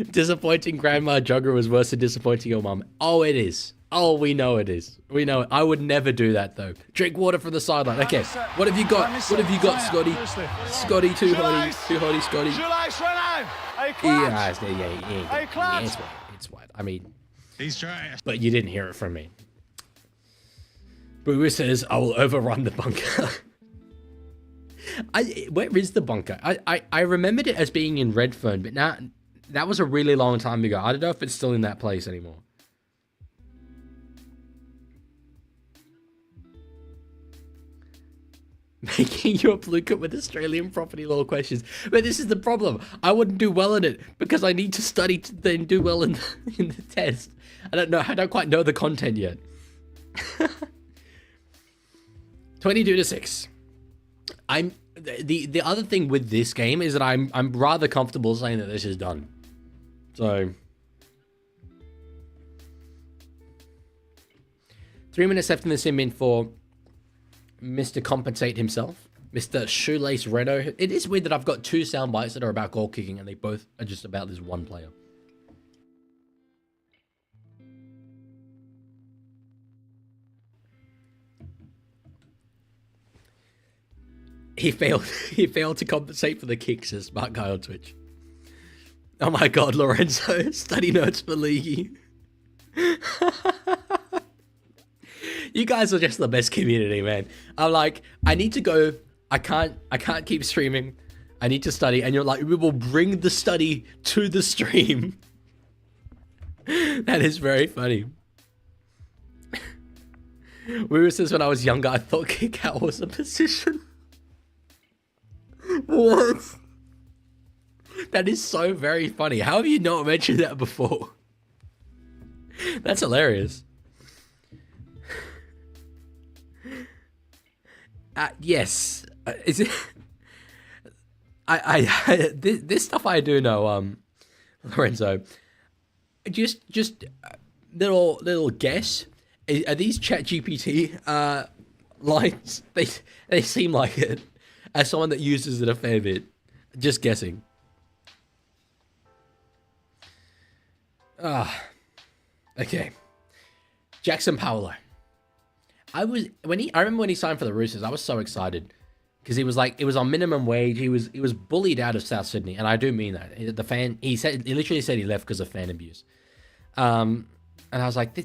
Speaker 1: Disappointing Grandma Jogger was worse than disappointing your mum. Oh, it is. Oh, we know it is. We know it. I would never do that, though. Drink water from the sideline. Okay, what have you got? What have you got, Scotty? Scotty, too hotty, Scotty. Yeah, it's white. I mean,
Speaker 2: He's trash.
Speaker 1: But you didn't hear it from me. Boo says, I will overrun the bunker. Where is the bunker? I remembered it as being in Redfern, but now that was a really long time ago. I don't know if it's still in that place anymore. Making you a blue cut with Australian property law questions. But this is the problem. I wouldn't do well in it because I need to study to then do well in the test. I don't quite know the content yet. 22-6. The other thing with this game is that I'm rather comfortable saying that this is done. So 3 minutes left in the sim in for Mr. Compensate himself, Mr. Shoelace Redo. It is weird that I've got 2 sound bites that are about goal kicking and they both are just about this one player. He failed to compensate for the kicks, says Smart Guy on Twitch. Oh my god, Lorenzo, study notes for Leaguie. You guys are just the best community, man. I'm like, I need to go. I can't keep streaming. I need to study. And you're like, we will bring the study to the stream. That is very funny. Woo says, when I was younger, I thought kick out was a position. What? That is so very funny. How have you not mentioned that before? That's hilarious. Yes. Is it? This stuff I do know. Lorenzo. Just little guess. Are these ChatGPT lines? They seem like it. As someone that uses it a fair bit. Just guessing. Okay. Jackson Paulo. I remember when he signed for the Roosters, I was so excited. Because he was like, it was on minimum wage. He was bullied out of South Sydney, and I do mean that. He literally said he left because of fan abuse. And I was like,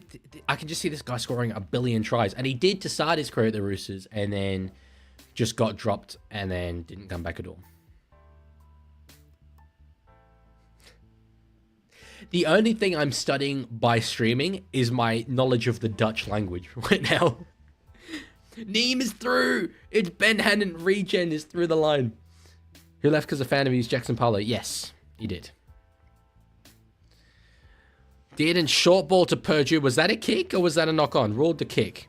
Speaker 1: I can just see this guy scoring 1 billion tries, and he did to start his career at the Roosters, and then just got dropped, and then didn't come back at all. The only thing I'm studying by streaming is my knowledge of the Dutch language right now. Neem is through. It's Ben Hannon. Regen is through the line. Who left because a fan of his Jackson Paulo? Yes, he did. Dearden short ball to Purdue. Was that a kick or was that a knock on? Ruled the kick.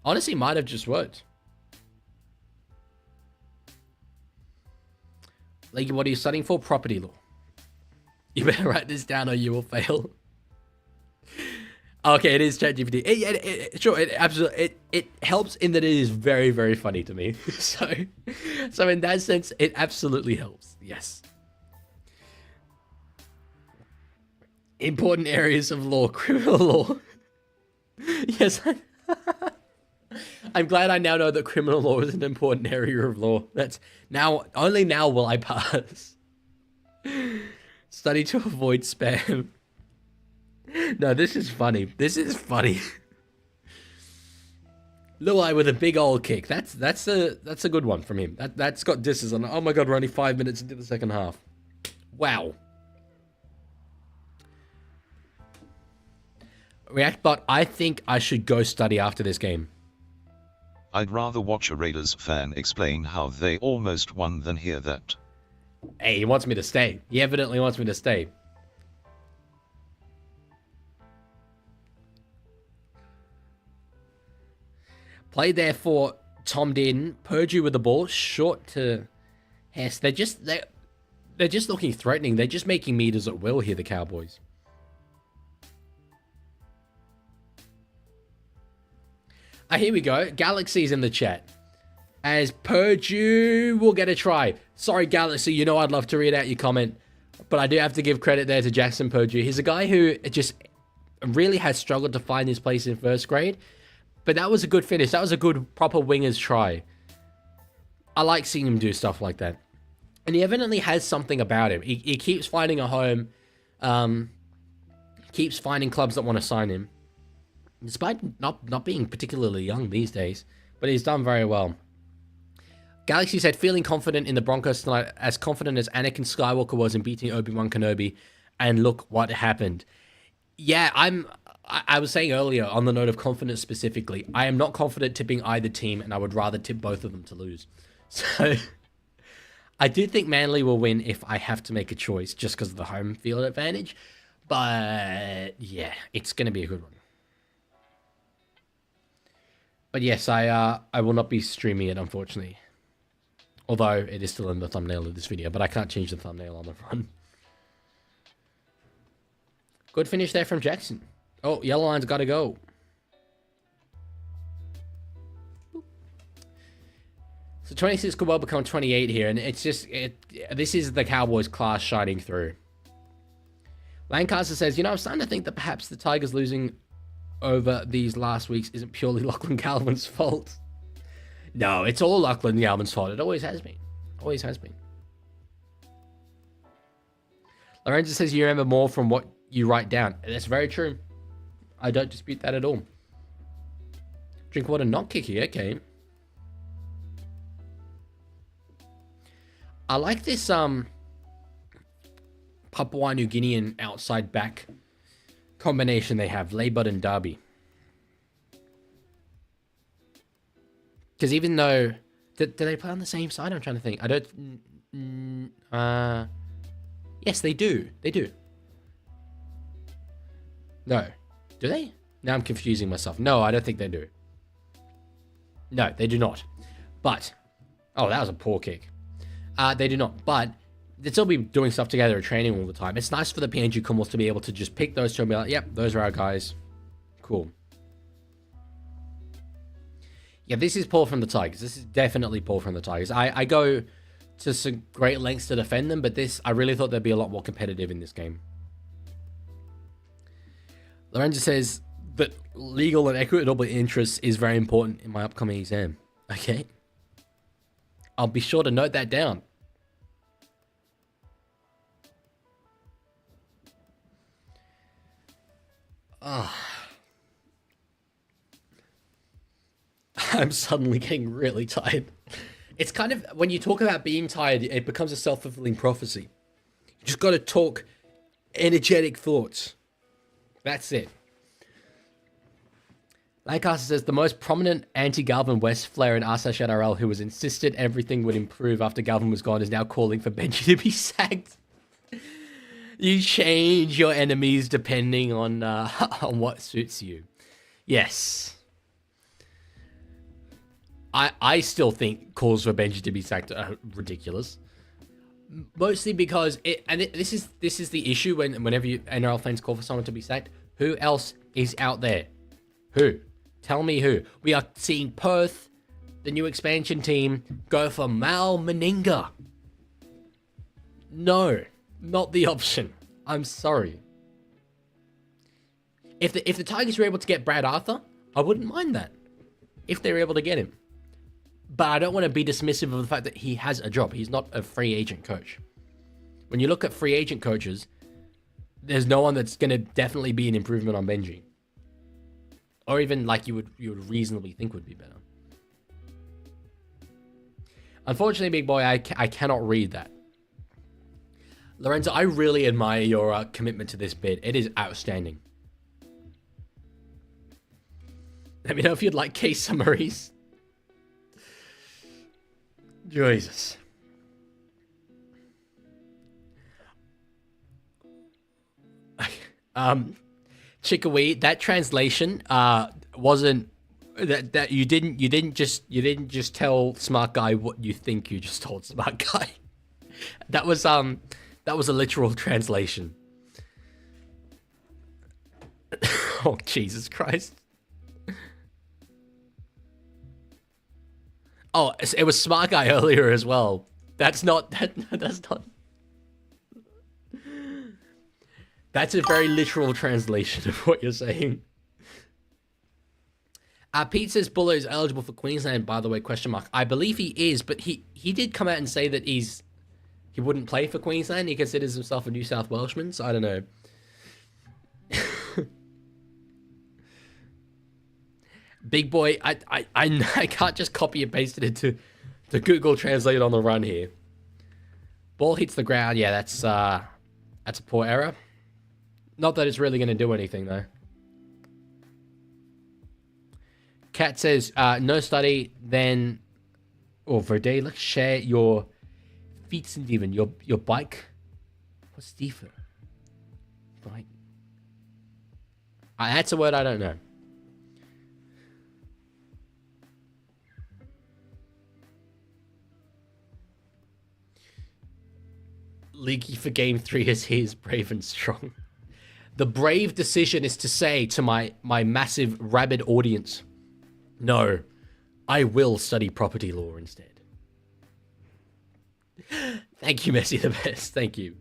Speaker 1: Honestly, might have just worked. Leaguie, what are you studying for? Property law. You better write this down or you will fail. Okay, it is ChatGPT. Sure, it absolutely it helps in that it is very, very funny to me. So in that sense, it absolutely helps. Yes. Important areas of law, criminal law. Yes. I'm glad I now know that criminal law is an important area of law. That's only now will I pass. Study to avoid spam. No, this is funny. This is funny. Luai with a big old kick. That's a good one from him. That's got disses on it. Oh my god, we're only 5 minutes into the second half. Wow. Reactbot, I think I should go study after this game.
Speaker 4: I'd rather watch a Raiders fan explain how they almost won than hear that.
Speaker 1: Hey, he wants me to stay. He evidently wants me to stay. Played there for Tom Dearden. Purdue with the ball. Short to Hess. They're just looking threatening. They're just making meters at will here, the Cowboys. Here we go. Galaxy's in the chat. As Purdue will get a try. Sorry, Galaxy. You know I'd love to read out your comment. But I do have to give credit there to Jackson Purdue. He's a guy who just really has struggled to find his place in first grade. But that was a good finish. That was a good, proper winger's try. I like seeing him do stuff like that. And he evidently has something about him. He keeps finding a home. Keeps finding clubs that want to sign him. Despite not being particularly young these days. But he's done very well. Galaxy said, feeling confident in the Broncos tonight. As confident as Anakin Skywalker was in beating Obi-Wan Kenobi. And look what happened. Yeah, I was saying earlier, on the note of confidence specifically, I am not confident tipping either team, and I would rather tip both of them to lose. So, I do think Manly will win if I have to make a choice, just because of the home field advantage. But, yeah, it's going to be a good one. But yes, I will not be streaming it, unfortunately. Although, it is still in the thumbnail of this video, but I can't change the thumbnail on the front. Good finish there from Jackson. Oh, yellow line's got to go. So 26 could well become 28 here, and it's just this is the Cowboys class shining through. Lancaster says, I'm starting to think that perhaps the Tigers losing over these last weeks isn't purely Lachlan Calvin's fault. No, it's all Lachlan Calvin's fault. It always has been. Always has been. Lorenzo says you remember more from what you write down. That's very true. I don't dispute that at all. Drink water, not kicky. Okay. I like this Papua New Guinean outside back combination they have, Laybud and Darby. Because even though do they play on the same side? I'm trying to think. I don't. Yes, they do. They do. No. Do they? Now I'm confusing myself. No, I don't think they do. No, they do not. But, oh, that was a poor kick. They do not. But they'd still be doing stuff together at training all the time. It's nice for the PNG Commonwealth to be able to just pick those two and be like, yep, those are our guys. Cool. Yeah, this is poor from the Tigers. This is definitely poor from the Tigers. I go to some great lengths to defend them, but I really thought they'd be a lot more competitive in this game. Lorenzo says that legal and equitable interest is very important in my upcoming exam. Okay. I'll be sure to note that down. I'm suddenly getting really tired. It's kind of, when you talk about being tired, it becomes a self-fulfilling prophecy. You just got to talk energetic thoughts. That's it. Lancaster says, the most prominent anti-Galvin West player in NRL who was insisted everything would improve after Galvin was gone is now calling for Benji to be sacked. You change your enemies depending on what suits you. Yes. I still think calls for Benji to be sacked are ridiculous. Mostly because this is the issue whenever NRL fans call for someone to be sacked. Who else is out there? Who? Tell me who. We are seeing Perth, the new expansion team, go for Mal Meninga. No, not the option. I'm sorry. If the Tigers were able to get Brad Arthur, I wouldn't mind that. If they were able to get him. But I don't want to be dismissive of the fact that he has a job. He's not a free agent coach. When you look at free agent coaches, there's no one that's going to definitely be an improvement on Benji. Or even like you would reasonably think would be better. Unfortunately, big boy, I cannot read that. Lorenzo, I really admire your commitment to this bid. It is outstanding. Let me know if you'd like case summaries. Jesus. Chickawee, that translation wasn't that you didn't just tell smart guy what you think you just told smart guy. That was a literal translation. Oh, Jesus Christ. Oh, it was smart guy earlier as well. That's not. That's a very literal translation of what you're saying. Pete says Buller is eligible for Queensland, by the way, question mark. I believe he is, but he did come out and say that he wouldn't play for Queensland. He considers himself a New South Welshman, so I don't know. Big boy, I can't just copy and paste it into Google Translate on the run here. Ball hits the ground. Yeah, that's a poor error. Not that it's really going to do anything, though. Kat says, no study, then... Oh, Verde, let's share your fietsendiven, your bike. What's Stiefer? Bike. That's a word I don't know. Leaguie for game 3 as he is brave and strong. The brave decision is to say to my massive rabid audience, no, I will study property law instead. Thank you, Messi the best. Thank you.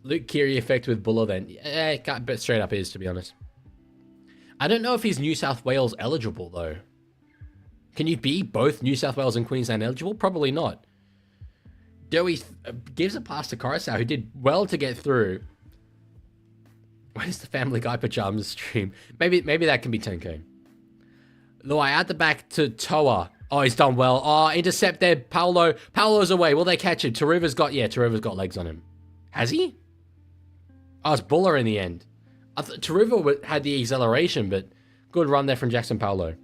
Speaker 1: Luke Keary effect with Buller then. Yeah, but straight up is, to be honest. I don't know if he's New South Wales eligible, though. Can you be both New South Wales and Queensland eligible? Probably not. Dewey gives a pass to Coruscant, who did well to get through. Where's the Family Guy pajamas stream? Maybe that can be 10K. Luai at the back to Toa. Oh, he's done well. Oh, intercept there. Paolo's away. Will they catch him? Taruva's got legs on him. Has he? Oh, it's Buller in the end. I thought Taruva had the acceleration, but good run there from Jackson Paolo.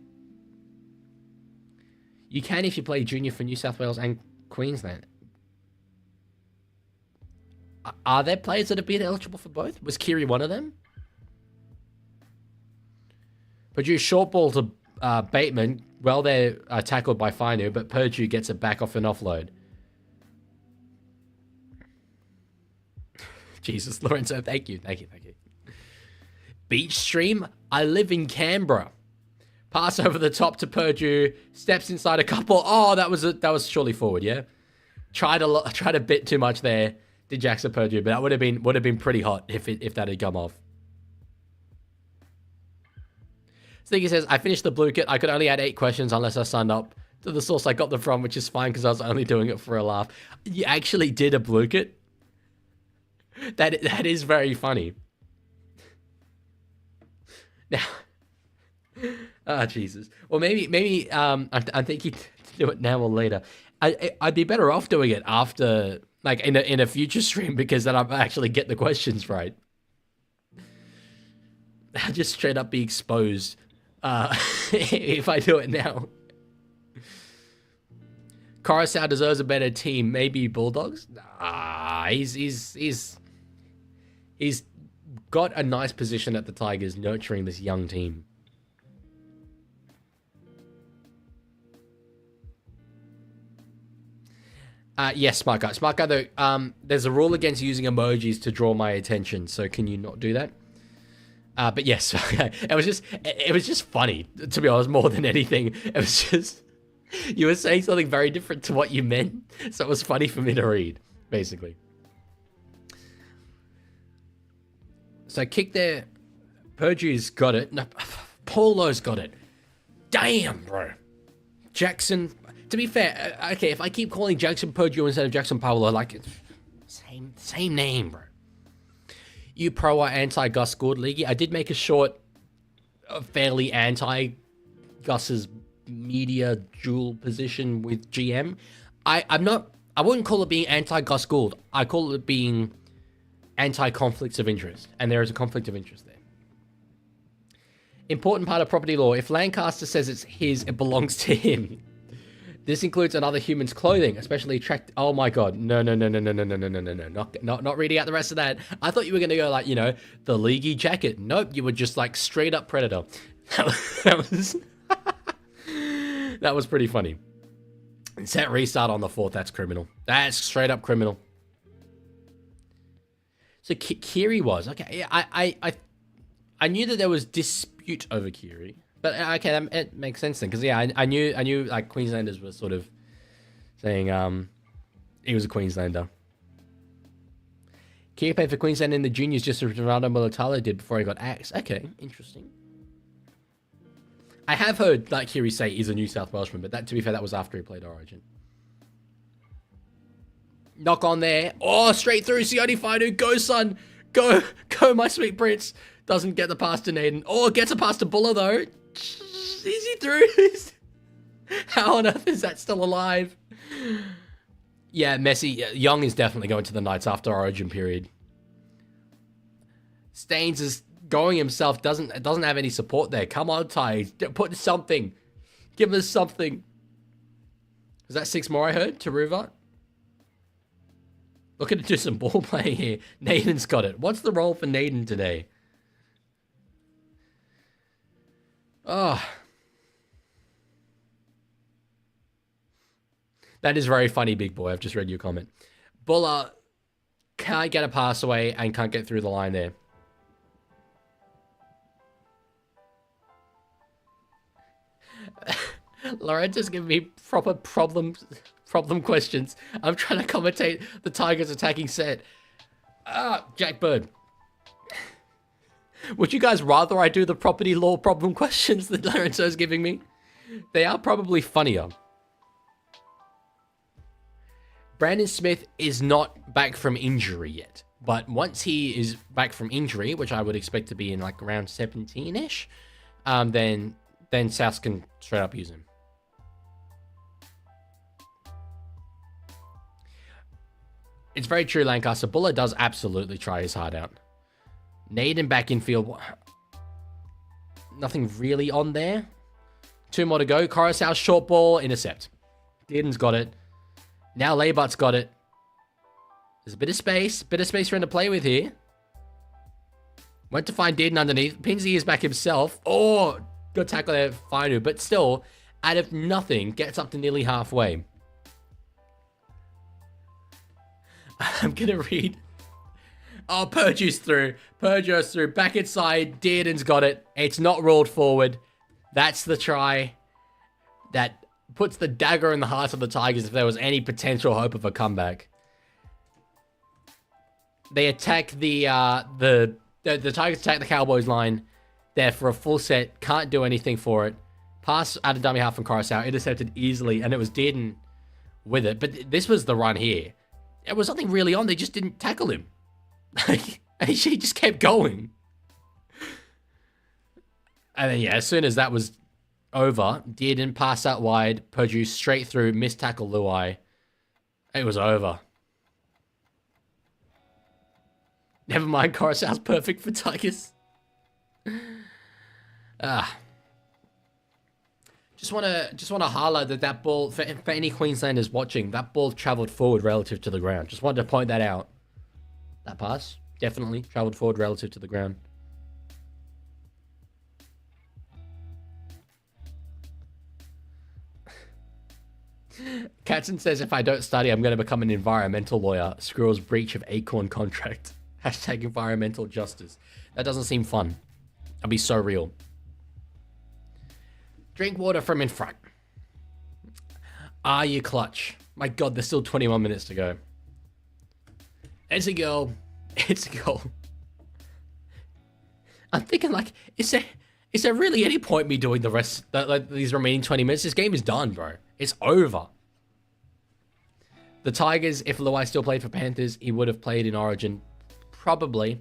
Speaker 1: You can if you play junior for New South Wales and Queensland. Are there players that have been eligible for both? Was Kiri one of them? Purdue short ball to Bateman. Well, they're tackled by Fainu, but Purdue gets it back off an offload. Jesus, Lorenzo, thank you. Beach Stream, I live in Canberra. Pass over the top to Purdue, steps inside a couple. Oh, that was surely forward, yeah. Tried a bit too much there. Did Jackson Purdue, but that would have been pretty hot if that had come off. Sneaky says, I finished the blue kit. I could only add 8 questions unless I signed up to the source I got them from, which is fine because I was only doing it for a laugh. You actually did a blue kit? That is very funny. Now, Jesus. Well, maybe I'm thinking to do it now or later. I'd be better off doing it after, like in a future stream, because then I'll actually get the questions right. I'll just straight up be exposed if I do it now. Coruscant deserves a better team. Maybe Bulldogs. He's got a nice position at the Tigers, nurturing this young team. Yes, Smart Guy. Smart Guy, though, there's a rule against using emojis to draw my attention, so can you not do that? But yes, it was just funny, to be honest, more than anything. It was just, you were saying something very different to what you meant, so it was funny for me to read, basically. So kick there. Purdue's got it. No, Paulo's got it. Damn, bro. Jackson. To be fair, okay, if I keep calling Jackson Purdue instead of Jackson Paulo, like, it's same name, bro. You pro or anti-Gus Gould, Leaguie? I did make a short, fairly anti-Gus's media dual position with GM. I wouldn't call it being anti-Gus Gould. I call it being anti-conflicts of interest. And there is a conflict of interest there. Important part of property law. If Lancaster says it's his, it belongs to him. This includes another human's clothing, especially Oh my god. No. Not reading out the rest of that. I thought you were going to go like, the Leaguie jacket. Nope, you were just like straight up Predator. That was pretty funny. Set restart on the 4th. That's criminal. That's straight up criminal. So Kiri was. Okay, I knew that there was dispute over Kiri. But okay, it makes sense then, because I knew like Queenslanders were sort of saying he was a Queenslander. Kiri played for Queensland in the juniors just as Ronaldo Mulatalo did before he got axed. Okay, interesting. I have heard like Kiri say he's a New South Welshman, but that, to be fair, that was after he played Origin. Knock on there. Oh, straight through. Sione Fainu. Go, son. Go, my sweet prince. Doesn't get the pass to Naden. Oh, gets a pass to Buller, though. Is he through? How on earth is that still alive? Yeah, Messi. Young is definitely going to the Knights after Origin period. Staines is going himself. Doesn't have any support there. Come on, Ty. Put something. Give us something. Is that 6 more I heard? To Ruva? Looking to do some ball playing here. Naden's got it. What's the role for Naden today? Oh. That is very funny, big boy. I've just read your comment. Buller can't get a pass away and can't get through the line there. Lorenzo's giving me proper problem questions. I'm trying to commentate the Tigers attacking set. Jack Bird. Would you guys rather I do the property law problem questions that Lorenzo's giving me? They are probably funnier. Brandon Smith is not back from injury yet. But once he is back from injury, which I would expect to be in like around 17-ish, then South can straight up use him. It's very true, Lancaster. Buller does absolutely try his heart out. Naden back in field. Nothing really on there. 2 more to go. Coruscant short ball, intercept. Dearden's got it. Now Leibart's got it. There's a bit of space for him to play with here. Went to find Dearden underneath. Pins the ears back himself. Oh, good tackle there, Finu. But still, out of nothing, gets up to nearly halfway. I'm going to read. Oh, Purdue's through. Purdue's through. Back inside. Dearden's got it. It's not rolled forward. That's the try that puts the dagger in the heart of the Tigers if there was any potential hope of a comeback. They attack the Tigers attack the Cowboys line there for a full set. Can't do anything for it. Pass out of dummy half from Coruscant. Intercepted easily, and it was Dearden with it. But this was the run here. There was nothing really on. They just didn't tackle him. And he just kept going. And then, yeah, as soon as that was over, Dearden pass out wide. Purdue straight through. Missed tackle Luai. It was over. Never mind, Coruscant's perfect for Tigers. Just want to highlight that ball, for any Queenslanders watching, that ball travelled forward relative to the ground. Just wanted to point that out. That pass definitely travelled forward relative to the ground. Katzen says, if I don't study, I'm going to become an environmental lawyer. Squirrel's breach of Acorn contract. Hashtag environmental justice. That doesn't seem fun. I'll be so real. Drink water from in front. Are you clutch? My God, there's still 21 minutes to go. It's a goal. It's a goal. I'm thinking, like, is there really any point me doing the rest, like these remaining 20 minutes? This game is done, bro. It's over. The Tigers, if Luai still played for Panthers, he would have played in Origin. Probably.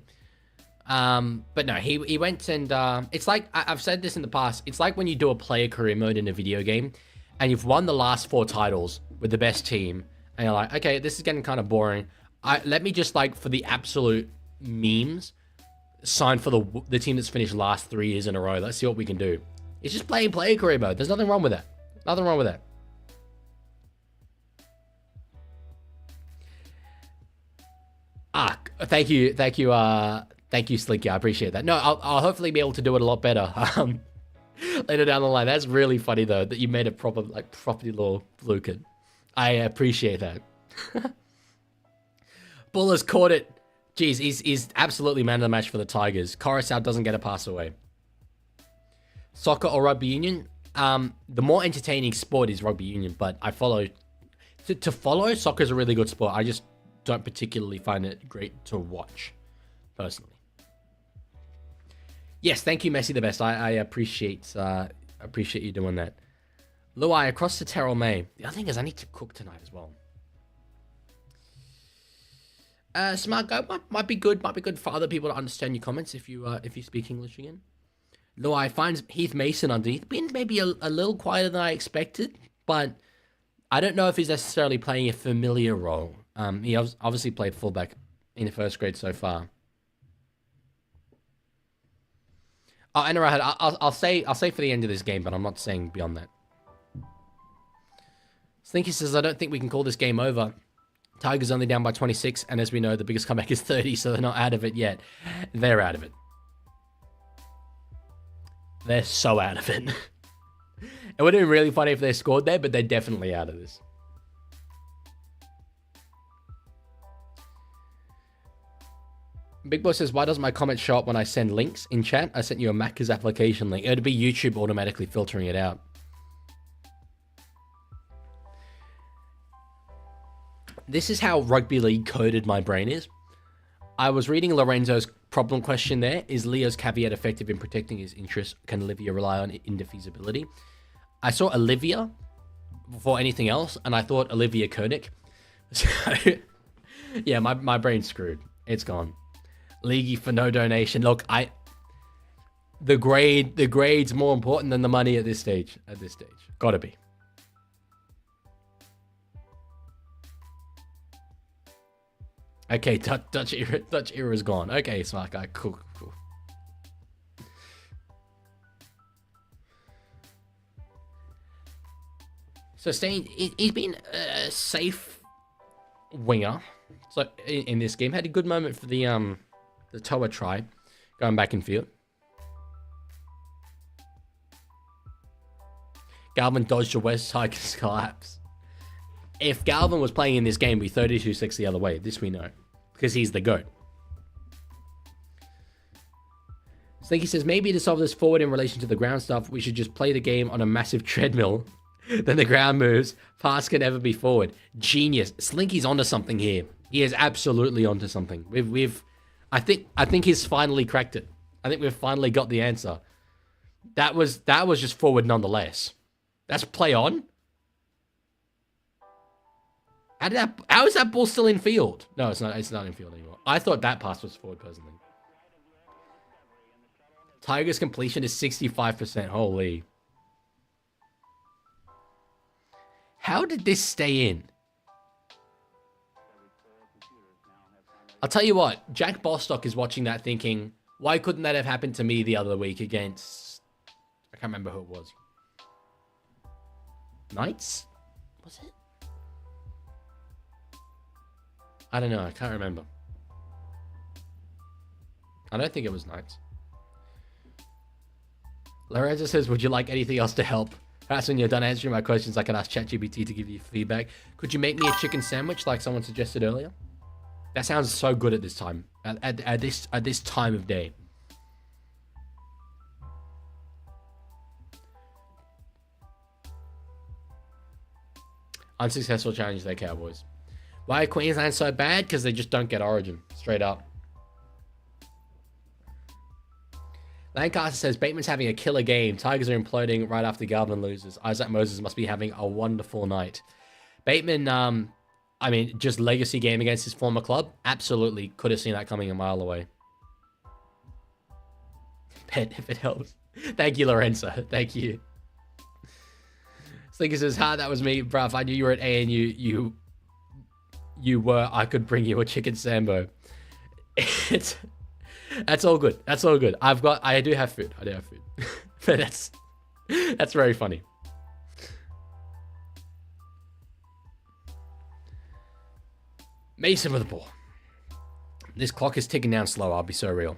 Speaker 1: But no, he went and it's like, I've said this in the past, it's like when you do a player career mode in a video game and you've won the last 4 titles with the best team and you're like, okay, this is getting kind of boring. Let me just, like, for the absolute memes, sign for the team that's finished last 3 years in a row. Let's see what we can do. It's just playing player career mode. There's nothing wrong with that. Nothing wrong with that. Thank you, Slinky. I appreciate that. No, I'll hopefully be able to do it a lot better later down the line. That's really funny though that you made a proper, like, property law Lucan. I appreciate that. Buller's caught it. Jeez, he's absolutely man of the match for the Tigers. Coruscant doesn't get a pass away. Soccer or rugby union? The more entertaining sport is rugby union, but I follow... To follow, soccer is a really good sport. I just don't particularly find it great to watch, personally. Yes, thank you, Messi the best. I appreciate you doing that. Luai across to Terrell May. The other thing is I need to cook tonight as well. Smart guy might be good for other people to understand your comments if you speak English again. Luai finds Heath Mason underneath, been maybe a little quieter than I expected, but I don't know if he's necessarily playing a familiar role. He obviously played fullback in the first grade so far. Oh, and I'll say for the end of this game, but I'm not saying beyond that. Slinky says, I don't think we can call this game over. Tigers only down by 26, and as we know, the biggest comeback is 30, so they're not out of it yet. They're out of it. They're so out of it. It would have been really funny if they scored there, but they're definitely out of this. Big Boy says, why doesn't my comment show up when I send links in chat? I sent you a Macca's application link. It'd be YouTube automatically filtering it out. This is how rugby league coded my brain is. I was reading Lorenzo's problem question there. Is Leo's caveat effective in protecting his interests? Can Olivia rely on indefeasibility? I saw Olivia before anything else, and I thought Olivia Koenig. So, yeah, my brain's screwed. It's gone. Leaguie for no donation. Look, the grade's more important than the money at this stage. Gotta be. Okay, Dutch era is gone. Okay, smart guy. Cool. So Stain, he's been a safe winger So in this game, had a good moment for the Toa try, going back in field. Galvin dodged a West Tigers collapse. If Galvin was playing in this game, it'd be 32-6 the other way. This we know, because he's the GOAT. Slinky says, maybe to solve this forward in relation to the ground stuff, we should just play the game on a massive treadmill. Then the ground moves. Pass can never be forward. Genius. Slinky's onto something here. He is absolutely onto something. I think he's finally cracked it. I think we've finally got the answer. That was just forward nonetheless. That's play on. How is that ball still in field? No, it's not. It's not in field anymore. I thought that pass was forward personally. Tigers completion is 65%. Holy. How did this stay in? I'll tell you what, Jack Bostock is watching that thinking, why couldn't that have happened to me the other week against... I can't remember who it was. Knights? Was it? I don't know, I can't remember. I don't think it was Knights. Lorenzo says, would you like anything else to help? Perhaps when you're done answering my questions, I can ask ChatGPT to give you feedback. Could you make me a chicken sandwich like someone suggested earlier? That sounds so good at this time. At this time of day. Unsuccessful challenge their Cowboys. Why are Queensland so bad? Because they just don't get Origin. Straight up. Lancaster says, Bateman's having a killer game. Tigers are imploding right after Galvin loses. Isaac Moses must be having a wonderful night. Bateman, I mean, just legacy game against his former club. Absolutely could have seen that coming a mile away. Bet if it helps. Thank you, Lorenzo. Thank you. Slinker says, that was me, bruv. If I knew you were at ANU, you were, I could bring you a chicken sambo. That's all good. That's all good. I do have food. But that's very funny. Mason with the ball. This clock is ticking down slow. I'll be so real.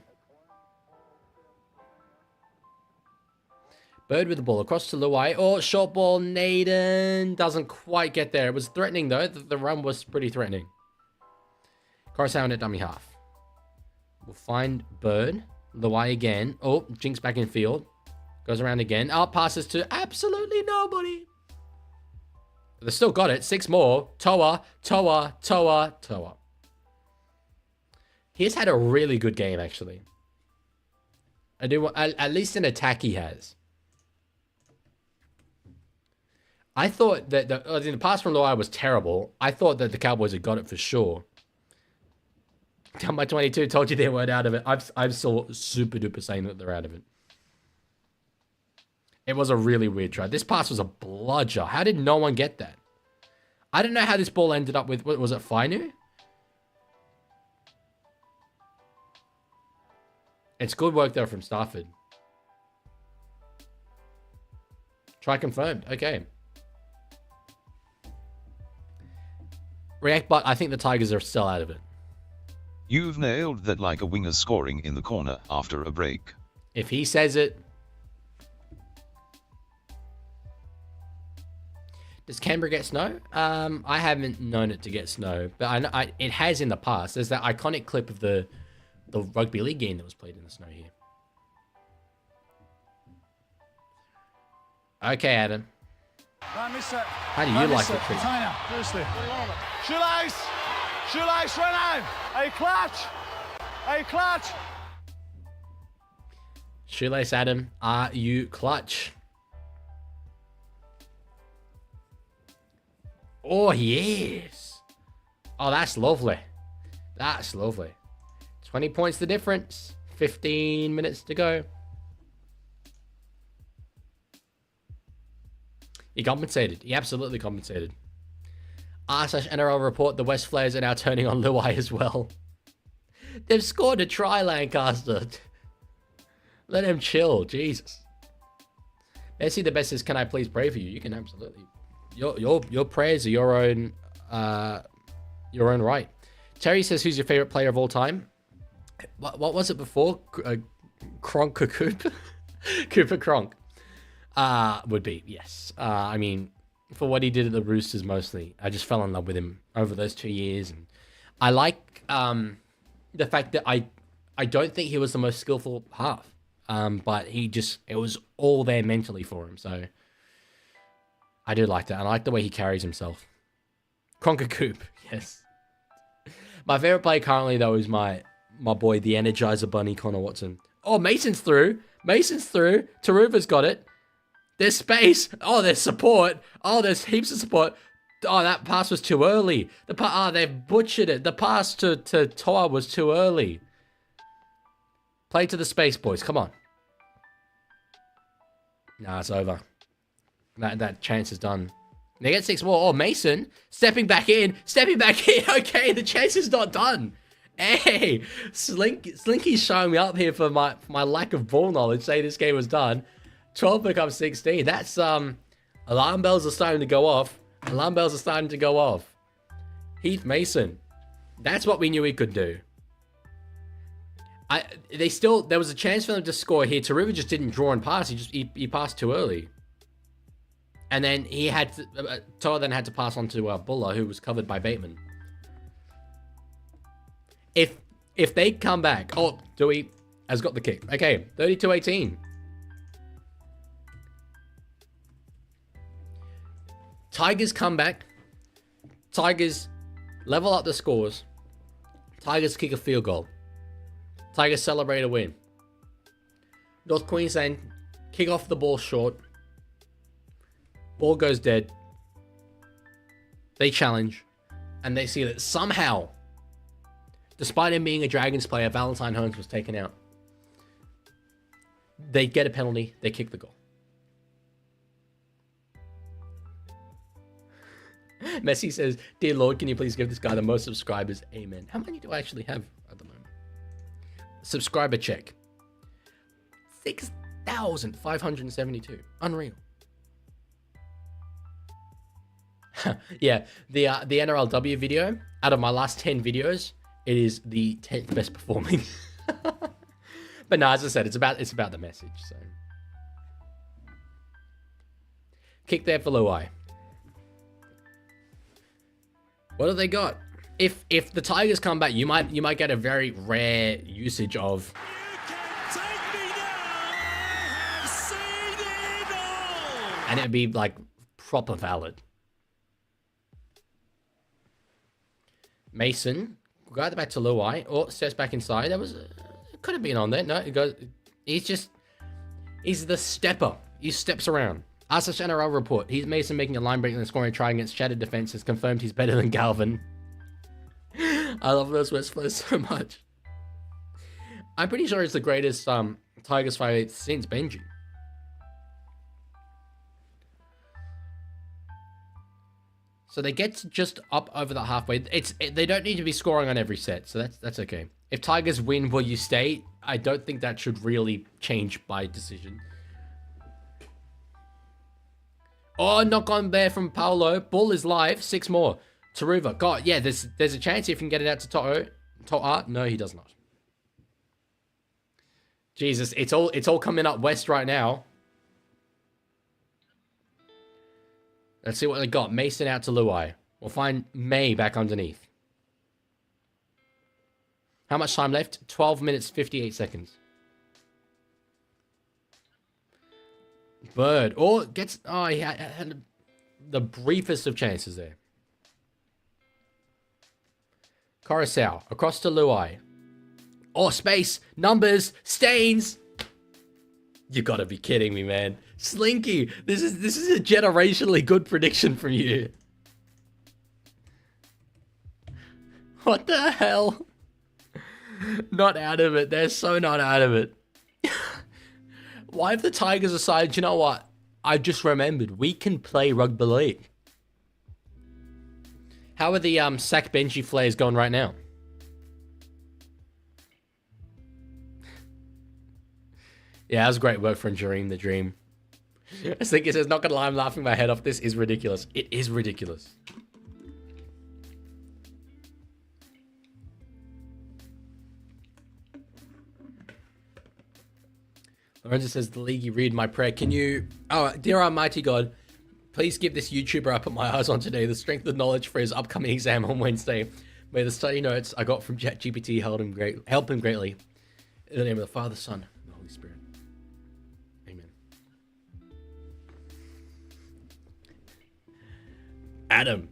Speaker 1: Bird with the ball across to Luai. Oh, short ball. Naden doesn't quite get there. It was threatening, though. The run was pretty threatening. Coruscant at dummy half. We'll find Bird. Luai again. Oh, Jinx back in field. Goes around again. Oh, passes to absolutely nobody. They still got it. 6 more. Toa. He's had a really good game, actually. At least in attack he has. I thought that the pass from Luai was terrible. I thought that the Cowboys had got it for sure. Down by 22. Told you they weren't out of it. I'm still super duper saying that they're out of it. It was a really weird try. This pass was a bludger. How did no one get that? I don't know how this ball ended up with... What was it, Fainu? It's good work there from Stafford. Try confirmed. Okay. React, but I think the Tigers are still out of it.
Speaker 4: You've nailed that like a winger scoring in the corner after a break.
Speaker 1: If he says it... Does Canberra get snow? I haven't known it to get snow, but I know it has in the past. There's that iconic clip of the Rugby League game that was played in the snow here. Okay, Adam. How do you like the treat?
Speaker 3: Shoelace, run out. A clutch.
Speaker 1: Shoelace, Adam, are you clutch? Oh, yes. Oh, that's lovely. That's lovely. 20 points the difference. 15 minutes to go. He compensated. He absolutely compensated. r/NRL report, the West Flares are now turning on Luai as well. They've scored a try, Lancaster. Let him chill. Jesus. Messi the best says, can I please pray for you? You can absolutely. Your prayers are your own right. Terry says, who's your favorite player of all time? What was it before? Cronk or Coop? Cooper Cronk. Would be, yes. I mean, for what he did at the Roosters mostly, I just fell in love with him over those 2 years. And I like the fact that I don't think he was the most skillful half. But it was all there mentally for him. So I do like that. I like the way he carries himself. Cronk or Coop, yes. My favorite player currently, though, is my boy, the Energizer Bunny, Connor Watson. Oh, Mason's through. Taruva's got it. There's space. Oh, there's support. Oh, there's heaps of support. Oh, that pass was too early. They've butchered it. The pass to Toa was too early. Play to the space, boys. Come on. Nah, it's over. That chance is done. They get 6 more. Oh, Mason stepping back in. Okay, the chance is not done. Hey, Slinky's showing me up here for my lack of ball knowledge. Say this game was done. 12 becomes 16. That's alarm bells are starting to go off. Heath Mason. That's what we knew he could do. There was a chance for them to score here. Taruva just didn't draw and pass. He passed too early. And then Toa then had to pass on to Buller, who was covered by Bateman. If they come back, Dewey has got the kick. Okay, 32-18. Tigers come back. Tigers level up the scores. Tigers kick a field goal. Tigers celebrate a win. North Queensland kick off the ball short. Ball goes dead. They challenge. And they see that somehow, despite him being a Dragons player, Valentine Holmes was taken out. They get a penalty. They kick the goal. Messi says, "Dear Lord, can you please give this guy the most subscribers? Amen." How many do I actually have at the moment? Subscriber check. 6,572. Unreal. Yeah, the NRLW video, out of my last 10 videos, it is the 10th best performing. But no, as I said, it's about the message. So kick there for Luai. What have they got? If the Tigers come back, you might get a very rare usage of. And it'd be like proper valid. Mason, go back to Luai, or steps back inside. That was it could have been on there. No, it goes. He's the stepper. He steps around. Ask the NRL report. He's Mason making a line break and scoring a try against shattered defense has confirmed he's better than Galvin. I love those West flows so much. I'm pretty sure it's the greatest Tigers fight since Benji. So they get just up over the halfway. They don't need to be scoring on every set, so that's okay. If Tigers win, will you stay? I don't think that should really change by decision. Oh, knock on there from Paolo. Bull is live. 6 more. Taruva. God, yeah, there's a chance if you can get it out to To'a. No, he does not. Jesus, it's all coming up west right now. Let's see what they got. Mason out to Luai. We'll find May back underneath. How much time left? 12 minutes, 58 seconds. Bird. Oh, gets... Oh, he had the briefest of chances there. Coruscant. Across to Luai. Oh, space. Numbers. Stains. You gotta be kidding me, man. Slinky. This is a generationally good prediction from you. What the hell? Not out of it. They're so not out of it. Why have the Tigers decided, you know what? I just remembered. We can play rugby league. How are the Sack Benji flares going right now? Yeah, that was great work from Jareem the Dream. I think it says, not gonna lie, I'm laughing my head off. This is ridiculous. It is ridiculous. Lorenzo says, the Leaguie read my prayer. Can you... Oh, dear Almighty God, please give this YouTuber I put my eyes on today the strength of knowledge for his upcoming exam on Wednesday. May the study notes I got from ChatGPT help him greatly. In the name of the Father, Son, and the Holy Spirit. Amen. Adam,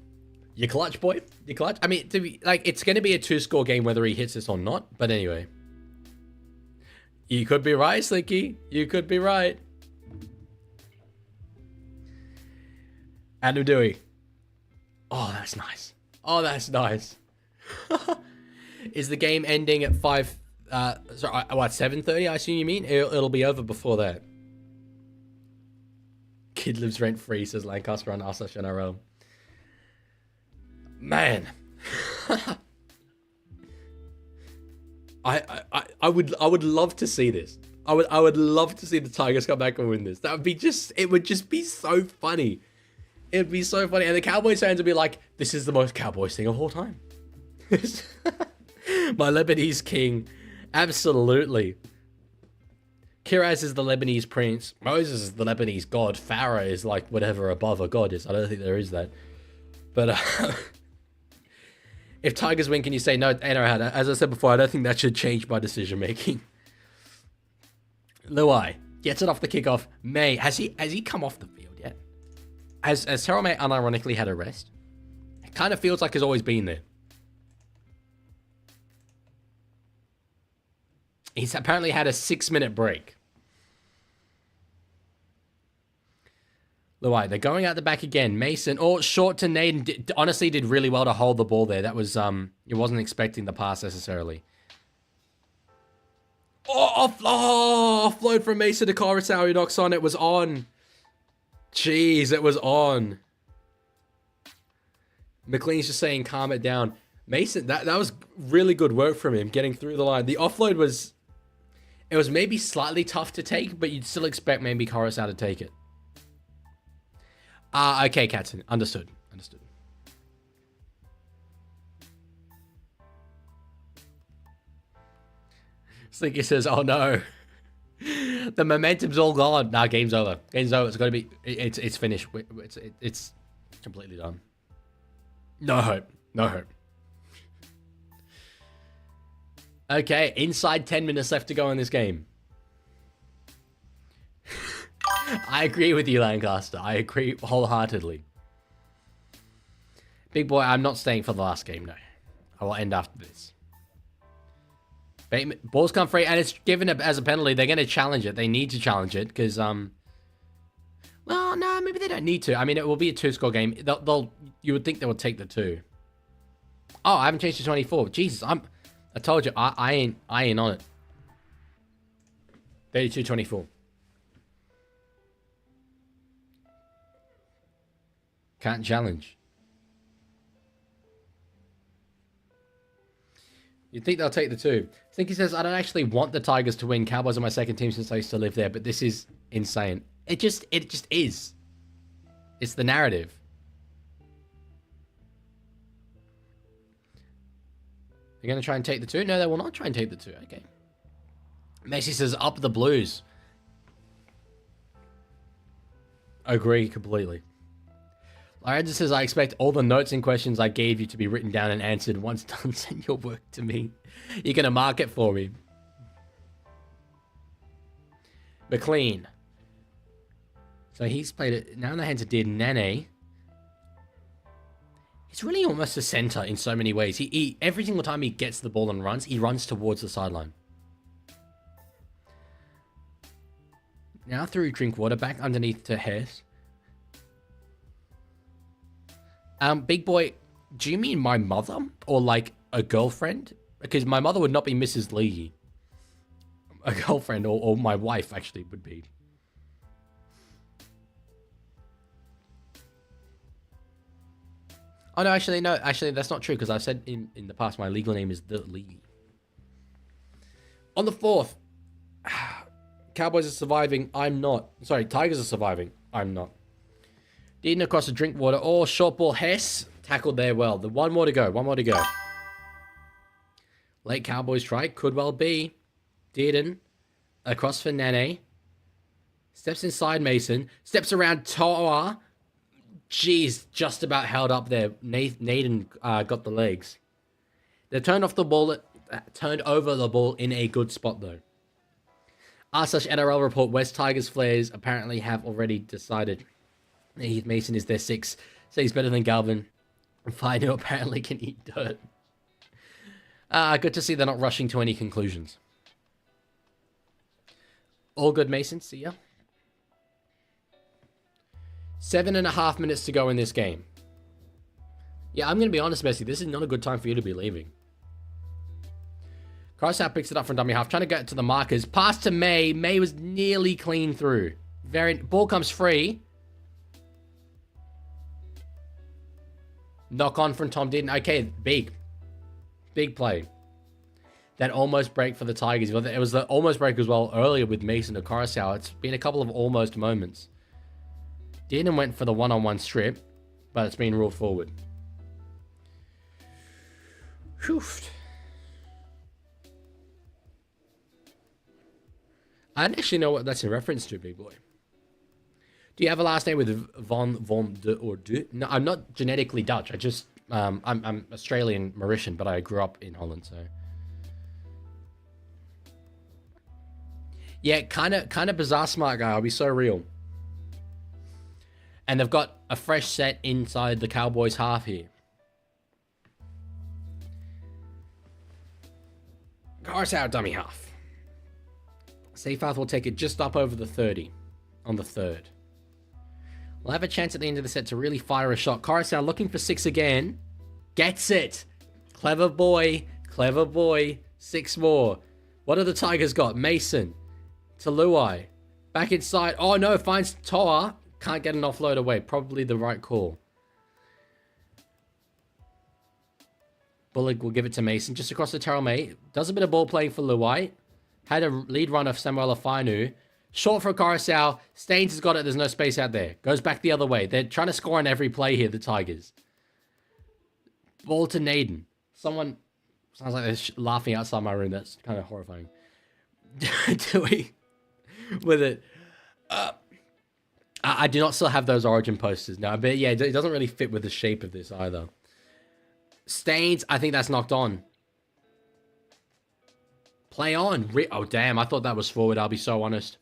Speaker 1: you clutch, boy? You clutch? I mean, it's going to be a 2-score game whether he hits this or not. But anyway. You could be right, Slinky. You could be right. Adam Dewey. Oh, that's nice. Oh, that's nice. Is the game ending at 7:30, I assume you mean? It'll be over before that. Kid lives rent-free, says Lancaster on r/NRL. Man. I would love to see this. I would love to see the Tigers come back and win this. That would be it would just be so funny. It'd be so funny. And the Cowboys fans would be like, this is the most Cowboys thing of all time. My Lebanese king. Absolutely. Kiraz is the Lebanese prince. Moses is the Lebanese god. Pharaoh is like whatever above a god is. I don't think there is that. But if Tigers win, can you say no? NRL, as I said before, I don't think that should change my decision making. Leaguie gets it off the kickoff. May has he come off the field yet? Has Terrell May unironically had a rest? It kind of feels like he's always been there. He's apparently had a 6-minute break. Leaguie, they're going out the back again. Mason, short to Naden. Honestly, did really well to hold the ball there. That was, it wasn't expecting the pass necessarily. Offload from Mason to Coruscant. He knocks on. It was on. Jeez, it was on. McLean's just saying, calm it down. Mason, that was really good work from him, getting through the line. The offload was... It was maybe slightly tough to take, but you'd still expect maybe Coruscant to take it. Okay, Katzen. Understood. Slinky says, oh no. The momentum's all gone. Nah, game's over. Game's over. It's got to be... It's finished. It's completely done. No hope. Okay, inside 10 minutes left to go in this game. I agree with you, Lancaster. I agree wholeheartedly. Big boy, I'm not staying for the last game, no. I will end after this. Balls come free, and it's given as a penalty. They're going to challenge it. They need to challenge it, because, well, no, maybe they don't need to. I mean, it will be a 2-score game. You would think they would take the 2. Oh, I haven't changed to 24. Jesus, I told you, I ain't on it. 32-24. Can't challenge. You'd think they'll take the 2. I think he says, I don't actually want the Tigers to win. Cowboys are my second team since I used to live there, but this is insane. It just is. It's the narrative. They're going to try and take the 2? No, they will not try and take the 2. Okay. Messi says, up the Blues. Agree completely. Lorenzo says, I expect all the notes and questions I gave you to be written down and answered. Once done, send your work to me. You're going to mark it for me. McLean. So he's played it. Now in the hands of Nene. He's really almost a center in so many ways. He every single time he gets the ball and runs, he runs towards the sideline. Now through Drinkwater, back underneath to Hess. Big boy, do you mean my mother? Or like a girlfriend? Because my mother would not be Mrs. Leaguie. A girlfriend or my wife actually would be. Oh, no, actually, that's not true, because I've said in the past my legal name is The League. On the 4th, Cowboys are surviving, I'm not. Sorry, Tigers are surviving, I'm not. Deaton across the Drinkwater, short ball, Hess, tackled there well. The one more to go. Late Cowboys try, could well be. Deaton, across for Nene. Steps inside Mason. Steps around Toa. Jeez, just about held up there. Naden got the legs. They turned over the ball in a good spot though. NRL report, West Tigers Flares apparently have already decided that Heath Mason is their 6. So he's better than Galvin. And Fainu apparently can eat dirt. Good to see they're not rushing to any conclusions. All good, Mason. See ya. 7.5 minutes to go in this game. Yeah, I'm going to be honest, Messi. This is not a good time for you to be leaving. Crossout picks it up from dummy half. Trying to get to the markers. Pass to May. May was nearly clean through. Ball comes free. Knock on from Tom Dearden. Okay, big. Big play. That almost break for the Tigers. It was the almost break as well earlier with Mason to Coruscant. It's been a couple of almost moments. Dearden went for the one-on-one strip, but it's been ruled forward. Whew. I don't actually know what that's in reference to, big boy. Do you have a last name with von de or de? No, I'm not genetically Dutch. I just I'm Australian Mauritian, but I grew up in Holland, so yeah, kind of bizarre smart guy. I'll be so real. And they've got a fresh set inside the Cowboys half here. Cars out, dummy half. Seyfarth will take it just up over the 30 on the 3rd. We'll have a chance at the end of the set to really fire a shot. Coruscant looking for 6 again. Gets it. Clever boy. Clever boy. 6 more. What have the Tigers got? Mason. To Luai. Back inside. Oh no, finds Toa. Can't get an offload away. Probably the right call. Bullock will give it to Mason. Just across the Terrell May. Does a bit of ball playing for Luai. Had a lead run of Samuel Afainu. Short for Coruscant. Staines has got it. There's no space out there. Goes back the other way. They're trying to score on every play here, the Tigers. Ball to Naden. Someone... Sounds like they're laughing outside my room. That's kind of horrifying. Dewey with it. I do not still have those Origin posters now. But yeah, it doesn't really fit with the shape of this either. Staines, I think that's knocked on. Play on. Oh, damn. I thought that was forward. I'll be so honest.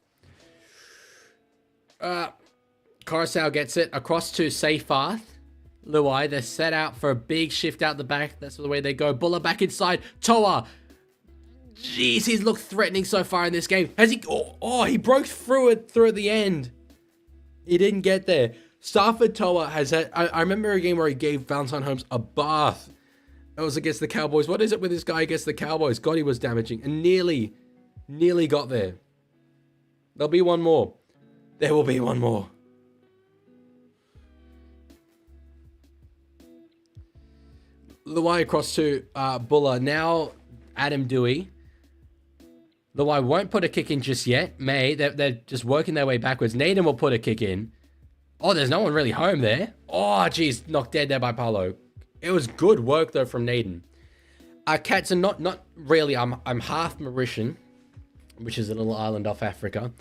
Speaker 1: Coruscant gets it. Across to Seyfarth. Luai, they're set out for a big shift out the back. That's the way they go. Buller back inside. Toa. Jeez, he's looked threatening so far in this game. Has he... Oh, he broke through it at the end. He didn't get there. Stafford Toa has had... I remember a game where he gave Valentine Holmes a bath. That was against the Cowboys. What is it with this guy against the Cowboys? God, he was damaging. And nearly got there. There'll be one more. There will be one more. Luai across to Buller. Now Adam Dewey. Luai won't put a kick in just yet. May, they're just working their way backwards. Naden will put a kick in. Oh, there's no one really home there. Oh, geez, knocked dead there by Paulo. It was good work though from Naden. Cats are not really. I'm half Mauritian, which is a little island off Africa.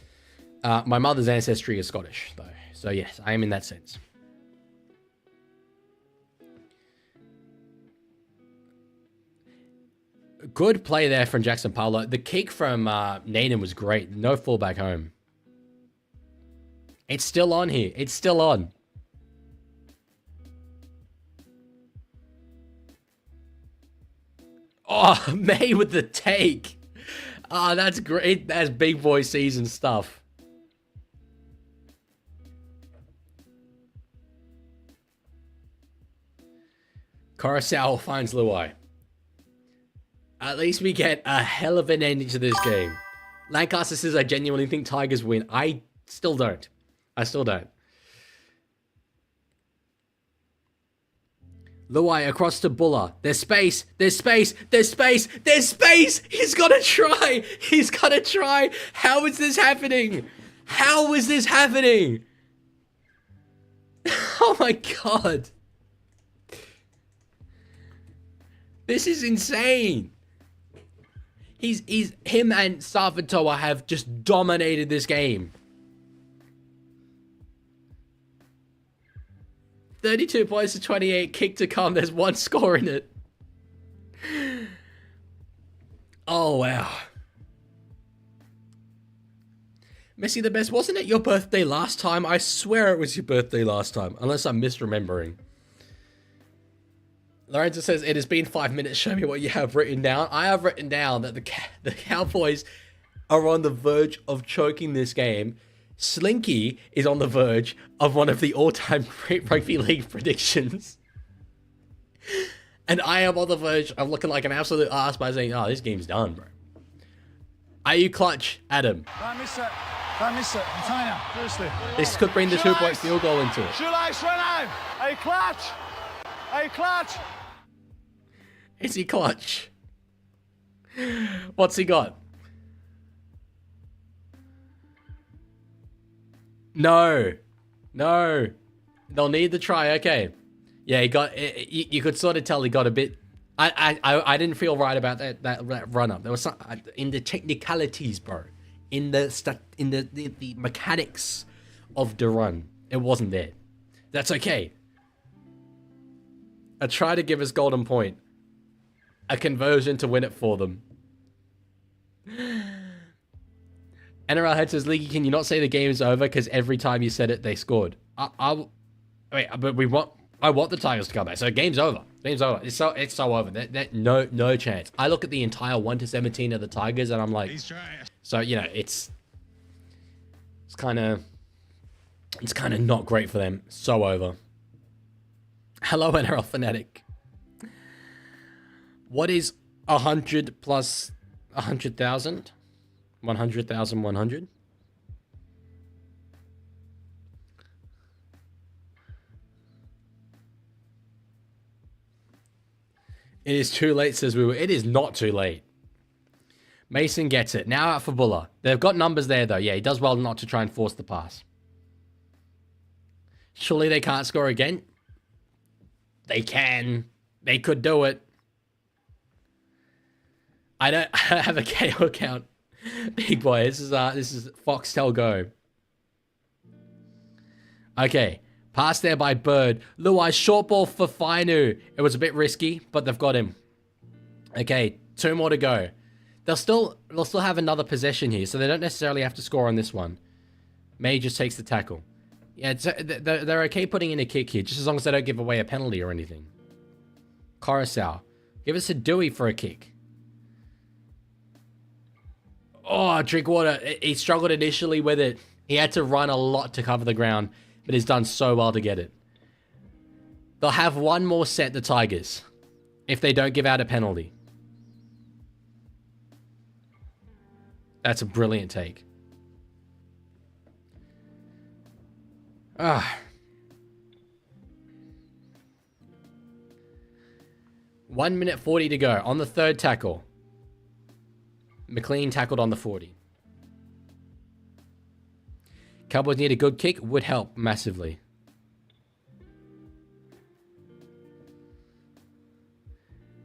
Speaker 1: My mother's ancestry is Scottish though, so yes, I am in that sense. Good play there from Jackson Paulo. The kick from Naden was great. No fullback home. It's still on here. It's still on. Oh, May with the take. Oh, that's great. That's big boy season stuff. Coruscant finds Luai. At least we get a hell of an ending to this game. Lancaster says, I genuinely think Tigers win. I still don't. I still don't. Luai across to Buller. There's space. There's space. There's space. There's space. He's got to try. He's got to try. How is this happening? How is this happening? Oh my God. This is insane. Him and Stafford Toa have just dominated this game. 32 points to 28. Kick to come. There's one score in it. Oh, wow. Messi the best. Wasn't it your birthday last time? I swear it was your birthday last time. Unless I'm misremembering. Lorenzo says, it has been 5 minutes. Show me what you have written down. I have written down that the Cowboys are on the verge of choking this game. Slinky is on the verge of one of the all-time great rugby league predictions. And I am on the verge of looking like an absolute ass by saying, oh, this game's done, bro. Are you clutch, Adam?
Speaker 3: Don't miss it. Don't miss it. I'm telling you, seriously.
Speaker 1: This could bring the 2-point field goal into it.
Speaker 3: Shoelace, Renault. Hey, clutch. Hey, clutch.
Speaker 1: Is he clutch? What's he got? No. No. They'll need the try. Okay. Yeah, he got. You could sort of tell he got a bit. I didn't feel right about that run up. There was some in the technicalities, bro. In the mechanics of the run, it wasn't there. That's okay. A try to give us golden point. A conversion to win it for them. NRL head says, Leaguie, can you not say the game is over? Because every time you said it, they scored. Wait, but I want the Tigers to come back. So game's over. Game's over. It's so over. No chance. I look at the entire 1-17 of the Tigers and I'm like, so you know, it's kind of not great for them. So over. Hello, NRL fanatic. What is 100 plus 100,000? 100,000, 100? It is too late, says we were. It is not too late. Mason gets it. Now out for Buller. They've got numbers there, though. Yeah, he does well not to try and force the pass. Surely they can't score again? They can. They could do it. I don't have a KO account. Big boy, this is Foxtel Go. Okay. Pass there by Bird. Luai, short ball for Fainu. It was a bit risky, but they've got him. Okay, 2 more to go. They'll still have another possession here, so they don't necessarily have to score on this one. May just takes the tackle. Yeah, they're okay putting in a kick here, just as long as they don't give away a penalty or anything. Coruscant. Give us a Dewey for a kick. Oh, Drinkwater. He struggled initially with it. He had to run a lot to cover the ground, but he's done so well to get it. They'll have one more set, the Tigers, if they don't give out a penalty. That's a brilliant take. 1 minute 40 to go on the 3rd tackle. McLean tackled on the 40. Cowboys need a good kick. Would help massively.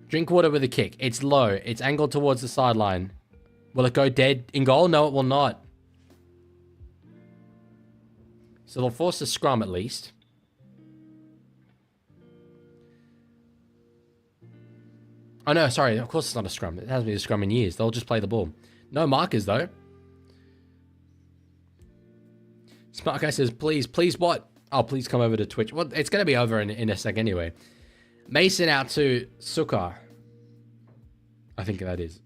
Speaker 1: Drinkwater with a kick. It's low. It's angled towards the sideline. Will it go dead in goal? No, it will not. So they'll force a scrum at least. Oh, no, sorry. Of course it's not a scrum. It hasn't been a scrum in years. They'll just play the ball. No markers, though. Smart guy says, please what? Oh, please come over to Twitch. Well, it's going to be over in a sec anyway. Mason out to Sukar. I think that is.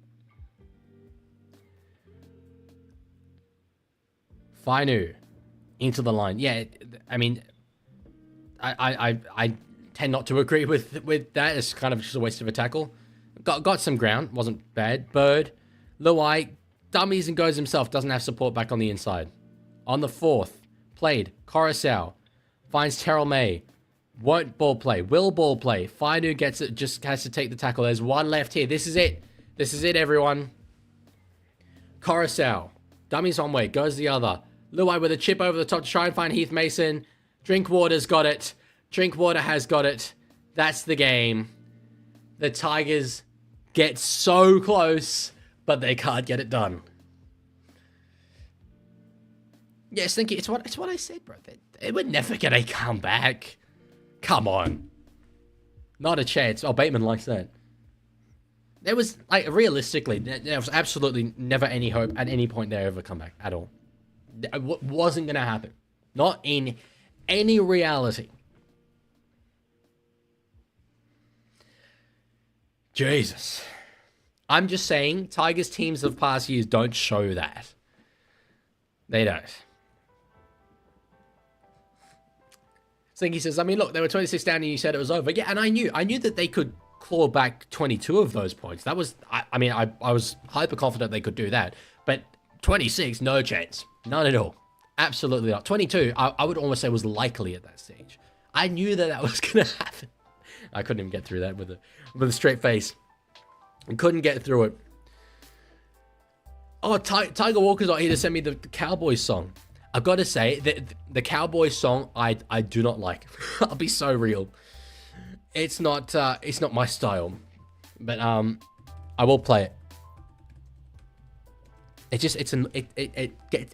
Speaker 1: Fainu into the line. Yeah, I mean, I tend not to agree with that. It's kind of just a waste of a tackle. Got some ground. Wasn't bad. Bird. Luai dummies and goes himself. Doesn't have support back on the inside. On the 4th. Played. Coruscant. Finds Terrell May. Won't ball play. Will ball play. Fainu gets it. Just has to take the tackle. There's one left here. This is it. This is it, everyone. Coruscant. Dummies one way. Goes the other. Luai with a chip over the top to try and find Heath Mason. Drinkwater's got it. Drinkwater has got it. That's the game. The Tigers get so close, but they can't get it done. Yes, thank you. It's what I said, bro. They were never gonna come back. Come on. Not a chance. Oh, Bateman likes that. There was, like, realistically, there was absolutely never any hope at any point they ever come back at all. It wasn't going to happen. Not in any reality. Jesus. I'm just saying, Tigers teams of past years don't show that. They don't. Slinky says, I mean, look, they were 26 down and you said it was over. Yeah, and I knew that they could claw back 22 of those points. That was, I mean, I was hyper confident they could do that. But 26, no chance. None at all. Absolutely not. 22, I would almost say was likely at that stage. I knew that was going to happen. I couldn't even get through that with a straight face. I couldn't get through it. Oh, Tiger Walker's not here to send me the Cowboys song. I've got to say, the Cowboys song, I do not like. I'll be so real. It's not my style. But I will play it.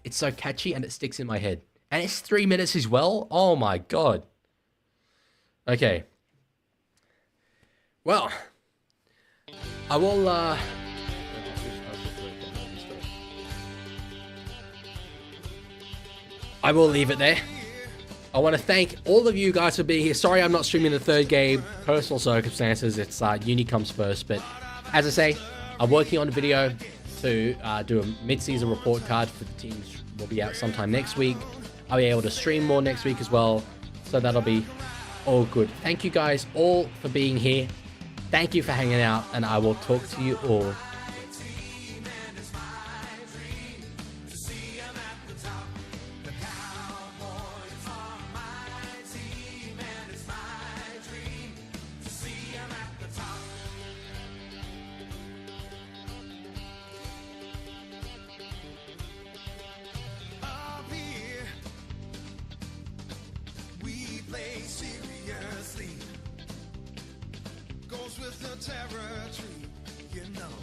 Speaker 1: It's so catchy and it sticks in my head. And it's 3 minutes as well. Oh my god. Okay. Well, I will leave it there. I want to thank all of you guys for being here. Sorry I'm not streaming the third game. Personal circumstances. It's uni comes first. But as I say, I'm working on a video to do a mid-season report card for the teams. Will be out sometime next week. I'll be able to stream more next week as well. So that'll be all good. Thank you guys all for being here. Thank you for hanging out. And I will talk to you all
Speaker 5: with the territory, you know.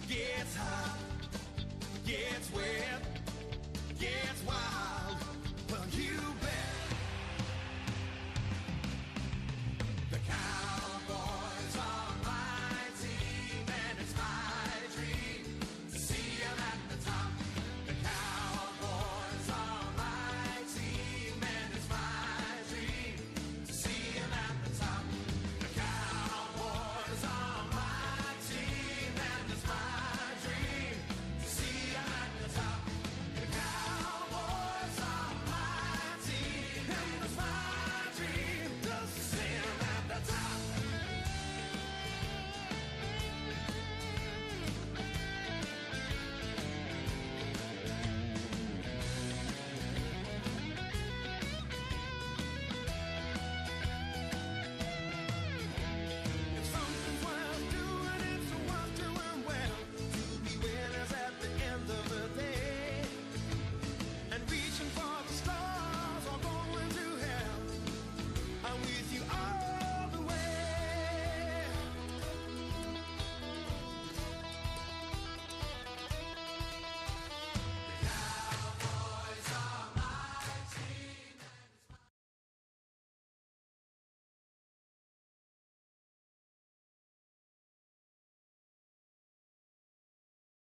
Speaker 5: Gets hot, gets wet.